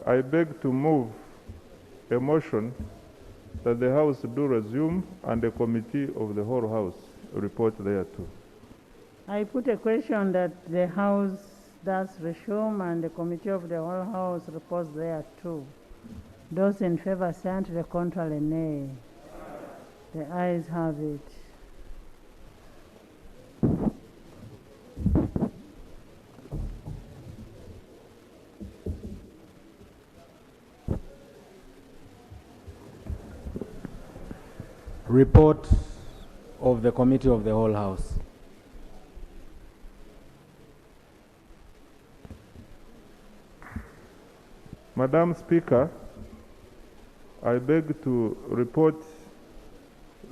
I beg to move a motion that the House do resume and the Committee of the whole House report thereto. I put a question that the House does resume and the Committee of the whole House reports thereto. Those in favor say and the contrary nay. The ayes have it. Report of the Committee of the whole House. Madam Speaker, I beg to report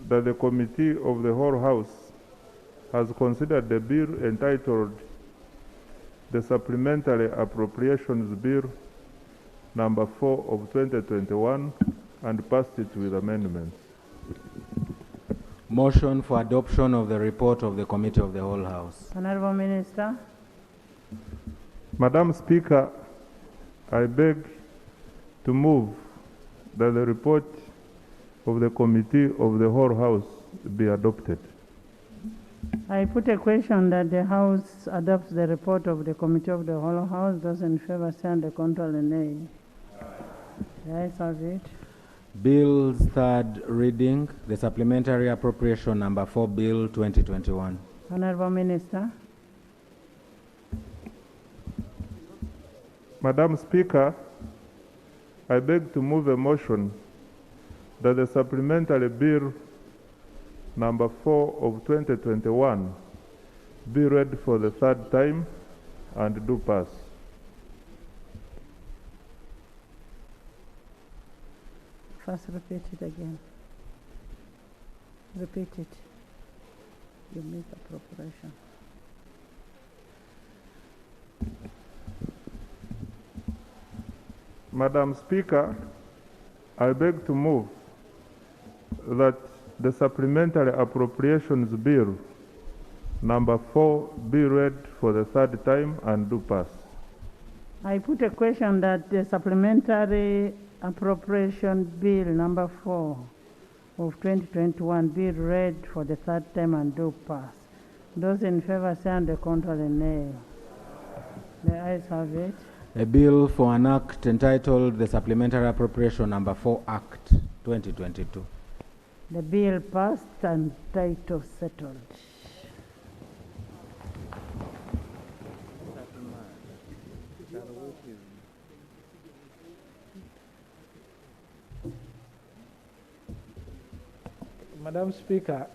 that the Committee of the whole House has considered the bill entitled the Supplementary Appropriations Bill number 4 of 2021 and passed it with amendments. Motion for adoption of the report of the Committee of the whole House. Honorable Minister. Madam Speaker, I beg to move that the report of the Committee of the whole House be adopted. I put a question that the House adopts the report of the Committee of the whole House. Those in favor say and the contrary nay. The ayes have it. Bill's third reading, the Supplementary Appropriation number 4, Bill 2021. Honorable Minister. Madam Speaker, I beg to move a motion that the Supplementary Bill number 4 of 2021 be read for the third time and do pass. First repeat it again. Repeat it. You make appropriation. Madam Speaker, I beg to move that the Supplementary Appropriations Bill number 4 be read for the third time and do pass. I put a question that the Supplementary Appropriation Bill number 4 of 2021 be read for the third time and do pass. Those in favor say and the contrary nay. The ayes have it. A bill for an act entitled the Supplementary Appropriation number 4 Act 2022. The bill passed and title settled. Madam Speaker,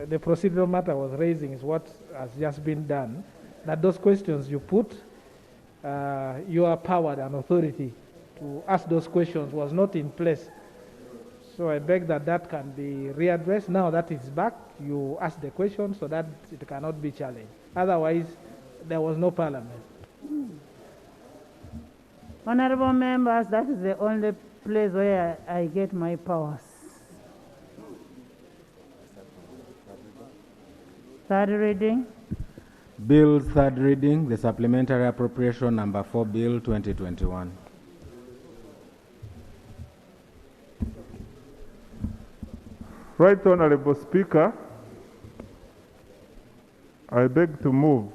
the procedural matter was raising is what has just been done. That those questions you put, your power and authority to ask those questions was not in place. So I beg that that can be readdressed. Now that it's back, you ask the question so that it cannot be challenged. Otherwise, there was no parliament. Honorable members, that is the only place where I get my powers. Third reading. Bill's third reading, the Supplementary Appropriation number 4, Bill 2021. Right Honorable Speaker, I beg to move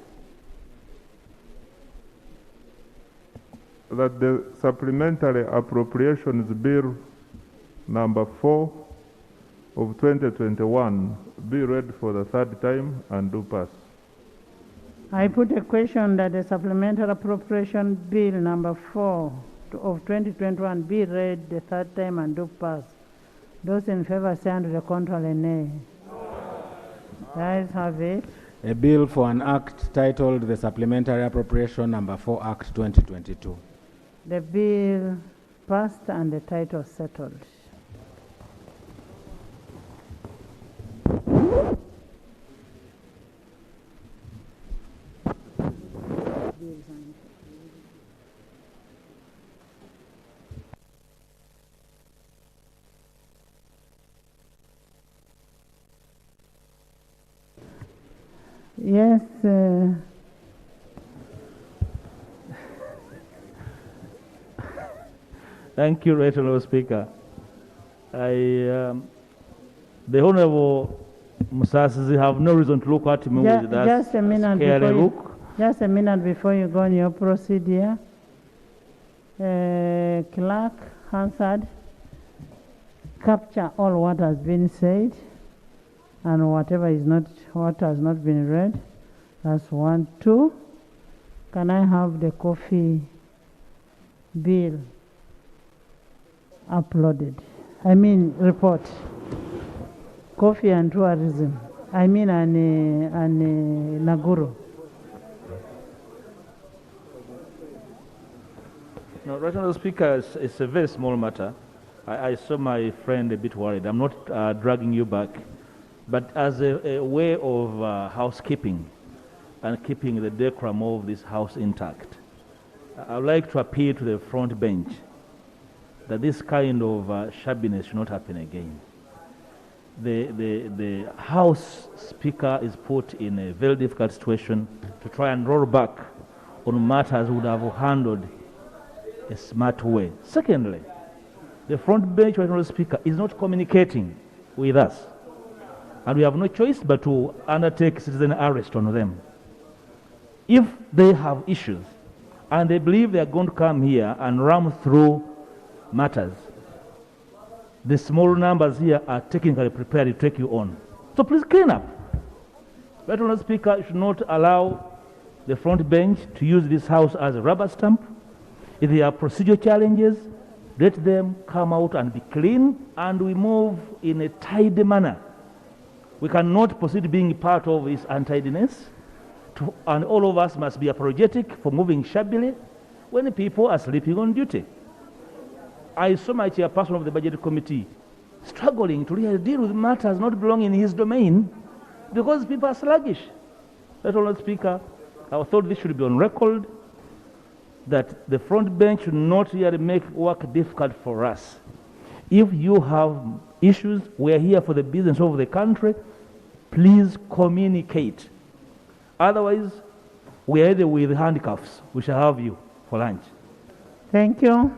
that the Supplementary Appropriations Bill number 4 of 2021 be read for the third time and do pass. I put a question that the Supplementary Appropriation Bill number 4 of 2021 be read the third time and do pass. Those in favor say under the contrary, nay. The ayes have it. A bill for an act titled the Supplementary Appropriation number 4 Act 2022. The bill passed and the title settled. Yes, thank you, Right Honourable Speaker. The Honourable Musasizi have no reason to look at me with that just a minute scary before look. Just a minute before you go on your procedure. Clerk Hansard, capture all what has been said and whatever is not, what has not been read. That's 1, 2. Can I have the coffee bill uploaded? I mean report. Coffee and tourism. I mean and Naguru. No, Right Honourable Speaker, it's a very small matter. I saw my friend a bit worried. I'm not dragging you back. But as a way of housekeeping and keeping the decorum of this house intact, I would like to appeal to the front bench that this kind of shabbiness should not happen again. The House Speaker is put in a very difficult situation to try and roll back on matters would have handled a smart way. Secondly, the front bench, Right Honourable Speaker, is not communicating with us. And we have no choice but to undertake citizen arrest on them. If they have issues and they believe they are going to come here and ram through matters, the small numbers here are technically prepared to take you on. So please clean up. Right Honourable Speaker should not allow the front bench to use this house as a rubber stamp. If there are procedural challenges, let them come out and be clean, and we move in a tidy manner. We cannot proceed being part of this untidiness, and all of us must be apologetic for moving shabbily when people are sleeping on duty. I saw my chairperson of the Budget Committee struggling to really deal with matters not belonging in his domain because people are sluggish. Right Honourable Speaker, I thought this should be on record, that the front bench should not really make work difficult for us. If you have issues, we are here for the business of the country. Please communicate. Otherwise, we are either with handcuffs. We shall have you for lunch. Thank you.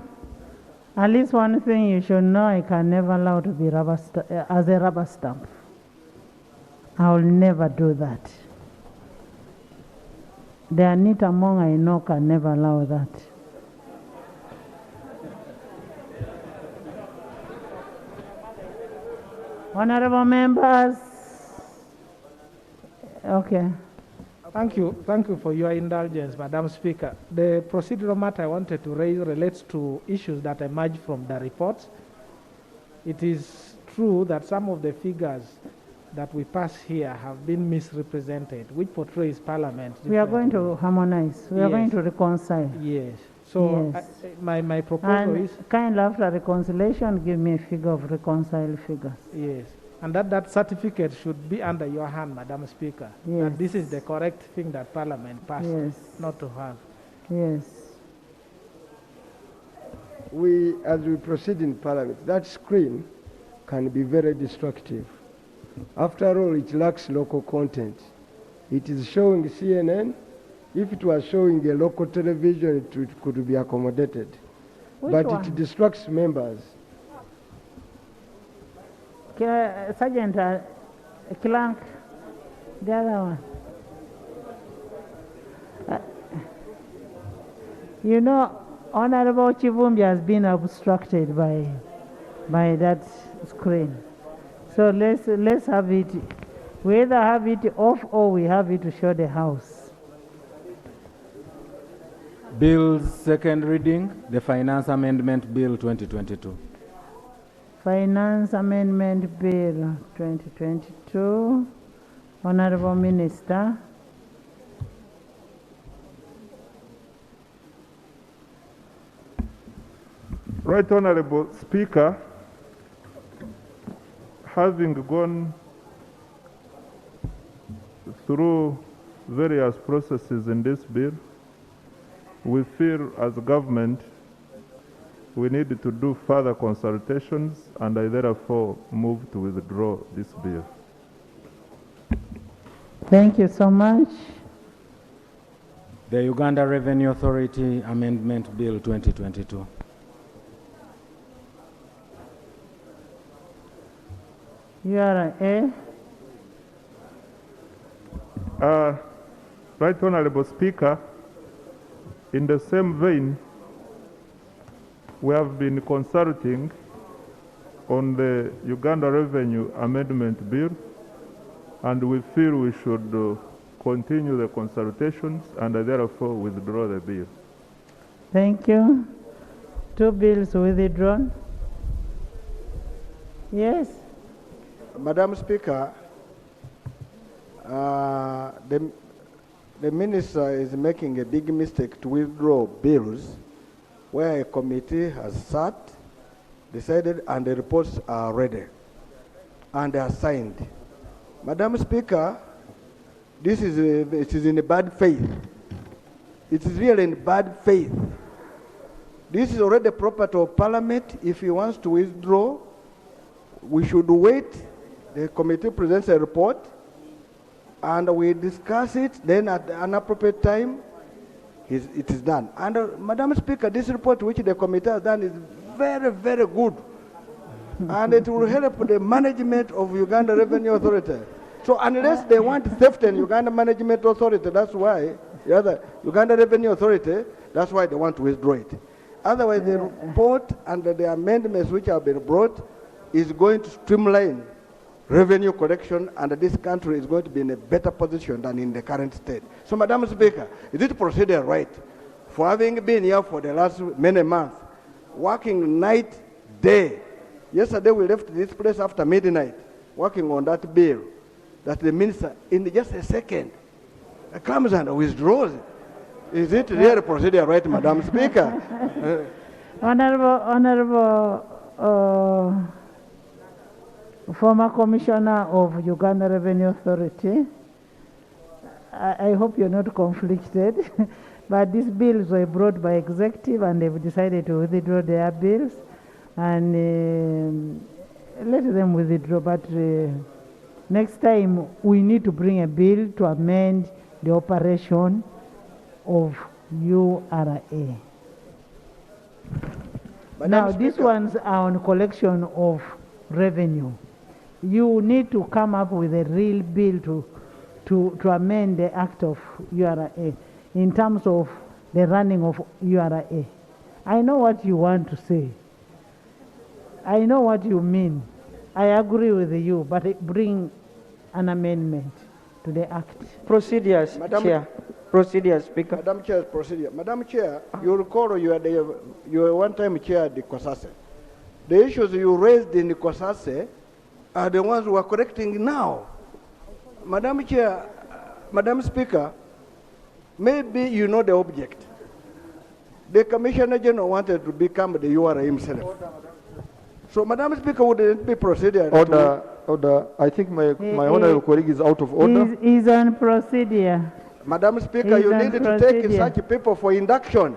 At least one thing you should know, I can never allow to be as a rubber stamp. I will never do that. The Anita Mong I know can never allow that. Honorable members. Okay. Thank you for your indulgence, Madam Speaker. The procedural matter I wanted to raise relates to issues that emerged from the report. It is true that some of the figures that we pass here have been misrepresented, which portrays Parliament. We are going to harmonize. We are going to reconcile. Yes. So yes. My proposal and is... kind after reconciliation, give me a figure of reconciled figures. Yes. And that certificate should be under your hand, Madam Speaker. Yes. That this is the correct thing that Parliament passed, yes. not to have. Yes. As we proceed in Parliament, that screen can be very destructive. After all, it lacks local content. It is showing CNN. If it was showing a local television, it could be accommodated. But it distracts members. Sergeant, Clerk, the other one. You know, Honorable Chivumbi has been obstructed by that screen. So let's have it. We either have it off or we have it to show the house. Bill's second reading, the Finance Amendment Bill 2022. Finance Amendment Bill 2022. Honorable Minister. Right Honorable Speaker, having gone through various processes in this bill, we feel as a government we need to do further consultations, and I therefore move to withdraw this bill. Thank you so much. The Uganda Revenue Authority Amendment Bill 2022. URA. Right Honorable Speaker, in the same vein, we have been consulting on the Uganda Revenue Amendment Bill, and we feel we should continue the consultations and therefore withdraw the bill. Thank you. Two bills withdrawn. Yes. Madam Speaker, the minister is making a big mistake to withdraw bills where a committee has sat, decided, and the reports are ready and are signed. Madam Speaker, it is in bad faith. It is really in bad faith. This is already property of Parliament. If he wants to withdraw, we should wait. The committee presents a report, and we discuss it. Then at an appropriate time, it is done. And Madam Speaker, this report which the committee has done is very, very good. And it will help the management of Uganda Revenue Authority. So unless they want theft in Uganda Management Authority, that's why, Uganda Revenue Authority, that's why they want to withdraw it. Otherwise, the report and the amendments which have been brought is going to streamline revenue collection, and this country is going to be in a better position than in the current state. So, Madam Speaker, is it procedure right for having been here for the last many months, working night, day? Yesterday we left this place after midnight, working on that bill, that the minister, in just a second, comes and withdraws it. Is it really procedure right, Madam Speaker? Honorable former Commissioner of Uganda Revenue Authority, I hope you're not conflicted, but these bills were brought by executive and they've decided to withdraw their bills, and let them withdraw, but next time we need to bring a bill to amend the operation of URA. Now, these ones are on collection of revenue. You need to come up with a real bill to amend the act of URA in terms of the running of URA. I know what you want to say. I know what you mean. I agree with you, but bring an amendment to the act. Procedures, Chair. Procedures, Speaker. Madam Chair, procedure. Madam Chair, you recall you were one-time chair at the Kosase. The issues you raised in the Kosase are the ones we are correcting now. Madam Chair, Madam Speaker, maybe you know the object. The Commissioner General wanted to become the URA himself. So, Madam Speaker, would it be procedure? Order. I think my honorable colleague is out of order. He's on procedure. Madam Speaker, you need to take such people for induction.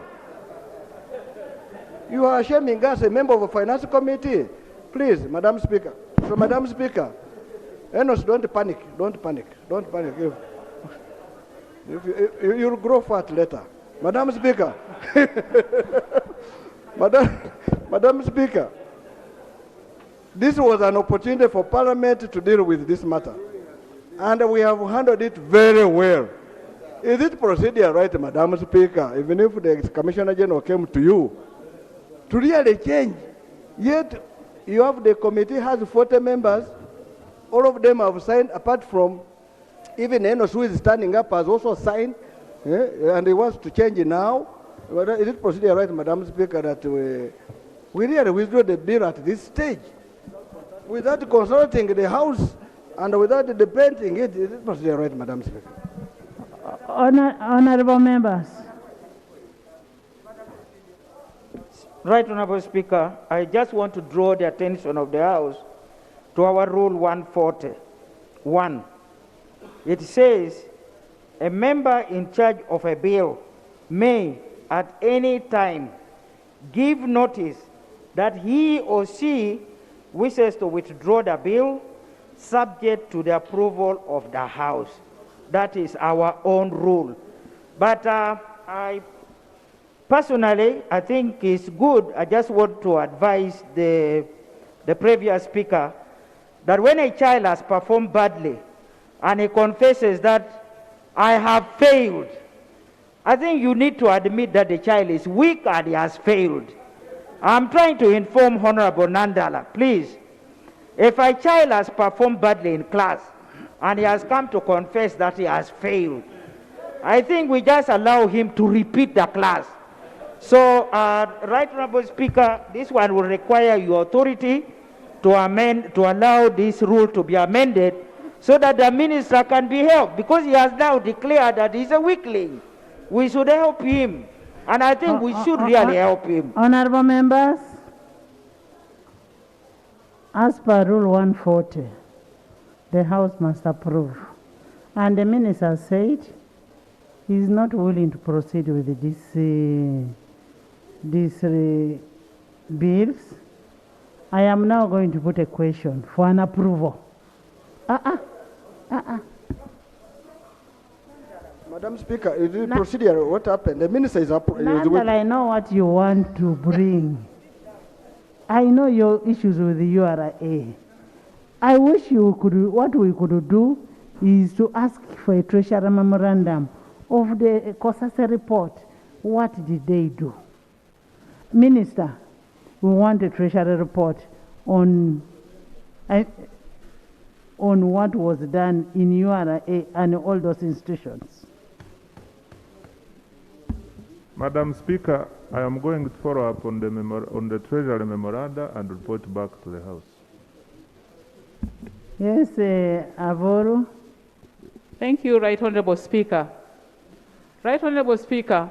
You are shaming us, a member of the Finance Committee. Please, Madam Speaker. So, Madam Speaker, Enos, don't panic. Don't panic. Don't panic. You'll grow fat later. Madam Speaker. Madam Speaker, this was an opportunity for Parliament to deal with this matter. And we have handled it very well. Is it procedure right, Madam Speaker, even if the Commissioner General came to you, to really change? Yet you have the committee has 40 members, all of them have signed, apart from even Enos, who is standing up, has also signed, and he wants to change it now. Is it procedure right, Madam Speaker, that we really withdraw the bill at this stage without consulting the House and without debating it? Is it procedure right, Madam Speaker? Honorable members. Right, Honorable Speaker, I just want to draw the attention of the House to our Rule 140.1. It says, a member in charge of a bill may at any time give notice that he or she wishes to withdraw the bill subject to the approval of the House. That is our own rule. But I personally, I think it's good. I just want to advise the previous speaker that when a child has performed badly and he confesses that I have failed, I think you need to admit that the child is weak and he has failed. I'm trying to inform Honorable Nandala, please. If a child has performed badly in class and he has come to confess that he has failed, I think we just allow him to repeat the class. So, Right Honorable Speaker, this one will require your authority to amend, to allow this rule to be amended so that the minister can be helped, because he has now declared that he's a weakling. We should help him, and I think we should really help him. Honorable members, as per Rule 140, the House must approve. And the minister said he is not willing to proceed with these bills. I am now going to put a question for an approval. Madam Speaker, is the procedure, what happened? The minister is up. I know what you want to bring. I know your issues with the URA. I wish you could, what we could do is to ask for a treasury memorandum of the COSASE report. What did they do? Minister, we want a treasury report on what was done in URA and all those institutions. Madam Speaker, I am going to follow up on the Treasury memoranda and report back to the House. Yes, Avoru. Thank you, Right Honorable Speaker. Right Honorable Speaker,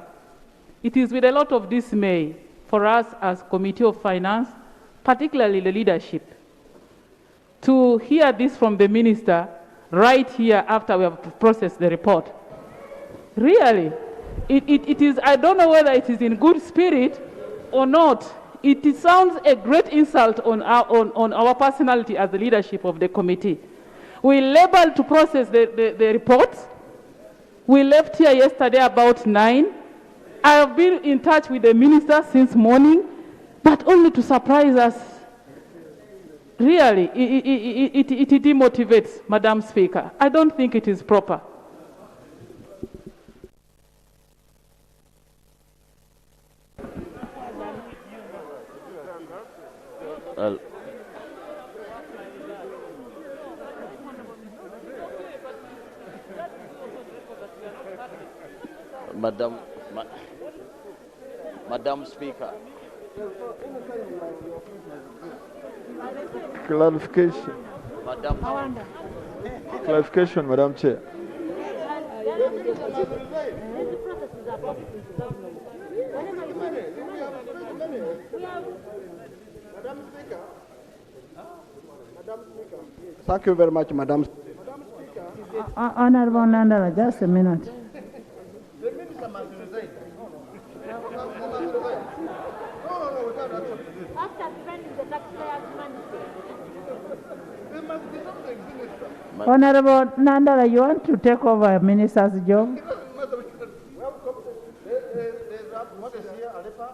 it is with a lot of dismay for us as Committee of Finance, particularly the leadership, to hear this from the Minister right here after we have processed the report. Really, it is, I don't know whether it is in good spirit or not. It sounds a great insult on our personality as the leadership of the committee. We labored to process the report. We left here yesterday about 9. I have been in touch with the minister since morning, but only to surprise us. Really, it demotivates, Madam Speaker. I don't think it is proper. Madam Speaker. Clarification. Clarification, Madam Chair. Thank you very much, Madam. Honorable Nandala, just a minute. The minister must resign. After spending the taxpayers' money. There must be something, Minister. Honorable Nandala, you want to take over a minister's job? What is here, Alipa?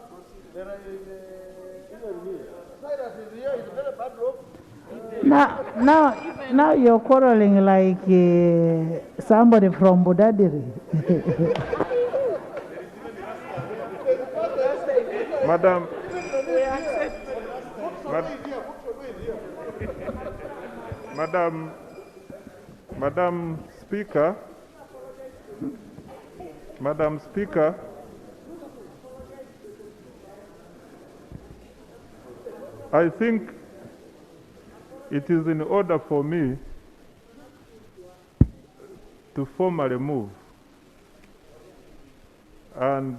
There is Cyrus is here, it's very bad rope. Now you're quarreling like somebody from Budadiri. Madam, Madam Speaker, I think it is in order for me to formally move, and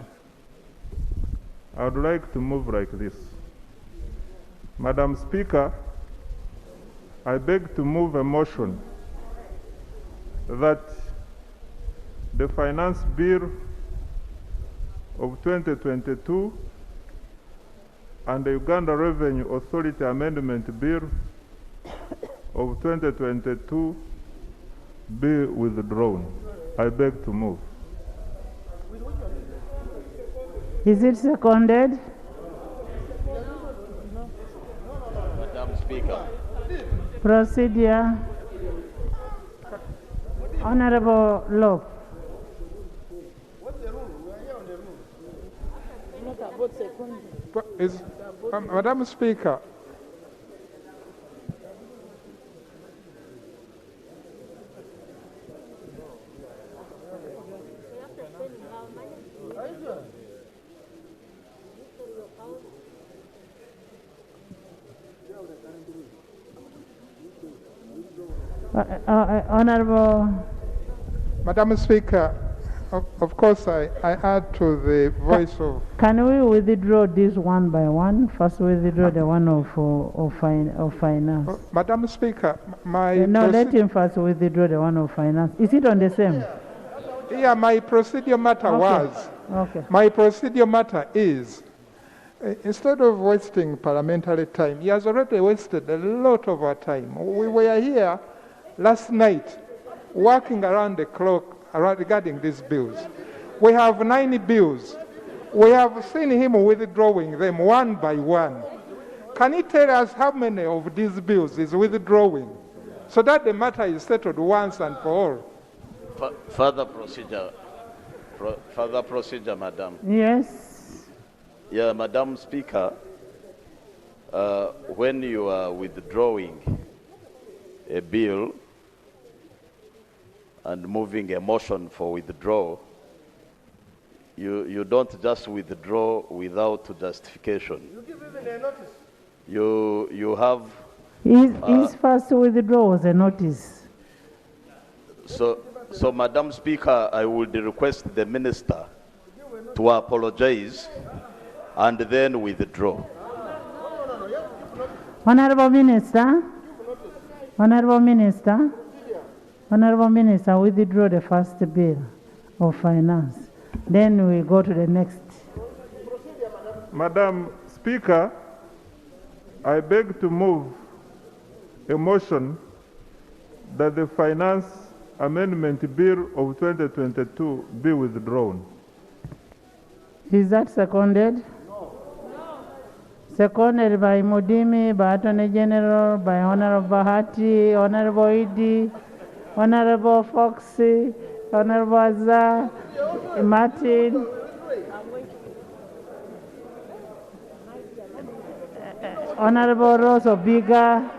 I would like to move like this. Madam Speaker, I beg to move a motion that the Finance Bill of 2022 and the Uganda Revenue Authority Amendment Bill of 2022 be withdrawn. I beg to move. Is it seconded? Madam Speaker. Procedure. Honorable Locke. Madam Speaker, Honorable. Madam Speaker, of course I add to the voice of... Can we withdraw this one by one? First withdraw the one of finance. Madam Speaker, No, let him first withdraw the one of finance. Is it on the same? Yeah, my procedure matter was... Okay. My procedure matter is, instead of wasting parliamentary time, he has already wasted a lot of our time. We were here last night working around the clock regarding these bills. We have 9 bills. We have seen him withdrawing them one by one. Can he tell us how many of these bills is withdrawing so that the matter is settled once and for all? Further procedure, Madam. Yes. Yeah, Madam Speaker, when you are withdrawing a bill and moving a motion for withdrawal, you don't just withdraw without justification. You give even a notice. You have... His first withdrawal was a notice. So, Madam Speaker, I would request the Minister to apologize and then withdraw. Honorable Minister, Honorable Minister, Honorable Minister, withdraw the first bill of finance. Then we go to the next. Madam Speaker, I beg to move a motion that the Finance Amendment Bill of 2022 be withdrawn. Is that seconded? No. Seconded by Mudimi, by Attorney General, by Honorable Bahati, Honorable Idi, Honorable Foxy, Honorable Azar, Martin. Honorable Rose Obiga,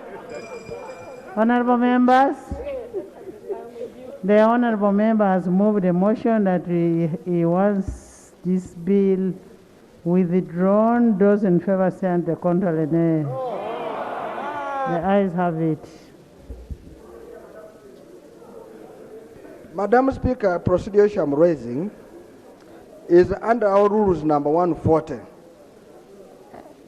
honorable members, the honorable member has moved a motion that he wants this bill withdrawn. Those in favor say and the contrary nay. The ayes have it. Madam Speaker, procedure I'm raising is under our rules number 140.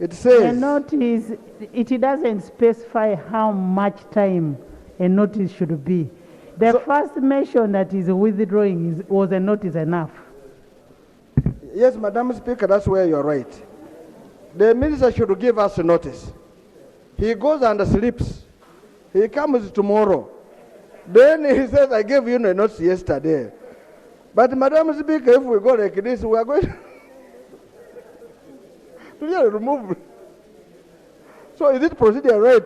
It says... The notice, it doesn't specify how much time a notice should be. The first mention that is withdrawing was a notice enough. Yes, Madam Speaker, that's where you're right. The minister should give us a notice. He goes and sleeps. He comes tomorrow. Then he says, I gave you a notice yesterday. But Madam Speaker, if we go like this, we are going to really remove. So is it procedure right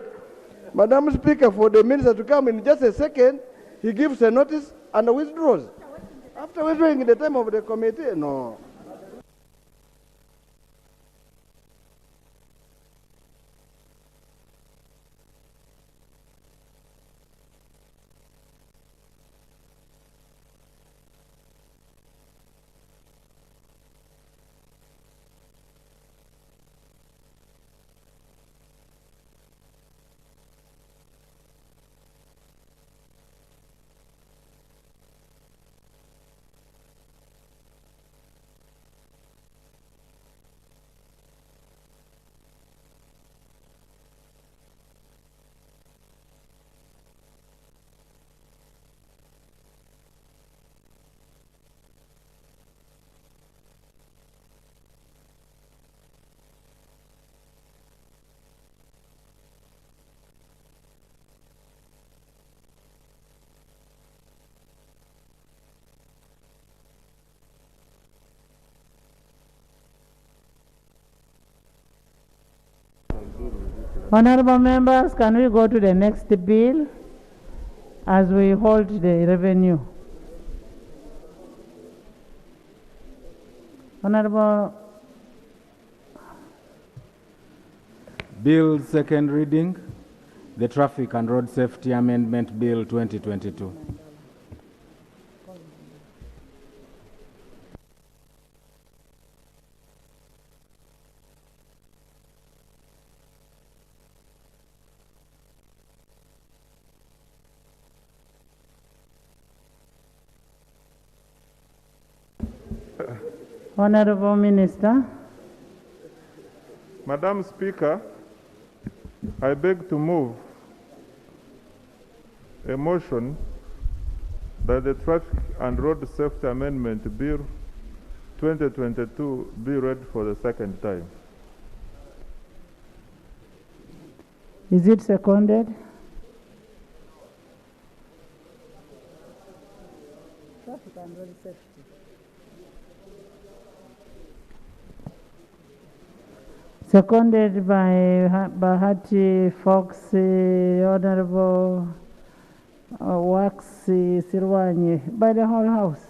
Madam Speaker, for the minister to come in just a second, he gives a notice and withdraws. After withdrawing in the time of the committee, no. Honorable members, can we go to the next bill as we hold the revenue? Honorable. Bill second reading, the Traffic and Road Safety Amendment Bill 2022. Honorable Minister. Madam Speaker, I beg to move a motion that the Traffic and Road Safety Amendment Bill 2022 be read for the second time. Is it seconded? Traffic and Road Safety. Seconded by Bahati Fox, Honorable Waxy Sirwanyi, by the whole House.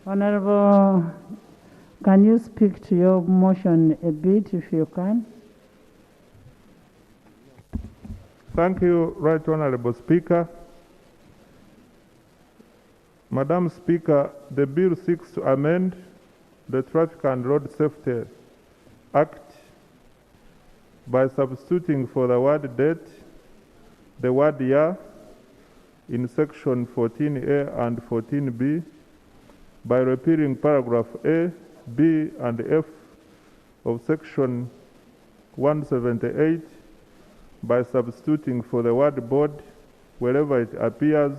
Honorable, can you speak to your motion a bit if you can? Thank you, Right Honorable Speaker. Madam Speaker, the bill seeks to amend the Traffic and Road Safety Act by substituting for the word date the word year in section 14A and 14B, by repealing paragraph A, B, and F of section 178, by substituting for the word board wherever it appears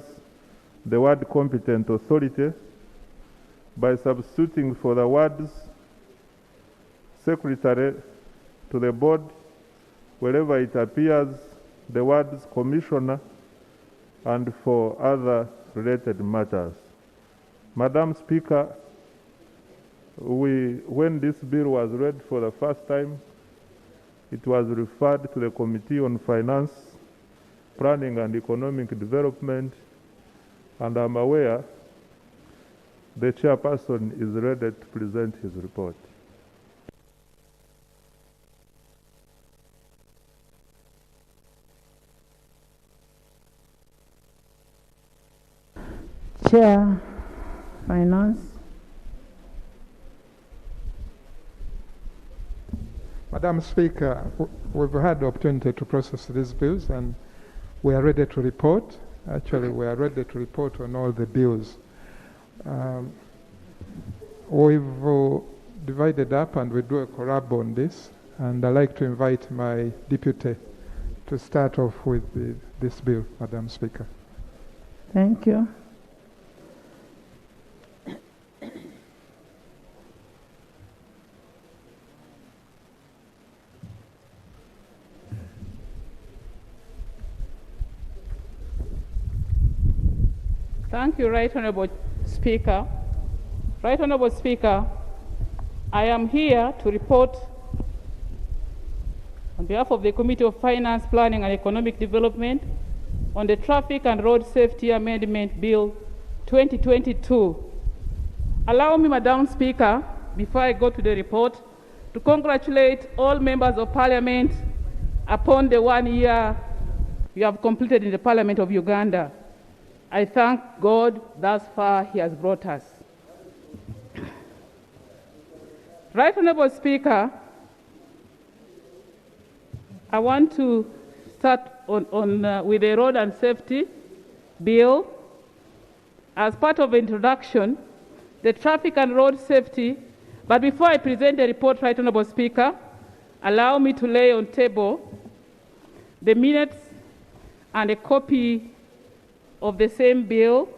the word competent authority, by substituting for the words secretary to the board wherever it appears the words commissioner, and for other related matters. Madam Speaker, when this bill was read for the first time, it was referred to the Committee on Finance, Planning and Economic Development, and I'm aware the chairperson is ready to present his report. Chair, Finance. Madam Speaker, we've had the opportunity to process these bills and we are ready to report. Actually, we are ready to report on all the bills. We've divided up and we do a collab on this, and I'd like to invite my deputy to start off with this bill, Madam Speaker. Thank you. Thank you, Right Honorable Speaker. Right Honorable Speaker, I am here to report on behalf of the Committee of Finance, Planning and Economic Development, on the Traffic and Road Safety Amendment Bill 2022. Allow me, Madam Speaker, before I go to the report, to congratulate all members of Parliament upon the 1 year you have completed in the Parliament of Uganda. I thank God thus far He has brought us. Right Honourable Speaker, I want to start with the Road and Safety Bill. As part of introduction, the Traffic and Road Safety, but before I present the report, Right Honourable Speaker, allow me to lay on table the minutes and a copy of the same bill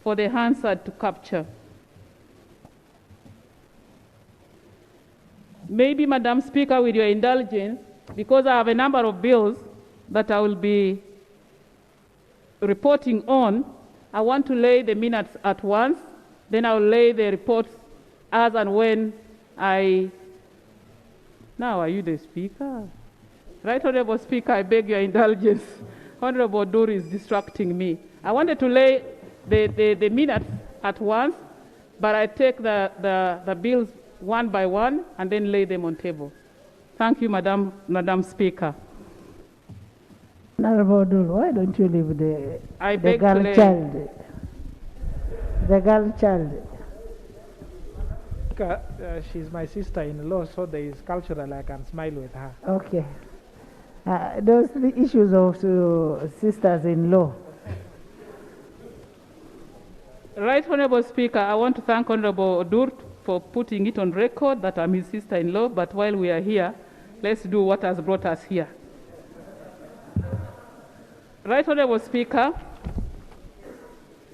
for the Hansard to capture. Maybe, Madam Speaker, with your indulgence, because I have a number of bills that I will be reporting on, I want to lay the minutes at once, then I will lay the reports as and when I... Now, are you the Speaker? Right Honourable Speaker, I beg your indulgence. Honourable Dur is distracting me. I wanted to lay the minutes at once, but I take the bills one by one and then lay them on table. Thank you, Madam Speaker. Honourable Dur, why don't you leave the girl child? The girl child. She's my sister-in-law, so there is cultural I can smile with her. Okay. Those are the issues of sisters-in-law. Right Honourable Speaker, I want to thank Honourable Dur for putting it on record that I'm his sister-in-law, but while we are here, let's do what has brought us here. Right Honourable Speaker,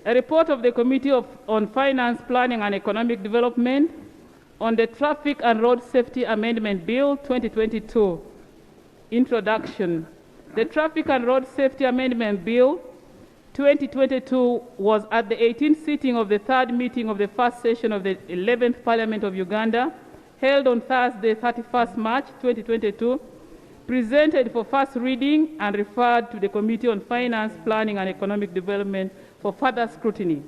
a report of the Committee on Finance, Planning and Economic Development on the Traffic and Road Safety Amendment Bill 2022. Introduction. The Traffic and Road Safety Amendment Bill 2022 was at the 18th sitting of the third meeting of the first session of the 11th Parliament of Uganda, held on Thursday, 31st March 2022, presented for first reading and referred to the Committee on Finance, Planning and Economic Development for further scrutiny.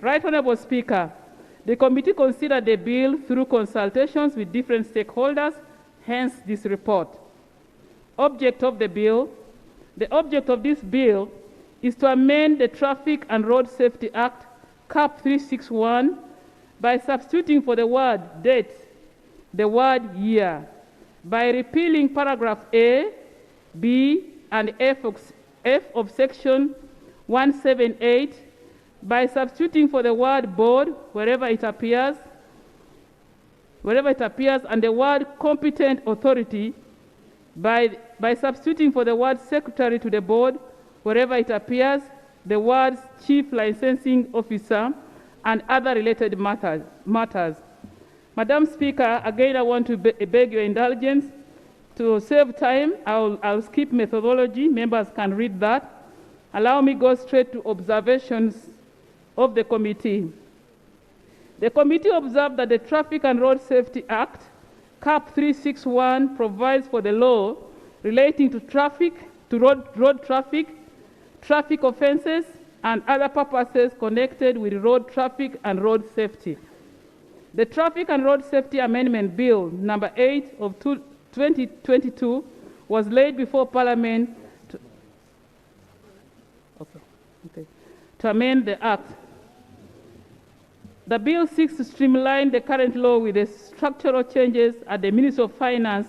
Right Honourable Speaker, the committee considered the bill through consultations with different stakeholders, hence this report. Object of the bill. The object of this bill is to amend the Traffic and Road Safety Act, CAP 361, by substituting for the word date, the word year, by repealing paragraph A, B, and F of section 178, by substituting for the word board wherever it appears, and the word competent authority, by substituting for the word secretary to the board wherever it appears, the words chief licensing officer, and other related matters. Madam Speaker, again I want to beg your indulgence. To save time, I'll skip methodology. Members can read that. Allow me go straight to observations of the committee. The committee observed that the Traffic and Road Safety Act, CAP 361, provides for the law relating to traffic, to road traffic, traffic offences, and other purposes connected with road traffic and road safety. The Traffic and Road Safety Amendment Bill number 8 of 2022 was laid before Parliament to amend the Act. The bill seeks to streamline the current law with the structural changes at the Ministry of Finance,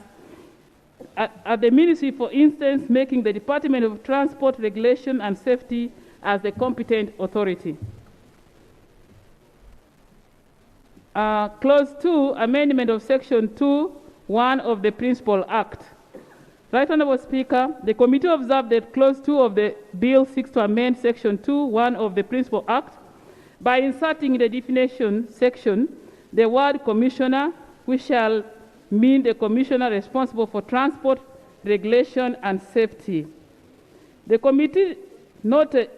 at the Ministry, for instance, making the Department of Transport, Regulation and Safety as the competent authority. Clause 2, amendment of Section 2(1) of the Principal Act. Right Honourable Speaker, the committee observed that Clause 2 of the bill seeks to amend Section 2(1) of the Principal Act by inserting in the definition section the word commissioner, which shall mean the commissioner responsible for transport, regulation, and safety. The committee noted,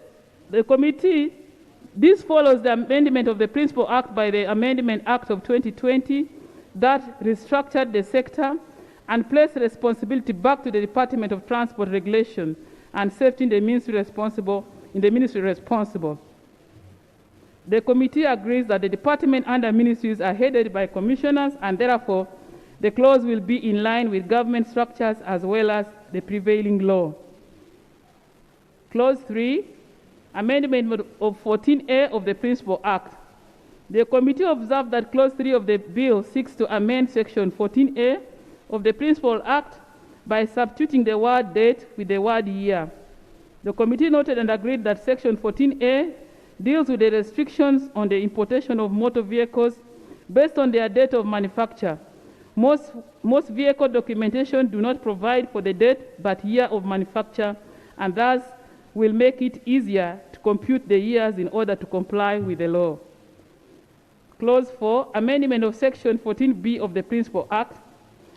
this follows the amendment of the Principal Act by the Amendment Act of 2020 that restructured the sector and place responsibility back to the Department of Transport Regulation and Safety in the ministry responsible. The committee agrees that the department under ministries are headed by commissioners, and therefore the clause will be in line with government structures as well as the prevailing law. Clause 3, amendment of 14A of the Principal Act. The committee observed that Clause 3 of the bill seeks to amend Section 14A of the Principal Act by substituting the word date with the word year. The committee noted and agreed that Section 14A deals with the restrictions on the importation of motor vehicles based on their date of manufacture. Most vehicle documentation do not provide for the date but year of manufacture, and thus will make it easier to compute the years in order to comply with the law. Clause 4, amendment of Section 14B of the Principal Act.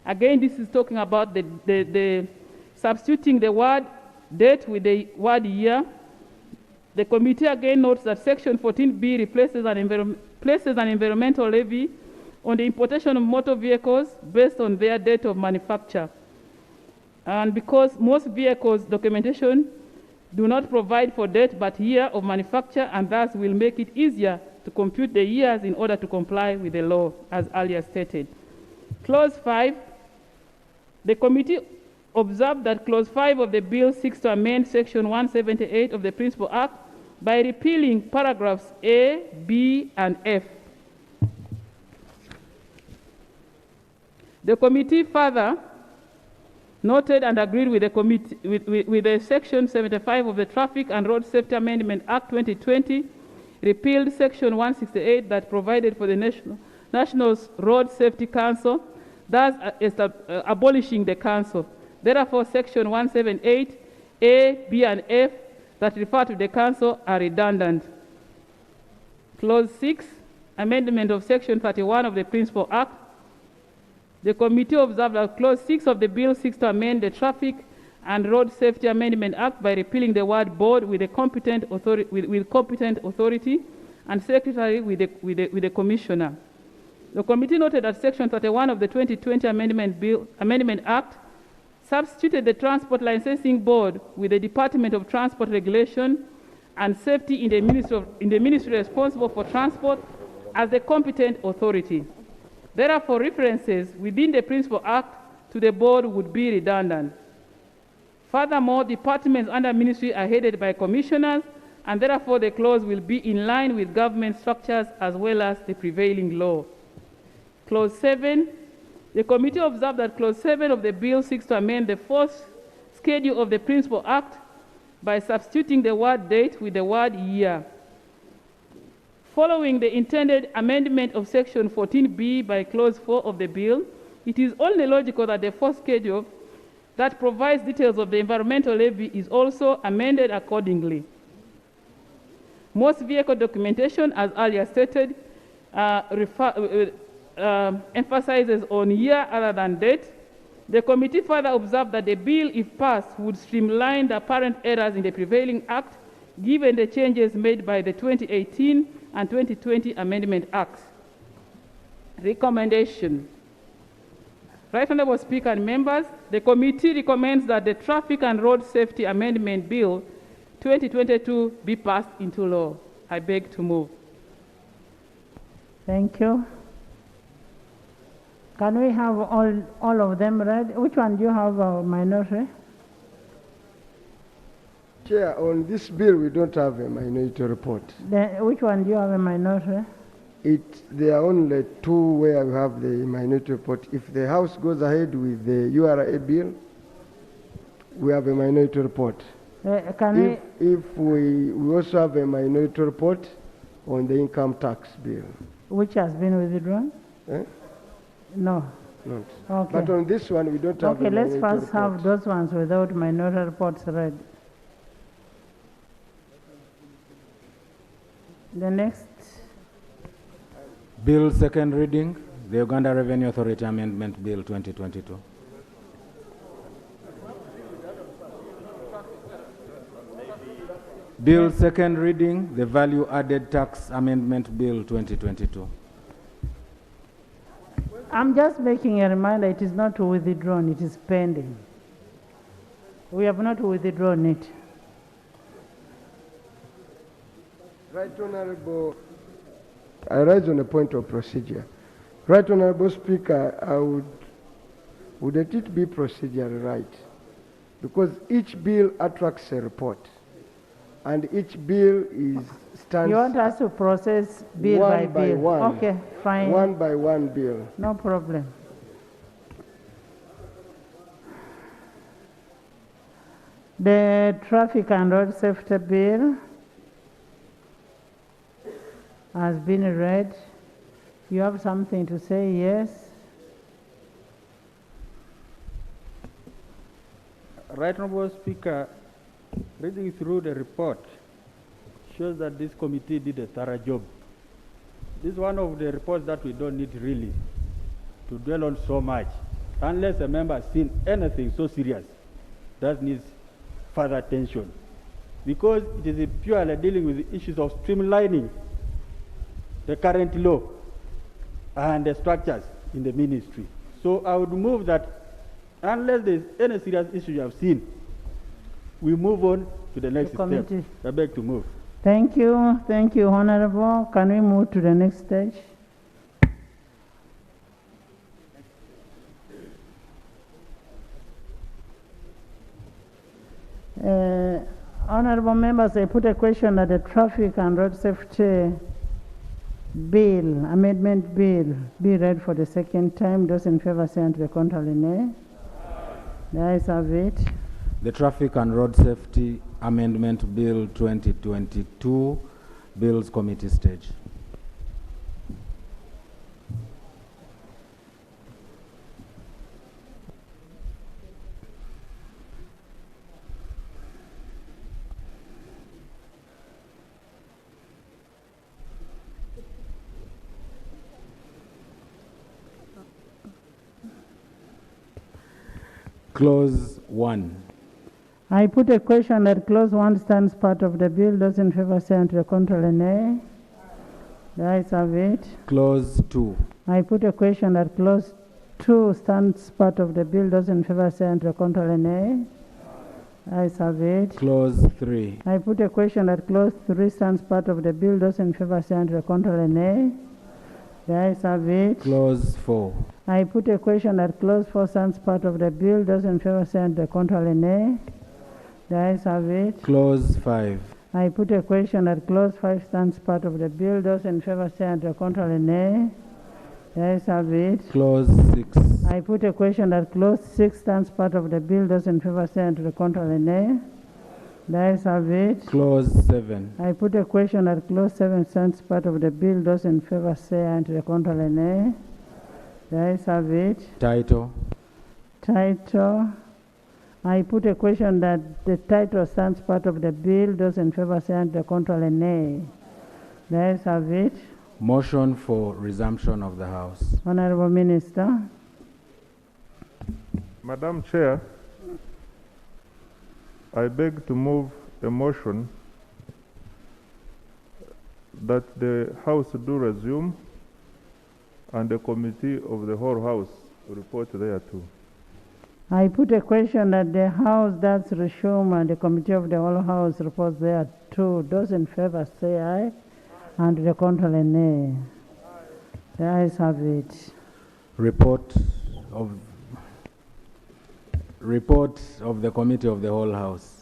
Again, this is talking about the substituting the word date with the word year. The committee again notes that Section 14B places an environmental levy on the importation of motor vehicles based on their date of manufacture. And because most vehicles documentation do not provide for date but year of manufacture, and thus will make it easier to compute the years in order to comply with the law, as earlier stated. Clause 5, the committee observed that Clause 5 of the bill seeks to amend Section 178 of the Principal Act by repealing paragraphs A, B, and F. The committee further noted and agreed with the committee with the Section 75 of the Traffic and Road Safety Amendment Act 2020, repealed Section 168 that provided for the National Road Safety Council, thus abolishing the council. Therefore, Section 178, A, B, and F that refer to the council are redundant. Clause 6, amendment of Section 31 of the Principal Act. The committee observed that Clause 6 of the bill seeks to amend the Traffic and Road Safety Amendment Act by repealing the word board with a competent authority and secretary with the commissioner. The committee noted that Section 31 of the 2020 Amendment Act substituted the Transport Licensing Board with the Department of Transport Regulation and Safety in the ministry responsible for transport as the competent authority. Therefore, references within the Principal Act to the board would be redundant. Furthermore, departments under ministry are headed by commissioners, and therefore the clause will be in line with government structures as well as the prevailing law. Clause 7, the committee observed that Clause 7 of the bill seeks to amend the fourth schedule of the Principal Act by substituting the word date with the word year. Following the intended amendment of Section 14B by Clause 4 of the bill, it is only logical that the fourth schedule that provides details of the environmental levy is also amended accordingly. Most vehicle documentation, as earlier stated, emphasizes on year other than date. The committee further observed that the bill, if passed, would streamline the apparent errors in the prevailing act, given the changes made by the 2018 and 2020 Amendment Acts. Recommendation. Right Honorable Speaker and members, the committee recommends that the Traffic and Road Safety Amendment Bill 2022 be passed into law. I beg to move. Thank you. Can we have all of them read? Which one do you have, minority? Chair, on this bill, we don't have a minority report. Then which one do you have a minority? There are only two where we have the minority report. If the House goes ahead with the URA bill, we have a minority report. If we also have a minority report on the income tax bill. Which has been withdrawn? Eh? No. Not. Okay. But on this one, we don't have a minority report. Okay, let's first report. have those ones without minority reports read. The next. Bill second reading, the Uganda Revenue Authority Amendment Bill 2022. Bill second reading, the Value Added Tax Amendment Bill 2022. I'm just making a reminder, it is not withdrawn, it is pending. We have not withdrawn it. Right Honorable, I rise on a point of procedure. Right Honorable Speaker, would it be procedurally right? Because each bill attracts a report, and each bill stands. You want us to process bill one by bill? one. Okay, fine. One by one bill. No problem. The traffic and road safety bill has been read. You have something to say? Yes. Right Honorable Speaker, reading through the report shows that this committee did a thorough job. This is one of the reports that we don't need really to dwell on so much, unless a member has seen anything so serious that needs further attention, because it is purely dealing with the issues of streamlining the current law and the structures in the ministry. So I would move that unless there is any serious issue you have seen, we move on to the next step. I beg to move. Thank you, Honorable. Can we move to the next stage? Honorable members, I put a question that the traffic and road safety bill, amendment bill, be read for the second time. Those in favor say and to the contrary, nay. The ayes have it. The Traffic and Road Safety Amendment Bill 2022, Bills Committee stage. Clause 1. I put a question that clause 1 stands part of the bill. Those in favor say and to the contrary, nay. The ayes have it. Clause 2. I put a question that clause 2 stands part of the bill. Those in favor say and to the contrary, nay. The ayes have it. Clause 3. I put a question that clause 3 stands part of the bill. Those in favor say and to the contrary, nay. The ayes have it. Clause 4. I put a question that clause 4 stands part of the bill. Those in favor say and to the contrary, nay. The ayes have it. Clause 5. I put a question that clause 5 stands part of the bill. Those in favor say and to the contrary, nay. The ayes have it. Clause 6. I put a question that clause 6 stands part of the bill. Those in favor say and to the contrary, nay. The ayes have it. Clause 7. I put a question that clause 7 stands part of the bill. Those in favor say and to the contrary, nay. The ayes have it. Title. Title. I put a question that the title stands part of the bill. Those in favor say and to the contrary, nay. The ayes have it. Motion for resumption of the House. Honorable Minister. Madam Chair, I beg to move a motion that the House do resume and the Committee of the whole House report thereto. I put a question that the House does resume and the Committee of the whole House reports thereto. Those in favor say aye and the contrary, nay. The ayes have it. Report of the Committee of the whole House.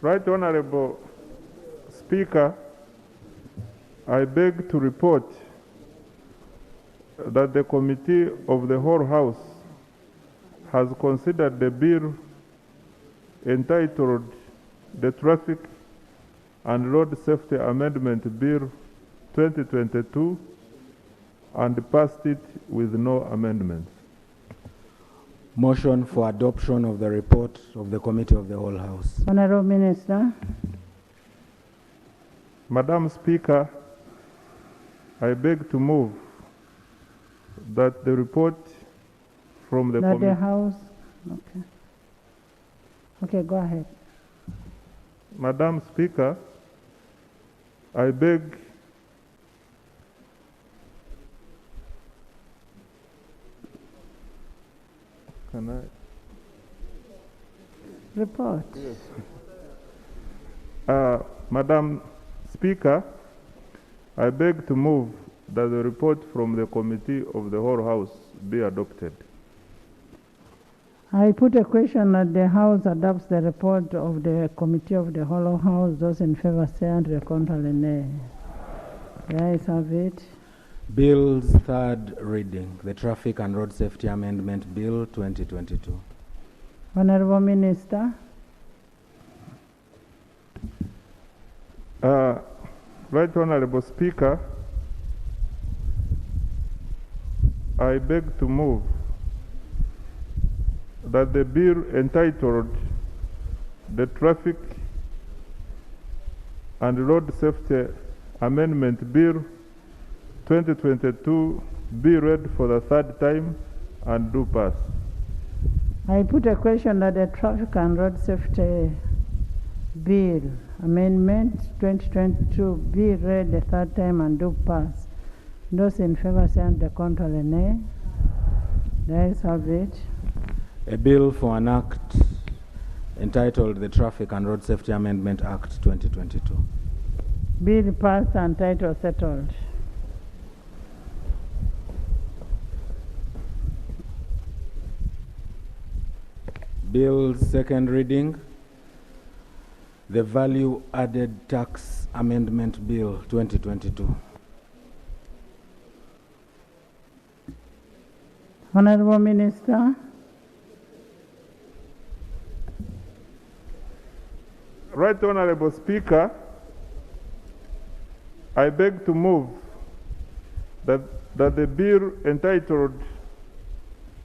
Right Honorable Speaker, I beg to report that the Committee of the whole House has considered the bill entitled the Traffic and Road Safety Amendment Bill 2022 and passed it with no amendments. Motion for adoption of the report of the Committee of the whole House. Honorable Minister. Madam Speaker, I beg to move that the report from the That the committee. House, okay. Okay, go ahead. Madam Speaker, I beg can I? Report. Yes. Madam Speaker, I beg to move that the report from the Committee of the Whole House be adopted. I put a question that the House adopts the report of the Committee of the Whole House. Those in favor say and the contrary nay. The ayes have it. Bill's third reading, the Traffic and Road Safety Amendment Bill 2022. Honorable Minister. Right Honorable Speaker, I beg to move that the bill entitled the Traffic and Road Safety Amendment Bill 2022 be read for the third time and do pass. I put a question that the Traffic and Road Safety Bill Amendment 2022 be read the third time and do pass. Those in favor say and the contrary nay. The ayes have it. A bill for an act entitled the Traffic and Road Safety Amendment Act 2022. Bill passed and title settled. Bill's second reading, the Value Added Tax Amendment Bill 2022. Honorable Minister. Right Honorable Speaker, I beg to move that the bill entitled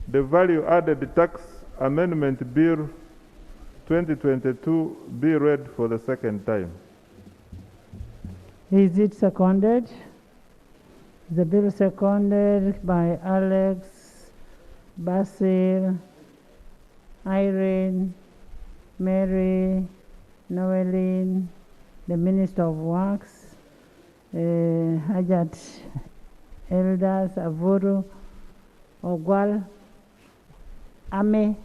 the Value Added Tax Amendment Bill 2022 be read for the second time. Is it seconded? The bill seconded by Alex, Basil, Irene, Mary, Noeline, the Minister of Works, Hajat Elders, Avuru, Ogwal, Ame,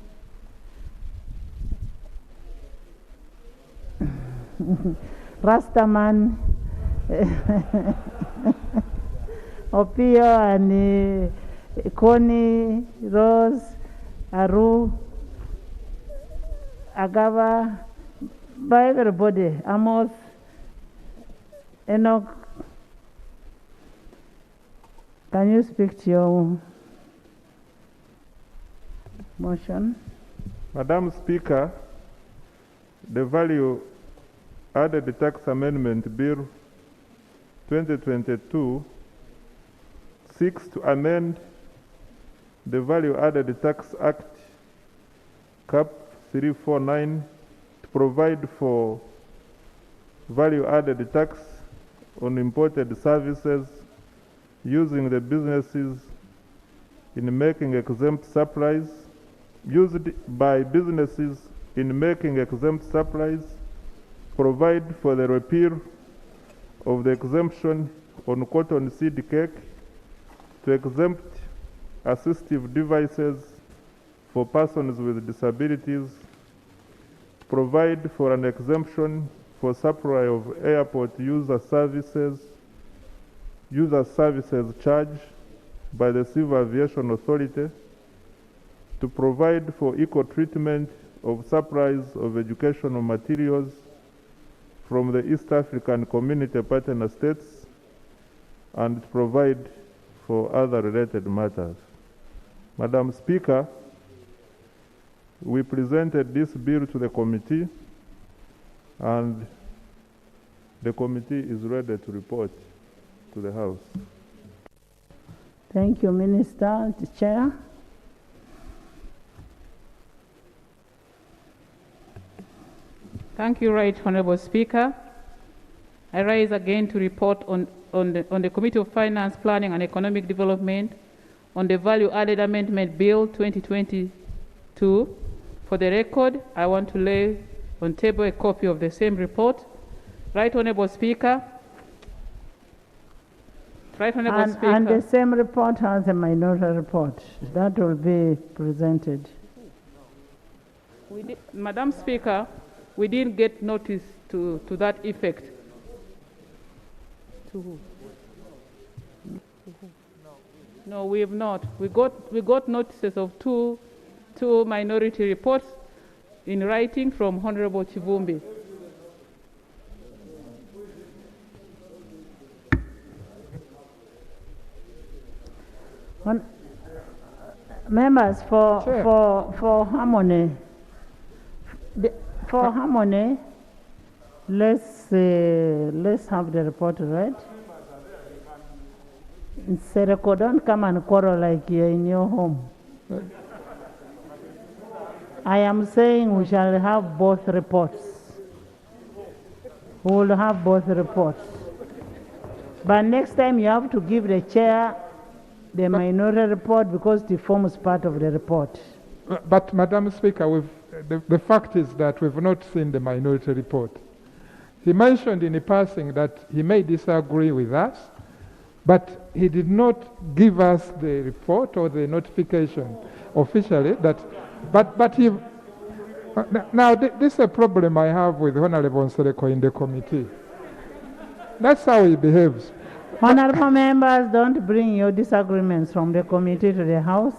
Rastaman, Opio, and Connie, Rose, Aru, Agava, by everybody, Amos, Enoch. Can you speak to your motion? Madam Speaker, the Value Added Tax Amendment Bill 2022 seeks to amend the Value Added Tax Act Cap 349 to provide for value added tax on imported services using the businesses in making exempt supplies, used by businesses in making exempt supplies, provide for the repeal of the exemption on cotton seed cake, to exempt assistive devices for persons with disabilities, to provide for an exemption for supply of airport user services charged by the Civil Aviation Authority, to provide for equal treatment of supplies of educational materials from the East African Community Partner States, and to provide for other related matters. Madam Speaker, we presented this bill to the committee, and the committee is ready to report to the House. Thank you, Minister. The Chair. Thank you, Right Honorable Speaker. I rise again to report on the Committee of Finance, Planning and Economic Development on the Value Added Amendment Bill 2022. For the record, I want to lay on table a copy of the same report. Right Honourable Speaker. Right Honourable Speaker. And the same report has a minority report. That will be presented. Madam Speaker, we didn't get notice to that effect. To who? No, we have not. We got notices of two minority reports in writing from Honorable Chivumbi. Members, for harmony, let's have the report read. Sereko, don't come and quarrel like you're in your home. I am saying we shall have both reports. We will have both reports. But next time you have to give the chair the minority report because it forms part of the report. But Madam Speaker, the fact is that we've not seen the minority report. He mentioned in passing that he may disagree with us, but he did not give us the report or the notification officially. But he. Now this is a problem I have with Honorable Nsereko in the committee. That's how he behaves. Honorable members, don't bring your disagreements from the committee to the House.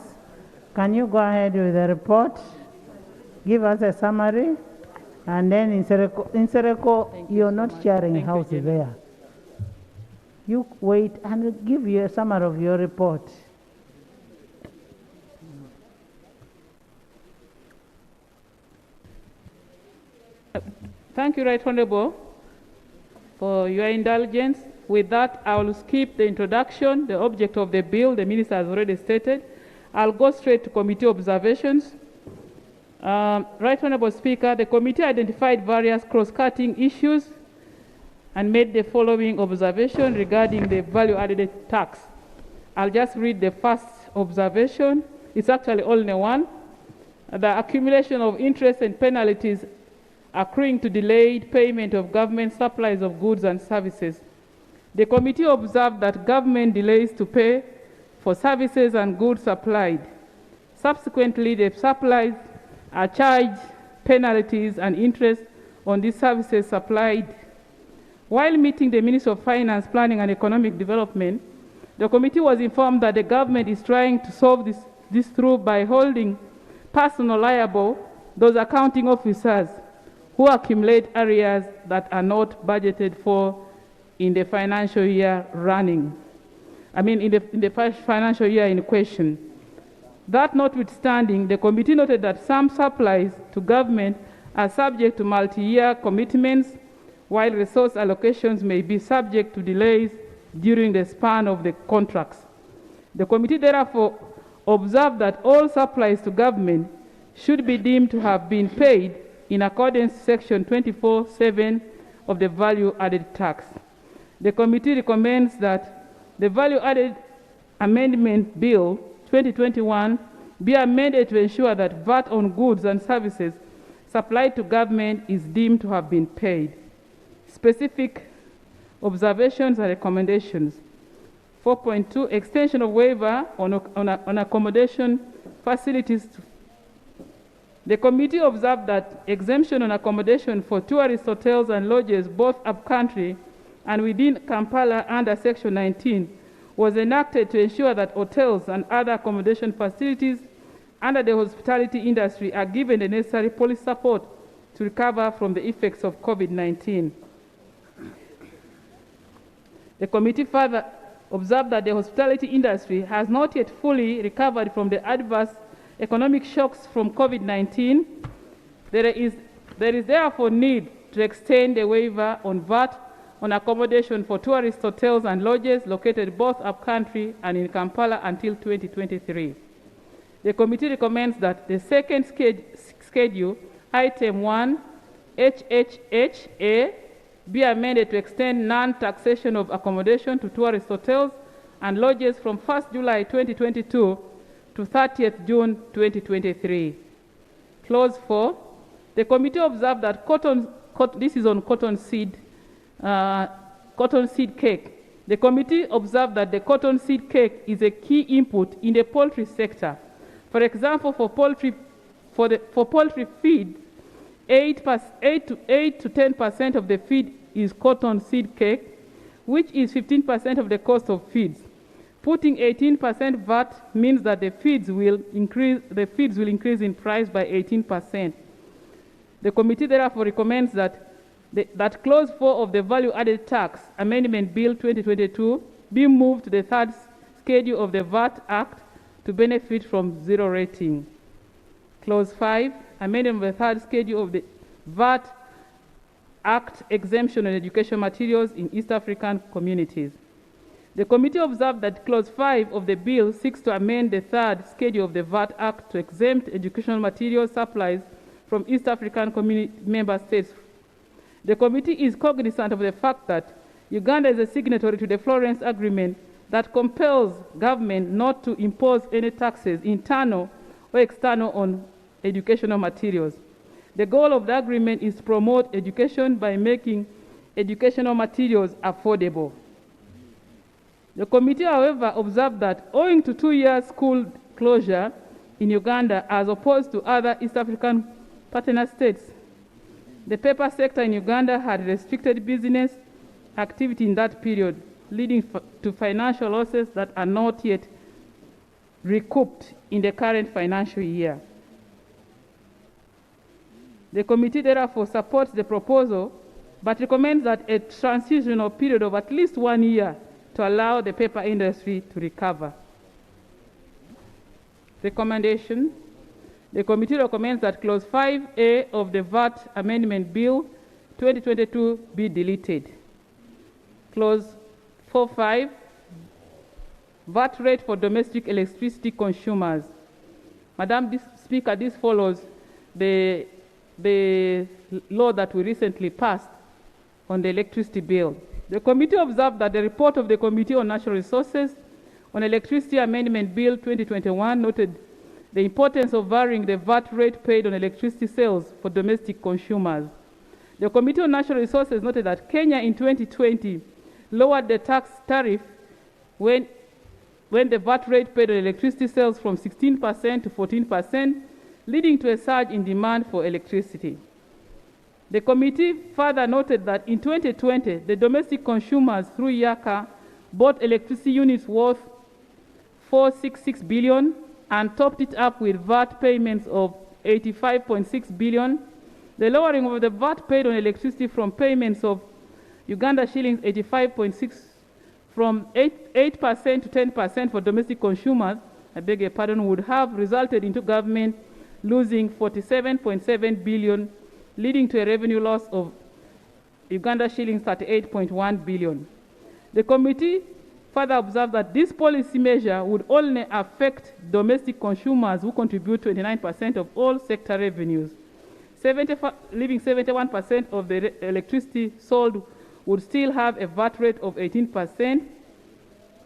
Can you go ahead with the report? Give us a summary, and then in Nsereko, you're not chairing House there. You wait and give you a summary of your report. Thank you, Right Honourable, for your indulgence. With that, I will skip the introduction, the object of the bill, the Minister has already stated. I'll go straight to committee observations. Right Honourable Speaker, the committee identified various cross-cutting issues and made the following observation regarding the value-added tax. I'll just read the first observation. It's actually only one. The accumulation of interest and penalties accruing to delayed payment of government supplies of goods and services. The committee observed that government delays to pay for services and goods supplied. Subsequently, the suppliers are charged penalties and interest on these services supplied. While meeting the Minister of Finance, Planning and Economic Development, the committee was informed that the government is trying to solve this through by holding personally liable those accounting officers who accumulate areas that are not budgeted for in the financial year running. In the first financial year in question. That notwithstanding, the committee noted that some supplies to government are subject to multi-year commitments, while resource allocations may be subject to delays during the span of the contracts. The committee therefore observed that all supplies to government should be deemed to have been paid in accordance with Section 24(7) of the Value Added Tax. The committee recommends that the Value Added Amendment Bill 2021 be amended to ensure that VAT on goods and services supplied to government is deemed to have been paid. Specific observations and recommendations. 4.2, extension of waiver on accommodation facilities. The committee observed that exemption on accommodation for tourist hotels and lodges, both upcountry and within Kampala under Section 19, was enacted to ensure that hotels and other accommodation facilities under the hospitality industry are given the necessary policy support to recover from the effects of COVID-19. The committee further observed that the hospitality industry has not yet fully recovered from the adverse economic shocks from COVID-19. There is therefore need to extend the waiver on VAT on accommodation for tourist hotels and lodges located both upcountry and in Kampala until 2023. The committee recommends that the second schedule, item 1, HHHA, be amended to extend non-taxation of accommodation to tourist hotels and lodges from 1st July 2022 to 30th June 2023. Clause 4, the committee observed that this is on cottonseed cake. The committee observed that the cottonseed cake is a key input in the poultry sector. For example, for poultry feed, 8 to 10% of the feed is cottonseed cake, which is 15% of the cost of feeds. Putting 18% VAT means that the feeds will increase in price by 18%. The committee therefore recommends that Clause 4 of the Value Added Tax Amendment Bill 2022 be moved to the third schedule of the VAT Act to benefit from zero rating. Clause 5, amendment of the third schedule of the VAT Act exemption on education materials in East African communities. The committee observed that Clause 5 of the bill seeks to amend the third schedule of the VAT Act to exempt educational material supplies from East African community member states. The committee is cognizant of the fact that Uganda is a signatory to the Florence Agreement that compels government not to impose any taxes, internal or external, on educational materials. The goal of the agreement is to promote education by making educational materials affordable. The committee, however, observed that owing to 2-year school closure in Uganda as opposed to other East African partner states, the paper sector in Uganda had restricted business activity in that period, leading to financial losses that are not yet recouped in the current financial year. The committee therefore supports the proposal, but recommends that a transitional period of at least 1 year to allow the paper industry to recover. Recommendation. The committee recommends that Clause 5A of the VAT Amendment Bill 2022 be deleted. Clause 4.5, VAT rate for domestic electricity consumers. Madam Speaker, this follows the law that we recently passed on the electricity bill. The committee observed that the report of the Committee on Natural Resources on Electricity Amendment Bill 2021 noted the importance of varying the VAT rate paid on electricity sales for domestic consumers. The Committee on Natural Resources noted that Kenya in 2020 lowered the tax tariff when the VAT rate paid on electricity sales from 16% to 14%, leading to a surge in demand for electricity. The committee further noted that in 2020, the domestic consumers through Yaka bought electricity units worth 466 billion and topped it up with VAT payments of 85.6 billion. The lowering of the VAT paid on electricity from payments of Uganda shillings 85.6 from 8% to 10% for domestic consumers, I beg your pardon, would have resulted into government losing 47.7 billion, leading to a revenue loss of Uganda shillings 38.1 billion. The committee further observed that this policy measure would only affect domestic consumers who contribute 29% of all sector revenues. Leaving 71% of the electricity sold would still have a VAT rate of 18%.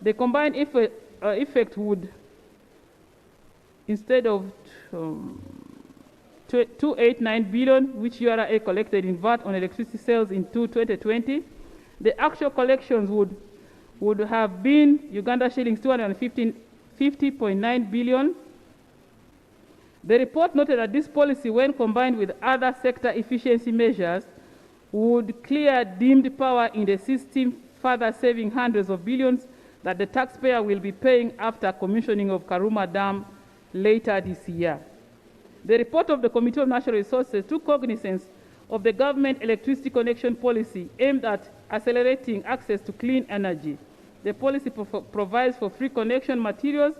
The combined effect would, instead of 289 billion, which URA collected in VAT on electricity sales in 2020, the actual collections would have been Uganda shillings 250.9 billion. The report noted that this policy, when combined with other sector efficiency measures, would clear deemed power in the system, further saving hundreds of billions that the taxpayer will be paying after commissioning of Karuma Dam later this year. The report of the Committee of Natural Resources took cognizance of the government electricity connection policy aimed at accelerating access to clean energy. The policy provides for free connection materials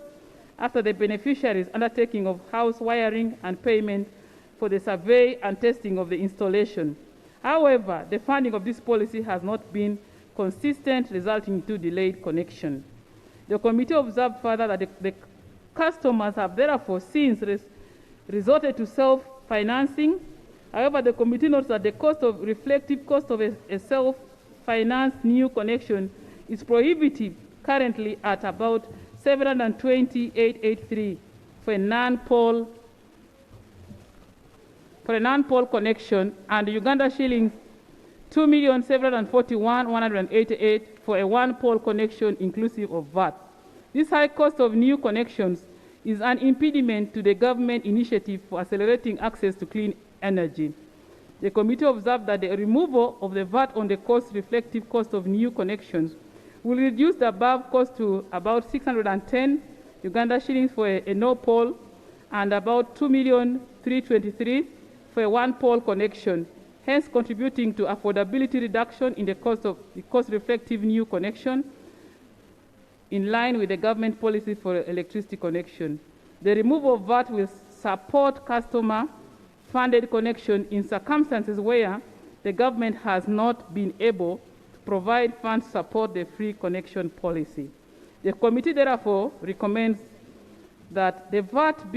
after the beneficiary's undertaking of house wiring and payment for the survey and testing of the installation. However, the funding of this policy has not been consistent, resulting in delayed connection. The committee observed further that the customers have therefore since resorted to self-financing However, the committee notes that the reflective cost of a self-financed new connection is prohibitive currently at about 720,883 for a non-pole connection, and Uganda shillings 2,741,188 for a one-pole connection inclusive of VAT. This high cost of new connections is an impediment to the government initiative for accelerating access to clean energy. The committee observed that the removal of the VAT on the reflective cost of new connections will reduce the above cost to about 610 Uganda shillings for a no-pole and about 2,323,000 for a one-pole connection, hence contributing to affordability reduction in the cost reflective new connection in line with the government policy for electricity connection. The removal of VAT will support customer-funded connection in circumstances where the government has not been able to provide funds to support the free connection policy. The committee therefore recommends that the VAT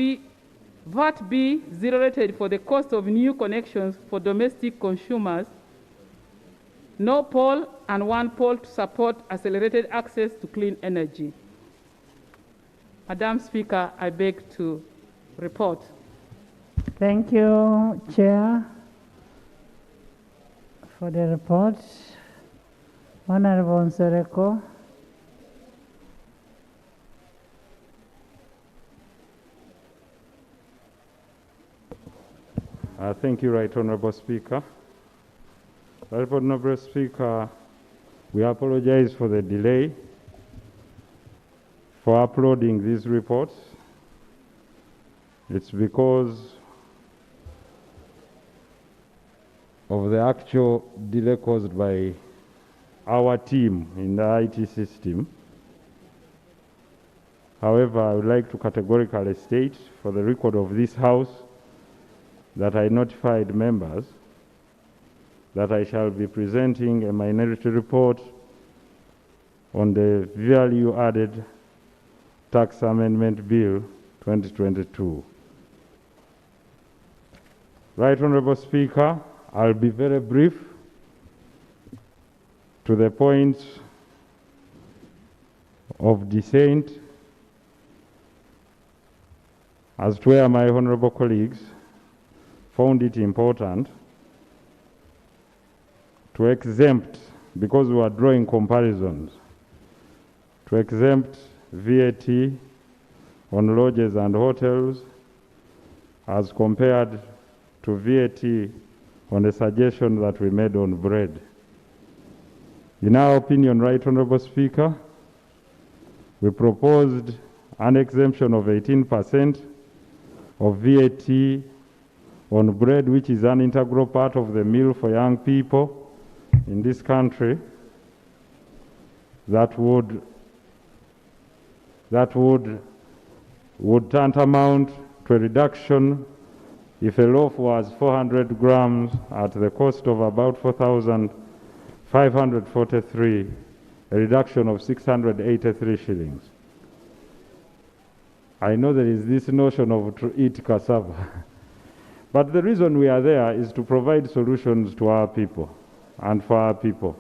be zero-rated for the cost of new connections for domestic consumers, no pole and one pole to support accelerated access to clean energy. Madam Speaker, I beg to report. Thank you, Chair, for the report. Honorable Nsereko. Thank you, Right Honorable Speaker. Right Honorable Speaker, we apologize for the delay for uploading these reports. It's because of the actual delay caused by our team in the IT system. However, I would like to categorically state for the record of this House that I notified members that I shall be presenting a minority report on the value-added tax amendment bill 2022. Right Honorable Speaker, I'll be very brief to the point of dissent as to where my honorable colleagues found it important to exempt, because we are drawing comparisons, to exempt VAT on lodges and hotels as compared to VAT on the suggestion that we made on bread. In our opinion, Right Honorable Speaker, we proposed an exemption of 18% of VAT on bread, which is an integral part of the meal for young people in this country, that would tantamount to a reduction, if a loaf was 400 grams, at the cost of about 4,543, a reduction of 683 shillings. I know there is this notion of to eat cassava, but the reason we are there is to provide solutions to our people and for our people.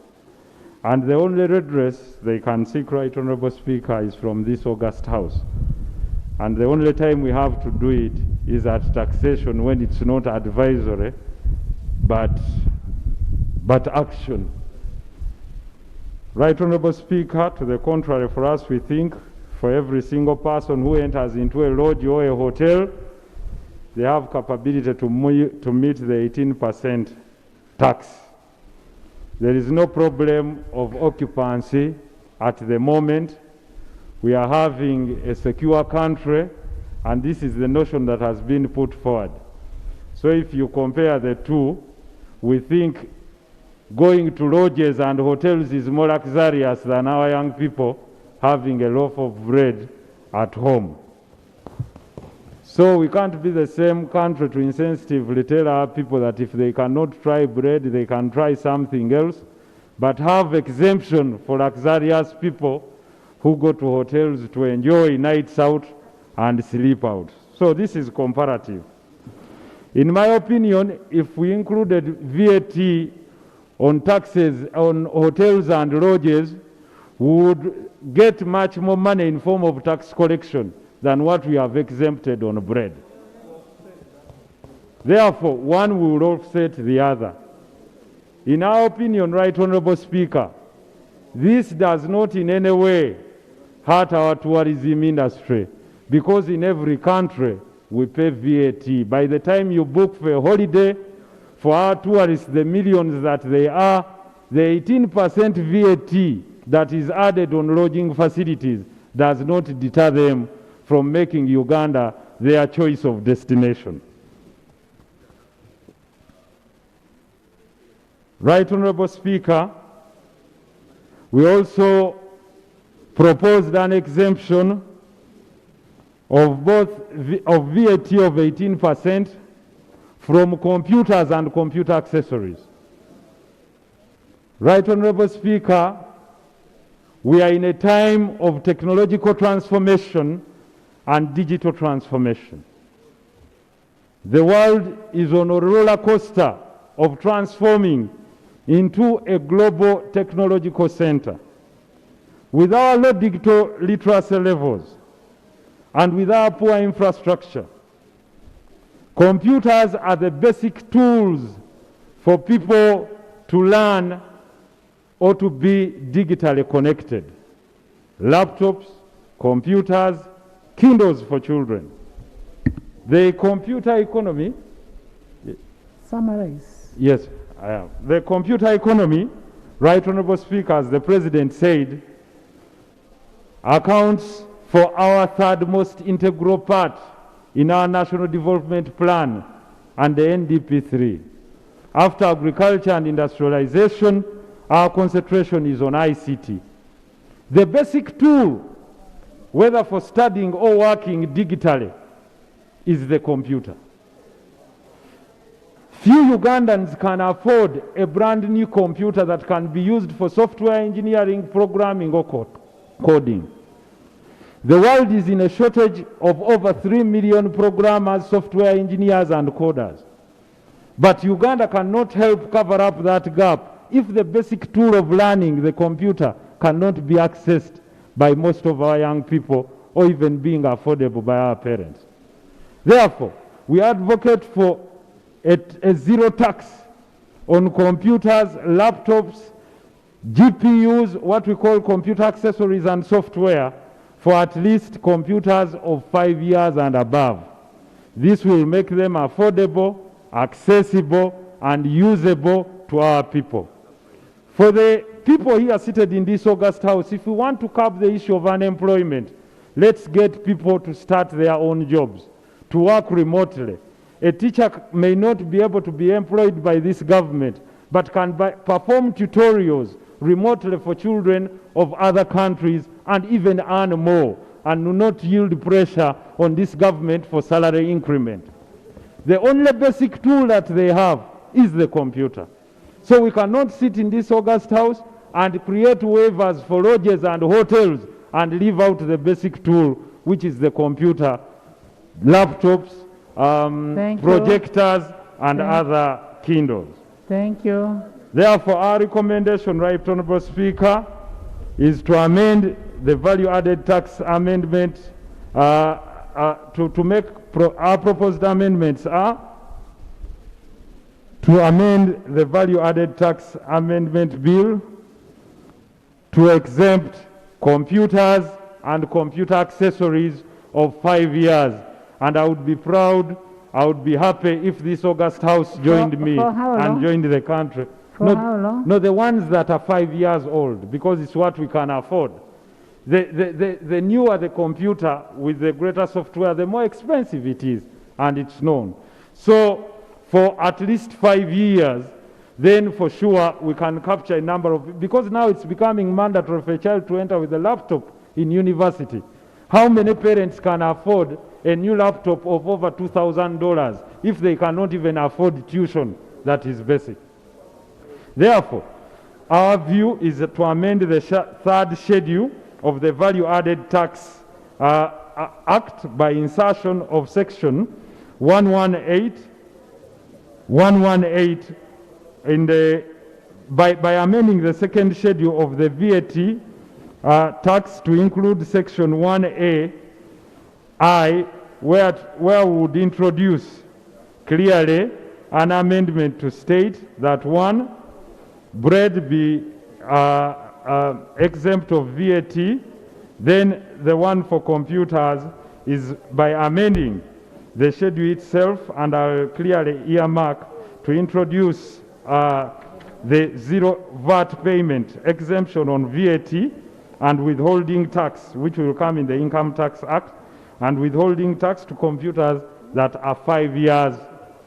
And the only redress they can seek, Right Honorable Speaker, is from this august House. And the only time we have to do it is at taxation, when it's not advisory, but action. Right Honorable Speaker, to the contrary, for us, we think for every single person who enters into a lodge or a hotel, they have capability to meet the 18% tax. There is no problem of occupancy at the moment. We are having a secure country, and this is the notion that has been put forward. So if you compare the two, we think going to lodges and hotels is more luxurious than our young people having a loaf of bread at home. So we can't be the same country to insensitively tell our people that if they cannot try bread, they can try something else, but have exemption for luxurious people who go to hotels to enjoy nights out and sleep out. So this is comparative. In my opinion, if we included VAT on taxes on hotels and lodges, we would get much more money in form of tax collection than what we have exempted on bread. Therefore, one will offset the other. In our opinion, Right Honourable Speaker, this does not in any way hurt our tourism industry, because in every country we pay VAT. By the time you book for a holiday, for our tourists, the millions that they are, the 18% VAT that is added on lodging facilities does not deter them from making Uganda their choice of destination. Right Honourable Speaker, we also proposed an exemption of VAT of 18% from computers and computer accessories. Right Honourable Speaker, we are in a time of technological transformation and digital transformation. The world is on a roller coaster of transforming into a global technological center. With our low digital literacy levels and with our poor infrastructure, computers are the basic tools for people to learn or to be digitally connected. Laptops, computers, Kindles for children. The computer economy. Summarize. Yes, I am. The computer economy, Right Honourable Speaker, as the President said, accounts for our third most integral part in our National Development Plan and the NDP3. After agriculture and industrialization, our concentration is on ICT. The basic tool, whether for studying or working digitally, is the computer. Few Ugandans can afford a brand new computer that can be used for software engineering, programming, or coding. The world is in a shortage of over 3 million programmers, software engineers, and coders. But Uganda cannot help cover up that gap if the basic tool of learning, the computer, cannot be accessed by most of our young people or even being affordable by our parents. Therefore, we advocate for a zero tax on computers, laptops, GPUs, what we call computer accessories and software, for at least computers of 5 years and above. This will make them affordable, accessible, and usable to our people. For the people here seated in this August House, if we want to curb the issue of unemployment, let's get people to start their own jobs, to work remotely. A teacher may not be able to be employed by this government, but can perform tutorials remotely for children of other countries and even earn more, and do not yield pressure on this government for salary increment. The only basic tool that they have is the computer. So we cannot sit in this August House and create waivers for lodges and hotels and leave out the basic tool, which is the computer, laptops, projectors, and other Kindles. Thank you. Therefore, our recommendation, Right Honourable Speaker, is to amend the value-added tax amendment, to make our proposed amendments are to amend the value-added tax amendment bill to exempt computers and computer accessories of 5 years. And I would be proud, I would be happy if this August House joined me and joined the country. For how long? No, the ones that are 5 years old, because it's what we can afford. The newer the computer with the greater software, the more expensive it is, and it's known. So for at least 5 years, then for sure we can capture a number of, because now it's becoming mandatory for a child to enter with a laptop in university. How many parents can afford a new laptop of over $2,000 if they cannot even afford tuition that is basic? Therefore, our view is to amend the third schedule of the Value-Added Tax Act by insertion of Section 118 118 in the, by amending the second schedule of the VAT tax to include section 1A I, where we would introduce clearly an amendment to state that one, bread be exempt of VAT. Then the one for computers is by amending the schedule itself, and I'll clearly earmark to introduce the zero VAT payment exemption on VAT and withholding tax, which will come in the Income Tax Act, and withholding tax to computers that are 5 years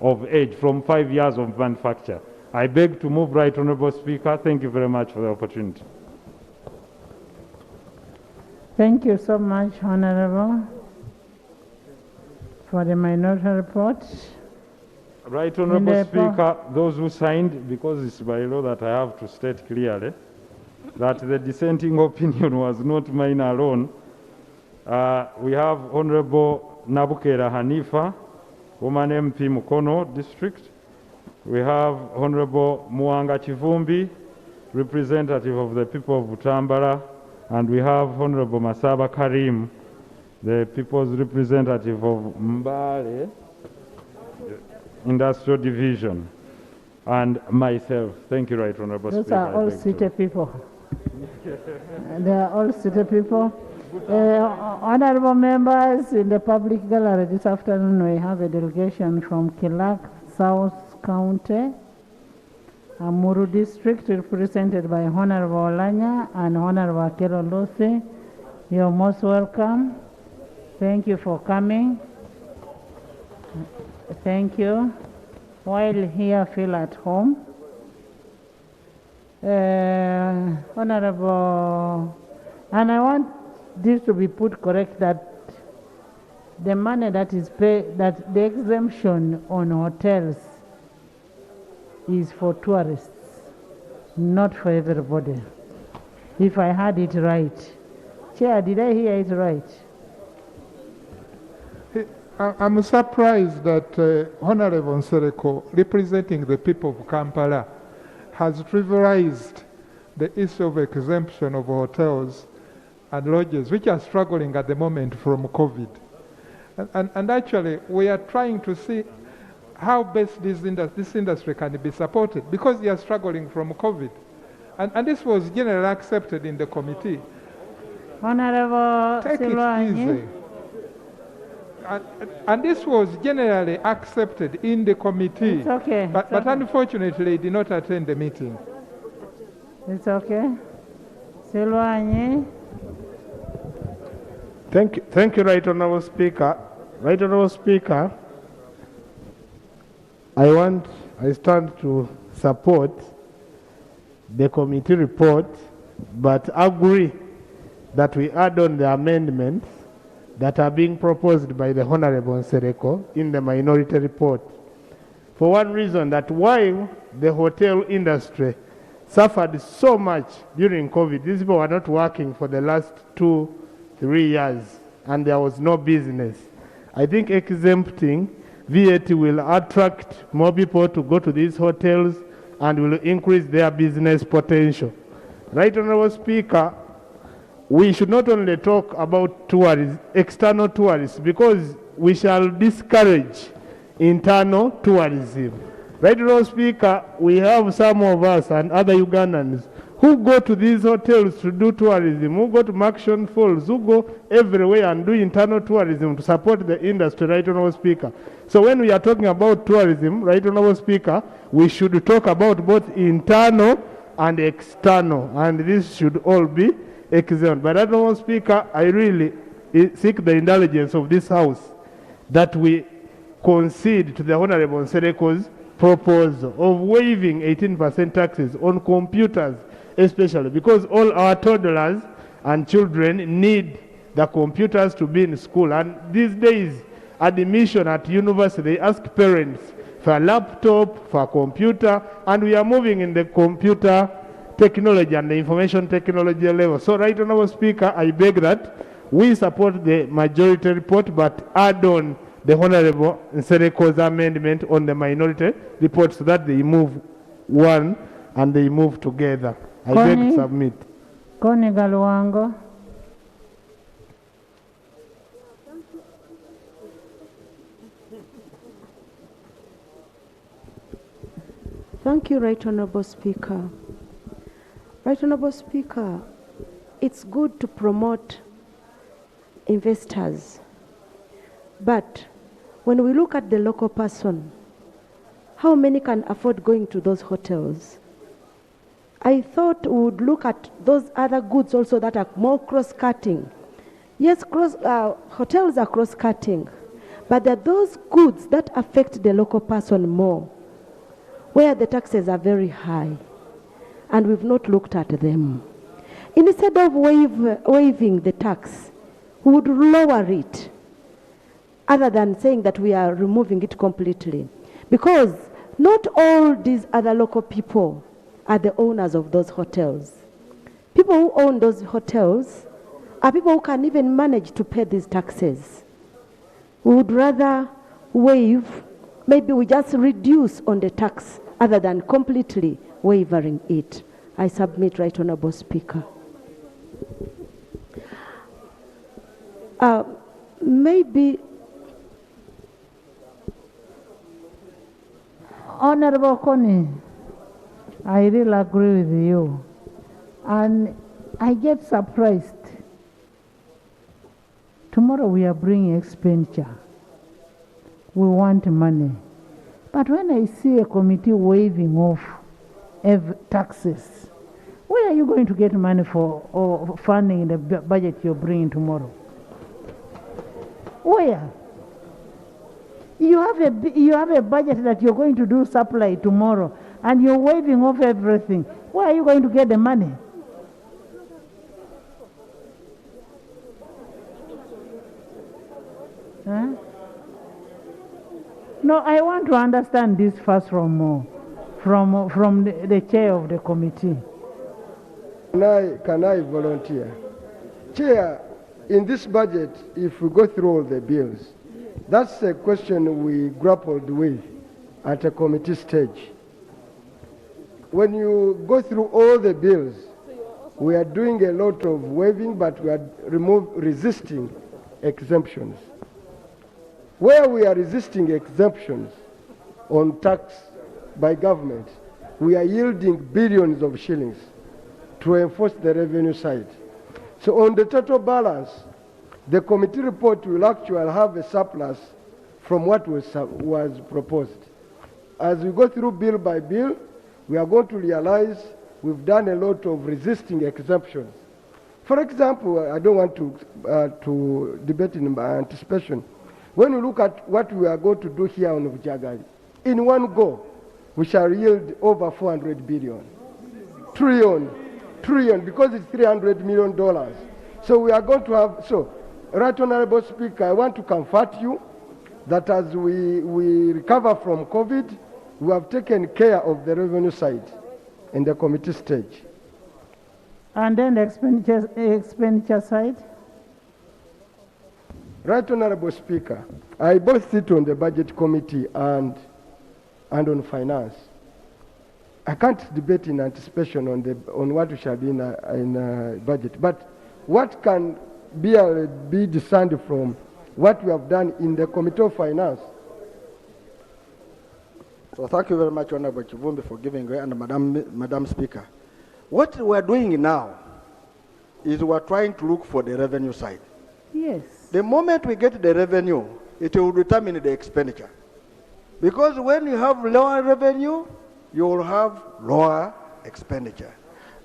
of age, from 5 years of manufacture. I beg to move, Right Honourable Speaker. Thank you very much for the opportunity. Thank you so much, Honourable, for the minority report. Right Honourable Speaker, those who signed, because it's by law that I have to state clearly that the dissenting opinion was not mine alone. We have Honourable Nabukera Hanifa, woman MP Mukono District. We have Honourable Muanga Chivumbi, representative of the people of Butambala, and we have Honourable Masaba Karim, the people's representative of Mbale Industrial Division, and myself. Thank you, Right Honourable Speaker. Those are all city people. They are all city people. Honourable members in the public gallery, this afternoon we have a delegation from Kilak South County, Amuru District, represented by Honourable Olanya and Honourable Akelo Lucy. You're most welcome. Thank you for coming. Thank you. While here, feel at home. Honourable, and I want this to be put correct, that the money that is paid, that the exemption on hotels is for tourists, not for everybody. If I had it right. Chair, did I hear it right? I'm surprised that Honorable Nsereko, representing the people of Kampala, has trivialized the issue of exemption of hotels and lodges, which are struggling at the moment from COVID. And actually, we are trying to see how best this industry can be supported, because they are struggling from COVID. And this was generally accepted in the committee. Honorable Take it easy. And this was generally accepted in the committee. It's okay. But unfortunately, it did not attend the meeting. It's okay. Silwanye. Thank you, Right Honourable Speaker. Right Honourable Speaker, I stand to support the committee report, but agree that we add on the amendments that are being proposed by the Honourable Nsereko in the minority report. For one reason, that while the hotel industry suffered so much during COVID, these people were not working for the last 2-3 years, and there was no business. I think exempting VAT will attract more people to go to these hotels and will increase their business potential. Right Honourable Speaker, we should not only talk about tourists, external tourists, because we shall discourage internal tourism. Right Honourable Speaker, we have some of us and other Ugandans who go to these hotels to do tourism, who go to Maction Falls, who go everywhere and do internal tourism to support the industry, Right Honourable Speaker. So when we are talking about tourism, Right Honourable Speaker, we should talk about both internal and external, and this should all be exempt. But Right Honourable Speaker, I really seek the indulgence of this House that we concede to the Honourable Nsereko's proposal of waiving 18% taxes on computers, especially because all our toddlers and children need the computers to be in school. And these days, admission at university, they ask parents for a laptop, for a computer, and we are moving in the computer technology and the information technology level. So, Right Honourable Speaker, I beg that we support the majority report, but add on the Honorable Nsereko's amendment on the minority report so that they move one and they move together. I beg to submit. Connie Galuango. Thank you, Right Honorable Speaker. Right Honorable Speaker, it's good to promote investors, but when we look at the local person, how many can afford going to those hotels? I thought we would look at those other goods also that are more cross-cutting. Yes, hotels are cross-cutting, but there are those goods that affect the local person more, where the taxes are very high, and we've not looked at them. Instead of waiving the tax, we would lower it, other than saying that we are removing it completely. Because not all these other local people are the owners of those hotels. People who own those hotels are people who can even manage to pay these taxes. We would rather waive, maybe we just reduce on the tax other than completely waiving it. I submit, Right Honorable Speaker. Maybe Honorable Connie, I really agree with you. And I get surprised. Tomorrow we are bringing expenditure. We want money. But when I see a committee waiving off taxes, where are you going to get money for or funding the budget you're bringing tomorrow? Where? You have a budget that you're going to do supply tomorrow, and you're waiving off everything. Where are you going to get the money? Huh? No, I want to understand this first from the chair of the committee. Can I volunteer? Chair, in this budget, if we go through all the bills, that's a question we grappled with at a committee stage. When you go through all the bills, we are doing a lot of waiving, but we are resisting exemptions. Where we are resisting exemptions on tax by government, we are yielding billions of shillings to enforce the revenue side. So on the total balance, the committee report will actually have a surplus from what was proposed. As we go through bill by bill, we are going to realize we've done a lot of resisting exemptions. For example, I don't want to debate in my anticipation. When you look at what we are going to do here on Vijagari, in one go, we shall yield over 400 billion. Trillion, because it's $300 million. So we are going to have, so, Right Honorable Speaker, I want to comfort you that as we recover from COVID, we have taken care of the revenue side in the committee stage. And then the expenditure side? Right Honorable Speaker, I both sit on the budget committee and on finance. I can't debate in anticipation on what we shall be in budget, but what can be discerned from what we have done in the Committee of Finance. So thank you very much, Honorable Chivumbi, for giving way, and Madam Speaker. What we are doing now is we are trying to look for the revenue side. Yes. The moment we get the revenue, it will determine the expenditure. Because when you have lower revenue, you will have lower expenditure.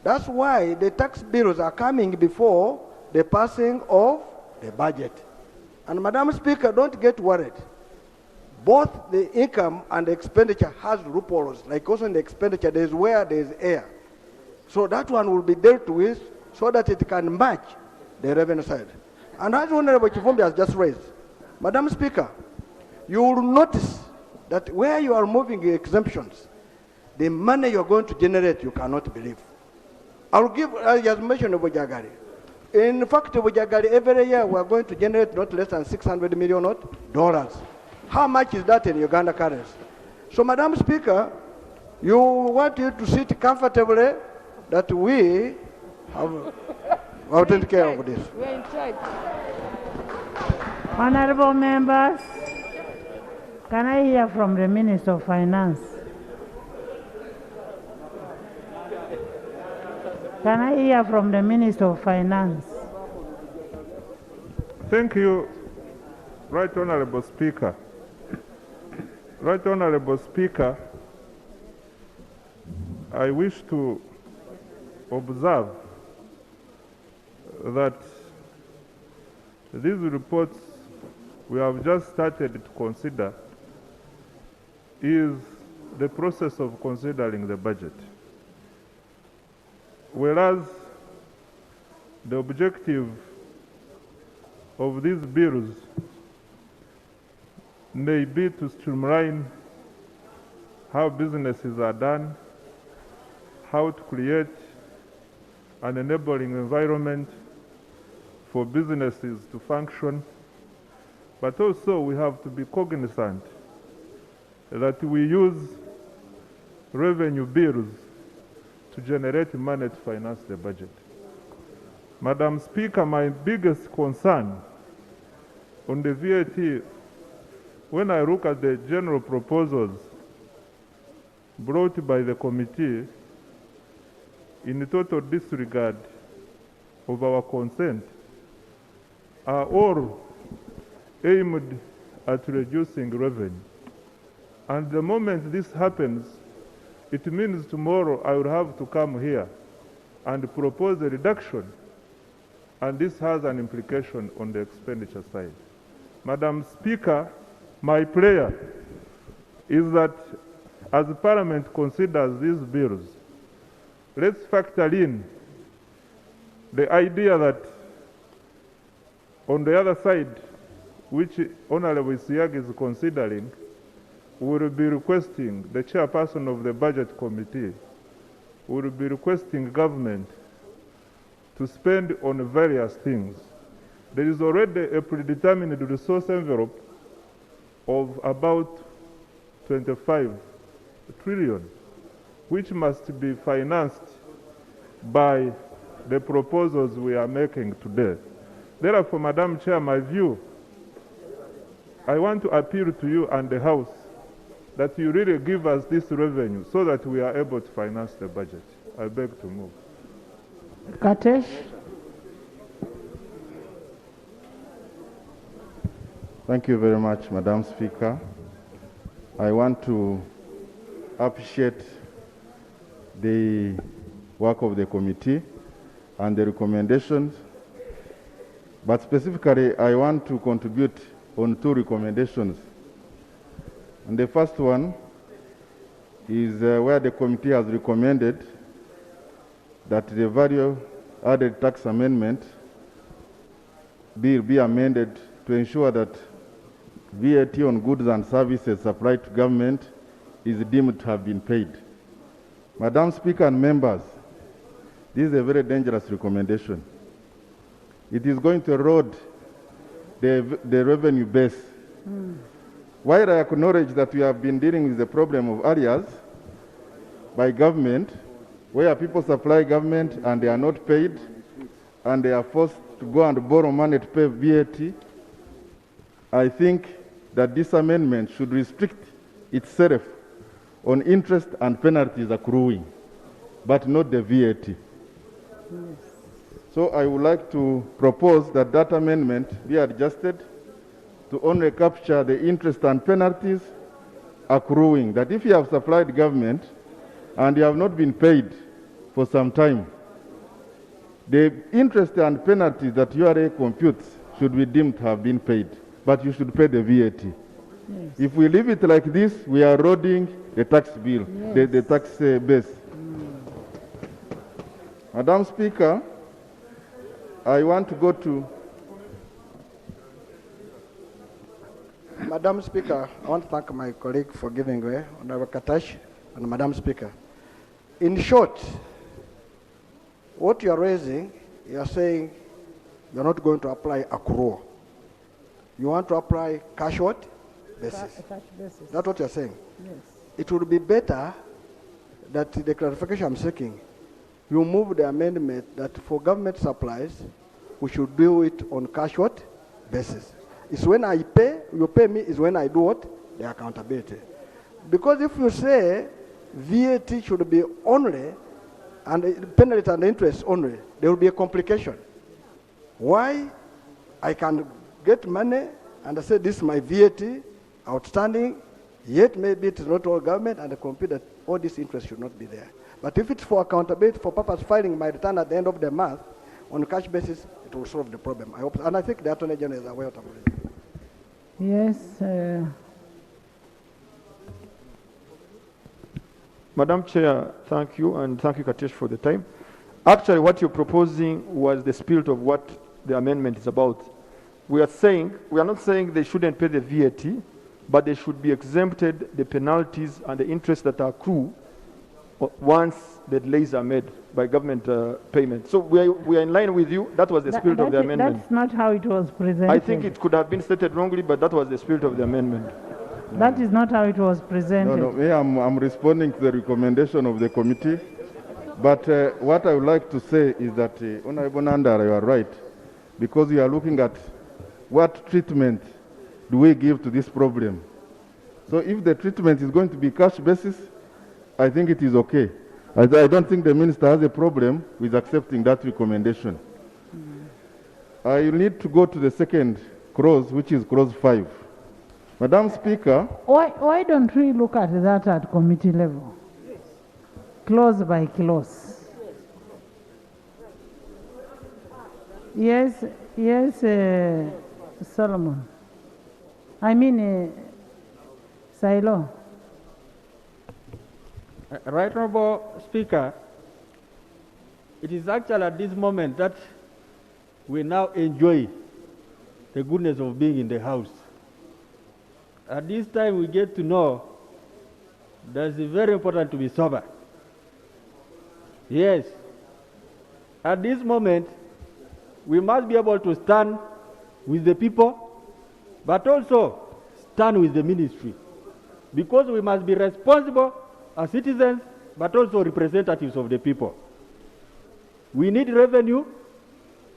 That's why the tax bills are coming before the passing of the budget. And Madam Speaker, don't get worried. Both the income and the expenditure has loopholes. Like also in the expenditure, there's where there's air. So that one will be dealt with so that it can match the revenue side. And as Honorable Chivumbi has just raised, Madam Speaker, you will notice that where you are moving the exemptions, the money you're going to generate, you cannot believe. I'll give, as you mentioned, Obojagari. In fact, Bujagali, every year we are going to generate not less than $600 million. How much is that in Uganda currency? So, Madam Speaker, you want you to sit comfortably that we have taken care of this. We are in charge. Honorable members, can I hear from the Minister of Finance? Can I hear from the Minister of Finance? Thank you, Right Honorable Speaker. Right Honorable Speaker, I wish to observe that these reports we have just started to consider is the process of considering the budget. Whereas the objective of these bills may be to streamline how businesses are done, how to create an enabling environment for businesses to function, but also we have to be cognizant that we use revenue bills to generate money to finance the budget. Madam Speaker, my biggest concern on the VAT, when I look at the general proposals brought by the committee in total disregard of our consent, are all aimed at reducing revenue. And the moment this happens, it means tomorrow I will have to come here and propose a reduction, and this has an implication on the expenditure side. Madam Speaker, my prayer is that as Parliament considers these bills, let's factor in the idea that on the other side, which Honorable Isiag is considering, we will be requesting, the chairperson of the budget committee will be requesting government to spend on various things. There is already a predetermined resource envelope of about 25 trillion, which must be financed by the proposals we are making today. Therefore, Madam Chair, my view, I want to appeal to you and the House that you really give us this revenue so that we are able to finance the budget. I beg to move. Katesh? Thank you very much, Madam Speaker. I want to appreciate the work of the committee and the recommendations, but specifically I want to contribute on two recommendations. And the first one is where the committee has recommended that the value-added tax amendment bill be amended to ensure that VAT on goods and services supplied to government is deemed to have been paid. Madam Speaker and members, this is a very dangerous recommendation. It is going to erode the revenue base. While I acknowledge that we have been dealing with the problem of arrears by government, where people supply government and they are not paid, and they are forced to go and borrow money to pay VAT, I think that this amendment should restrict itself on interest and penalties accruing, but not the VAT. Yes. So I would like to propose that that amendment be adjusted to only capture the interest and penalties accruing. That if you have supplied government and you have not been paid for some time, the interest and penalties that URA computes should be deemed to have been paid, but you should pay the VAT. Yes. If we leave it like this, we are eroding the tax bill, yes, the tax base. Madam Speaker, I want to go to... Madam Speaker, I want to thank my colleague for giving way, Honorable Katash, and Madam Speaker. In short, what you are raising, you are saying you're not going to apply accrual. You want to apply cash what? Basis. Cash basis. That's what you're saying? Yes. It would be better that the clarification I'm seeking, you move the amendment that for government supplies, we should do it on cash what? Basis. It's when I pay, you pay me, is when I do what? The accountability. Because if you say VAT should be only, and penalty and interest only, there will be a complication. Why? I can get money and I say this is my VAT outstanding, yet maybe it is not all government, and I compute that all this interest should not be there. But if it's for accountability, for purpose filing my return at the end of the month, on a cash basis, it will solve the problem. I hope, and I think the Attorney General is aware of it. Yes. Madam Chair, thank you, and thank you, Katesh, for the time. Actually, what you're proposing was the spirit of what the amendment is about. We are not saying they shouldn't pay the VAT, but they should be exempted the penalties and the interest that accrue once the delays are made by government payment. So we are in line with you. That was the spirit of the amendment. That's not how it was presented. I think it could have been stated wrongly, but that was the spirit of the amendment. That is not how it was presented. I'm responding to the recommendation of the committee. But what I would like to say is that, Honorable Nandara, you are right, because we are looking at what treatment do we give to this problem. So if the treatment is going to be cash basis, I think it is okay. I don't think the minister has a problem with accepting that recommendation. I need to go to the second clause, which is clause 5. Madam Speaker. Why don't we look at that at committee level? Clause by clause. Yes, Solomon. I mean, Silo. Right Honorable Speaker, it is actually at this moment that we now enjoy the goodness of being in the House. At this time we get to know that it's very important to be sober. Yes. At this moment, we must be able to stand with the people, but also stand with the ministry. Because we must be responsible as citizens, but also representatives of the people. We need revenue.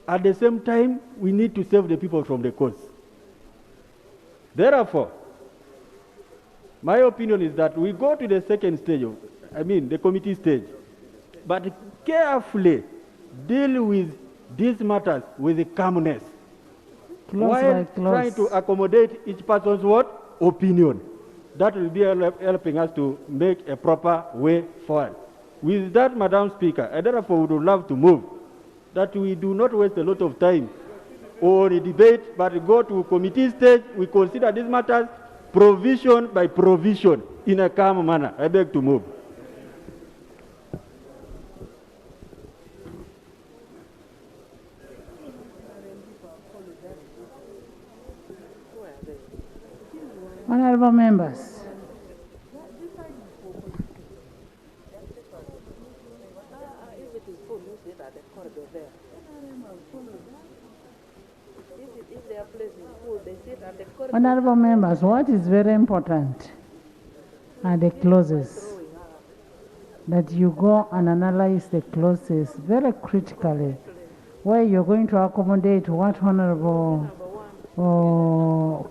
At the same time, we need to save the people from the coast. Therefore, my opinion is that we go to the second stage, the committee stage, but carefully deal with these matters with calmness, while trying to accommodate each person's opinion. That will be helping us to make a proper way forward. With that, Madam Speaker, I therefore would love to move that we do not waste a lot of time on a debate, but go to committee stage. We consider these matters provision by provision in a calm manner. I beg to move. Honorable members. Honorable members, what is very important are the clauses. That you go and analyze the clauses very critically, where you're going to accommodate what Honorable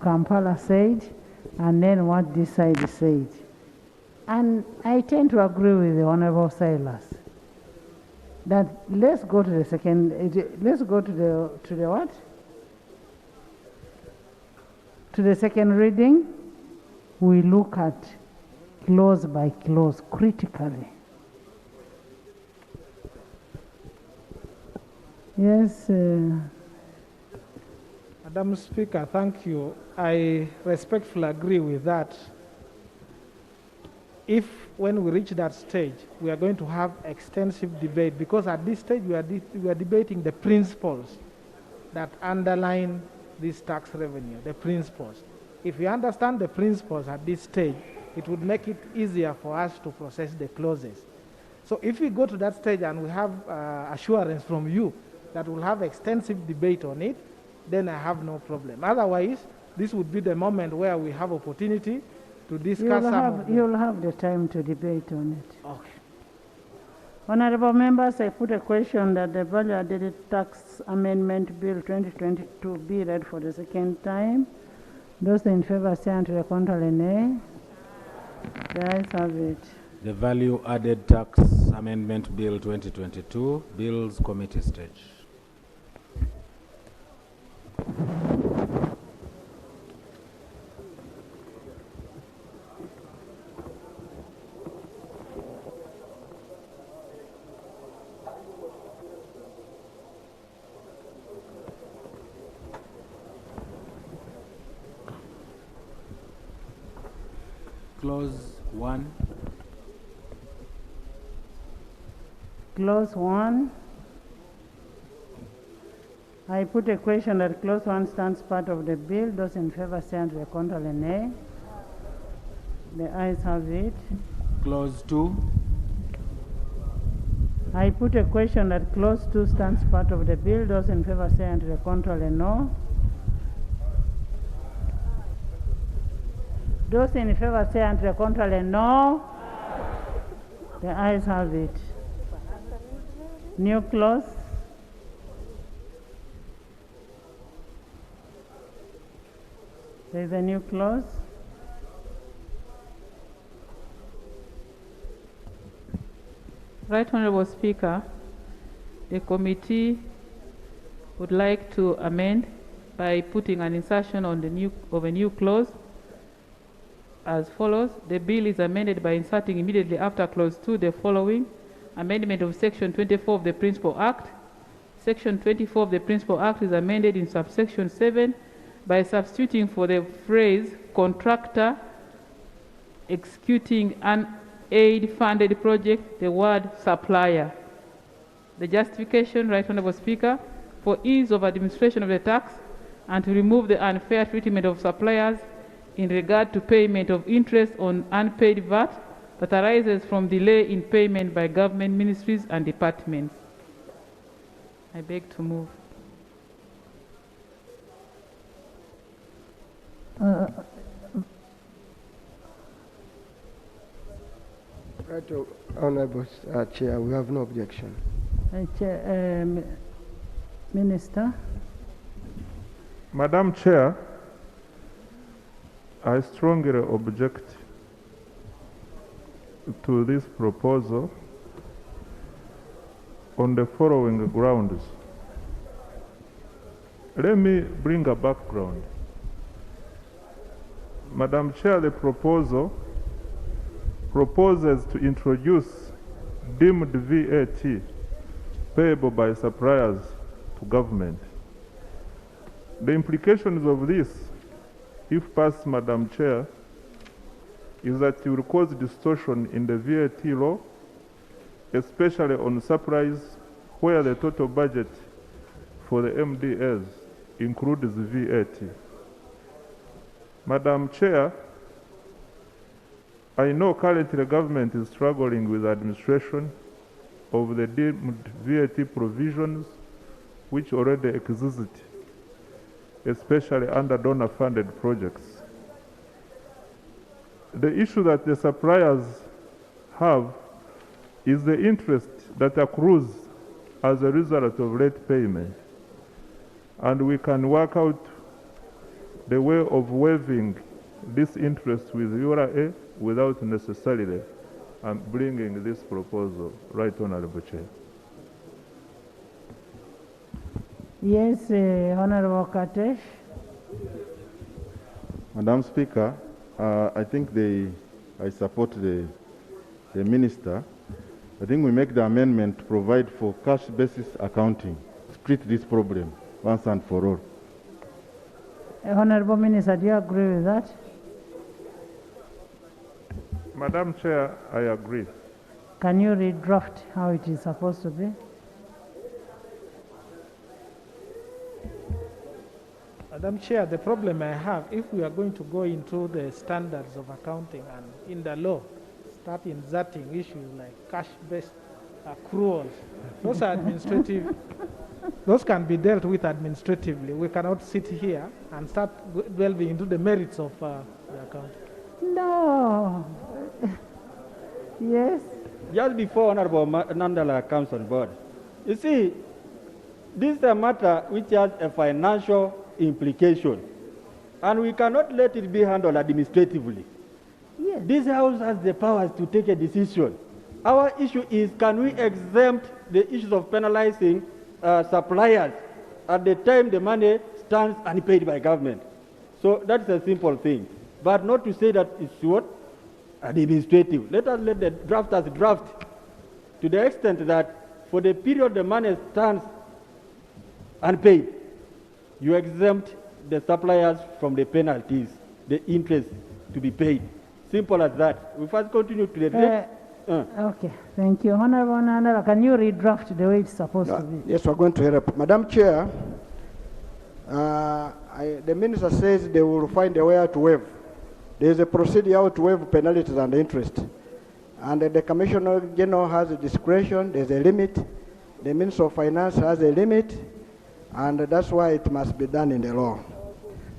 Kampala said, and then what this side said. And I tend to agree with the Honorable Silas that let's go to the second, let's go to the what? To the second reading. We look at clause by clause critically. Yes. Madam Speaker, thank you. I respectfully agree with that. If, when we reach that stage, we are going to have extensive debate, because at this stage we are debating the principles that underline this tax revenue, the principles. If we understand the principles at this stage, it would make it easier for us to process the clauses. So if we go to that stage and we have assurance from you that will have extensive debate on it, then I have no problem. Otherwise, this would be the moment where we have opportunity to discuss You'll have the time to debate on it. Okay. Honorable members, I put a question that the value-added tax amendment bill 2022 be read for the second time. Those in favor say unto the contrary, nay. The ayes have it. The Value Added Tax Amendment Bill 2022, Bills Committee stage. Clause 1. Clause 1. I put a question that clause 1 stands part of the bill. Those in favor say unto the contrary, nay. The ayes have it. Clause 2. I put a question that clause 2 stands part of the bill. Those in favor say unto the contrary, no. Those in favor say unto the contrary, no. The ayes have it. New clause. There is a new clause. Right Honorable Speaker, the committee would like to amend by putting an insertion on a new clause as follows. The bill is amended by inserting immediately after clause 2 the following amendment of section 24 of the Principal Act. Section 24 of the Principal Act is amended in subsection 7 by substituting for the phrase contractor executing an aid-funded project the word supplier. The justification, Right Honorable Speaker, for ease of administration of the tax and to remove the unfair treatment of suppliers in regard to payment of interest on unpaid VAT that arises from delay in payment by government ministries and departments. I beg to move. Right, Honorable Chair, we have no objection. Minister. Madam Chair, I strongly object to this proposal on the following grounds. Let me bring a background. Madam Chair, the proposal proposes to introduce deemed VAT payable by suppliers to government. The implications of this, if passed, Madam Chair, is that it will cause distortion in the VAT law, especially on supplies where the total budget for the MDS includes VAT. Madam Chair, I know currently the government is struggling with administration of the deemed VAT provisions which already exist, especially under donor-funded projects. The issue that the suppliers have is the interest that accrues as a result of late payment. And we can work out the way of waiving this interest with URA without necessarily bringing this proposal. Right, Honorable Chair. Yes, Honorable Katesh. Madam Speaker, I think I support the Minister. I think we make the amendment to provide for cash basis accounting to treat this problem once and for all. Honorable Minister, do you agree with that? Madam Chair, I agree. Can you redraft how it is supposed to be? Madam Chair, the problem I have, if we are going to go into the standards of accounting and in the law, start inserting issues like cash-based accruals, those are administrative those can be dealt with administratively. We cannot sit here and start delving into the merits of the account. No. Yes. Just before Honorable Nandala comes on board, you see, this is a matter which has a financial implication, and we cannot let it be handled administratively. Yes. This House has the powers to take a decision. Our issue is, can we exempt the issues of penalizing suppliers at the time the money stands unpaid by government? So that's a simple thing. But not to say that it's what? Administrative. Let us let the drafters draft to the extent that for the period the money stands unpaid, you exempt the suppliers from the penalties, the interest to be paid. Simple as that. We first continue to the Okay, thank you. Honorable Nandala, can you redraft the way it's supposed to be? Yes, we're going to help. Madam Chair, the minister says they will find a way to waive. There is a procedure how to waive penalties and interest. And the Commissioner General has a discretion, there's a limit. The Minister of Finance has a limit, and that's why it must be done in the law.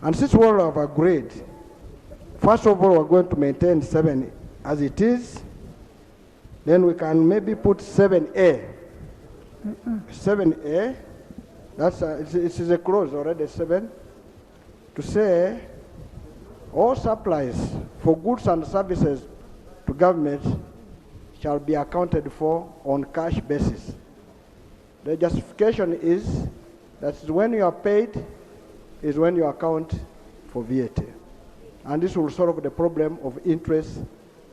And since we all have agreed, first of all, we're going to maintain 7 as it is. Then we can maybe put 7A. 7A, that's it is a clause already, 7, to say all supplies for goods and services to government shall be accounted for on cash basis. The justification is that when you are paid is when you account for VAT. And this will solve the problem of interest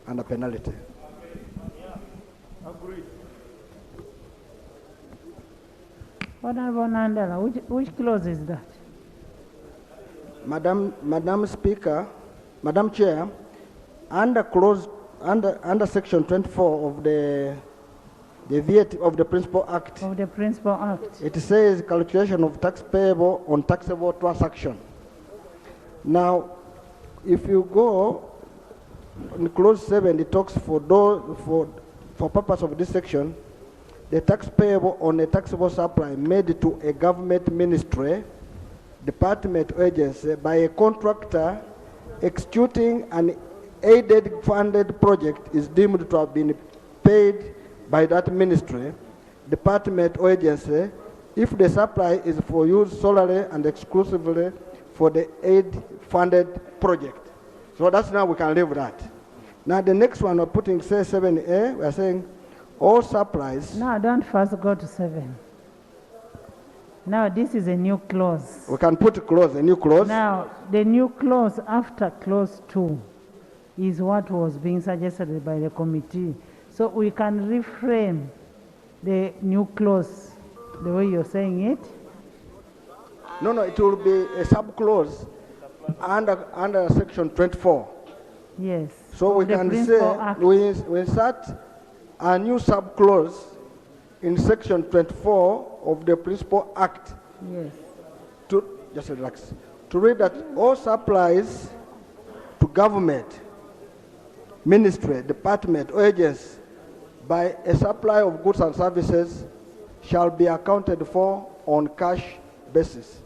and a penalty. Agreed. Honorable Nandala, which clause is that? Madam Speaker, Madam Chair, under Section 24 of the VAT of the Principal Act. Of the Principal Act. It says calculation of tax payable on taxable transaction. Now, if you go in clause 7, it talks for purpose of this section, the tax payable on a taxable supply made to a government ministry, department or agency by a contractor executing an aided funded project is deemed to have been paid by that ministry, department or agency if the supply is for use solely and exclusively for the aid funded project. So that's now we can leave that. Now the next one we're putting say 7A, we're saying all supplies. No, don't first go to 7. Now this is a new clause. We can put a new clause. Now the new clause after clause 2 is what was being suggested by the committee. So we can reframe the new clause the way you're saying it. No, it will be a sub-clause under Section 24. Yes. So we can say we insert a new sub-clause in Section 24 of the Principal Act. Yes. Just relax. To read that all supplies to government, ministry, department, or agency by a supply of goods and services shall be accounted for on cash basis.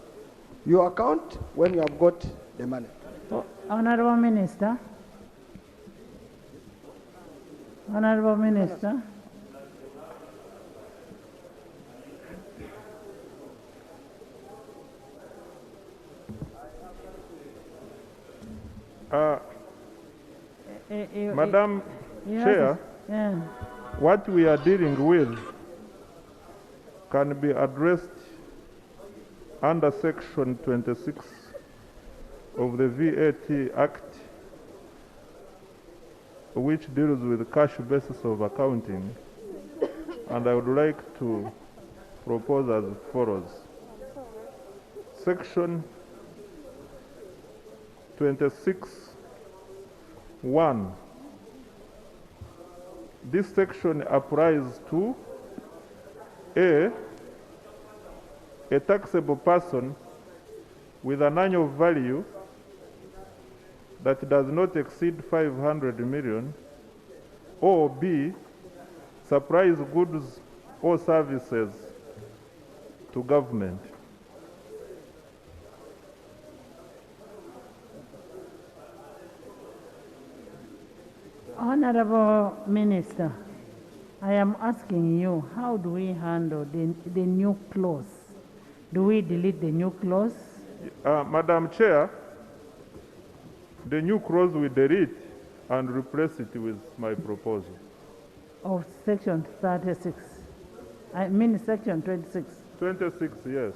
You account when you have got the money. Honorable Minister. Honorable Minister. Madam Chair, what we are dealing with can be addressed under Section 26 of the VAT Act, which deals with cash basis of accounting, and I would like to propose as follows. Section 26(1). This section applies to A taxable person with an annual value that does not exceed 500 million, or B, supplies goods or services to government. Honorable Minister, I am asking you, how do we handle the new clause? Do we delete the new clause? Madam Chair, the new clause we delete and replace it with my proposal. Of section 36. I mean section 26. 26, yes.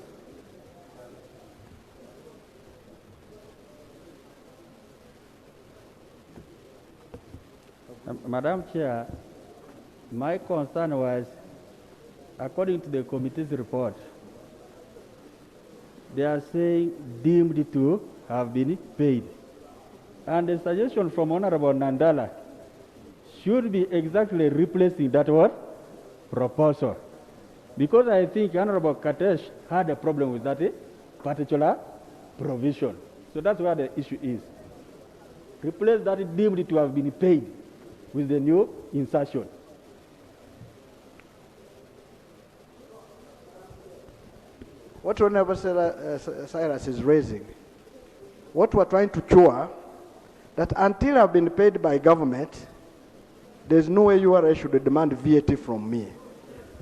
Madam Chair, my concern was, according to the committee's report, they are saying deemed to have been paid. And the suggestion from Honorable Nandala should be exactly replacing that word, proposal. Because I think Honorable Katesh had a problem with that particular provision. So that's where the issue is. Replace that deemed to have been paid with the new insertion. What Honorable Cyrus is raising, what we're trying to cure, that until I've been paid by government, there's no way URA should demand VAT from me.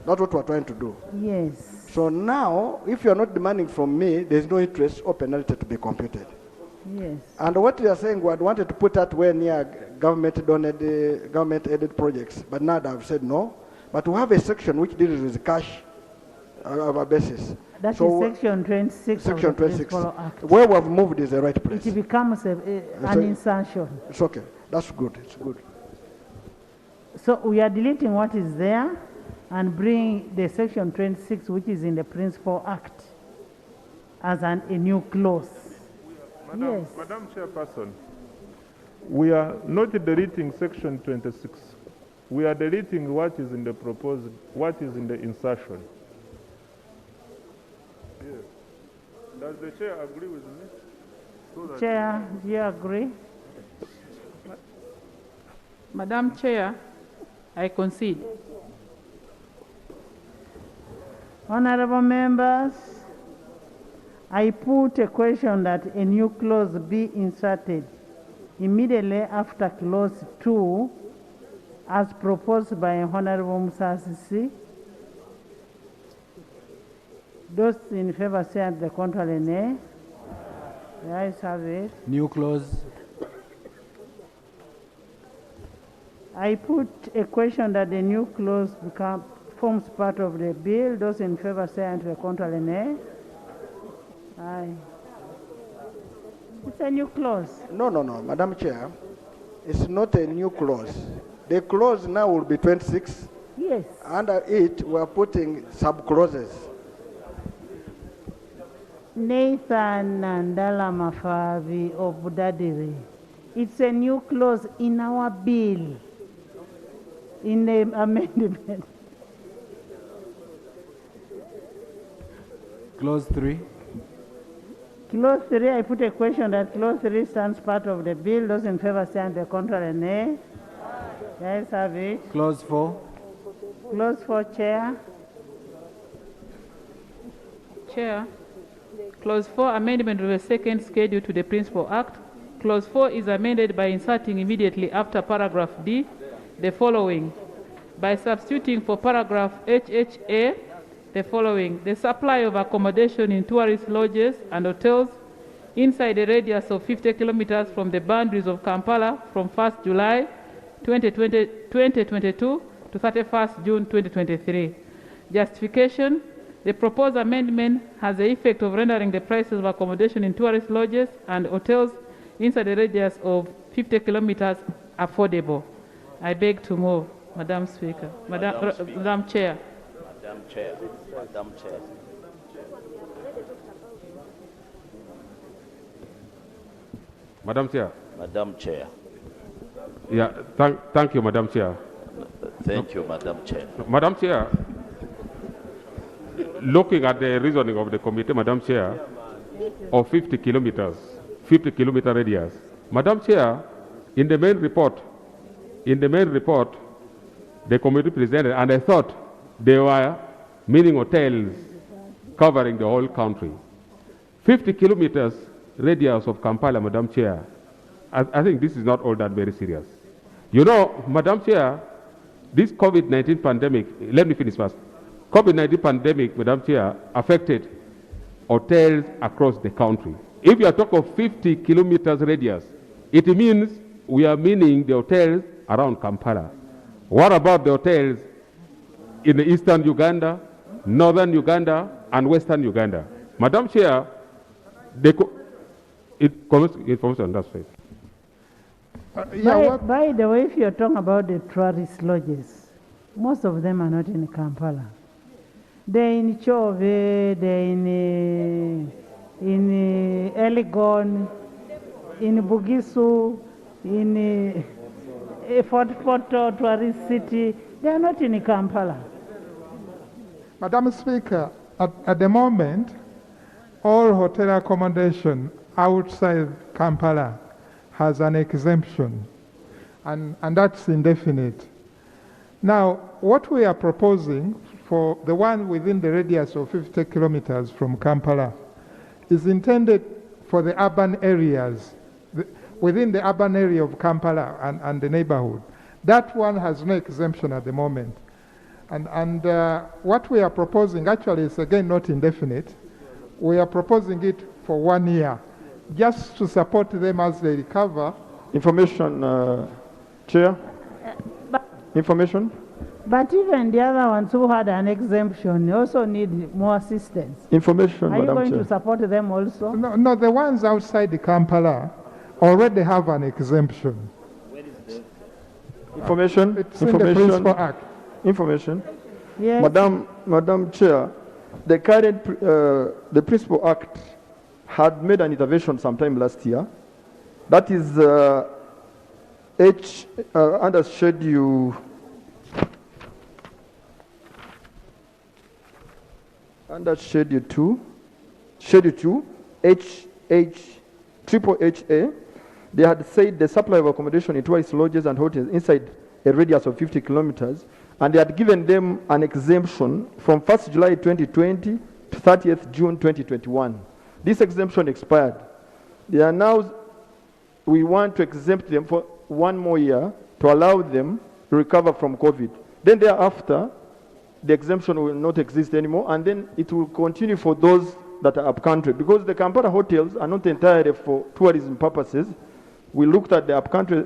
That's what we're trying to do. Yes. So now, if you're not demanding from me, there's no interest or penalty to be computed. Yes. And what we are saying, we had wanted to put that where near government-donated, government-aided projects, but now I've said no. But we have a section which deals with cash basis. That so is section 26 section of the 26. Principal Act. Where we have moved is the right place. It becomes an insertion. It's okay. That's good. It's good. So we are deleting what is there and bring the section 26, which is in the Principal Act, as a new clause. Yes. Madam Chairperson, we are not deleting section 26. We are deleting what is in the proposed, what is in the insertion. Yes. Does the chair agree with me? So Chair, do you agree? Madam Chair, I concede. Honorable members, I put a question that a new clause be inserted immediately after clause 2 as proposed by Honorable Musasisi. Those in favor say at the contrary, nay. The ayes have it. New clause. I put a question that the new clause forms part of the bill. Those in favor say at the contrary, nay. Aye. It's a new clause. No, Madam Chair. It's not a new clause. The clause now will be 26. Yes. Under it, we're putting sub-clauses. Nathan Nandala Mafavi of Budadiri. It's a new clause in our bill, in the amendment. Clause 3. Clause 3, I put a question that clause 3 stands part of the bill. Those in favor say on the contrary, nay. Yes, have it. Clause 4. Clause 4, Chair. Chair, Clause 4, amendment of the second schedule to the Principal Act. Clause 4 is amended by inserting immediately after paragraph D the following. By substituting for paragraph HHA the following: the supply of accommodation in tourist lodges and hotels inside a radius of 50 kilometers from the boundaries of Kampala from 1st July 2022 to 31st June 2023. Justification: the proposed amendment has the effect of rendering the prices of accommodation in tourist lodges and hotels inside a radius of 50 kilometers affordable. I beg to move, Madam Speaker. Madam Chair. Madam Chair. Madam Chair. Madam Chair. Madam Chair. Yeah, thank you, Madam Chair. Thank you, Madam Chair. Madam Chair, looking at the reasoning of the committee, Madam Chair, of 50 kilometer radius, Madam Chair, in the main report, the committee presented, and I thought they were meaning hotels covering the whole country. 50 kilometers radius of Kampala, Madam Chair. I think this is not all that very serious. You know, Madam Chair, this COVID-19 pandemic, let me finish first. COVID-19 pandemic, Madam Chair, affected hotels across the country. If you are talking of 50 kilometers radius, it means we are meaning the hotels around Kampala. What about the hotels in the eastern Uganda, northern Uganda, and western Uganda? Madam Chair, information, that's right. By the way, if you're talking about the tourist lodges, most of them are not in Kampala. They're in Chove, they're in Elgon, in Bugisu, in Fort tourist city. They are not in Kampala. Madam Speaker, at the moment, all hotel accommodation outside Kampala has an exemption, and that's indefinite. Now, what we are proposing for the one within the radius of 50 kilometers from Kampala is intended for the urban areas, within the urban area of Kampala and the neighborhood. That one has no exemption at the moment. And what we are proposing actually is again not indefinite. We are proposing it for 1 year, just to support them as they recover. Information, Chair. Information. But even the other ones who had an exemption also need more assistance. Information, Are you Madam going Chair. to support them also? No, the ones outside the Kampala already have an exemption. Information. It's in the Principal Act. Information. Yes. Madam Chair, the current the Principal Act had made an intervention sometime last year. That is under Schedule 2, Triple HA, they had said the supply of accommodation in tourist lodges and hotels inside a radius of 50 kilometers, and they had given them an exemption from 1st July 2020 to 30th June 2021. This exemption expired. They are now, we want to exempt them for 1 more year to allow them to recover from COVID. Then thereafter, the exemption will not exist anymore, and then it will continue for those that are upcountry, because the Kampala hotels are not entirely for tourism purposes. We looked at the upcountry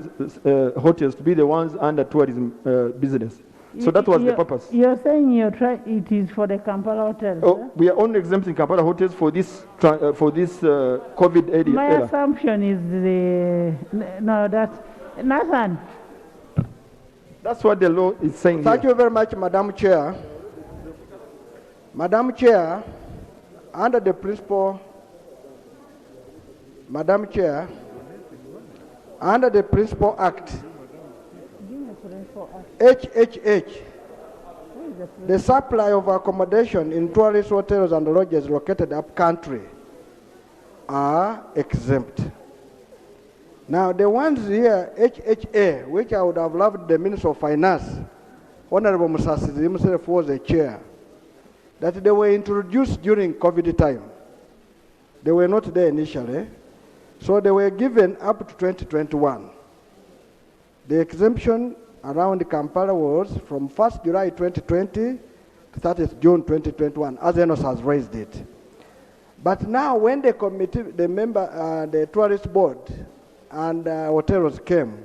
hotels to be the ones under tourism business. So that was the purpose. You're saying it is for the Kampala hotels? Oh, we are only exempting Kampala hotels for this COVID area. My assumption is Nathan. That's what the law is saying. Thank you very much, Madam Chair. Madam Chair, under the principle, Madam Chair, under the Principal Act, HHH, the supply of accommodation in tourist hotels and lodges located up country are exempt. Now, the ones here, HHA, which I would have loved the Minister of Finance, Honorable Musasi himself was the chair, that they were introduced during COVID time. They were not there initially, so they were given up to 2021. The exemption around Kampala was from 1st July 2020 to 30th June 2021, as Enos has raised it. But now when the committee, the tourist board and hotels came,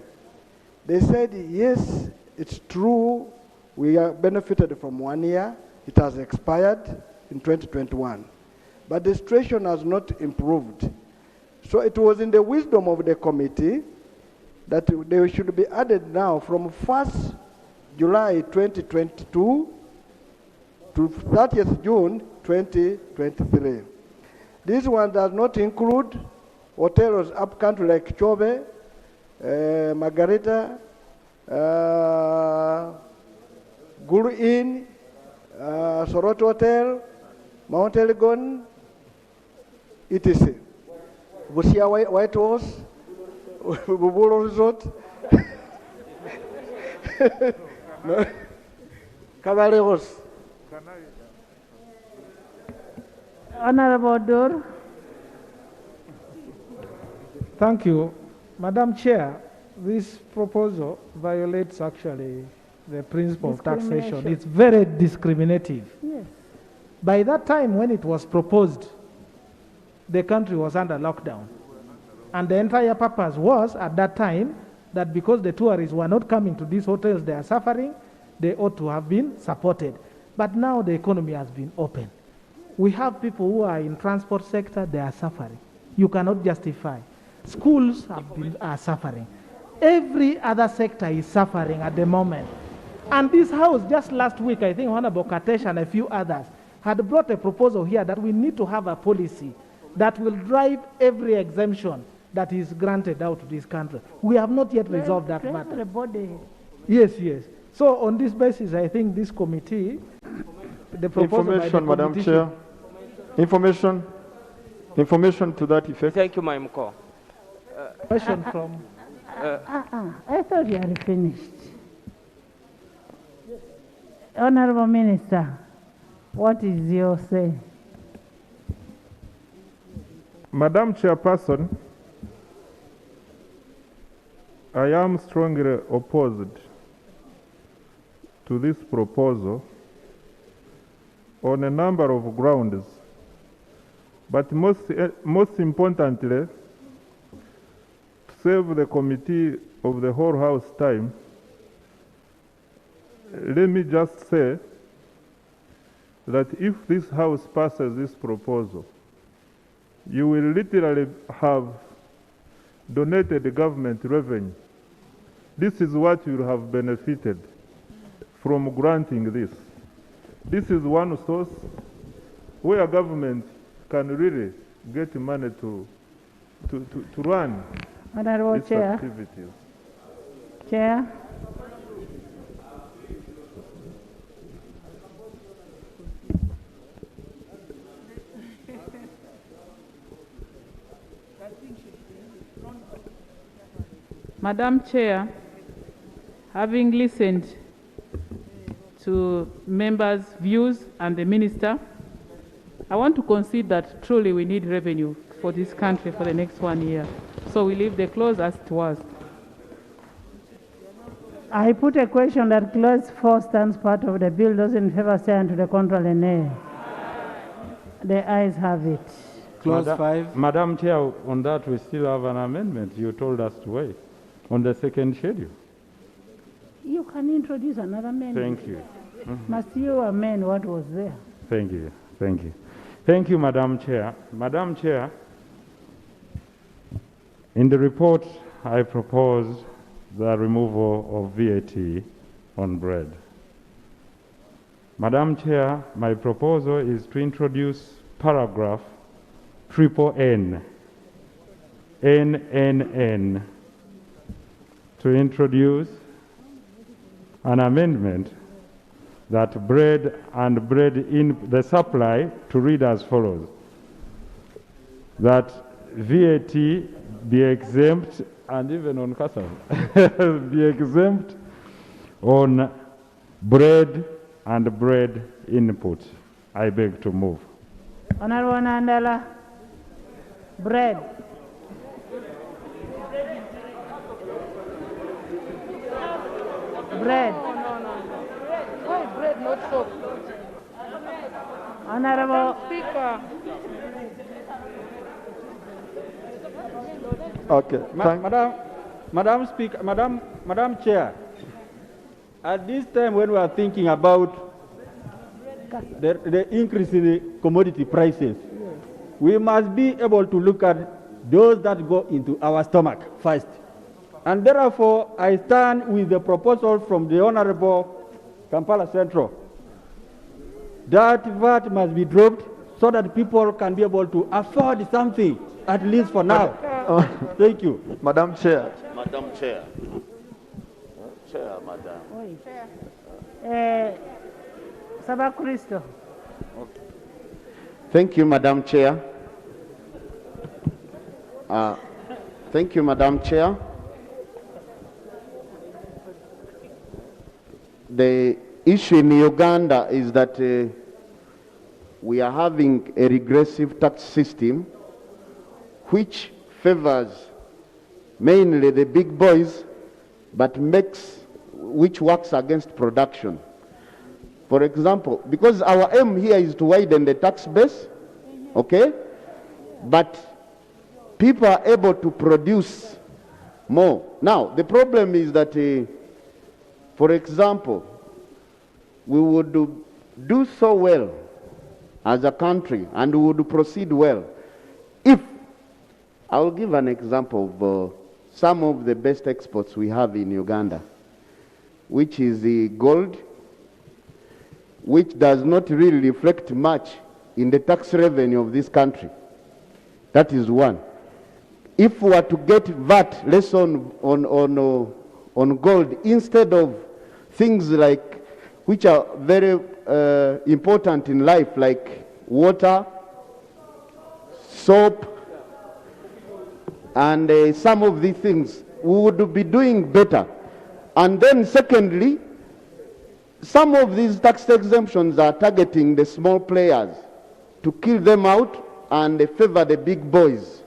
they said, yes, it's true, we are benefited from 1 year, it has expired in 2021. But the situation has not improved. So it was in the wisdom of the committee that they should be added now from 1st July 2022 to 30th June 2023. This one does not include hotels up country like Chove, Margarita, Guru Inn, Soroto Hotel, Mount Elgon, etc. Busia White Horse, Buburo Resort, Caballeros. Honorable Dur. Thank you. Madam Chair, this proposal violates actually the principle of taxation. It's very discriminative. Yes. By that time when it was proposed, the country was under lockdown. And the entire purpose was at that time that because the tourists were not coming to these hotels, they are suffering, they ought to have been supported. But now the economy has been open. We have people who are in transport sector, they are suffering. You cannot justify. Schools are suffering. Every other sector is suffering at the moment. And this house, just last week, I think Honorable Katesh and a few others had brought a proposal here that we need to have a policy that will drive every exemption that is granted out to this country. We have not yet resolved that matter. Everybody. Yes, yes. So on this basis, I think this committee, the proposal by the Information, Madam committee Chair. Information to that effect. Thank you, Madam Chair. Question from... I thought you had finished. Honorable Minister, what is your say? Madam Chairperson, I am strongly opposed to this proposal on a number of grounds, but most importantly, to save the committee of the whole House time, let me just say that if this House passes this proposal, you will literally have donated government revenue. This is what you will have benefited from granting this. This is one source where government can really get money to run Honorable its Chair. activities. Chair. Madam Chair, having listened to members' views and the Minister, I want to concede that truly we need revenue for this country for the next 1 year. So we leave the clause as it was. I put a question that clause 4 stands part of the bill. Those in favor say unto the contrary, nay. The ayes have it. Clause 5. Madam Chair, on that we still have an amendment. You told us to wait on the second schedule. You can introduce another amendment. Thank you. Must you amend what was there? Thank you. Thank you. Thank you, Madam Chair. Madam Chair, in the report, I proposed the removal of VAT on bread. Madam Chair, my proposal is to introduce paragraph NNN, to introduce an amendment that bread and bread in the supply to read as follows: that VAT be exempt, and even on cassava, be exempt on bread and bread input. I beg to move. Honorable Nandala, bread. Bread. Why bread, not soap? Honorable Speaker. Okay. Madam Chair, at this time when we are thinking about the increase in the commodity prices, we must be able to look at those that go into our stomach first. And therefore, I stand with the proposal from the Honorable Kampala Central that VAT must be dropped so that people can be able to afford something, at least for now. Thank you. Madam Chair. Madam Chair. Chair, Madam. Saba Christo. Thank you, Madam Chair. Thank you, Madam Chair. The issue in Uganda is that we are having a regressive tax system which favors mainly the big boys, but which works against production. For example, because our aim here is to widen the tax base, okay? But people are able to produce more. Now, the problem is that, for example, we would do so well as a country and we would proceed well if, I will give an example of some of the best exports we have in Uganda, which is the gold, which does not really reflect much in the tax revenue of this country. That is one. If we were to get VAT less on gold instead of things like which are very important in life, like water, soap, and some of these things, we would be doing better. And then secondly, some of these tax exemptions are targeting the small players to kill them out and favor the big boys.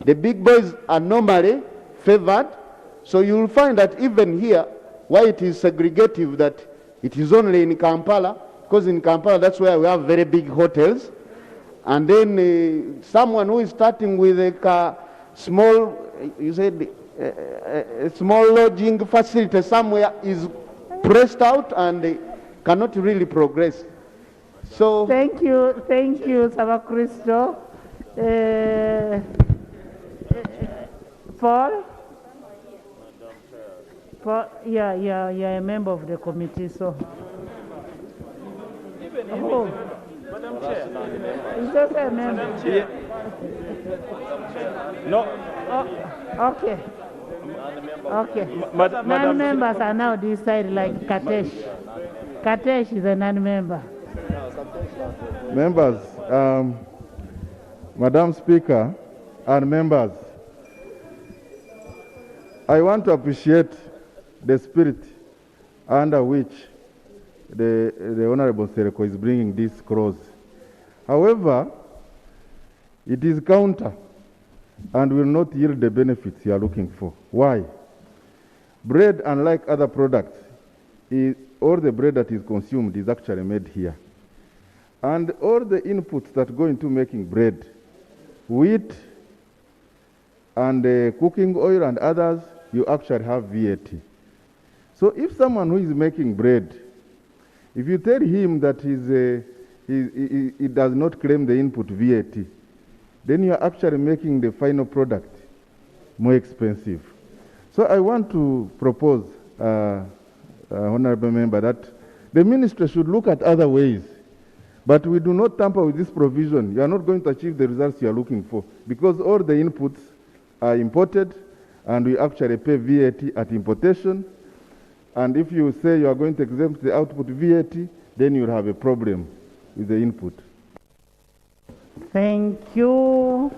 The big boys are normally favored, so you will find that even here, why it is segregative, that it is only in Kampala, because in Kampala that's where we have very big hotels, and then someone who is starting with a small, you said, a small lodging facility somewhere is pressed out and cannot really progress. So thank you, Sabakristo. Paul? Yeah, you're a member of the committee, so. Oh. Madam Chair. Is that a member? Yeah. No. Oh, okay. Okay. Non-members are now this side like Katesh. Katesh is a non-member. Members, Madam Speaker and members, I want to appreciate the spirit under which the Honorable Sereko is bringing this cross. However, it is counter and will not yield the benefits you are looking for. Why? Bread, unlike other products, all the bread that is consumed is actually made here. And all the inputs that go into making bread, wheat and cooking oil and others, you actually have VAT. So if someone who is making bread, if you tell him that he does not claim the input VAT, then you are actually making the final product more expensive. So I want to propose, Honorable Member, that the ministry should look at other ways. But we do not tamper with this provision. You are not going to achieve the results you are looking for, because all the inputs are imported and we actually pay VAT at importation. And if you say you are going to exempt the output VAT, then you'll have a problem with the input. Thank you.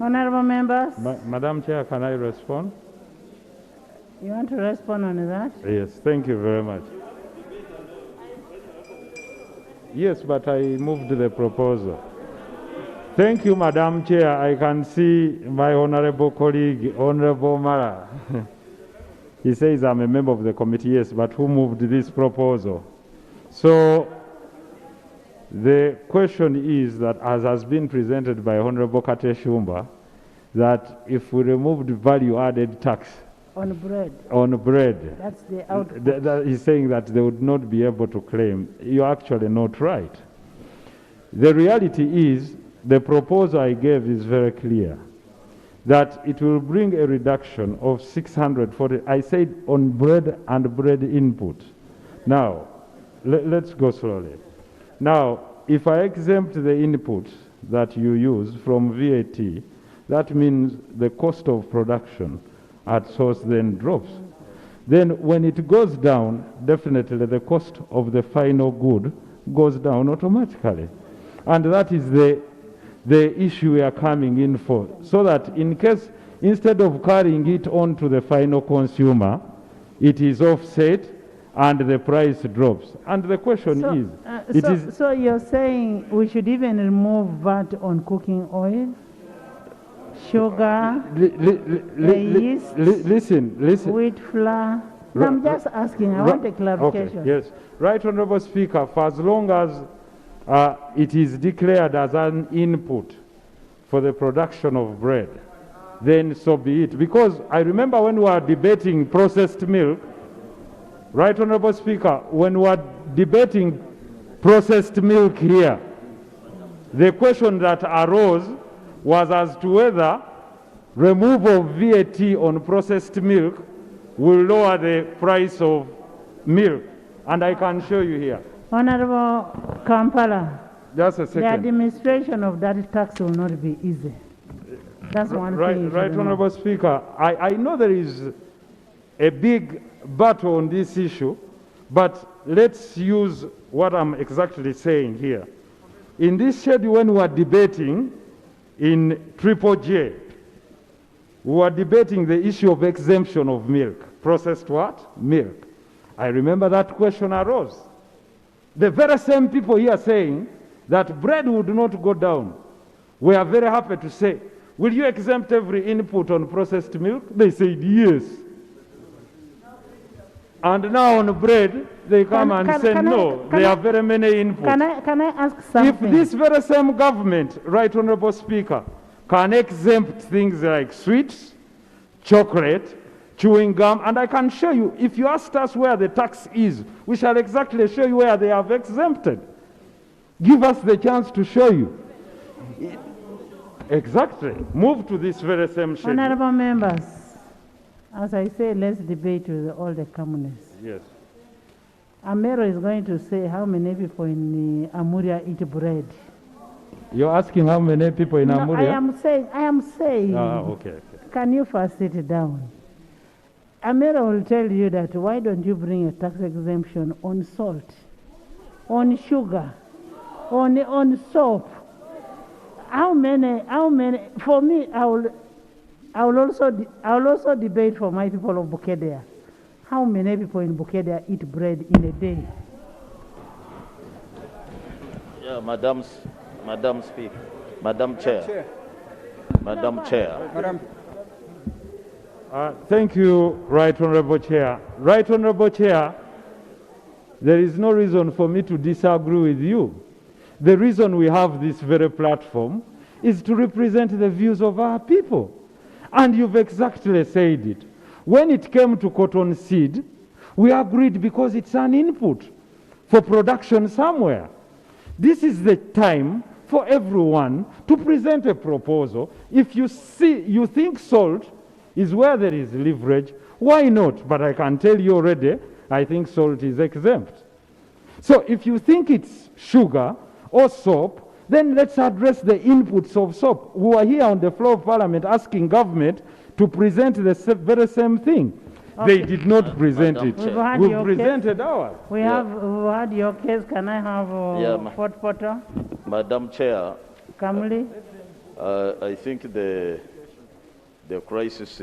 Honorable members. Madam Chair, can I respond? You want to respond on that? Yes, thank you very much. Yes, but I moved the proposal. Thank you, Madam Chair. I can see my honorable colleague, Honorable Mara. He says I'm a member of the committee, yes, but who moved this proposal? So the question is that, as has been presented by Honorable Kate Shumba, that if we removed value-added tax on bread. On bread. That's the output. He's saying that they would not be able to claim. You're actually not right. The reality is, the proposal I gave is very clear, that it will bring a reduction of 640, I said on bread and bread input. Now, let's go slowly. Now, if I exempt the input that you use from VAT, that means the cost of production at source then drops. Then when it goes down, definitely the cost of the final good goes down automatically. And that is the issue we are coming in for, so that in case, instead of carrying it on to the final consumer, it is offset and the price drops. And the question is, so you're saying we should even remove VAT on cooking oil, sugar, yeast, listen. wheat flour? No, I'm just asking, I want a clarification. Okay, yes. Right, Honorable Speaker, for as long as it is declared as an input for the production of bread, then so be it. Because I remember when we were debating processed milk, right, Honorable Speaker, when we were debating processed milk here, the question that arose was as to whether removal of VAT on processed milk will lower the price of milk. And I can show you here. Honorable Kampala, just a second. The administration of that tax will not be easy. That's one thing. Right, Honorable Speaker. I know there is a big battle on this issue, but let's use what I'm exactly saying here. In this schedule, when we are debating in Triple J, we were debating the issue of exemption of milk. Processed what? Milk. I remember that question arose. The very same people here saying that bread would not go down, we are very happy to say, will you exempt every input on processed milk? They said yes. And now on bread, they come and say no, there are very many inputs. Can I ask something? If this very same government, Right Honorable Speaker, can exempt things like sweets, chocolate, chewing gum, and I can show you, if you asked us where the tax is, we shall exactly show you where they have exempted. Give us the chance to show you. Exactly. Move to this very same schedule. Honorable members, as I say, let's debate with all the communists. Yes. Amero is going to say how many people in Amuria eat bread. You're asking how many people in Amuria? I am saying. Okay. Can you first sit down? Amero will tell you that why don't you bring a tax exemption on salt, on sugar, on soap? How many, for me, I will also debate for my people of Bukedea. How many people in Bukedea eat bread in a day? Yeah, Madam Speaker, Madam Chair. Madam Chair. Thank you, Right Honorable Chair. Right Honorable Chair, there is no reason for me to disagree with you. The reason we have this very platform is to represent the views of our people. And you've exactly said it. When it came to cotton seed, we agreed because it's an input for production somewhere. This is the time for everyone to present a proposal. If you think salt is where there is leverage, why not? But I can tell you already, I think salt is exempt. So if you think it's sugar or soap, then let's address the inputs of soap. We are here on the floor of Parliament asking government to present the very same thing. Okay. They did not present it. We've presented ours. We have had your case. Can I have Fort Potter? Madam Chair. Kamli? I think the crisis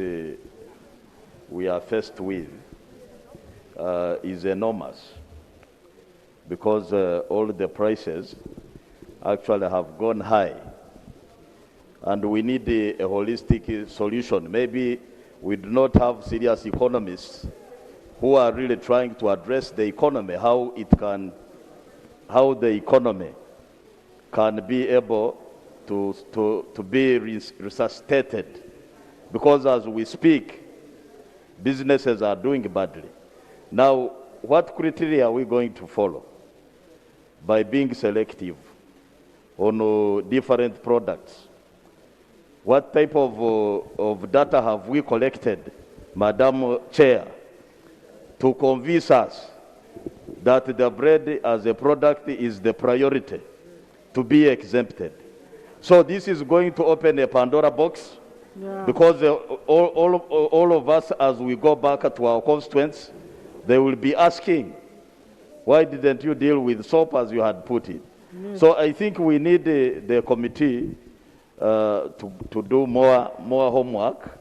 we are faced with is enormous because all the prices actually have gone high. And we need a holistic solution. Maybe we do not have serious economists who are really trying to address the economy, how the economy can be able to be resuscitated. Because as we speak, businesses are doing badly. Now, what criteria are we going to follow by being selective on different products? What type of data have we collected, Madam Chair, to convince us that the bread as a product is the priority to be exempted? So this is going to open a Pandora box. Yeah. Because all of us, as we go back to our constituents, they will be asking, why didn't you deal with soap as you had put it? Yes. So I think we need the committee to do more homework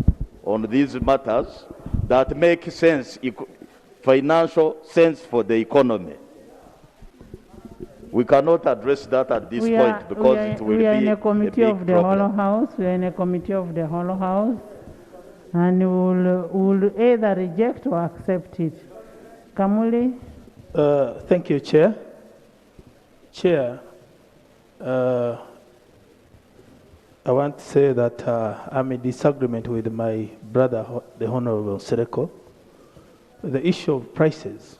on these matters that make sense, financial sense for the economy. We cannot address that at this point because it will be we are in a committee of the problem. Hollow House. We are in a committee of the Hollow House, and we'll either reject or accept it. Kamuli? Thank you, Chair. Chair, I want to say that I'm in disagreement with my brother, the Honorable Sereko. The issue of prices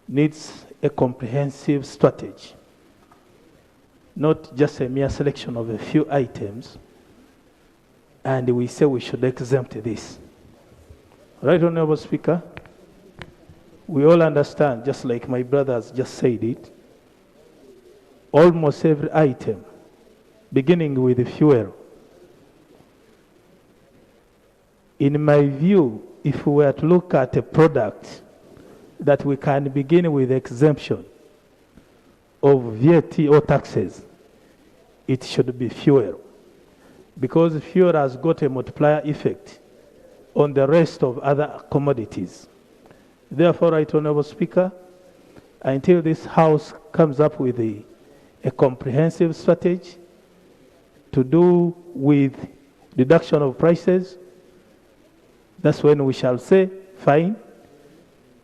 needs a comprehensive strategy, not just a mere selection of a few items, and we say we should exempt this. Right, Honorable Speaker? We all understand, just like my brother has just said it, almost every item, beginning with the fuel. In my view, if we were to look at a product that we can begin with exemption of VAT or taxes, it should be fuel. Because fuel has got a multiplier effect on the rest of other commodities. Therefore, Right Honorable Speaker, until this House comes up with a comprehensive strategy to do with reduction of prices, that's when we shall say, fine,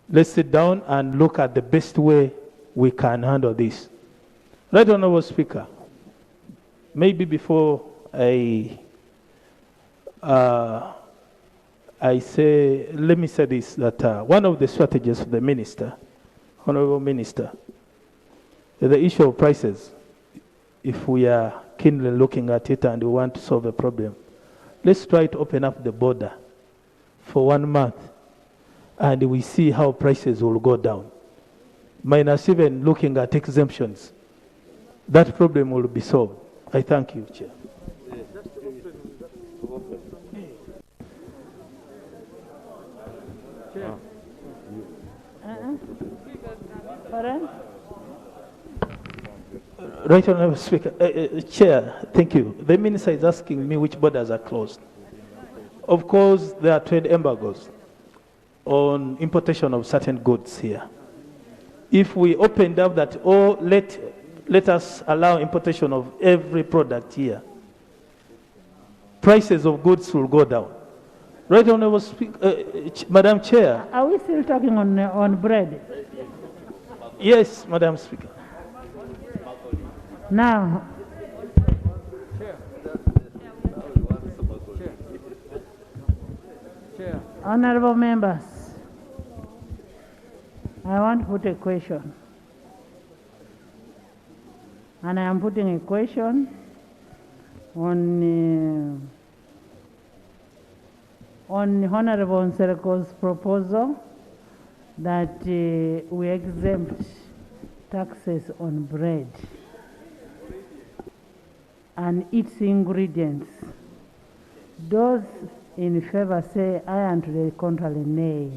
let's sit down and look at the best way we can handle this. Right Honorable Speaker, maybe before I say, let me say this, that one of the strategies of the Minister, Honorable Minister, the issue of prices, if we are keenly looking at it and we want to solve a problem, let's try to open up the border for 1 month and we see how prices will go down. Minus even looking at exemptions, that problem will be solved. I thank you, Chair. Right Honorable Speaker, Chair, thank you. The Minister is asking me which borders are closed. Of course, there are trade embargoes on importation of certain goods here. If we opened up that, or let us allow importation of every product here, prices of goods will go down. Right Honorable Speaker, Madam Chair. Are we still talking on bread? Yes, Madam Speaker. Now, honorable members, I want to put a question. And I am putting a question on Honorable Nsereko's proposal that we exempt taxes on bread and its ingredients. Those in favor say aye, and to the contrary nay.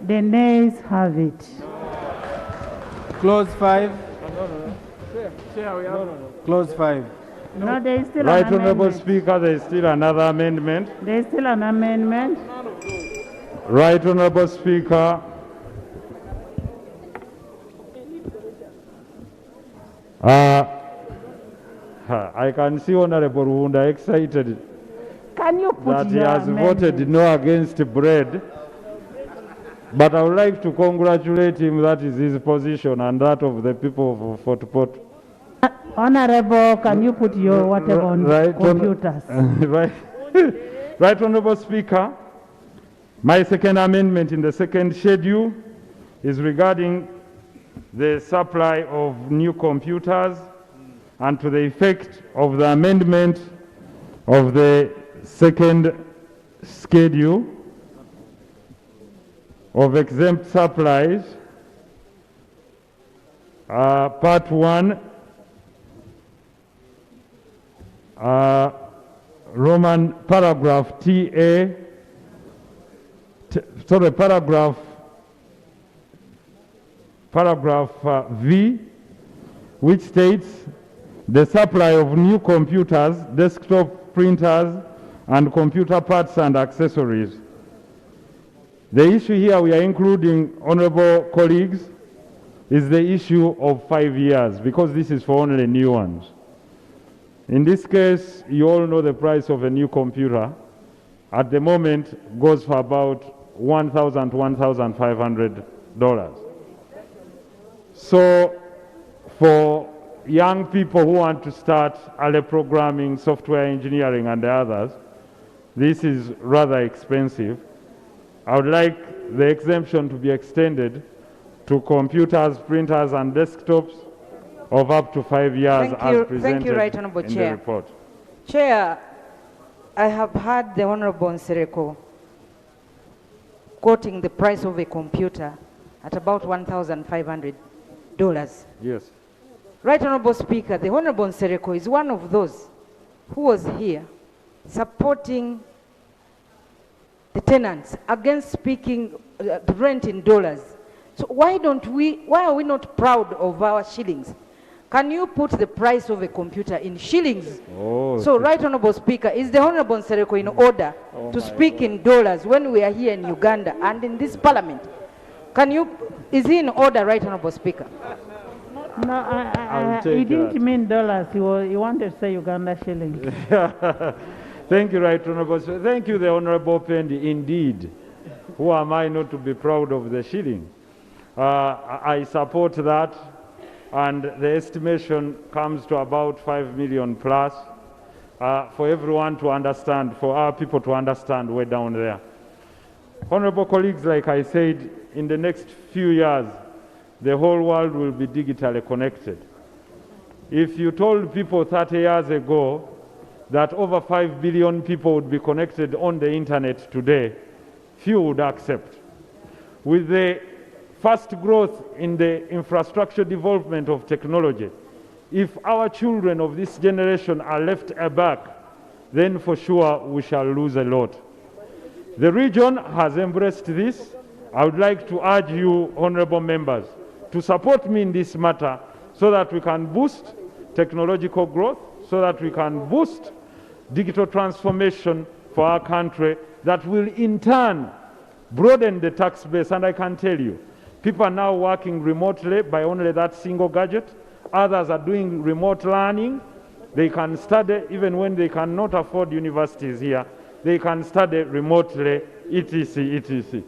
The nays have it. Clause 5. Clause 5. No, there is still Right an Honorable amendment. Speaker, there is still another amendment. There is still an amendment. Right Honorable Speaker. I can see Honorable Wunda excited Can you put that he your has amendment? voted no against bread. But I would like to congratulate him. That is his position and that of the people of Fort Portal. Honorable, can you put your whatever on computers? Right. Right Honorable Speaker, my second amendment in the second schedule is regarding the supply of new computers and to the effect of the amendment of the second schedule of exempt supplies, part 1, Roman paragraph paragraph V, which states the supply of new computers, desktop printers, and computer parts and accessories. The issue here we are including, honorable colleagues, is the issue of 5 years, because this is for only new ones. In this case, you all know the price of a new computer. At the moment, goes for about $1,000 to $1,500. So, for young people who want to start early programming, software engineering, and the others, this is rather expensive. I would like the exemption to be extended to computers, printers, and desktops of up to 5 years as presented Thank you, Right Honourable in Chair. the report. Chair, I have heard the Honourable Nsereko quoting the price of a computer at about $1,500. Yes. Right Honourable Speaker, the Honourable Nsereko is one of those who was here supporting the tenants against speaking the rent in dollars. So why are we not proud of our shillings? Can you put the price of a computer in shillings? Oh, so, Right Honourable Speaker, is the Honourable Nsereko in order to speak in dollars when we are here in Uganda and in this parliament? Is he in order, Right Honourable Speaker? No, he didn't mean dollars. He wanted to say Uganda shillings. Thank you, Right Honourable. Thank you, the Honourable Pendi. Indeed, who am I not to be proud of the shilling? I support that, and the estimation comes to about 5 million plus for everyone to understand, for our people to understand way down there. Honourable colleagues, like I said, in the next few years, the whole world will be digitally connected. If you told people 30 years ago that over 5 billion people would be connected on the internet today, few would accept. With the fast growth in the infrastructure development of technology, if our children of this generation are left aback, then for sure we shall lose a lot. The region has embraced this. I would like to urge you, honourable members, to support me in this matter so that we can boost technological growth, so that we can boost digital transformation for our country that will in turn broaden the tax base. And I can tell you, people are now working remotely by only that single gadget. Others are doing remote learning. They can study even when they cannot afford universities here. They can study remotely, etc., etc.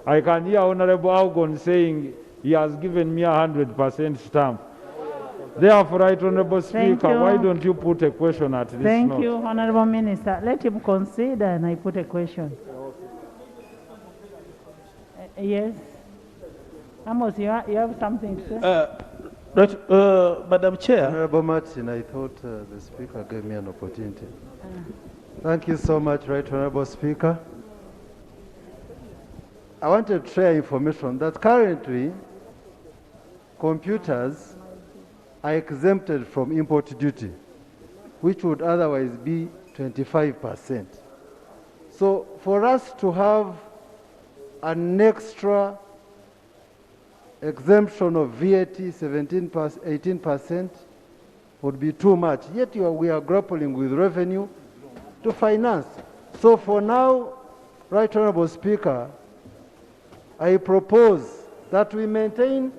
I can hear Honorable Algon saying he has given me 100% stamp. Therefore, Right Honourable Speaker, why don't you put a question at this Thank note? you, Honourable Minister. Let him consider and I put a question. Yes. Amos, you have something to say? Madam Chair. Honourable Martin, I thought the Speaker gave me an opportunity. Thank you so much, Right Honourable Speaker. I wanted to share information that currently computers are exempted from import duty, which would otherwise be 25%. So for us to have an extra exemption of VAT, 18% would be too much. Yet we are grappling with revenue to finance. So for now, Right Honourable Speaker, I propose that we maintain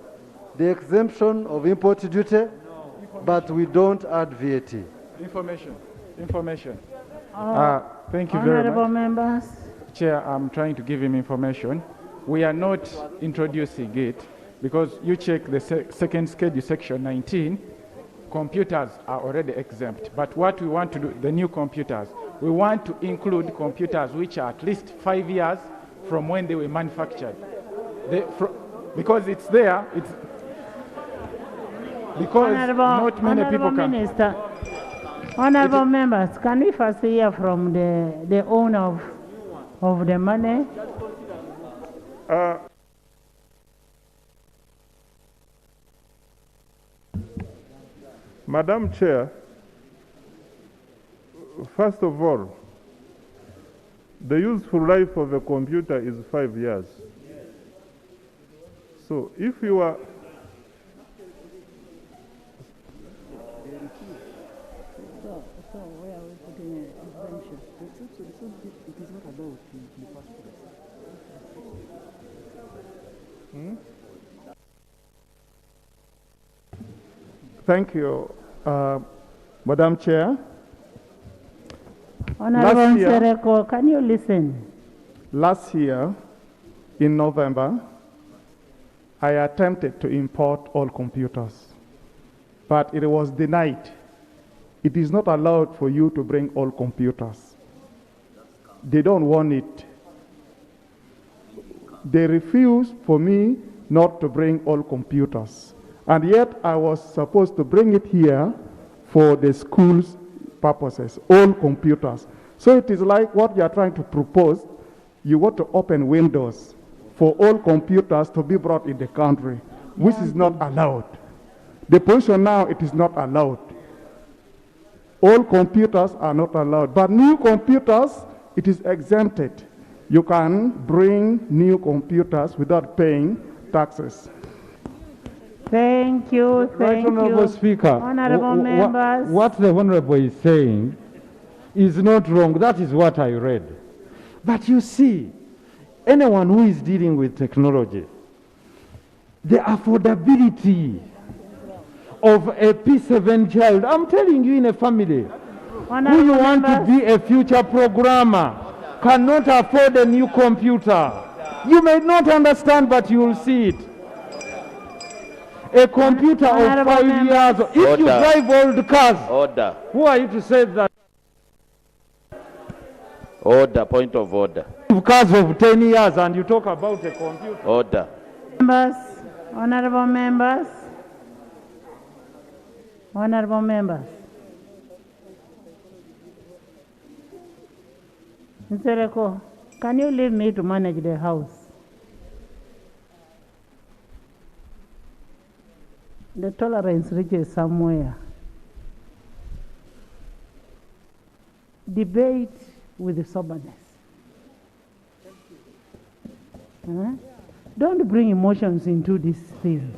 the exemption of import duty, but we don't add VAT. Information. Thank you very Honourable much. members. Chair, I'm trying to give him information. We are not introducing it because you check the second schedule, section 19, computers are already exempt. But what we want to do, the new computers, we want to include computers which are at least 5 years from when they were manufactured. Because it's there, because not many people can. Minister, Honourable members, can we first hear from the owner of the money? Madam Chair, First of all, the useful life of a computer is 5 years. So if you are... So where are we putting an exemption? It is not allowed in the first place. Thank you, Madam Chair. Honorable Sereko, can you listen? Last year, in November, I attempted to import all computers, but it was denied. It is not allowed for you to bring all computers. They don't want it. They refuse for me not to bring all computers. And yet I was supposed to bring it here for the school's purposes, all computers. So it is like what you are trying to propose. You want to open windows for all computers to be brought in the country, which is not allowed. The position now, it is not allowed. All computers are not allowed, but new computers, it is exempted. You can bring new computers without paying taxes. Thank you, Right, Honorable Speaker. Honorable members. What the Honorable is saying is not wrong. That is what I read. But you see, anyone who is dealing with technology, the affordability of a P7 child, I'm telling you, in a family, who you want to be a future programmer, cannot afford a new computer. You may not understand, but you will see it. A computer of 5 years. If you drive old cars, who are you to say that? Order, point of order. Cars of 10 years and you talk about a computer. Order. Members, honorable members, honorable members. Mr. Eko, can you leave me to manage the house? The tolerance reaches somewhere. Debate with soberness. Don't bring emotions into this thing.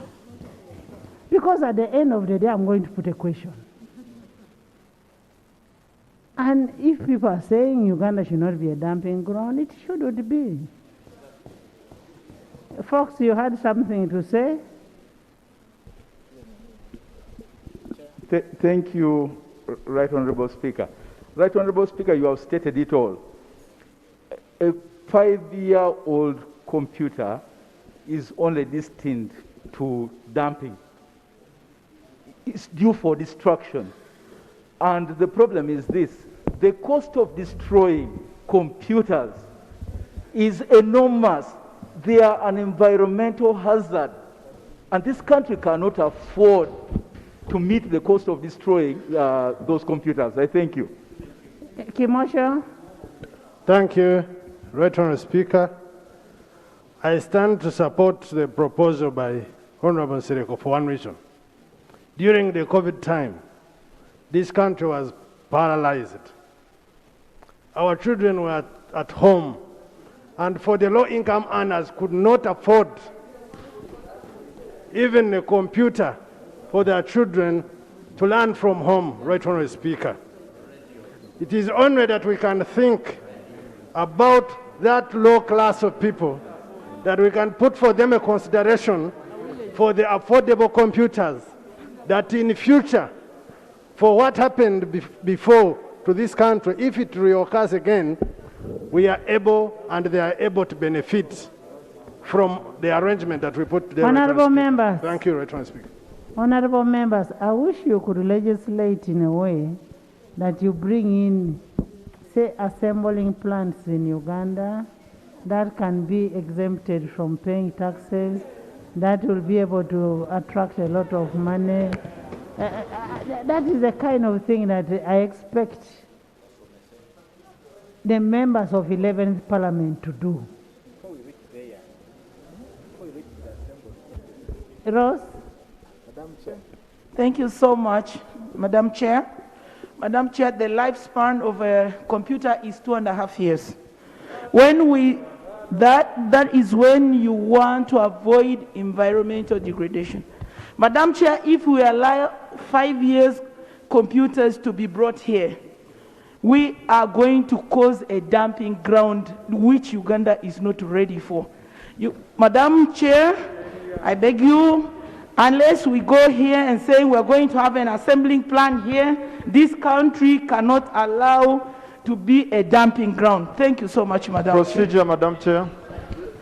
Because at the end of the day, I'm going to put a question. And if people are saying Uganda should not be a dumping ground, it shouldn't be. Fox, you had something to say? Thank you, Right Honorable Speaker. Right Honorable Speaker, you have stated it all. A 5-year-old computer is only destined to dumping. It's due for destruction. And the problem is this: the cost of destroying computers is enormous. They are an environmental hazard. And this country cannot afford to meet the cost of destroying those computers. I thank you. Kimosho. Thank you, Right Honourable Speaker. I stand to support the proposal by Honourable Sereko for one reason. During the COVID time, this country was paralyzed. Our children were at home, and for the low-income earners could not afford even a computer for their children to learn from home, Right Honourable Speaker. It is only that we can think about that low class of people that we can put for them a consideration for the affordable computers, that in future, for what happened before to this country, if it reoccurs again, we are able and they are able to benefit from the arrangement that we put there. Honourable members. Thank you, Right Honourable Speaker. Honourable members, I wish you could legislate in a way that you bring in, say, assembling plants in Uganda that can be exempted from paying taxes, that will be able to attract a lot of money. That is the kind of thing that I expect the members of 11th Parliament to do. Rose? Thank you so much, Madam Chair. Madam Chair, the lifespan of a computer is 2.5 years. That is when you want to avoid environmental degradation. Madam Chair, if we allow 5 years computers to be brought here, we are going to cause a dumping ground which Uganda is not ready for. Madam Chair, I beg you, unless we go here and say we're going to have an assembling plant here, this country cannot allow to be a dumping ground. Thank you so much, Madam Procedure, Chair. Madam Chair.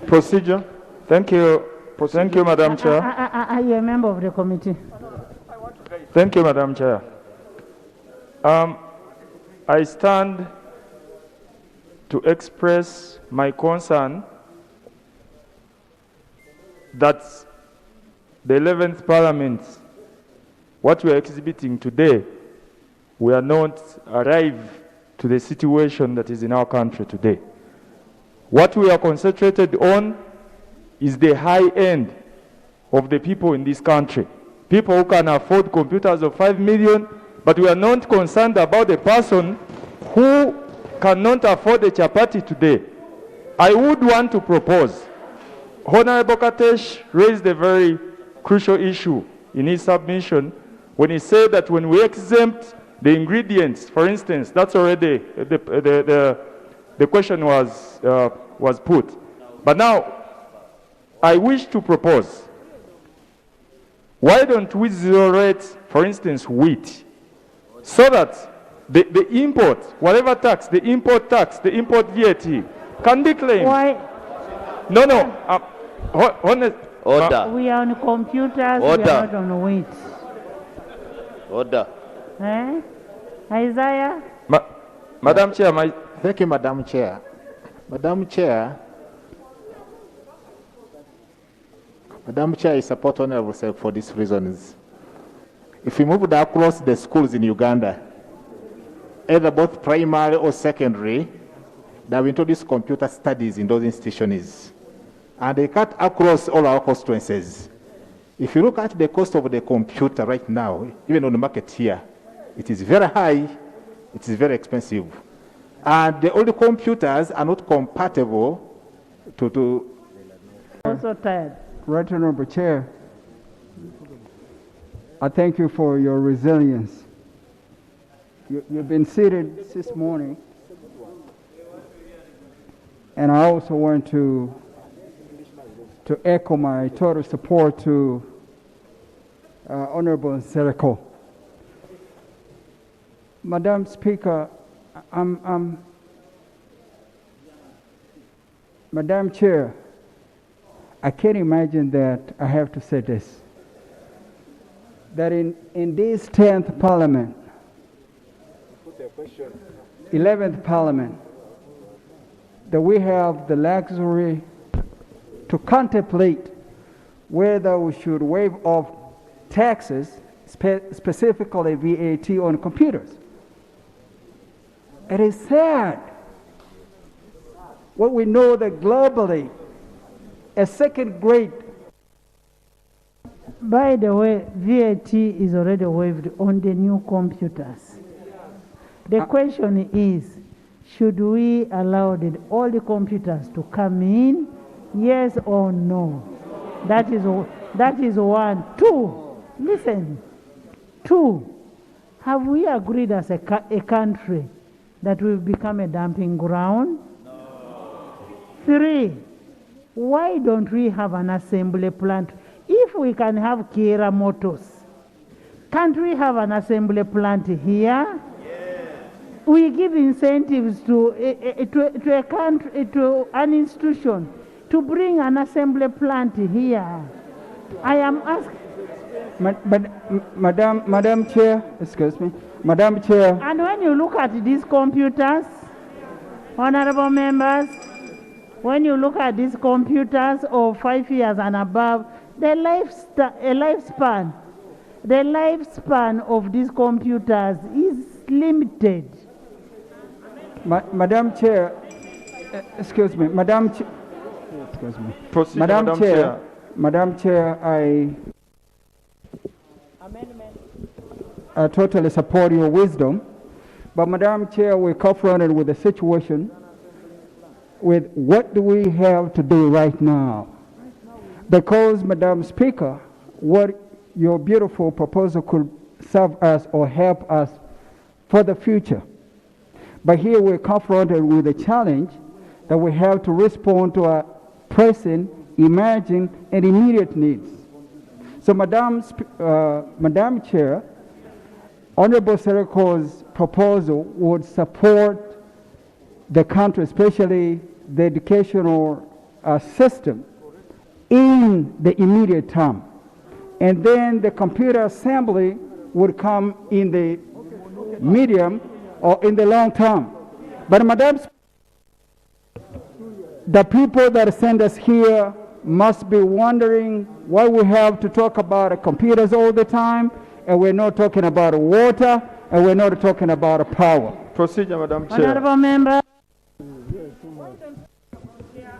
Procedure. Thank you. Thank you, Madam Chair. Are you a member of the committee? Thank you, Madam Chair. I stand to express my concern that the 11th Parliament, what we are exhibiting today, we are not arrived to the situation that is in our country today. What we are concentrated on is the high end of the people in this country. People who can afford computers of 5 million, but we are not concerned about the person who cannot afford a chapati today. I would want to propose, Honorable Katesh raised a very crucial issue in his submission when he said that when we exempt the ingredients, for instance, that's already the question was put. But now, I wish to propose, why don't we zero rate, for instance, wheat, so that the import, whatever tax, the import VAT can be claimed. Why? No. Order. We are on computers, Order. we are not on wheat. Order. Isaiah? Madam Chair, Thank you, Madam Chair. Madam Chair, I support Honorable Sek for these reasons. If we move across the schools in Uganda, either both primary or secondary, they have introduced computer studies in those institutions. And they cut across all our constituencies. If you look at the cost of the computer right now, even on the market here, it is very high, it is very expensive. And the old computers are not compatible to Also tired. Right Honorable Chair, I thank you for your resilience. You've been seated this morning, and I also want to echo my total support to Honorable Sereko. Madam Speaker, Madam Chair, I can't imagine that I have to say this, that in this 10th Parliament, 11th Parliament, that we have the luxury to contemplate whether we should waive off taxes, specifically VAT on computers. It is sad what we know that globally, a second grade. By the way, VAT is already waived on the new computers. The question is, should we allow all the computers to come in? Yes or no? That is one. Two, listen. Two, have we agreed as a country that we've become a dumping ground? No. Three, why don't we have an assembly plant? If we can have Kira Motors, can't we have an assembly plant here? We give incentives to a country, to an institution, to bring an assembly plant here. I am asking. Madam Chair, excuse me. Madam Chair. And when you look at these computers, honorable members, when you look at these computers of 5 years and above, the lifespan of these computers is limited. Madam Chair, excuse me, Madam Chair, excuse me. Proceed, Madam Chair, Madam Chair, I totally support your wisdom, But Madam Chair, we're confronted with a situation with what do we have to do right now? Because, Madam Speaker, what your beautiful proposal could serve us or help us for the future. But here we're confronted with a challenge that we have to respond to our pressing, emerging, and immediate needs. So, Madam Chair, Honorable Sereko's proposal would support the country, especially the educational system, in the immediate term. And then the computer assembly would come in the medium or in the long term. But Madam, the people that send us here must be wondering why we have to talk about computers all the time, and we're not talking about water, and we're not talking about power. Procedure, Madam Chair. Honorable members.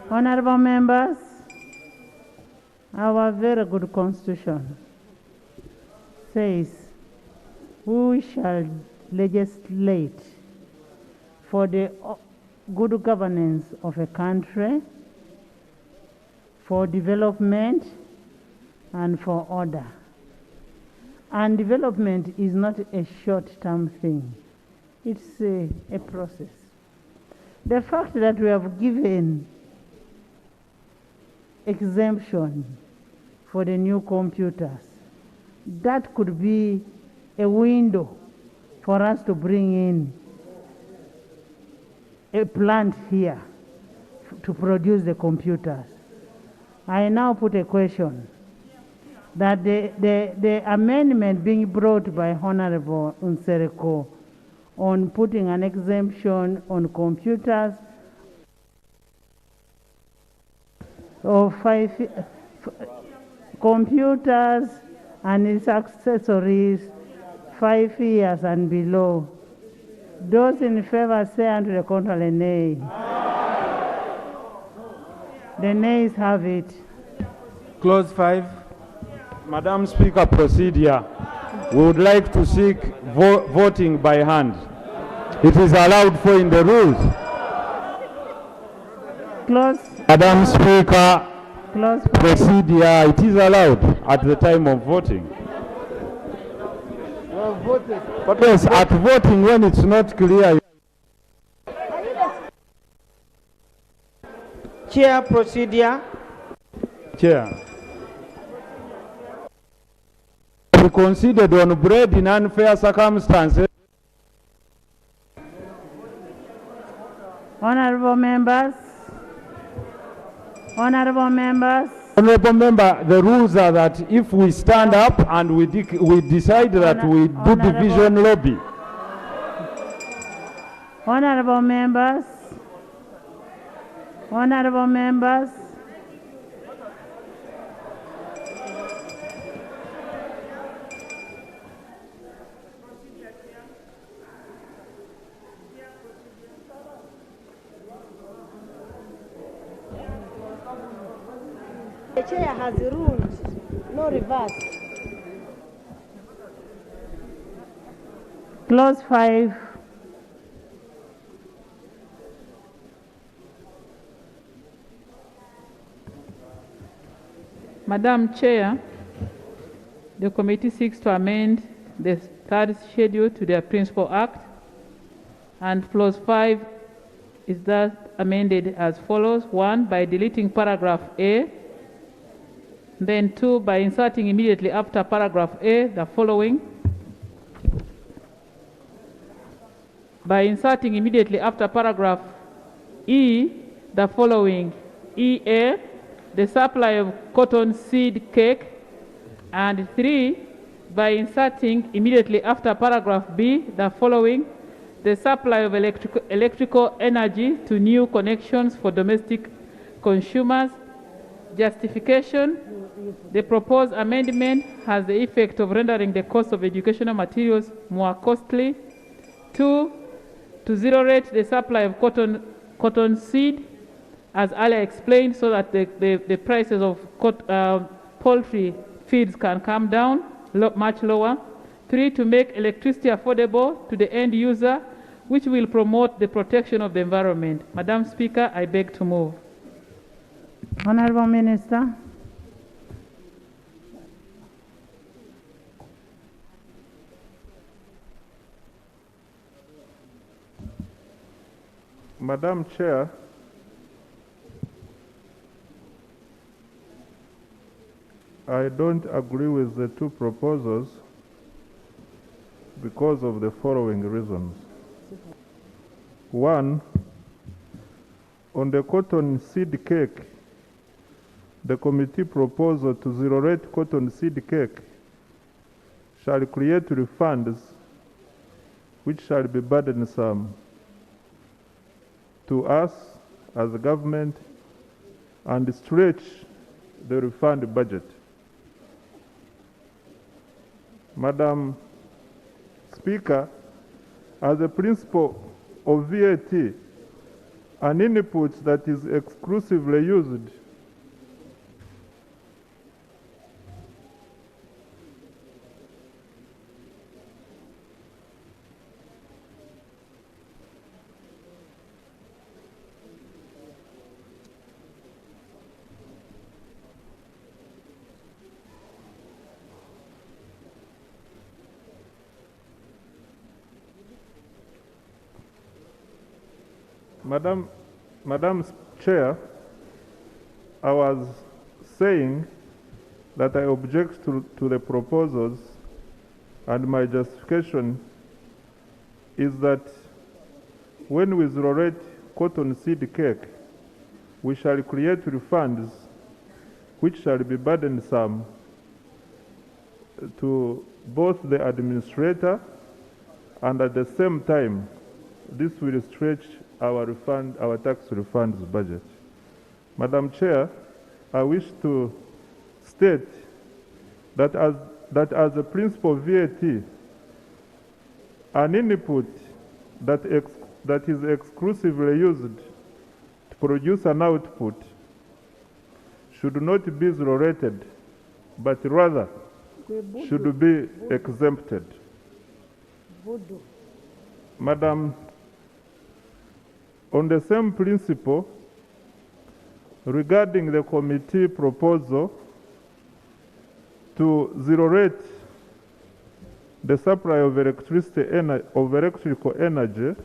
Honorable members, our very good constitution says we shall legislate for the good governance of a country, for development, and for order. And development is not a short-term thing. It's a process. The fact that we have given exemption for the new computers, that could be a window for us to bring in a plant here to produce the computers. I now put a question that the amendment being brought by Honorable Nsereko on putting an exemption on computers of computers and its accessories 5 years and below. Those in favor say unto the contrary, nay. The nays have it. Clause 5. Madam Speaker, procedure. We would like to seek voting by hand. It is allowed for in the rules. Clause. Madam Speaker, Clause 5. procedure, it is allowed at the time of voting. You have voted. But yes, at voting when it's not clear. Chair, procedure. Chair. We considered on bread in unfair circumstances. Honorable members. Honorable members. Honorable member, the rules are that if we stand up and we decide that we do division lobby. Honorable members. Honorable members. The chair has ruled, no reverse. Clause 5. Madam Chair, the committee seeks to amend the third schedule to their principal act, and clause 5 is thus amended as follows. 1, by deleting paragraph A. Then 2, by inserting immediately after paragraph A the following. By inserting immediately after paragraph E the following. EA, the supply of cotton seed cake. And 3, by inserting immediately after paragraph B the following. The supply of electrical energy to new connections for domestic consumers. Justification: the proposed amendment has the effect of rendering the cost of educational materials more costly. 2, to zero rate the supply of cotton seed, as earlier explained, so that the prices of poultry feeds can come down much lower. 3, to make electricity affordable to the end user which will promote the protection of the environment. Madam Speaker, I beg to move. Honorable Minister. Madam Chair, I don't agree with the two proposals because of the following reasons. One, on the cotton seed cake, the committee proposal to zero-rate cotton seed cake shall create refunds which shall be burdensome to us as a government and stretch the refund budget. Madam Speaker, as a principle of VAT, an input that is exclusively used Madam Chair, I was saying that I object to the proposals, and my justification is that when we zero-rate cotton seed cake, we shall create refunds which shall be burdensome to both the administrator, and at the same time, this will stretch our tax refunds budget. Madam Chair, I wish to state that as a principle of VAT, an input that is exclusively used to produce an output should not be zero-rated, but rather should be exempted. Madam, on the same principle, regarding the committee proposal to zero-rate the supply of electrical energy,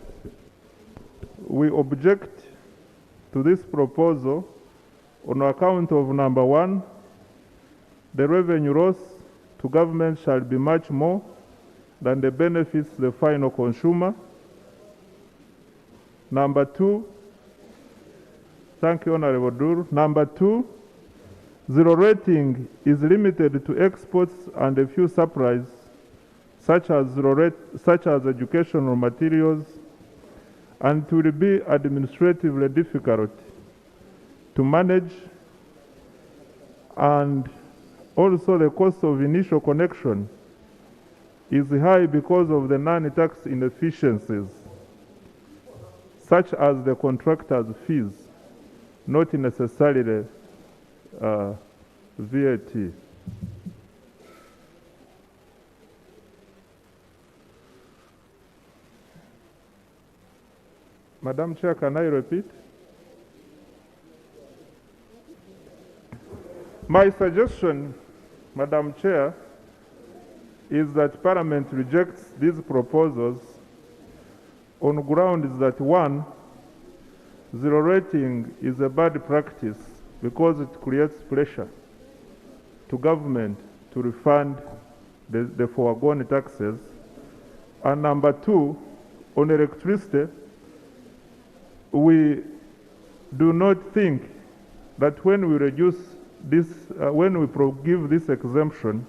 we object to this proposal on account of number one, the revenue loss to government shall be much more than the benefits to the final consumer. Number two, thank you, Honorable Dur. Number two, zero rating is limited to exports and a few supplies, such as educational materials, and it will be administratively difficult to manage, and also the cost of initial connection is high because of the non-tax inefficiencies, such as the contractor's fees, not necessarily VAT. Madam Chair, can I repeat? My suggestion, Madam Chair, is that Parliament rejects these proposals on grounds that one, zero rating is a bad practice because it creates pressure to government to refund the foregone taxes. And number two, on electricity, we do not think that when we reduce this, when we give this exemption,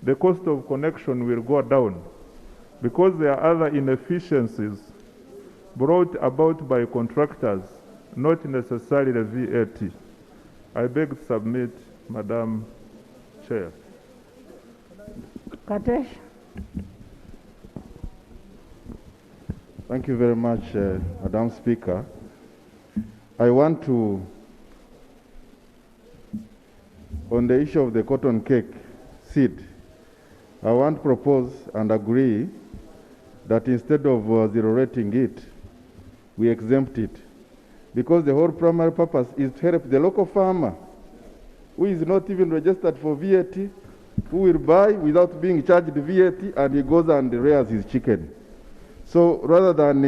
the cost of connection will go down, because there are other inefficiencies brought about by contractors, not necessarily the VAT. I beg to submit, Madam Chair. Katesh. Thank you very much, Madam Speaker. I want to, on the issue of the cotton cake seed, I want to propose and agree that instead of zero rating it, we exempt it. Because the whole primary purpose is to help the local farmer who is not even registered for VAT, who will buy without being charged VAT, and he goes and rears his chicken. So rather than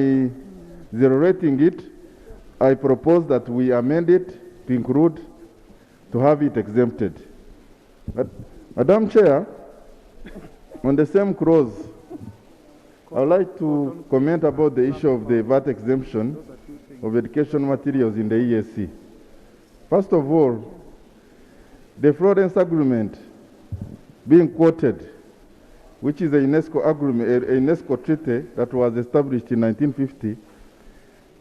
zero rating it, I propose that we amend it to include, to have it exempted. But, Madam Chair, on the same clause, I would like to comment about the issue of the VAT exemption of education materials in the ESC. First of all, the Florence Agreement being quoted, which is a UNESCO agreement, a UNESCO treaty that was established in 1950,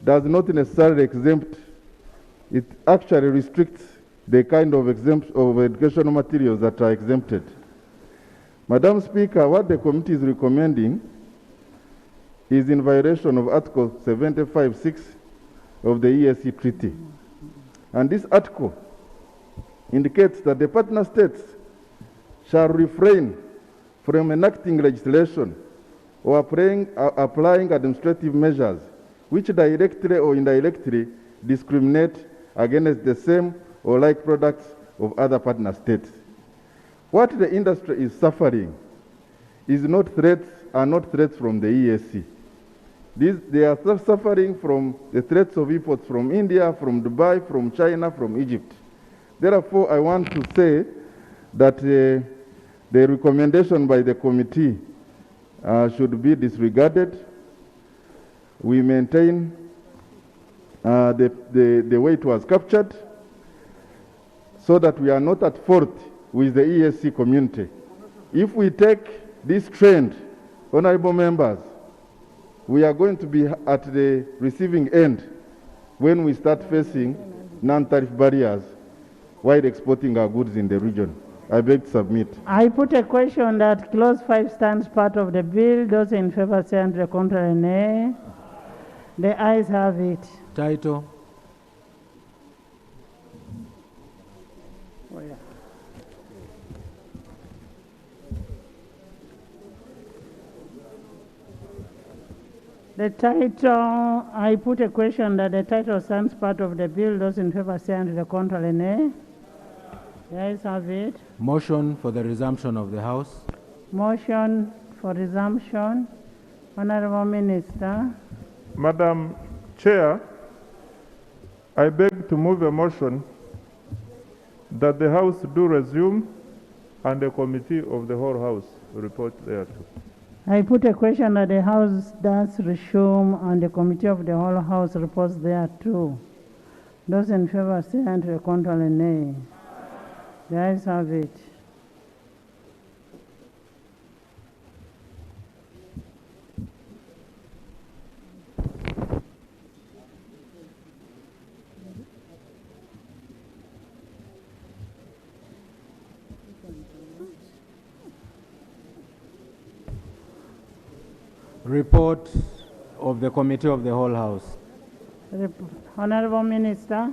does not necessarily exempt. It actually restricts the kind of educational materials that are exempted. Madam Speaker, what the committee is recommending is in violation of Article 75(6) of the ESC Treaty. And this article indicates that the partner states shall refrain from enacting legislation or applying administrative measures which directly or indirectly discriminate against the same or like products of other partner states. What the industry is suffering is not threats from the ESC. They are suffering from the threats of imports from India, from Dubai, from China, from Egypt. Therefore, I want to say that the recommendation by the committee should be disregarded. We maintain the way it was captured so that we are not at fault with the ESC community. If we take this trend, honorable members, we are going to be at the receiving end when we start facing non-tariff barriers while exporting our goods in the region. I beg to submit. I put a question that clause 5 stands part of the bill. Those in favor say and the contrary nay. The ayes have it. Title. Oh, yeah. The title, I put a question that the title stands part of the bill. Those in favor say and the contrary nay. The ayes have it. Motion for the resumption of the House. Motion for resumption. Honorable Minister. Madam Chair, I beg to move a motion that the House do resume and the Committee of the whole House report thereto. I put a question that the House does resume and the Committee of the whole House reports thereto. Those in favor say and the contrary nay. The ayes have it. Report of the Committee of the whole House. Honorable Minister.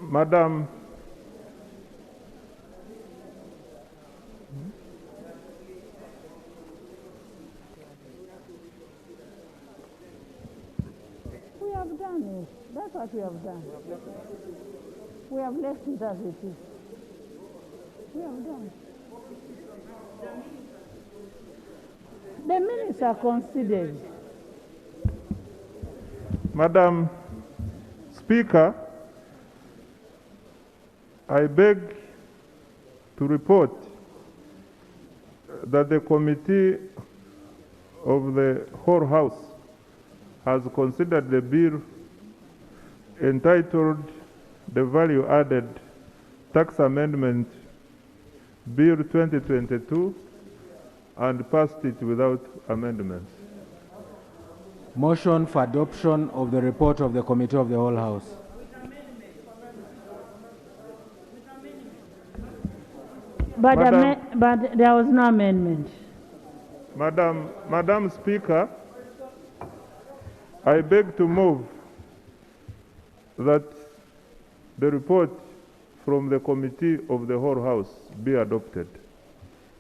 Madam We have done it. That's what we have done. We have left it as it is. We have done. The minutes are considered. Madam Speaker, I beg to report that the Committee of the whole House has considered the bill entitled the Value Added Tax Amendment Bill 2022 and passed it without amendments. Motion for adoption of the report of the Committee of the whole House. But, but there was no amendment. Madam Speaker, I beg to move that the report from the Committee of the whole House be adopted.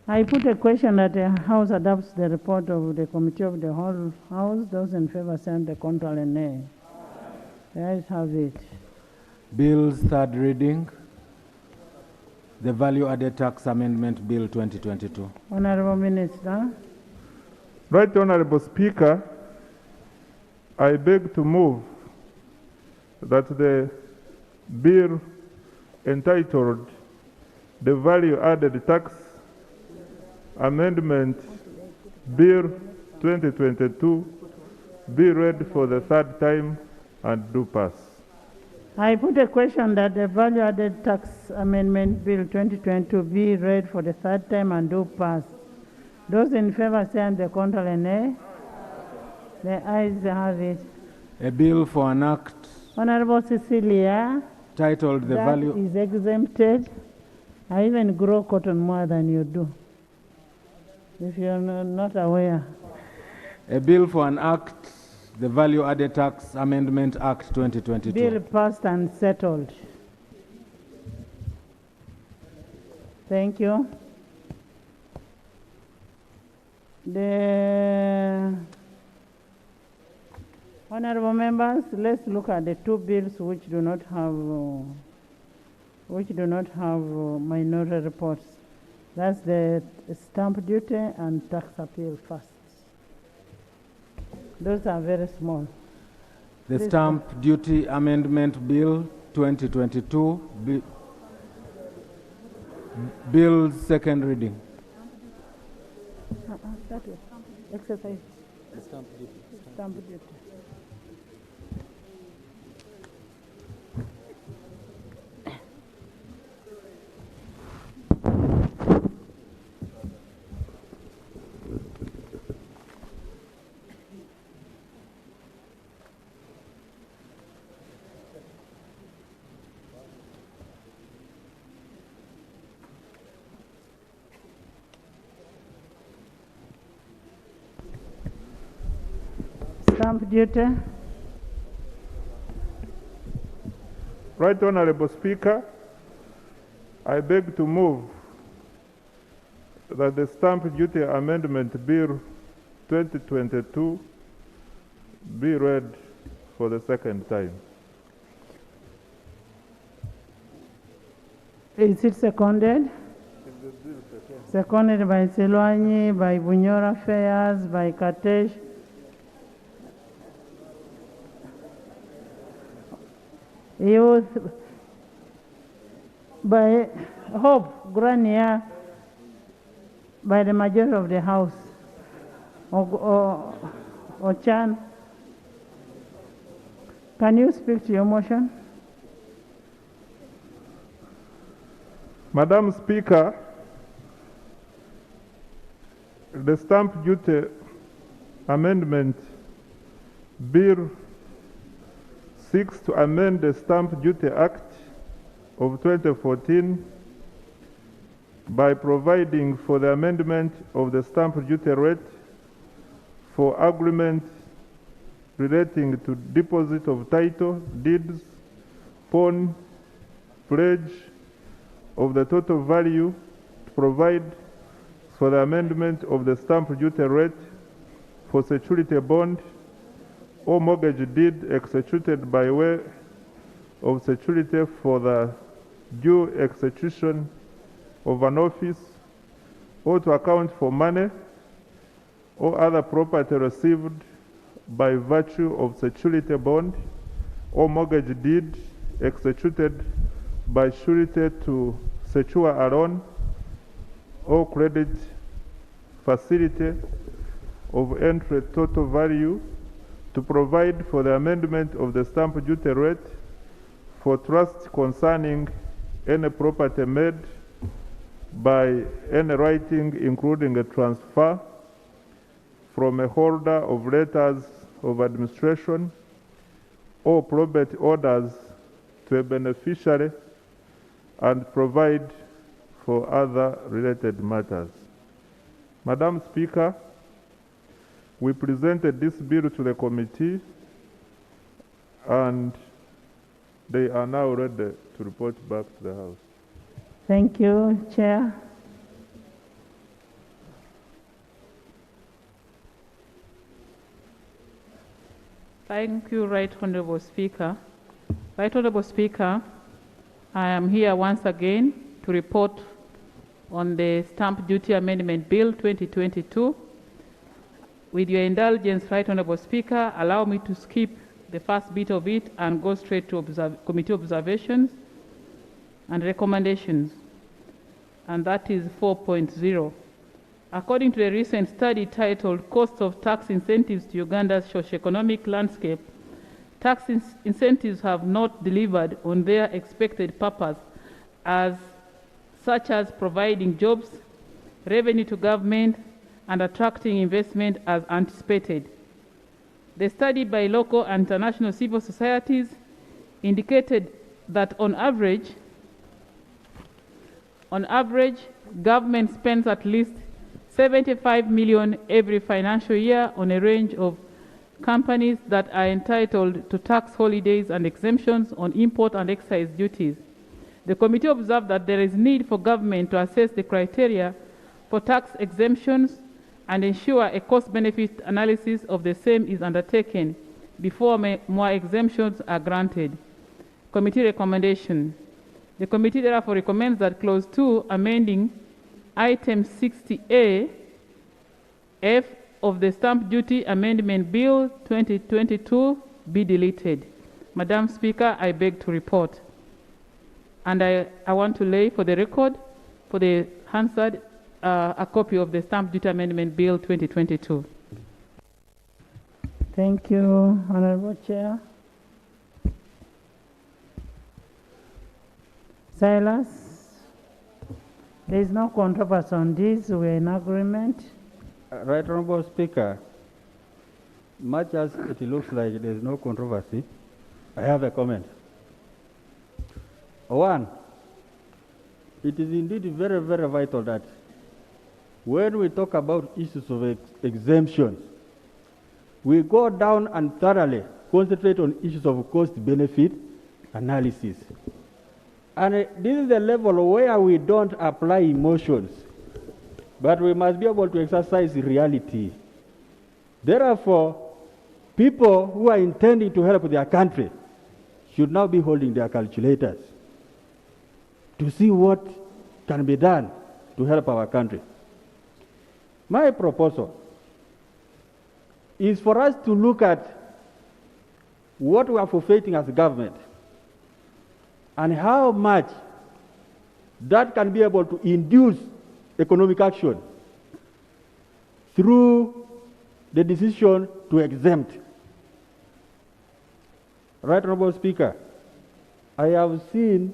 I put a question that the House adopts the report of the Committee of the Whole House. Those in favor send the control and nay. The ayes have it. Bills third reading. The Value Added Tax Amendment Bill 2022. Honorable Minister. Right Honorable Speaker, I beg to move that the bill entitled the Value Added Tax Amendment Bill 2022 be read for the third time and do pass. I put a question that the Value Added Tax Amendment Bill 2022 be read for the third time and do pass. Those in favor say on the contrary and nay. The ayes have it. A bill for an act Honorable Cecilia, titled The that Value is exempted. I even grow cotton more than you do, if you're not aware. A bill for an act, the Value Added Tax Amendment Act 2022. Bill passed and settled. Thank you. The honorable members, let's look at the two bills which do not have minority reports. That's the stamp duty and tax appeal first. Those are very small. The Please Stamp Duty Amendment Bill 2022, Bill's second reading. That way. Exercise. The stamp duty. Stamp duty. Stamp duty. Right Honorable Speaker, I beg to move that the Stamp Duty Amendment Bill 2022 be read for the second time. Is it seconded? Seconded by Silwanyi, by Bunyora Fayaz, by Katesh. Youth, by Hope Grania, by the majority of the House, or Chan. Can you speak to your motion? Madam Speaker, the Stamp Duty Amendment Bill seeks to amend the Stamp Duty Act of 2014 by providing for the amendment of the stamp duty rate for agreements relating to deposit of title, deeds, pawn, pledge of the total value, to provide for the amendment of the stamp duty rate for security bond or mortgage deed executed by way of security for the due execution of an office, or to account for money or other property received by virtue of security bond or mortgage deed executed by surety to secure a loan or credit facility of entry total value, to provide for the amendment of the stamp duty rate for trusts concerning any property made by any writing, including a transfer from a holder of letters of administration or probate orders to a beneficiary, and provide for other related matters. Madam Speaker, we presented this bill to the committee, and they are now ready to report back to the House. Thank you, Chair. Thank you, Right Honorable Speaker. Right Honorable Speaker, I am here once again to report on the Stamp Duty Amendment Bill 2022. With your indulgence, Right Honorable Speaker, allow me to skip the first bit of it and go straight to committee observations and recommendations, and that is 4.0. According to a recent study titled Cost of Tax Incentives to Uganda's Socioeconomic Landscape, tax incentives have not delivered on their expected purpose, such as providing jobs, revenue to government, and attracting investment as anticipated. The study by local and international civil societies indicated that on average, government spends at least 75 million every financial year on a range of companies that are entitled to tax holidays and exemptions on import and excise duties. The committee observed that there is need for government to assess the criteria for tax exemptions and ensure a cost-benefit analysis of the same is undertaken before more exemptions are granted. Committee recommendation. The committee therefore recommends that Clause 2, amending Item 60A F of the Stamp Duty Amendment Bill 2022 be deleted. Madam Speaker, I beg to report. And I want to lay for the record, for the Hansard, a copy of the Stamp Duty Amendment Bill 2022. Thank you, Honorable Chair. Silas, there is no controversy on this. We're in agreement. Right Honorable Speaker, much as it looks like there is no controversy, I have a comment. One, it is indeed very, very vital that when we talk about issues of exemptions, we go down and thoroughly concentrate on issues of cost-benefit analysis. And this is the level where we don't apply emotions, but we must be able to exercise reality. Therefore, people who are intending to help their country should now be holding their calculators to see what can be done to help our country. My proposal is for us to look at what we are forfeiting as a government and how much that can be able to induce economic action through the decision to exempt. Right Honorable Speaker, I have seen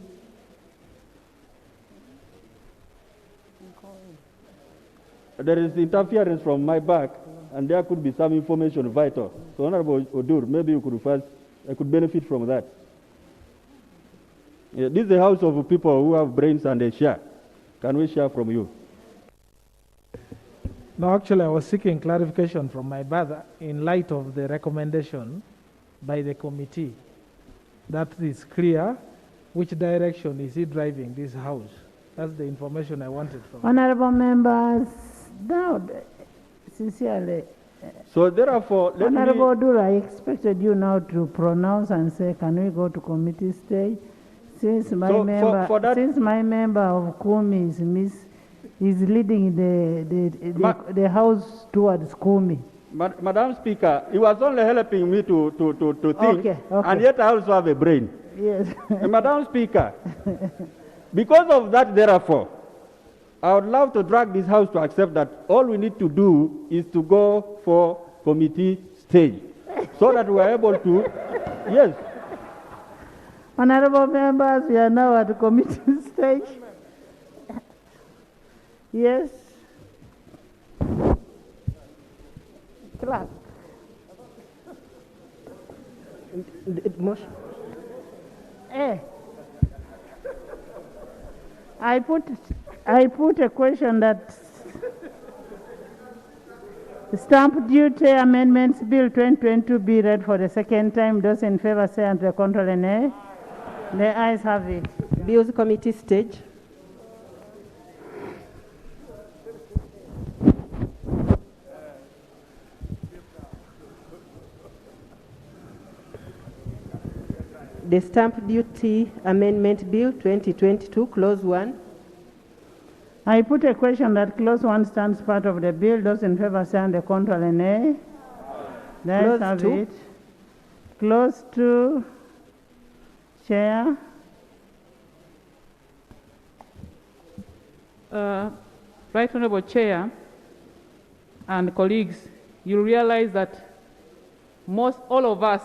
there is interference from my back, and there could be some information vital. So Honorable Odur, maybe you could first, I could benefit from that. Yeah, this is a house of people who have brains and they share. Can we share from you? No, actually, I was seeking clarification from my brother in light of the recommendation by the committee. That is clear. Which direction is he driving this house? That's the information I wanted from Honorable members, now, sincerely, so therefore, Honorable Dura, I expected you now to pronounce and say, can we go to committee stage? Since my member of Kumi is leading the house towards Kumi. Madam Speaker, he was only helping me to think, okay. And yet I also have a brain. Yes. Madam Speaker, because of that, therefore, I would love to drag this house to accept that all we need to do is to go for committee stage so that we are able to, yes. Honorable members, we are now at the committee stage. Yes. Clerk. I put a question that Stamp Duty Amendments Bill 2022 be read for the second time. Those in favor say and the contrary nay. The ayes have it. Bills committee stage. the Stamp Duty Amendment Bill 2022, Clause 1. I put a question that Clause 1 stands part of the bill. Those in favor say and the contrary nay. The ayes Clause have 2. it. Clause 2, Chair. Right Honorable Chair and colleagues, you realize that all of us,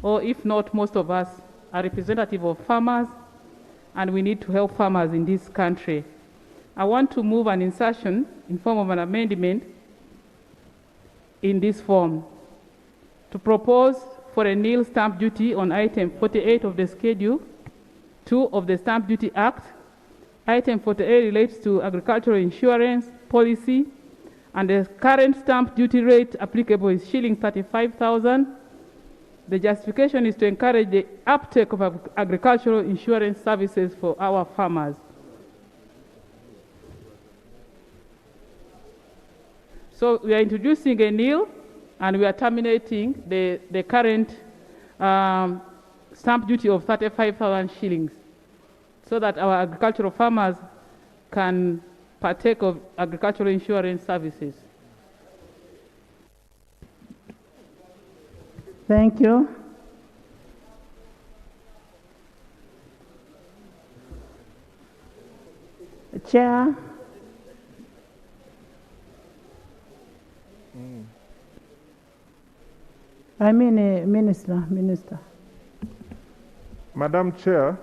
or if not most of us, are representative of farmers, and we need to help farmers in this country. I want to move an insertion in form of an amendment in this form to propose for a nil stamp duty on item 48 of the Schedule 2 of the Stamp Duty Act. Item 48 relates to agricultural insurance policy, and the current stamp duty rate applicable is $35,000. The justification is to encourage the uptake of agricultural insurance services for our farmers. So we are introducing a nil, and we are terminating the current stamp duty of 35,000 shillings, so that our agricultural farmers can partake of agricultural insurance services. Thank you. Chair. I mean, Minister. Madam Chair,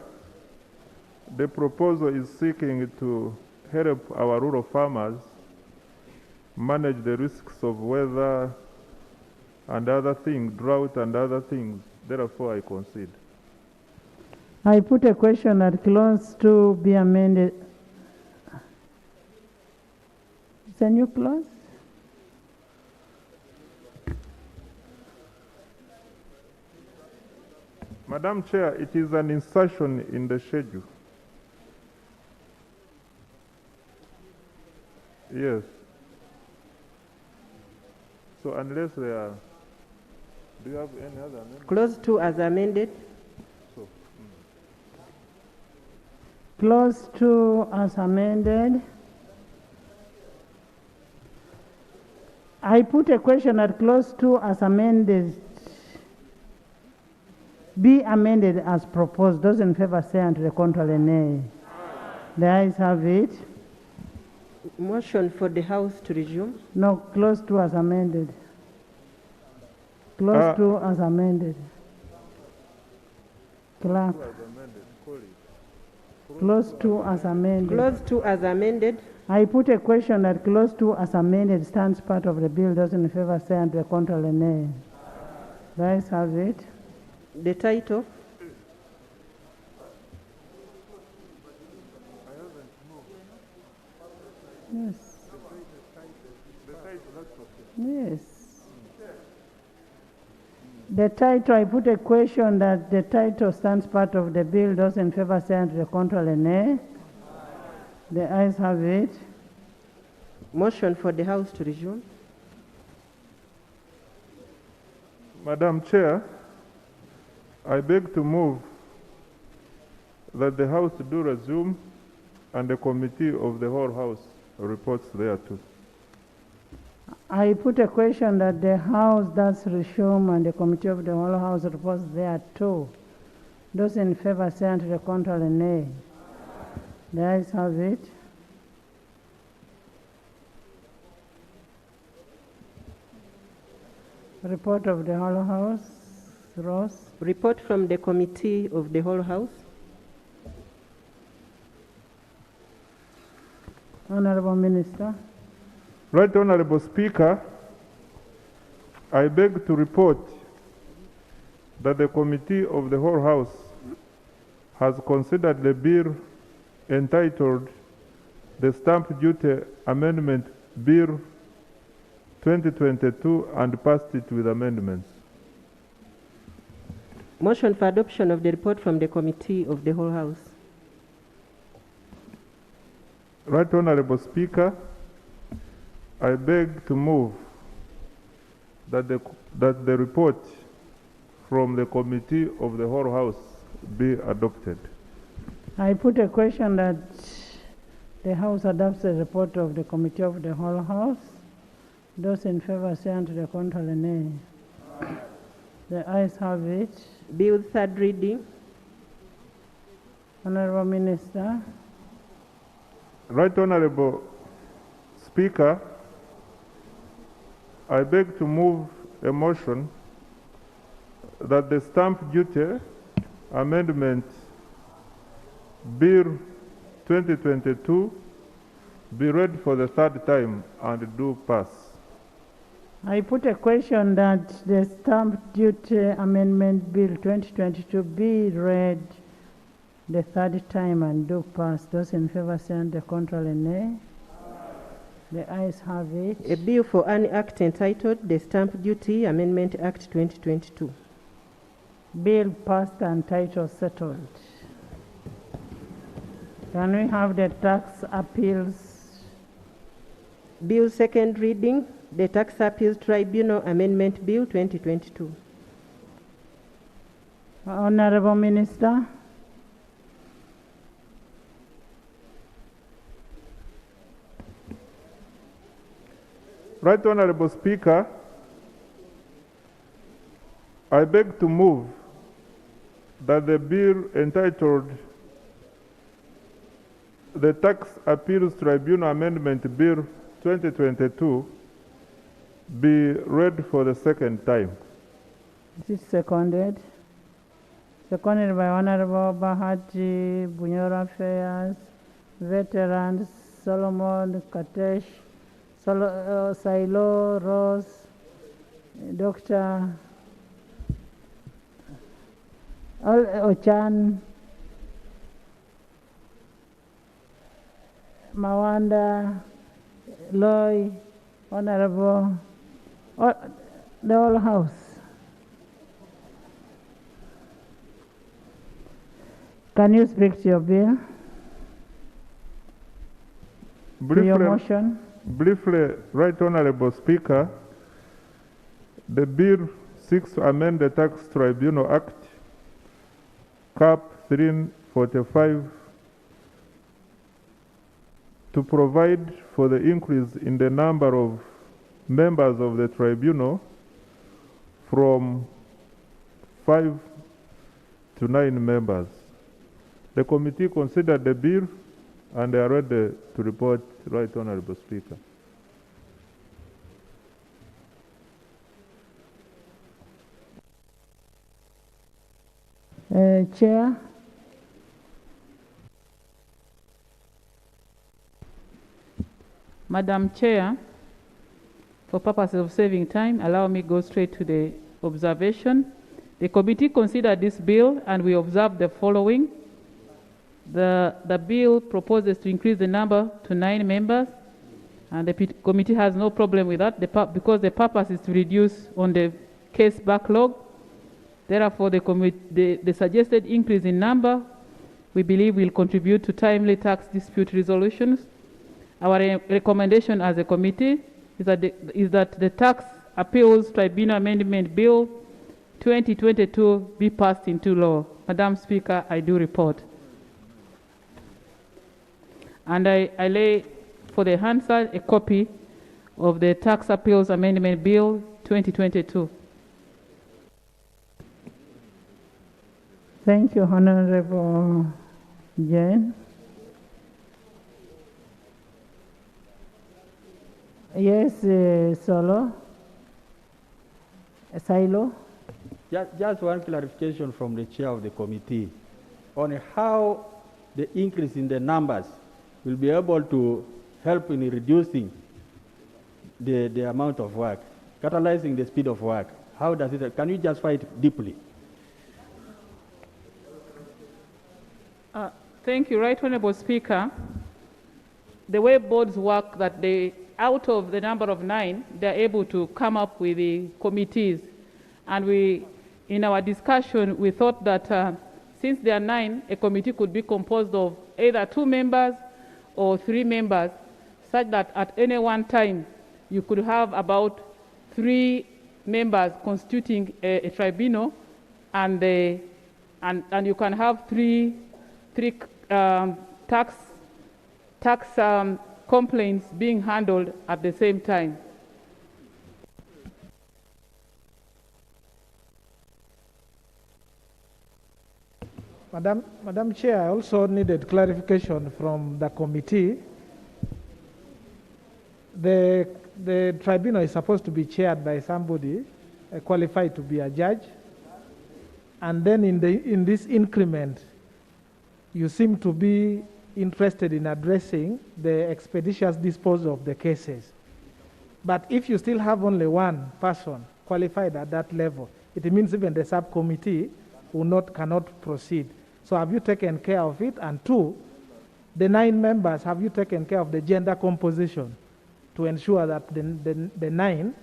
the proposal is seeking to help our rural farmers manage the risks of weather and other things, drought and other things. Therefore, I concede. I put a question that Clause 2 be amended. It's a new clause? Madam Chair, it is an insertion in the schedule. Yes. So unless there are, do you have any other amendment? Clause 2 as amended. So, Clause 2 as amended. I put a question that Clause 2 as amended be amended as proposed. Those in favor say and to the contrary nay. The ayes have it. Motion for the House to resume. No, Clause 2 as amended. Clause 2 as amended. Clerk. Clause 2 as amended. Clause 2 as amended. I put a question that Clause 2 as amended stands part of the bill. Those in favor say and to the contrary nay. The ayes have it. The title. Yes. Yes. The title, I put a question that the title stands part of the bill. Those in favor say and to the contrary nay. The ayes have it. Motion for the House to resume. Madam Chair, I beg to move that the House do resume and the committee of the whole House reports thereto. I put a question that the House does resume and the committee of the whole House reports thereto. Those in favor say and to the contrary nay. The ayes have it. Report of the whole House. Ross. Report from the committee of the whole House. Honorable Minister. Right Honorable Speaker, I beg to report that the committee of the whole House has considered the bill entitled the Stamp Duty Amendment Bill 2022 and passed it with amendments. Motion for adoption of the report from the committee of the whole House. Right Honorable Speaker, I beg to move that the report from the committee of the whole house be adopted. I put a question that the House adopts the report of the Committee of the whole House. Those in favor say unto the contrary, nay. The ayes have it. Bill third reading. Honorable Minister. Right Honorable Speaker, I beg to move a motion that the stamp duty amendment Bill 2022 be read for the third time and do pass. I put a question that the stamp duty amendment bill 2022 be read the third time and do pass. Those in favor say on the contrary, nay. The ayes have it. A bill for an act entitled the Stamp Duty Amendment Act 2022. Bill passed and title settled. Can we have the tax appeals? Bill second reading, the Tax Appeals Tribunal Amendment Bill 2022. Honorable Minister. Right Honorable Speaker, I beg to move that the bill entitled the Tax Appeals Tribunal Amendment Bill 2022 be read for the second time. Is it seconded? Seconded by Honorable Bahaji, Bunyoro Affairs, Veterans, Solomon, Katesh, Silo, Rose, Dr. Ochan, Mawanda, Loy, Honorable, the whole House. Can you speak to your bill? To your motion? Briefly, Right Honorable Speaker, the bill seeks to amend the Tax Tribunal Act, Cap 345, to provide for the increase in the number of members of the tribunal from 5 to 9 members. The committee considered the bill and they are ready to report, Right Honorable Speaker. Chair. Madam Chair, for purposes of saving time, allow me go straight to the observation. The committee considered this bill and we observed the following. The bill proposes to increase the number to 9 members, and the committee has no problem with that because the purpose is to reduce on the case backlog. Therefore, the suggested increase in number, we believe, will contribute to timely tax dispute resolutions. Our recommendation as a committee is that the Tax Appeals Tribunal Amendment Bill 2022 be passed into law. Madam Speaker, I do report. And I lay for the Hansard a copy of the Tax Appeals Amendment Bill 2022. Thank you, Honorable Jane. Yes, Silo. Just one clarification from the chair of the committee on how the increase in the numbers will be able to help in reducing the amount of work, catalyzing the speed of work. How does it, can you justify it deeply? Thank you, Right Honorable Speaker. The way boards work, that they, out of the number of 9, they're able to come up with the committees. And we, in our discussion, we thought that since there are 9, a committee could be composed of either 2 members or 3 members, such that at any one time, you could have about 3 members constituting a tribunal and you can have three tax complaints being handled at the same time. Madam Chair, I also needed clarification from the committee. The tribunal is supposed to be chaired by somebody qualified to be a judge. And then in this increment, you seem to be interested in addressing the expeditious disposal of the cases. But if you still have only one person qualified at that level, it means even the subcommittee cannot proceed. So have you taken care of it? And two, the 9 members, have you taken care of the gender composition to ensure that the 9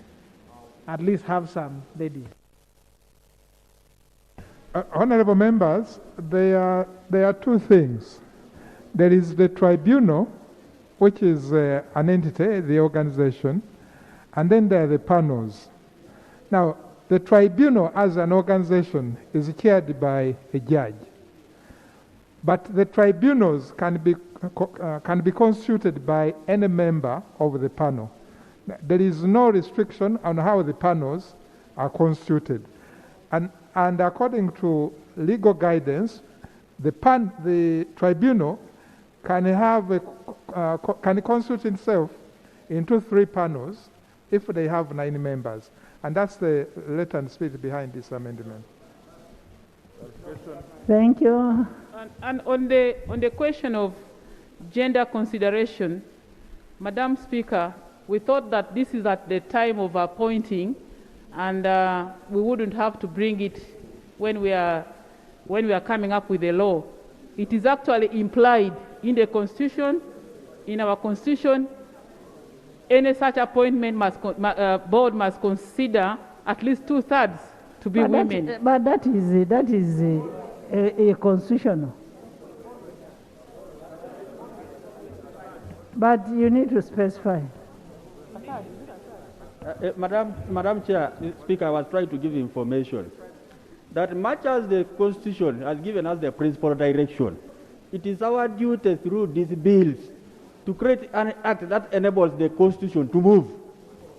at least have some ladies? Honorable members, there are two things. There is the tribunal, which is an entity, the organization, and then there are the panels. Now, the tribunal as an organization is chaired by a judge. But the tribunals can be constituted by any member of the panel. There is no restriction on how the panels are constituted. And according to legal guidance, the tribunal can constitute itself into 3 panels if they have 9 members. And that's the letter and spirit behind this amendment. Thank you. And on the question of gender consideration, Madam Speaker, we thought that this is at the time of appointing, and we wouldn't have to bring it when we are coming up with a law. It is actually implied in the Constitution. In our Constitution, any such appointment board must consider at least 2/3 to be women. But that is a constitutional. But you need to specify. Madam Chair, Speaker, I was trying to give information that much as the Constitution has given us the principal direction, it is our duty through these bills to create an act that enables the Constitution to move.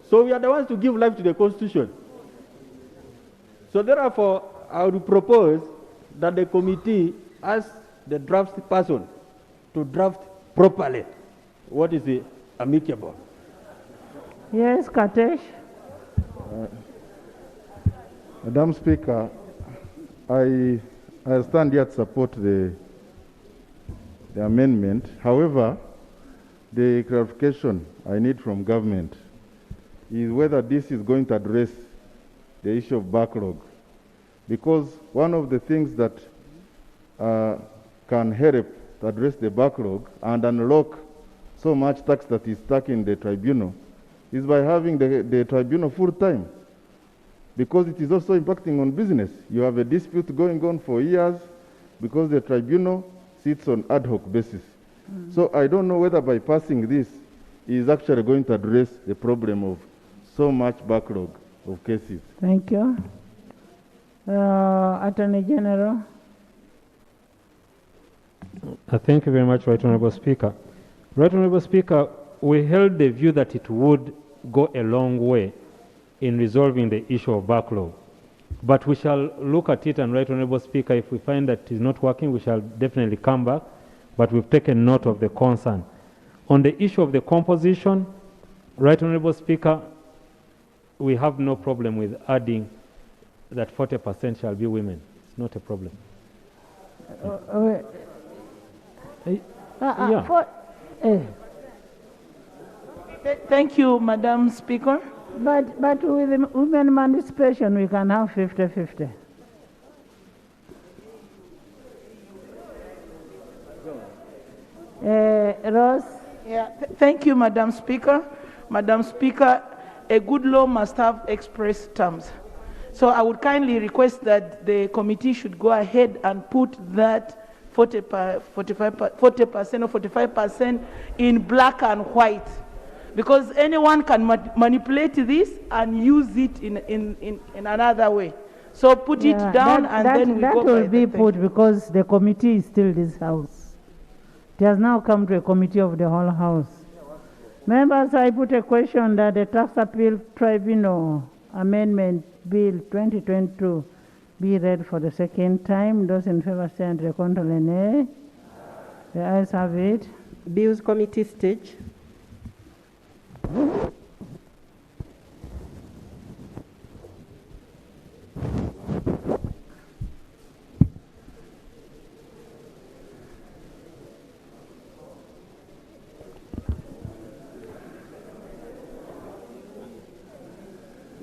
So we are the ones to give life to the Constitution. So therefore, I would propose that the committee ask the draft person to draft properly what is amicable. Yes, Katesh. Madam Speaker, I stand here to support the amendment. However, the clarification I need from government is whether this is going to address the issue of backlog. Because one of the things that can help to address the backlog and unlock so much tax that is stuck in the tribunal is by having the tribunal full-time. Because it is also impacting on business. You have a dispute going on for years because the tribunal sits on ad hoc basis. So I don't know whether by passing this is actually going to address the problem of so much backlog of cases. Thank you. Attorney General. Thank you very much, Right Honourable Speaker. Right Honourable Speaker, we held the view that it would go a long way in resolving the issue of backlog. But we shall look at it, and Right Honourable Speaker, if we find that it is not working, we shall definitely come back, but we've taken note of the concern. On the issue of the composition, Right Honourable Speaker, we have no problem with adding that 40% shall be women. It's not a problem. Thank you, Madam Speaker. But with the women emancipation, we can have 50-50. Ross? Yeah, thank you, Madam Speaker. Madam Speaker, a good law must have express terms. So I would kindly request that the committee should go ahead and put that 40% or 45% in black and white, because anyone can manipulate this and use it in another way. So put it down and then we that go will by be the put because the committee is still this house. It has now come to a committee of the whole house. Members, I put a question that the Tax Appeal Tribunal Amendment Bill 2022 be read for the second time. Those in favor say and contrary nay. The ayes have it. Bills Committee stage.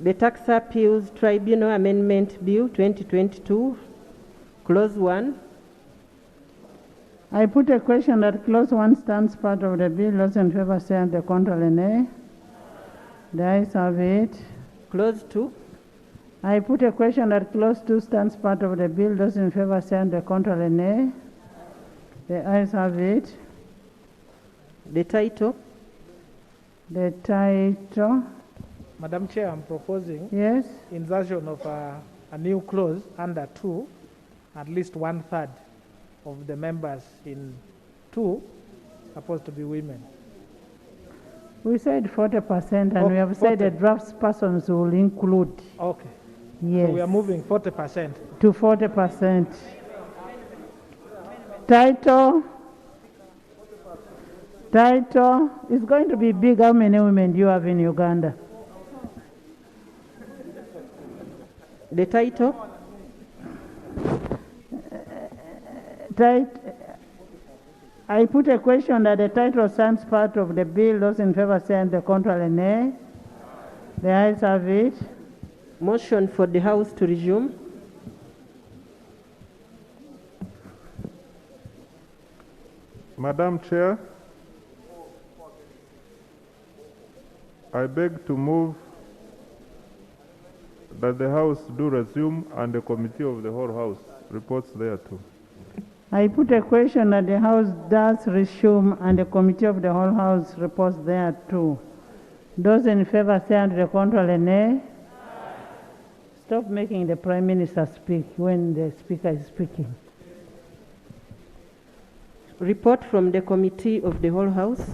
The Tax Appeals Tribunal Amendment Bill 2022, Clause 1. I put a question that Clause 1 stands part of the bill. Those in favor say and the contrary nay. The ayes have it. Clause 2. I put a question that Clause 2 stands part of the bill. Those in favor say and the contrary nay. The ayes have it. The title. The title. Madam Chair, I'm proposing yes, insertion of a new clause under 2, at least 1/3 of the members in 2 supposed to be women. We said 40%, and we have said the draft persons will include. Okay. Yes. So we are moving 40%. To 40%. Title. Title is going to be big. How many women do you have in Uganda? The title. I put a question that the title stands part of the bill. Those in favor say and the contrary nay. The ayes have it. Motion for the House to resume. Madam Chair, I beg to move that the House do resume and the Committee of the whole House reports thereto. I put a question that the House does resume and the Committee of the whole House reports thereto. Those in favor say and the contrary nay. Stop making the Prime Minister speak when the Speaker is speaking. Report from the Committee of the whole House.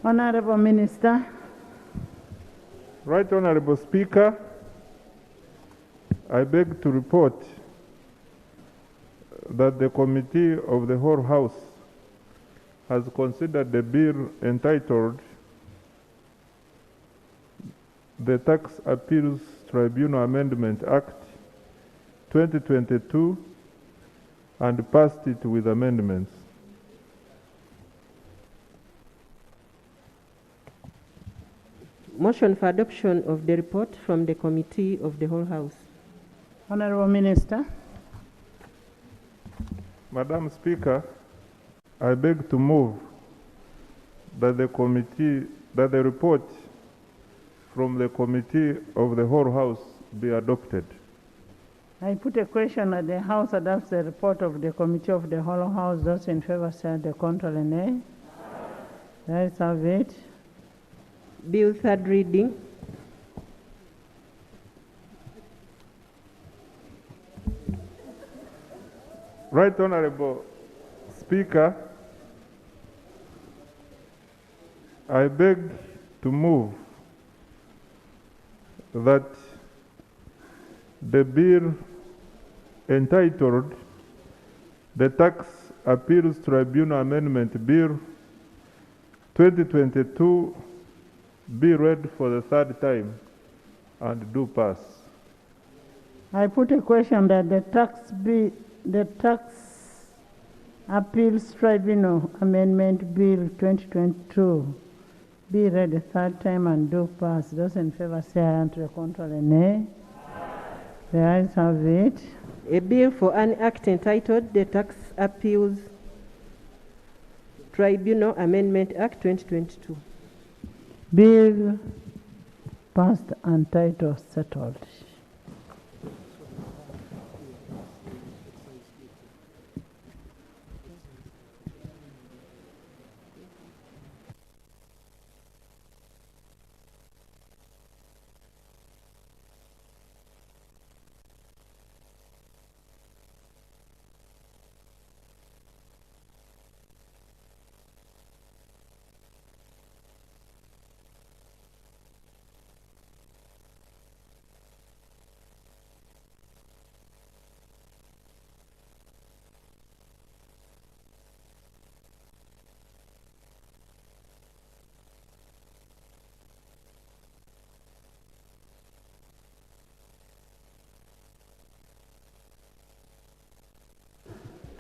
Honorable Minister. Right Honorable Speaker, I beg to report that the Committee of the whole House has considered the bill entitled the Tax Appeals Tribunal Amendment Act 2022 and passed it with amendments. Motion for adoption of the report from the Committee of the whole House. Honorable Minister. Madam Speaker, I beg to move that the report from the Committee of the whole House be adopted. I put a question that the House adopts the report of the Committee of the whole House. Those in favor say the contrary nay. The ayes have it. Bill third reading. Right Honorable Speaker, I beg to move that the bill entitled the Tax Appeals Tribunal Amendment Bill 2022 be read for the third time and do pass. I put a question that the Tax Appeals Tribunal Amendment Bill 2022 be read the third time and do pass. Those in favor say aye and to the contrary nay. The ayes have it. A bill for an act entitled the Tax Appeals Tribunal Amendment Act 2022. Bill passed and title settled.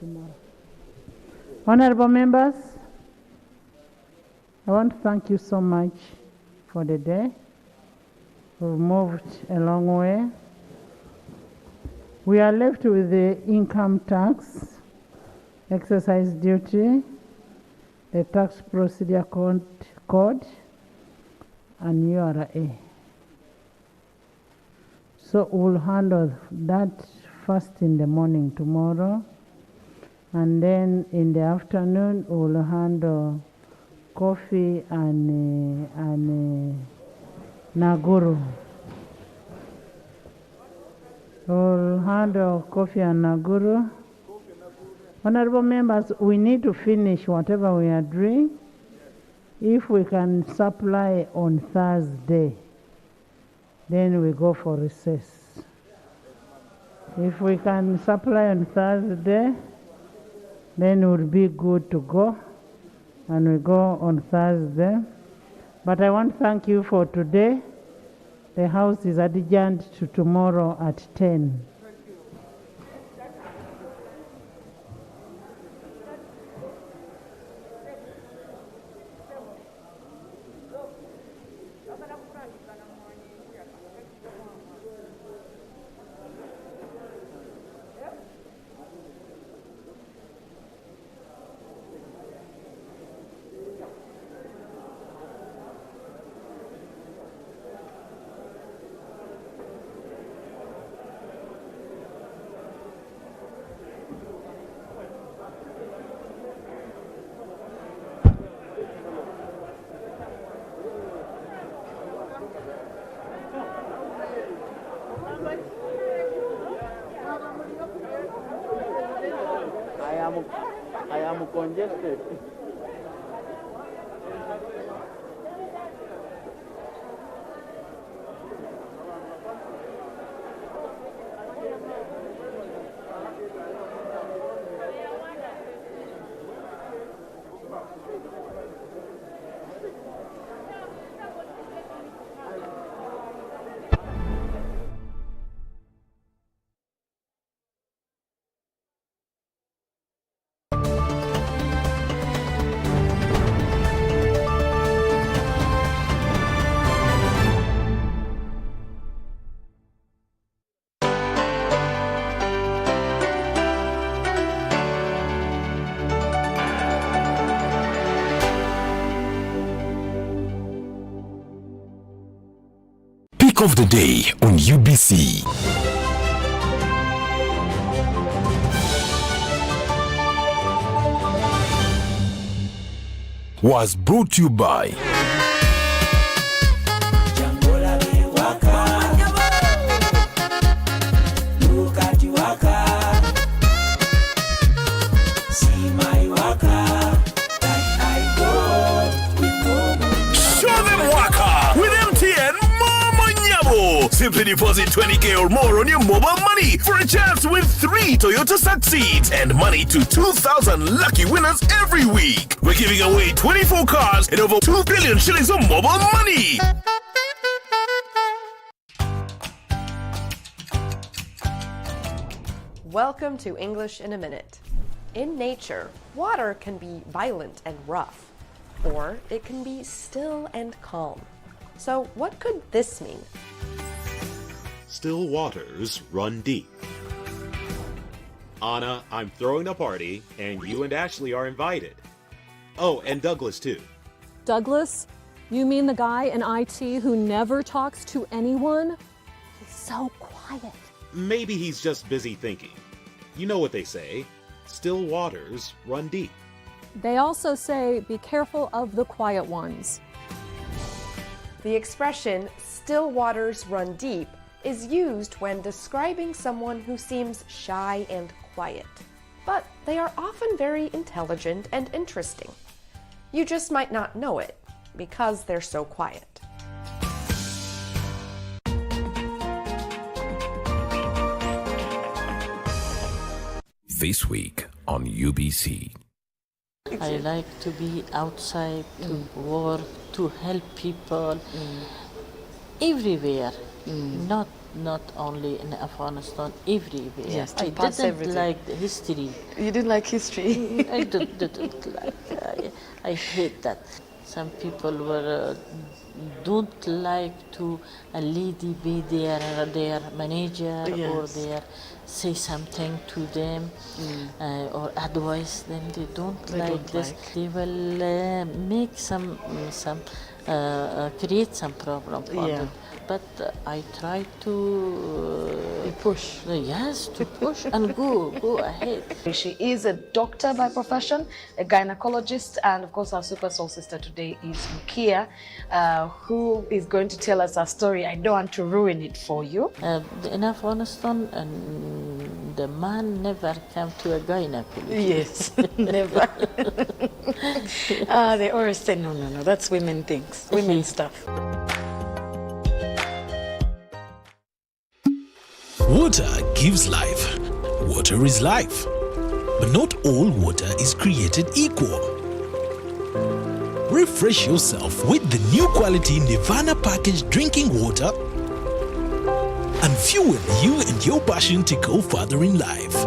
tomorrow. Honorable members, I want to thank you so much for the day. We've moved a long way. We are left with the income tax, exercise duty, the tax procedure code, and URA. So we'll handle that first in the morning tomorrow, and then in the afternoon we'll handle coffee and Naguru. We'll handle coffee and Naguru. Honorable members, we need to finish whatever we are doing. If we can supply on Thursday, then we go for recess. If we can supply on Thursday, then we'll be good to go, and we go on Thursday. But I want to thank you for today. The House is adjourned to tomorrow at 10. I am congested. Of the day on UBC. Was brought to you by Simply deposit 20K or more on your mobile money for a chance to win 3 Toyota Succeeds and money to 2,000 lucky winners every week. We're giving away 24 cars and over 2 billion shillings of mobile money. Welcome to English in a Minute. In nature, water can be violent and rough, or it can be still and calm. So what could this mean? Still waters run deep. Anna, I'm throwing a party, and you and Ashley are invited. Oh, and Douglas, too. Douglas? You mean the guy in IT who never talks to anyone? He's so quiet. Maybe he's just busy thinking. You know what they say, still waters run deep. They also say, be careful of the quiet ones. The expression, still waters run deep, is used when describing someone who seems shy and quiet. But they are often very intelligent and interesting. You just might not know it because they're so quiet. This week on UBC. I like to be outside, to work, to help people everywhere. Not only in Afghanistan, everywhere. Yes, to I pass didn't everything. like the history. You didn't like history? I didn't like. I hate that. Some people don't like to a lady be their manager or their say something to them or advise them. They don't like this. They will make some create some problem for them. But I try to push. Yes, to push and go ahead. She is a doctor by profession, a gynecologist, and of course our super soul sister today is Mukia, who is going to tell us her story. I don't want to ruin it for you. In Afghanistan, the man never came to a gynecologist. Yes, never. They always say, no, that's women things, women stuff. Water gives life. Water is life. But not all water is created equal. Refresh yourself with the new quality Nirvana packaged drinking water and fuel you and your passion to go further in life.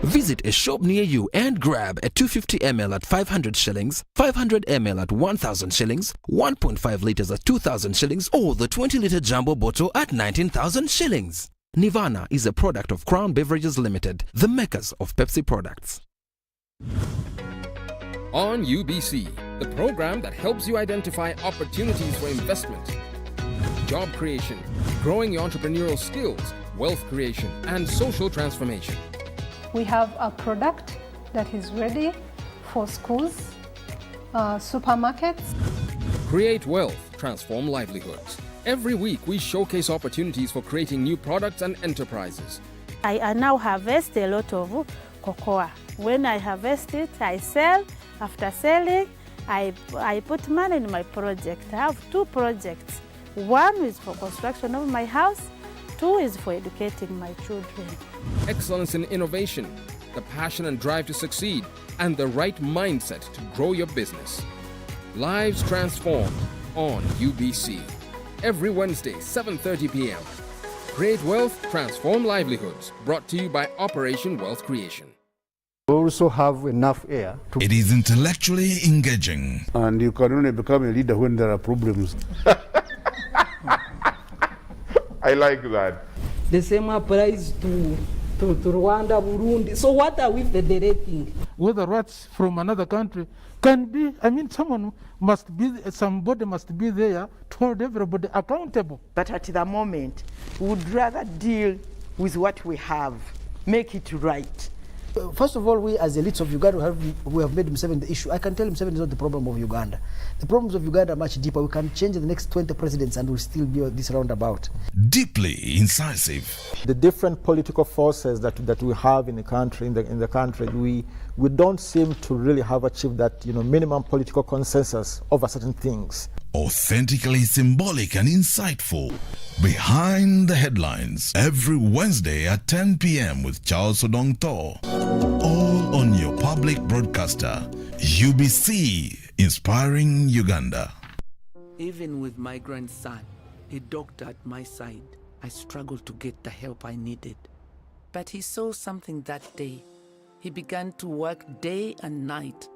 Visit a shop near you and grab a 250 ml at 500 shillings, 500 ml at 1,000 shillings, 1.5 liters at 2,000 shillings, or the 20-liter jumbo bottle at 19,000 shillings. Nirvana is a product of Crown Beverages Limited, the makers of Pepsi products. On UBC, the program that helps you identify opportunities for investment, job creation, growing your entrepreneurial skills, wealth creation, and social transformation. We have a product that is ready for schools, supermarkets. Create wealth, transform livelihoods. Every week, we showcase opportunities for creating new products and enterprises. I now harvest a lot of cocoa. When I harvest it, I sell. After selling, I put money in my project. I have 2 projects. One is for construction of my house. 2 is for educating my children. Excellence in innovation, the passion and drive to succeed, and the right mindset to grow your business. Lives transformed on UBC. Every Wednesday, 7:30 p.m. Create wealth, transform livelihoods. Brought to you by Operation Wealth Creation. We also have enough air. It is intellectually engaging. And you can only become a leader when there are problems. I like that. The same applies to Rwanda, Burundi. So what are we federating? Whether rats from another country can be, somebody must be there to hold everybody accountable. But at the moment, we would rather deal with what we have, make it right. First of all, we as elites of Uganda, we have made Museveni the issue. I can tell Museveni is not the problem of Uganda. The problems of Uganda are much deeper. We can change the next 20 presidents and we'll still be this roundabout. Deeply incisive. The different political forces that we have in the country, we don't seem to really have achieved that minimum political consensus over certain things. Authentically symbolic and insightful. Behind the Headlines, every Wednesday at 10 p.m. with Charles Odong Thor. All on your public broadcaster, UBC, inspiring Uganda. Even with my grandson, a doctor at my side, I struggled to get the help I needed. But he saw something that day. He began to work day and night.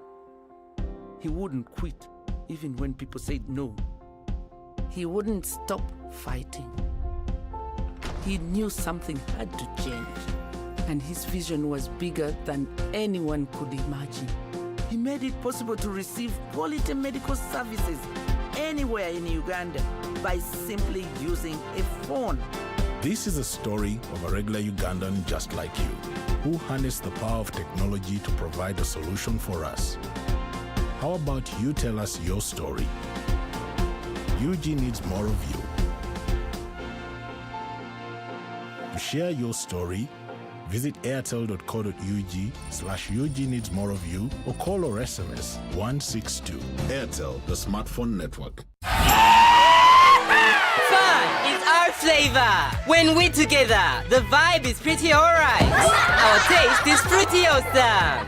He wouldn't quit, even when people said no. He wouldn't stop fighting. He knew something had to change, and his vision was bigger than anyone could imagine. He made it possible to receive quality medical services anywhere in Uganda by simply using a phone. This is a story of a regular Ugandan just like you, who harnessed the power of technology to provide a solution for us. How about you tell us your story? UG needs more of you. To share your story, visit airtel.co.ug/UG needs more of you or call or SMS 162. Airtel, the smartphone network. Fun is our flavor. When we're together, the vibe is pretty alright. Our taste is pretty awesome.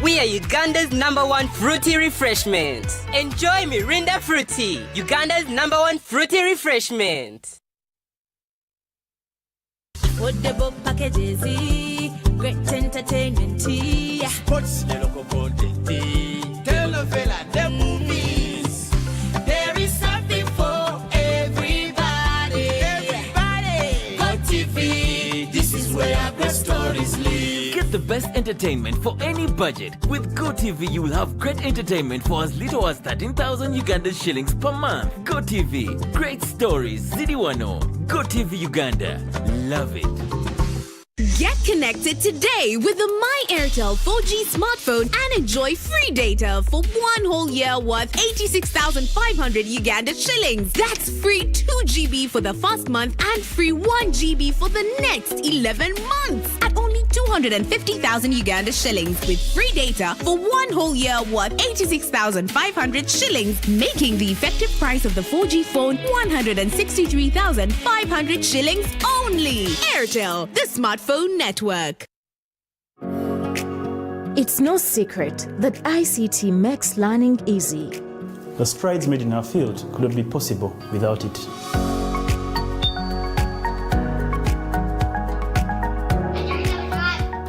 We are Uganda's #1 fruity refreshment. Enjoy Mirinda Fruity, Uganda's #1 fruity refreshment. Affordable packages, great entertainment, sports, local content, telenovela, the movies. There is something for everybody. Go TV, this is where great stories live. Get the best entertainment for any budget. With GoTV, you will have great entertainment for as little as 13,000 Ugandan shillings per month. GoTV, great stories, Zidiwano. GoTV Uganda, love it. Get connected today with the My Airtel 4G smartphone and enjoy free data for 1 whole year worth 86,500 Uganda shillings. That's free 2 GB for the first month and free 1 GB for the next 11 months at only 250,000 Uganda shillings with free data for 1 whole year worth 86,500 shillings, making the effective price of the 4G phone 163,500 shillings only. Airtel, the smartphone network. It's no secret that ICT makes learning easy. The strides made in our field could not be possible without it.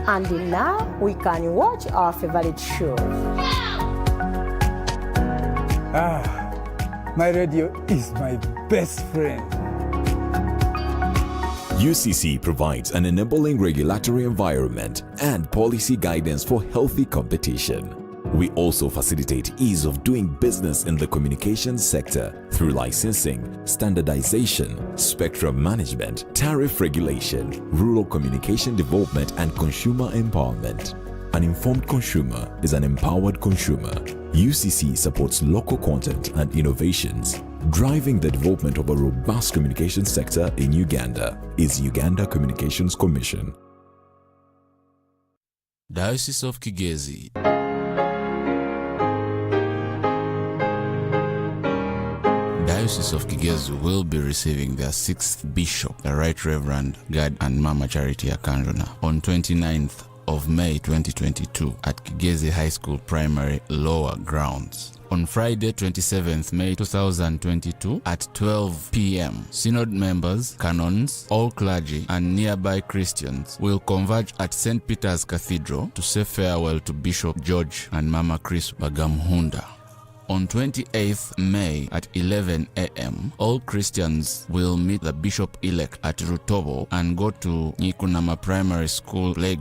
And now we can watch our favorite shows. My radio is my best friend. UCC provides an enabling regulatory environment and policy guidance for healthy competition. We also facilitate ease of doing business in the communications sector through licensing, standardization, spectrum management, tariff regulation, rural communication development, and consumer empowerment. An informed consumer is an empowered consumer. UCC supports local content and innovations. Driving the development of a robust communication sector in Uganda is Uganda Communications Commission. Diocese of Kigezi. Diocese of Kigezi will be receiving their 6th bishop, the Right Reverend God and Mama Charity Akanjona, on 29th of May 2022 at Kigezi High School Primary Lower Grounds. On Friday 27th May 2022 at 12 p.m. Synod members, canons, all clergy and nearby Christians will converge at St. Peter's Cathedral to say farewell to Bishop George and Mama Chris Bagamhunda. On 28th May at 11 a.m., all Christians will meet the Bishop-elect at Rutobo and go to Nyikunama Primary School playground